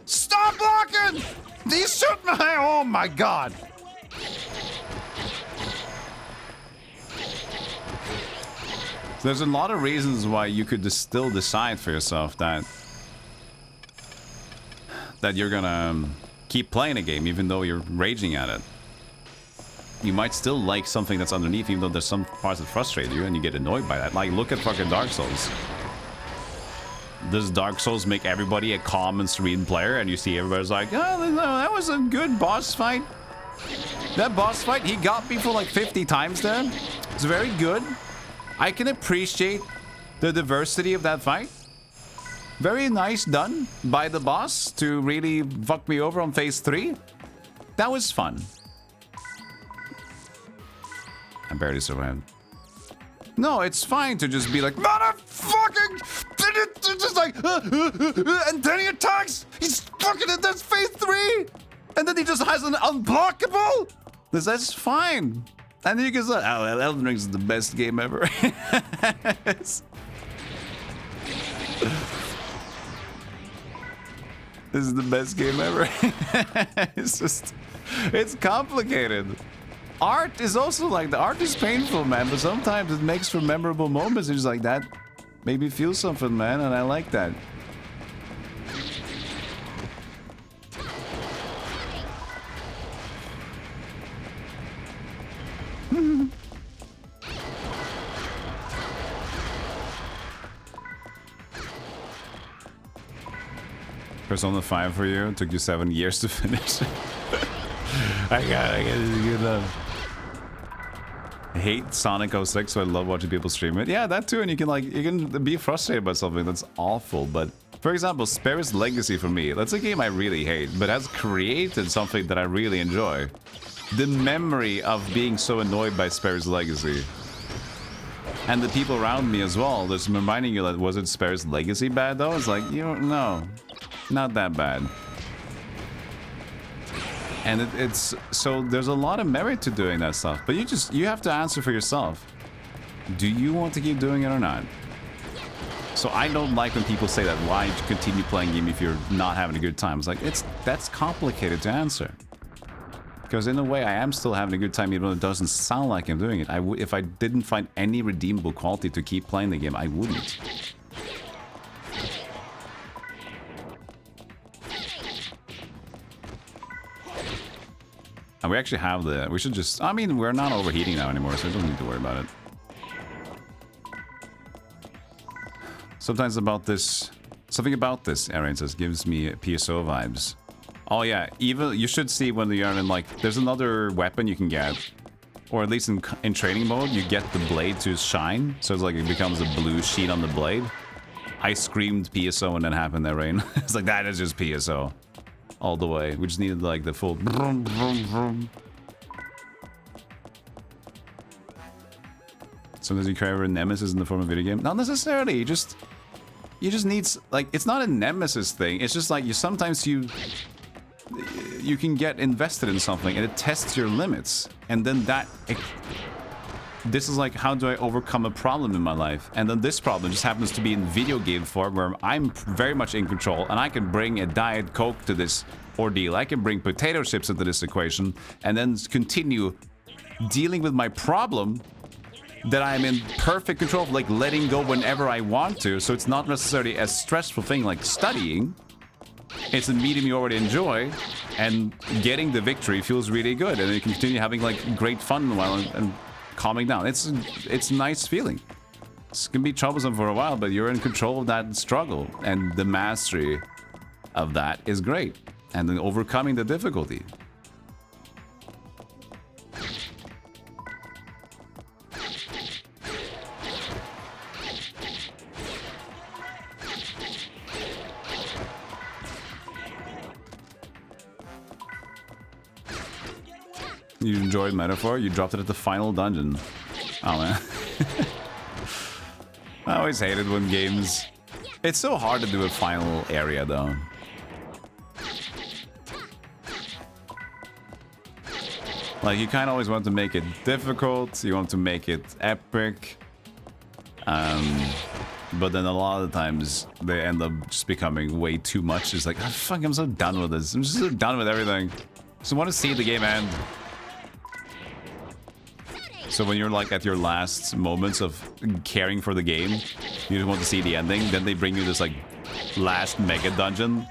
Stop blocking! These shoot my... Oh my god! There's a lot of reasons why you could still decide for yourself that you're gonna keep playing a game even though you're raging at it. You might still like something that's underneath, even though there's some parts that frustrate you and you get annoyed by that. Like, look at fucking Dark Souls. Does Dark Souls make everybody a calm and serene player? And you see everybody's like, oh, that was a good boss fight. That boss fight, he got me for like 50 times there. It's very good. I can appreciate the diversity of that fight. Very nice done by the boss to really fuck me over on phase 3. That was fun. I barely survived. No, it's fine to just be like, motherfucking, just like, and then he attacks. He's fucking, that's phase 3. And then he just has an unblockable. That's fine. And then you can say, oh, Elden Ring is the best game ever. This is the best game ever. It's complicated. Art is also like, the art is painful, man, but sometimes it makes for memorable moments. It's like that made me feel something, man, and I like that. Persona 5 for you. It took you 7 years to finish. I got it. It's good enough. I hate Sonic 06, so I love watching people stream it. Yeah, that too. And you can be frustrated by something that's awful. But for example, Spare's Legacy for me, that's a game I really hate, but has created something that I really enjoy. The memory of being so annoyed by Spare's Legacy. And the people around me as well, just reminding you that, was it Spare's Legacy bad though? It's like, you don't know. Not that bad. And it's so there's a lot of merit to doing that stuff, but you have to answer for yourself. Do you want to keep doing it or not? So I don't like when people say that, why continue playing game if you're not having a good time? It's like, that's complicated to answer. Because in a way, I am still having a good time, even though it doesn't sound like I'm doing it. If I didn't find any redeemable quality to keep playing the game, I wouldn't. And we actually have we should just, I mean, we're not overheating now anymore, so we don't need to worry about it. Sometimes something about this, Aaron says, gives me PSO vibes. Oh yeah, even, you should see when you're in, like, there's another weapon you can get. Or at least in training mode, you get the blade to shine. So it's like it becomes a blue sheet on the blade. I screamed PSO when that happened there, Rain. It's like, that is just PSO. All the way. We just needed like the full vroom, vroom, vroom. Sometimes you crave a nemesis in the form of a video game. Not necessarily. You just need, like, it's not a nemesis thing. It's just like sometimes you can get invested in something and it tests your limits. And then this is like, how do I overcome a problem in my life? And then this problem just happens to be in video game form, where I'm very much in control and I can bring a Diet Coke to this ordeal. I can bring potato chips into this equation and then continue dealing with my problem that I'm in perfect control of, like letting go whenever I want to. So it's not necessarily a stressful thing like studying. It's a medium you already enjoy, and getting the victory feels really good, and you can continue having like great fun while and calming down. It's a nice feeling. It's gonna be troublesome for a while, but you're in control of that struggle, and the mastery of that is great. And then overcoming the difficulty. You enjoyed Metaphor? You dropped it at the final dungeon. Oh man. I always hated when games... It's so hard to do a final area though. Like, you kind of always want to make it difficult, you want to make it epic. But then a lot of the times they end up just becoming way too much. It's like, oh, fuck, I'm so done with this. I'm just so done with everything. Just want to see the game end. So when you're like at your last moments of caring for the game, you just want to see the ending, then they bring you this like last mega dungeon.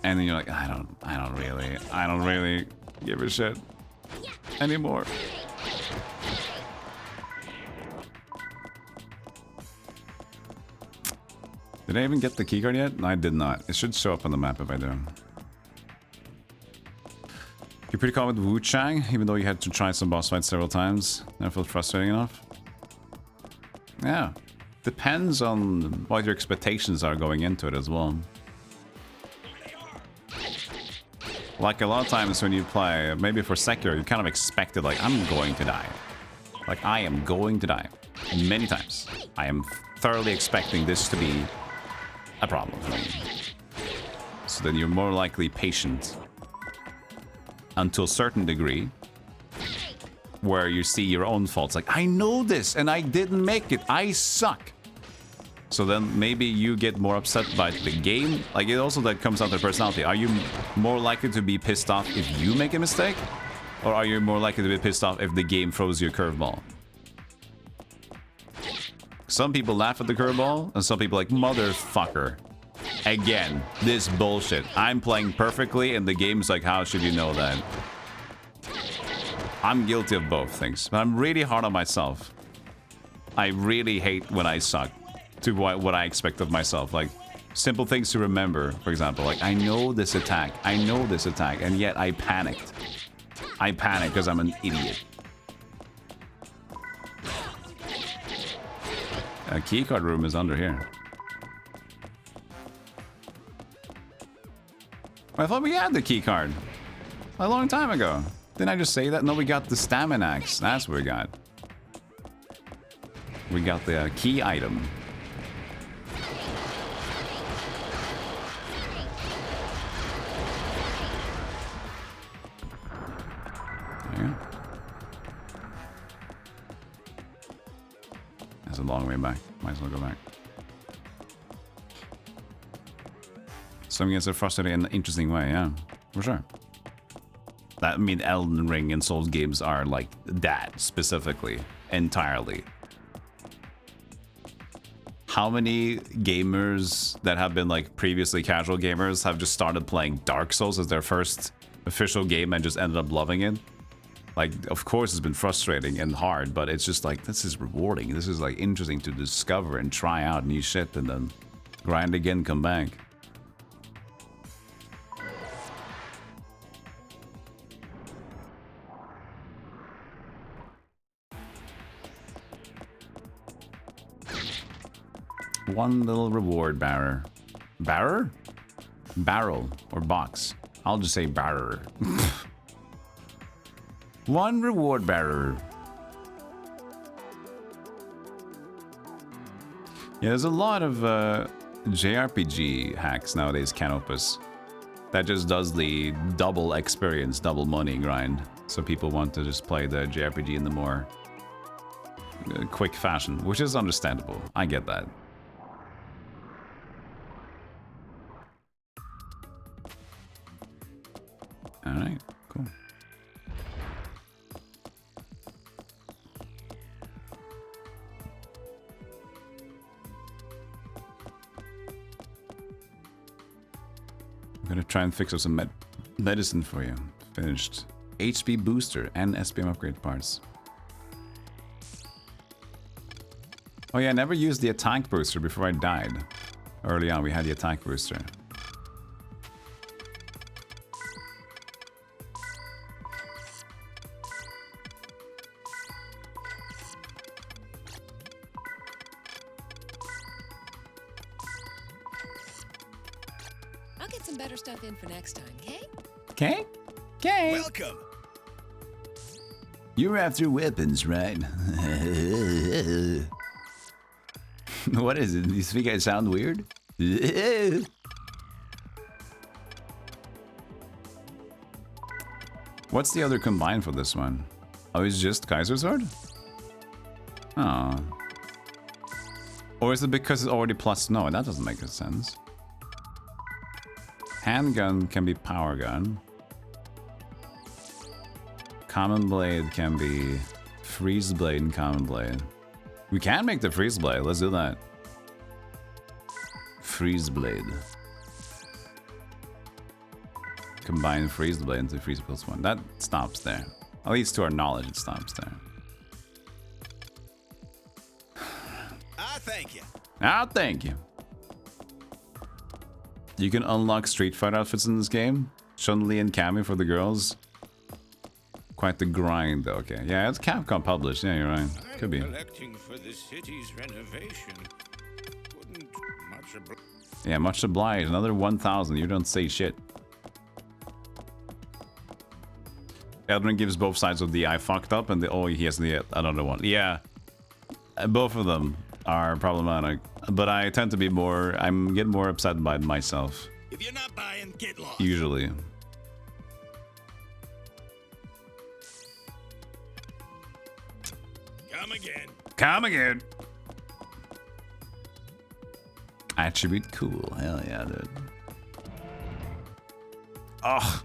And then you're like, I don't really give a shit anymore. Did I even get the keycard yet? No, I did not. It should show up on the map if I do. You're pretty calm with Wu Chang, even though you had to try some boss fights several times. Never felt frustrating enough. Yeah. Depends on what your expectations are going into it as well. Like a lot of times when you play, maybe for Sekiro, you kind of expect it, like, I'm going to die. Like, I am going to die. Many times. I am thoroughly expecting this to be a problem for me. So then you're more likely patient. Until a certain degree. Where you see your own faults. Like, I know this and I didn't make it. I suck. So then maybe you get more upset by the game. Like, it also that comes down to personality. Are you more likely to be pissed off if you make a mistake? Or are you more likely to be pissed off if the game throws you a curveball? Some people laugh at the curveball, and some people are like, motherfucker. Again, this bullshit. I'm playing perfectly, and the game's like, how should you know that? I'm guilty of both things, but I'm really hard on myself. I really hate when I suck to what I expect of myself. Like, simple things to remember, for example. Like, I know this attack, and yet I panicked. I panicked because I'm an idiot. A keycard room is under here. I thought we had the keycard a long time ago. Didn't I just say that? No, we got the stamina axe. That's what we got. We got the key item. There. That's a long way back. Might as well go back. Some gets frustrating in an interesting way, yeah. For sure. I mean, Elden Ring and Souls games are like that, specifically. Entirely. How many gamers that have been like previously casual gamers have just started playing Dark Souls as their first official game and just ended up loving it? Like, of course it's been frustrating and hard, but it's just like, this is rewarding. This is like interesting to discover and try out new shit and then grind again, come back. One little reward barrier. Barrier? Barrel or box. I'll just say barrier. One reward barrier. Yeah, there's a lot of JRPG hacks nowadays, Canopus, that just does the double experience, double money grind. So people want to just play the JRPG in the more quick fashion, which is understandable. I get that. Alright, cool. I'm gonna try and fix up some medicine for you. Finished. HP booster and SPM upgrade parts. Oh yeah, I never used the attack booster before I died. Early on, we had the attack booster. I'll get some better stuff in for next time, okay? Okay? Okay. Welcome. You're after weapons, right? What is it? These guys sound weird? What's the other combine for this one? Oh, it's just Kaiser Sword? Oh. Or is it because it's already plus? No, that doesn't make sense. Handgun can be power gun. Common blade can be freeze blade and common blade. We can make the freeze blade. Let's do that. Freeze blade. Combine freeze blade into freeze plus one. That stops there. At least to our knowledge, it stops there. Thank you. Thank you. You can unlock Street Fighter outfits in this game. Chun-Li and Cammy for the girls. Quite the grind, though. Okay, yeah, it's Capcom published. Yeah, you're right. Could be. Collecting for the city's renovation. Wouldn't much Yeah, much obliged. Another 1,000. You don't say shit. Elden gives both sides of the I fucked up and the oh he has the another one. Yeah, both of them are problematic. But I tend to be more. I'm getting more upset by myself. If you're not buying, get lost. Usually. Come again. Come again. Attribute cool. Hell yeah, dude. Oh,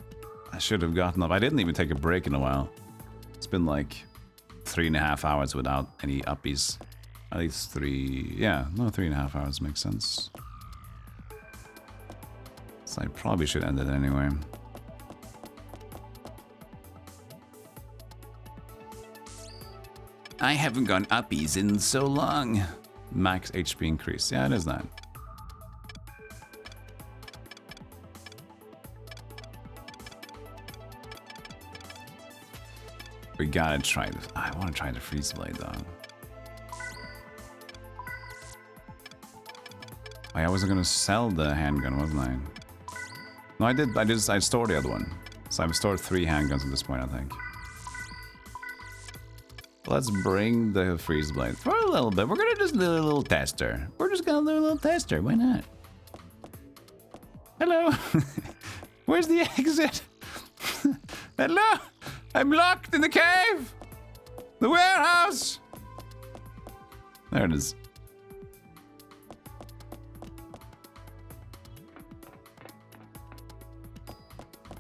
I should have gotten up. I didn't even take a break in a while. It's been like 3.5 hours without any uppies. At least 3... Yeah, no, 3.5 hours makes sense. So I probably should end it anyway. I haven't gone uppies in so long. Max HP increase. Yeah, it is that. We gotta try this. I want to try the freeze blade though. I wasn't gonna sell the handgun, wasn't I? No, I did. I stored the other one. So I've stored 3 handguns at this point, I think. Let's bring the freeze blade for a little bit. We're gonna just do a little tester. We're just gonna do a little tester. Why not? Hello. Where's the exit? Hello. I'm locked in the cave. The warehouse. There it is.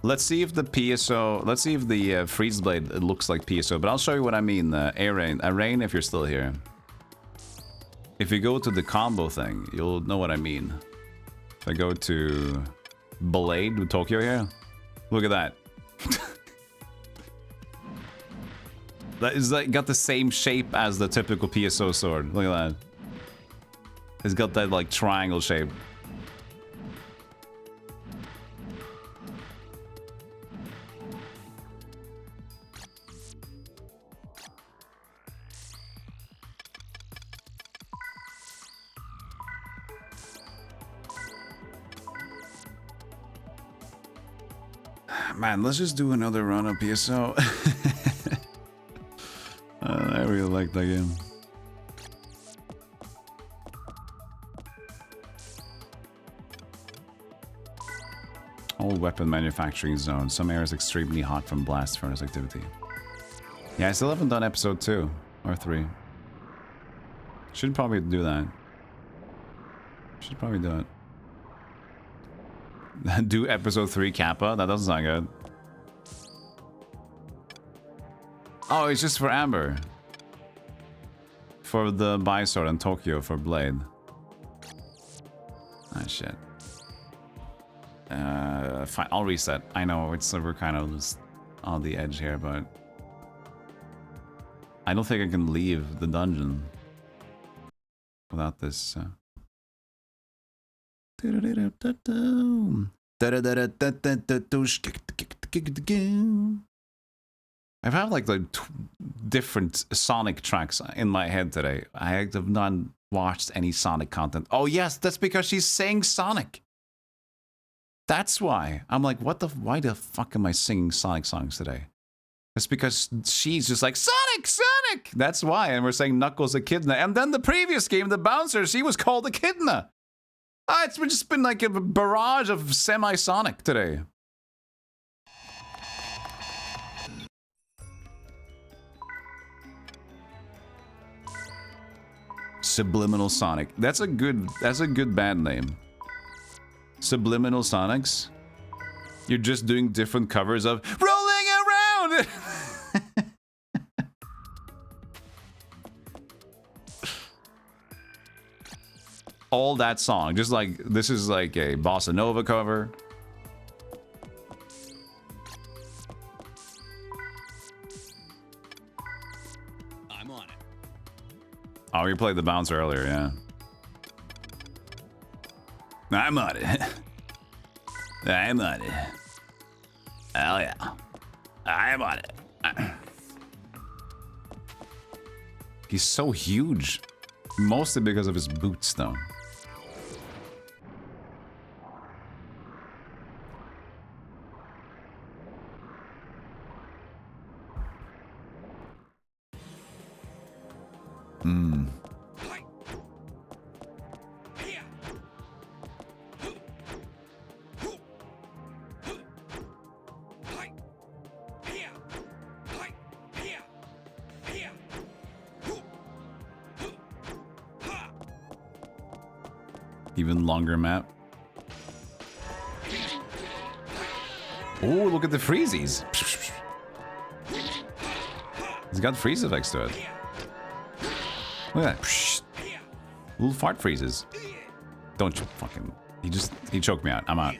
Let's see if the PSO, let's see if the freeze blade looks like PSO, but I'll show you what I mean. Arain, if you're still here. If you go to the combo thing, you'll know what I mean. If I go to Blade with Tokyo here, look at that. That is like got the same shape as the typical PSO sword. Look at that. It's got that like triangle shape. Man, let's just do another run of PSO. I really like that game. Old weapon manufacturing zone. Some areas extremely hot from blast furnace activity. Yeah, I still haven't done episode 2 or 3. Should probably do that. Should probably do it. Do episode 3 Kappa? That doesn't sound good. Oh, it's just for Amber. For the Bisword and Tokyo for Blade. Ah, shit. Fine, I'll reset. I know it's we're kind of just on the edge here, but I don't think I can leave the dungeon without this. I've had like different Sonic tracks in my head today. I have not watched any Sonic content. Oh yes, that's because she's saying Sonic. That's why. I'm like, why the fuck am I singing Sonic songs today? It's because she's just like, Sonic, Sonic! That's why, and we're saying Knuckles Echidna. And then the previous game, the Bouncer, she was called Echidna. It's just been like a barrage of semi-Sonic today. Subliminal Sonic. That's a good band name. Subliminal Sonics. You're just doing different covers of Rolling Around. All that song, just like this is like a bossa nova cover. I'm on it. Oh, we played the Bouncer earlier, yeah. I'm on it. I'm on it. Oh yeah. I'm on it. He's so huge. Mostly because of his boots, though. Hmm. Even longer map. Oh, look at the freezies. It's got freeze effects to it. Look at that. Little fart freezes. Don't you fucking... He choked me out. I'm out.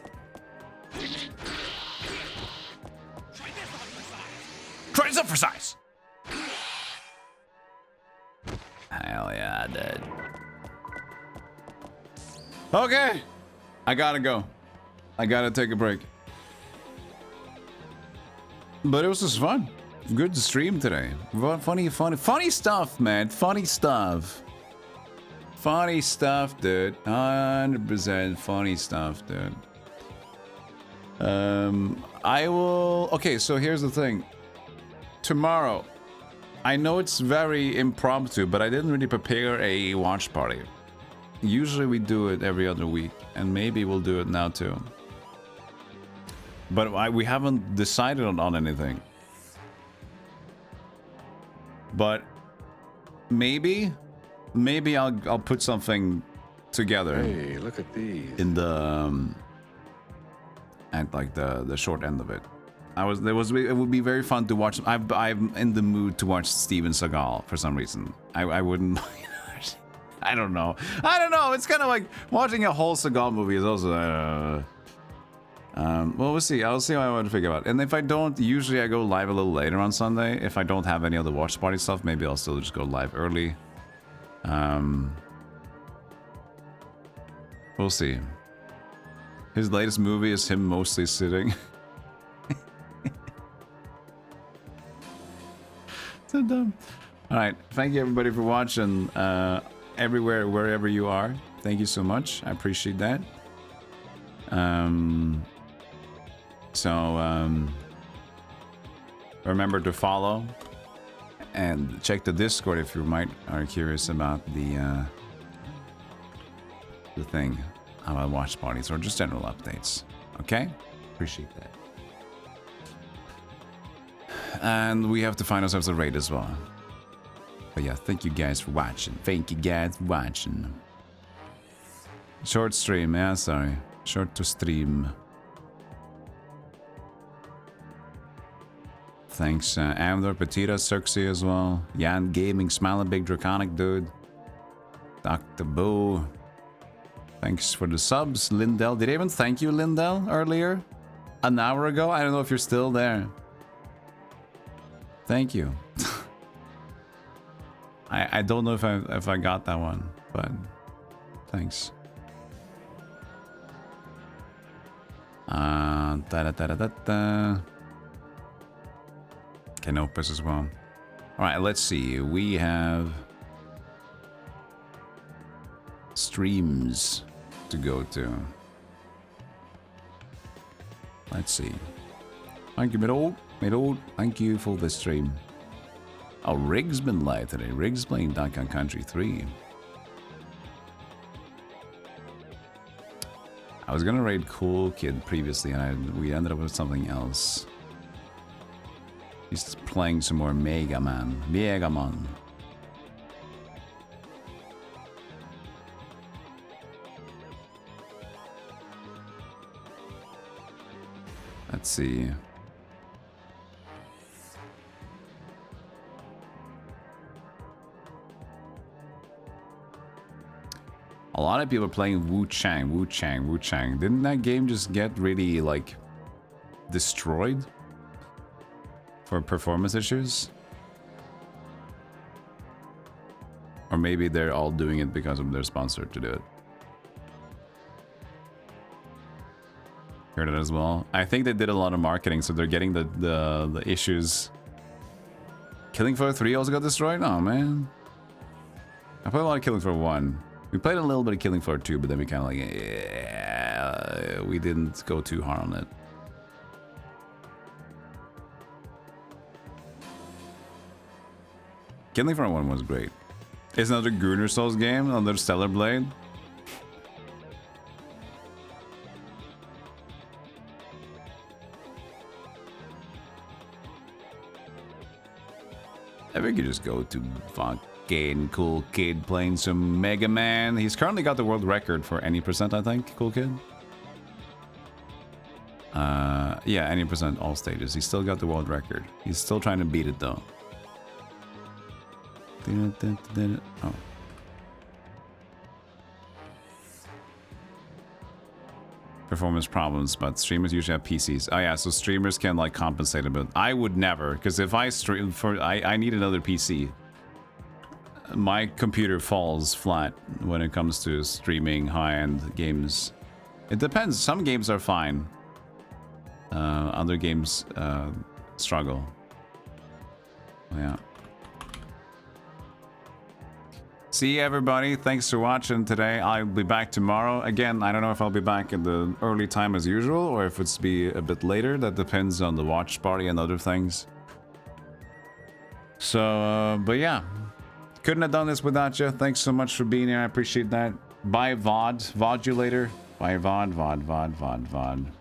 Try this up for size. Hell yeah, dude. Okay. I gotta go. I gotta take a break. But it was just fun. Good to stream today. Funny stuff, man. Funny stuff. Funny stuff, dude. 100% funny stuff, dude. I will... Okay, so here's the thing. Tomorrow, I know it's very impromptu, but I didn't really prepare a watch party. Usually we do it every other week, and maybe we'll do it now too. But we haven't decided on anything. But maybe I'll put something together. Hey, look at these. In the at like the short end of it. It would be very fun to watch. I'm in the mood to watch Steven Seagal for some reason. I wouldn't. I don't know. It's kind of like watching a whole Seagal movie is also. Well, we'll see. I'll see what I want to figure out. And if I don't, usually I go live a little later on Sunday. If I don't have any other watch party stuff, maybe I'll still just go live early. We'll see. His latest movie is him mostly sitting. So dumb. All right. Thank you everybody for watching. Everywhere, wherever you are. Thank you so much. I appreciate that. Remember to follow and check the Discord if you are curious about the thing about watch parties or just general updates. Okay? Appreciate that. And we have to find ourselves a raid as well. But yeah, thank you guys for watching. Thank you guys for watching. Short stream, yeah, sorry. Short to stream. Thanks, Amdor, Petita, Circe as well. Yan Gaming, Smile, Big Draconic Dude. Dr. Boo. Thanks for the subs, Lindell. Did I even thank you, Lindell, earlier? An hour ago? I don't know if you're still there. Thank you. I don't know if I got that one, but thanks. Canopus as well. All right, let's see. We have streams to go to. Let's see. Thank you, Middle. Thank you for the stream. Oh, Rig's been live today. Rig's playing Donkey Kong Country 3. I was gonna raid Cool Kid previously, and we ended up with something else. He's playing some more Mega Man. Let's see. A lot of people are playing Wu Chang. Didn't that game just get really, like, destroyed? For performance issues? Or maybe they're all doing it because of their sponsor to do it. Heard it as well. I think they did a lot of marketing, so they're getting the issues. Killing Floor 3 also got destroyed? Oh man. I played a lot of Killing Floor 1. We played a little bit of Killing Floor 2, but then we kind of like, yeah, we didn't go too hard on it. Killing Floor 1 was great. It's another Gunnar Souls game, another Stellar Blade. I think you just go to rockin', Cool Kid playing some Mega Man. He's currently got the world record for any percent, I think, Cool Kid. Yeah, any percent, all stages. He's still got the world record. He's still trying to beat it, though. Oh. Performance problems, but streamers usually have PCs. Oh yeah, so streamers can like compensate a bit. I would never, because if I stream I need another PC. My computer falls flat when it comes to streaming high-end games. It depends. Some games are fine. Other games struggle. Yeah. See everybody, thanks for watching today. I'll be back tomorrow. Again, I don't know if I'll be back at the early time as usual or if it's be a bit later. That depends on the watch party and other things. So, but yeah. Couldn't have done this without you. Thanks so much for being here. I appreciate that. Bye VOD. VOD you later. Bye VOD, VOD, VOD, VOD, VOD.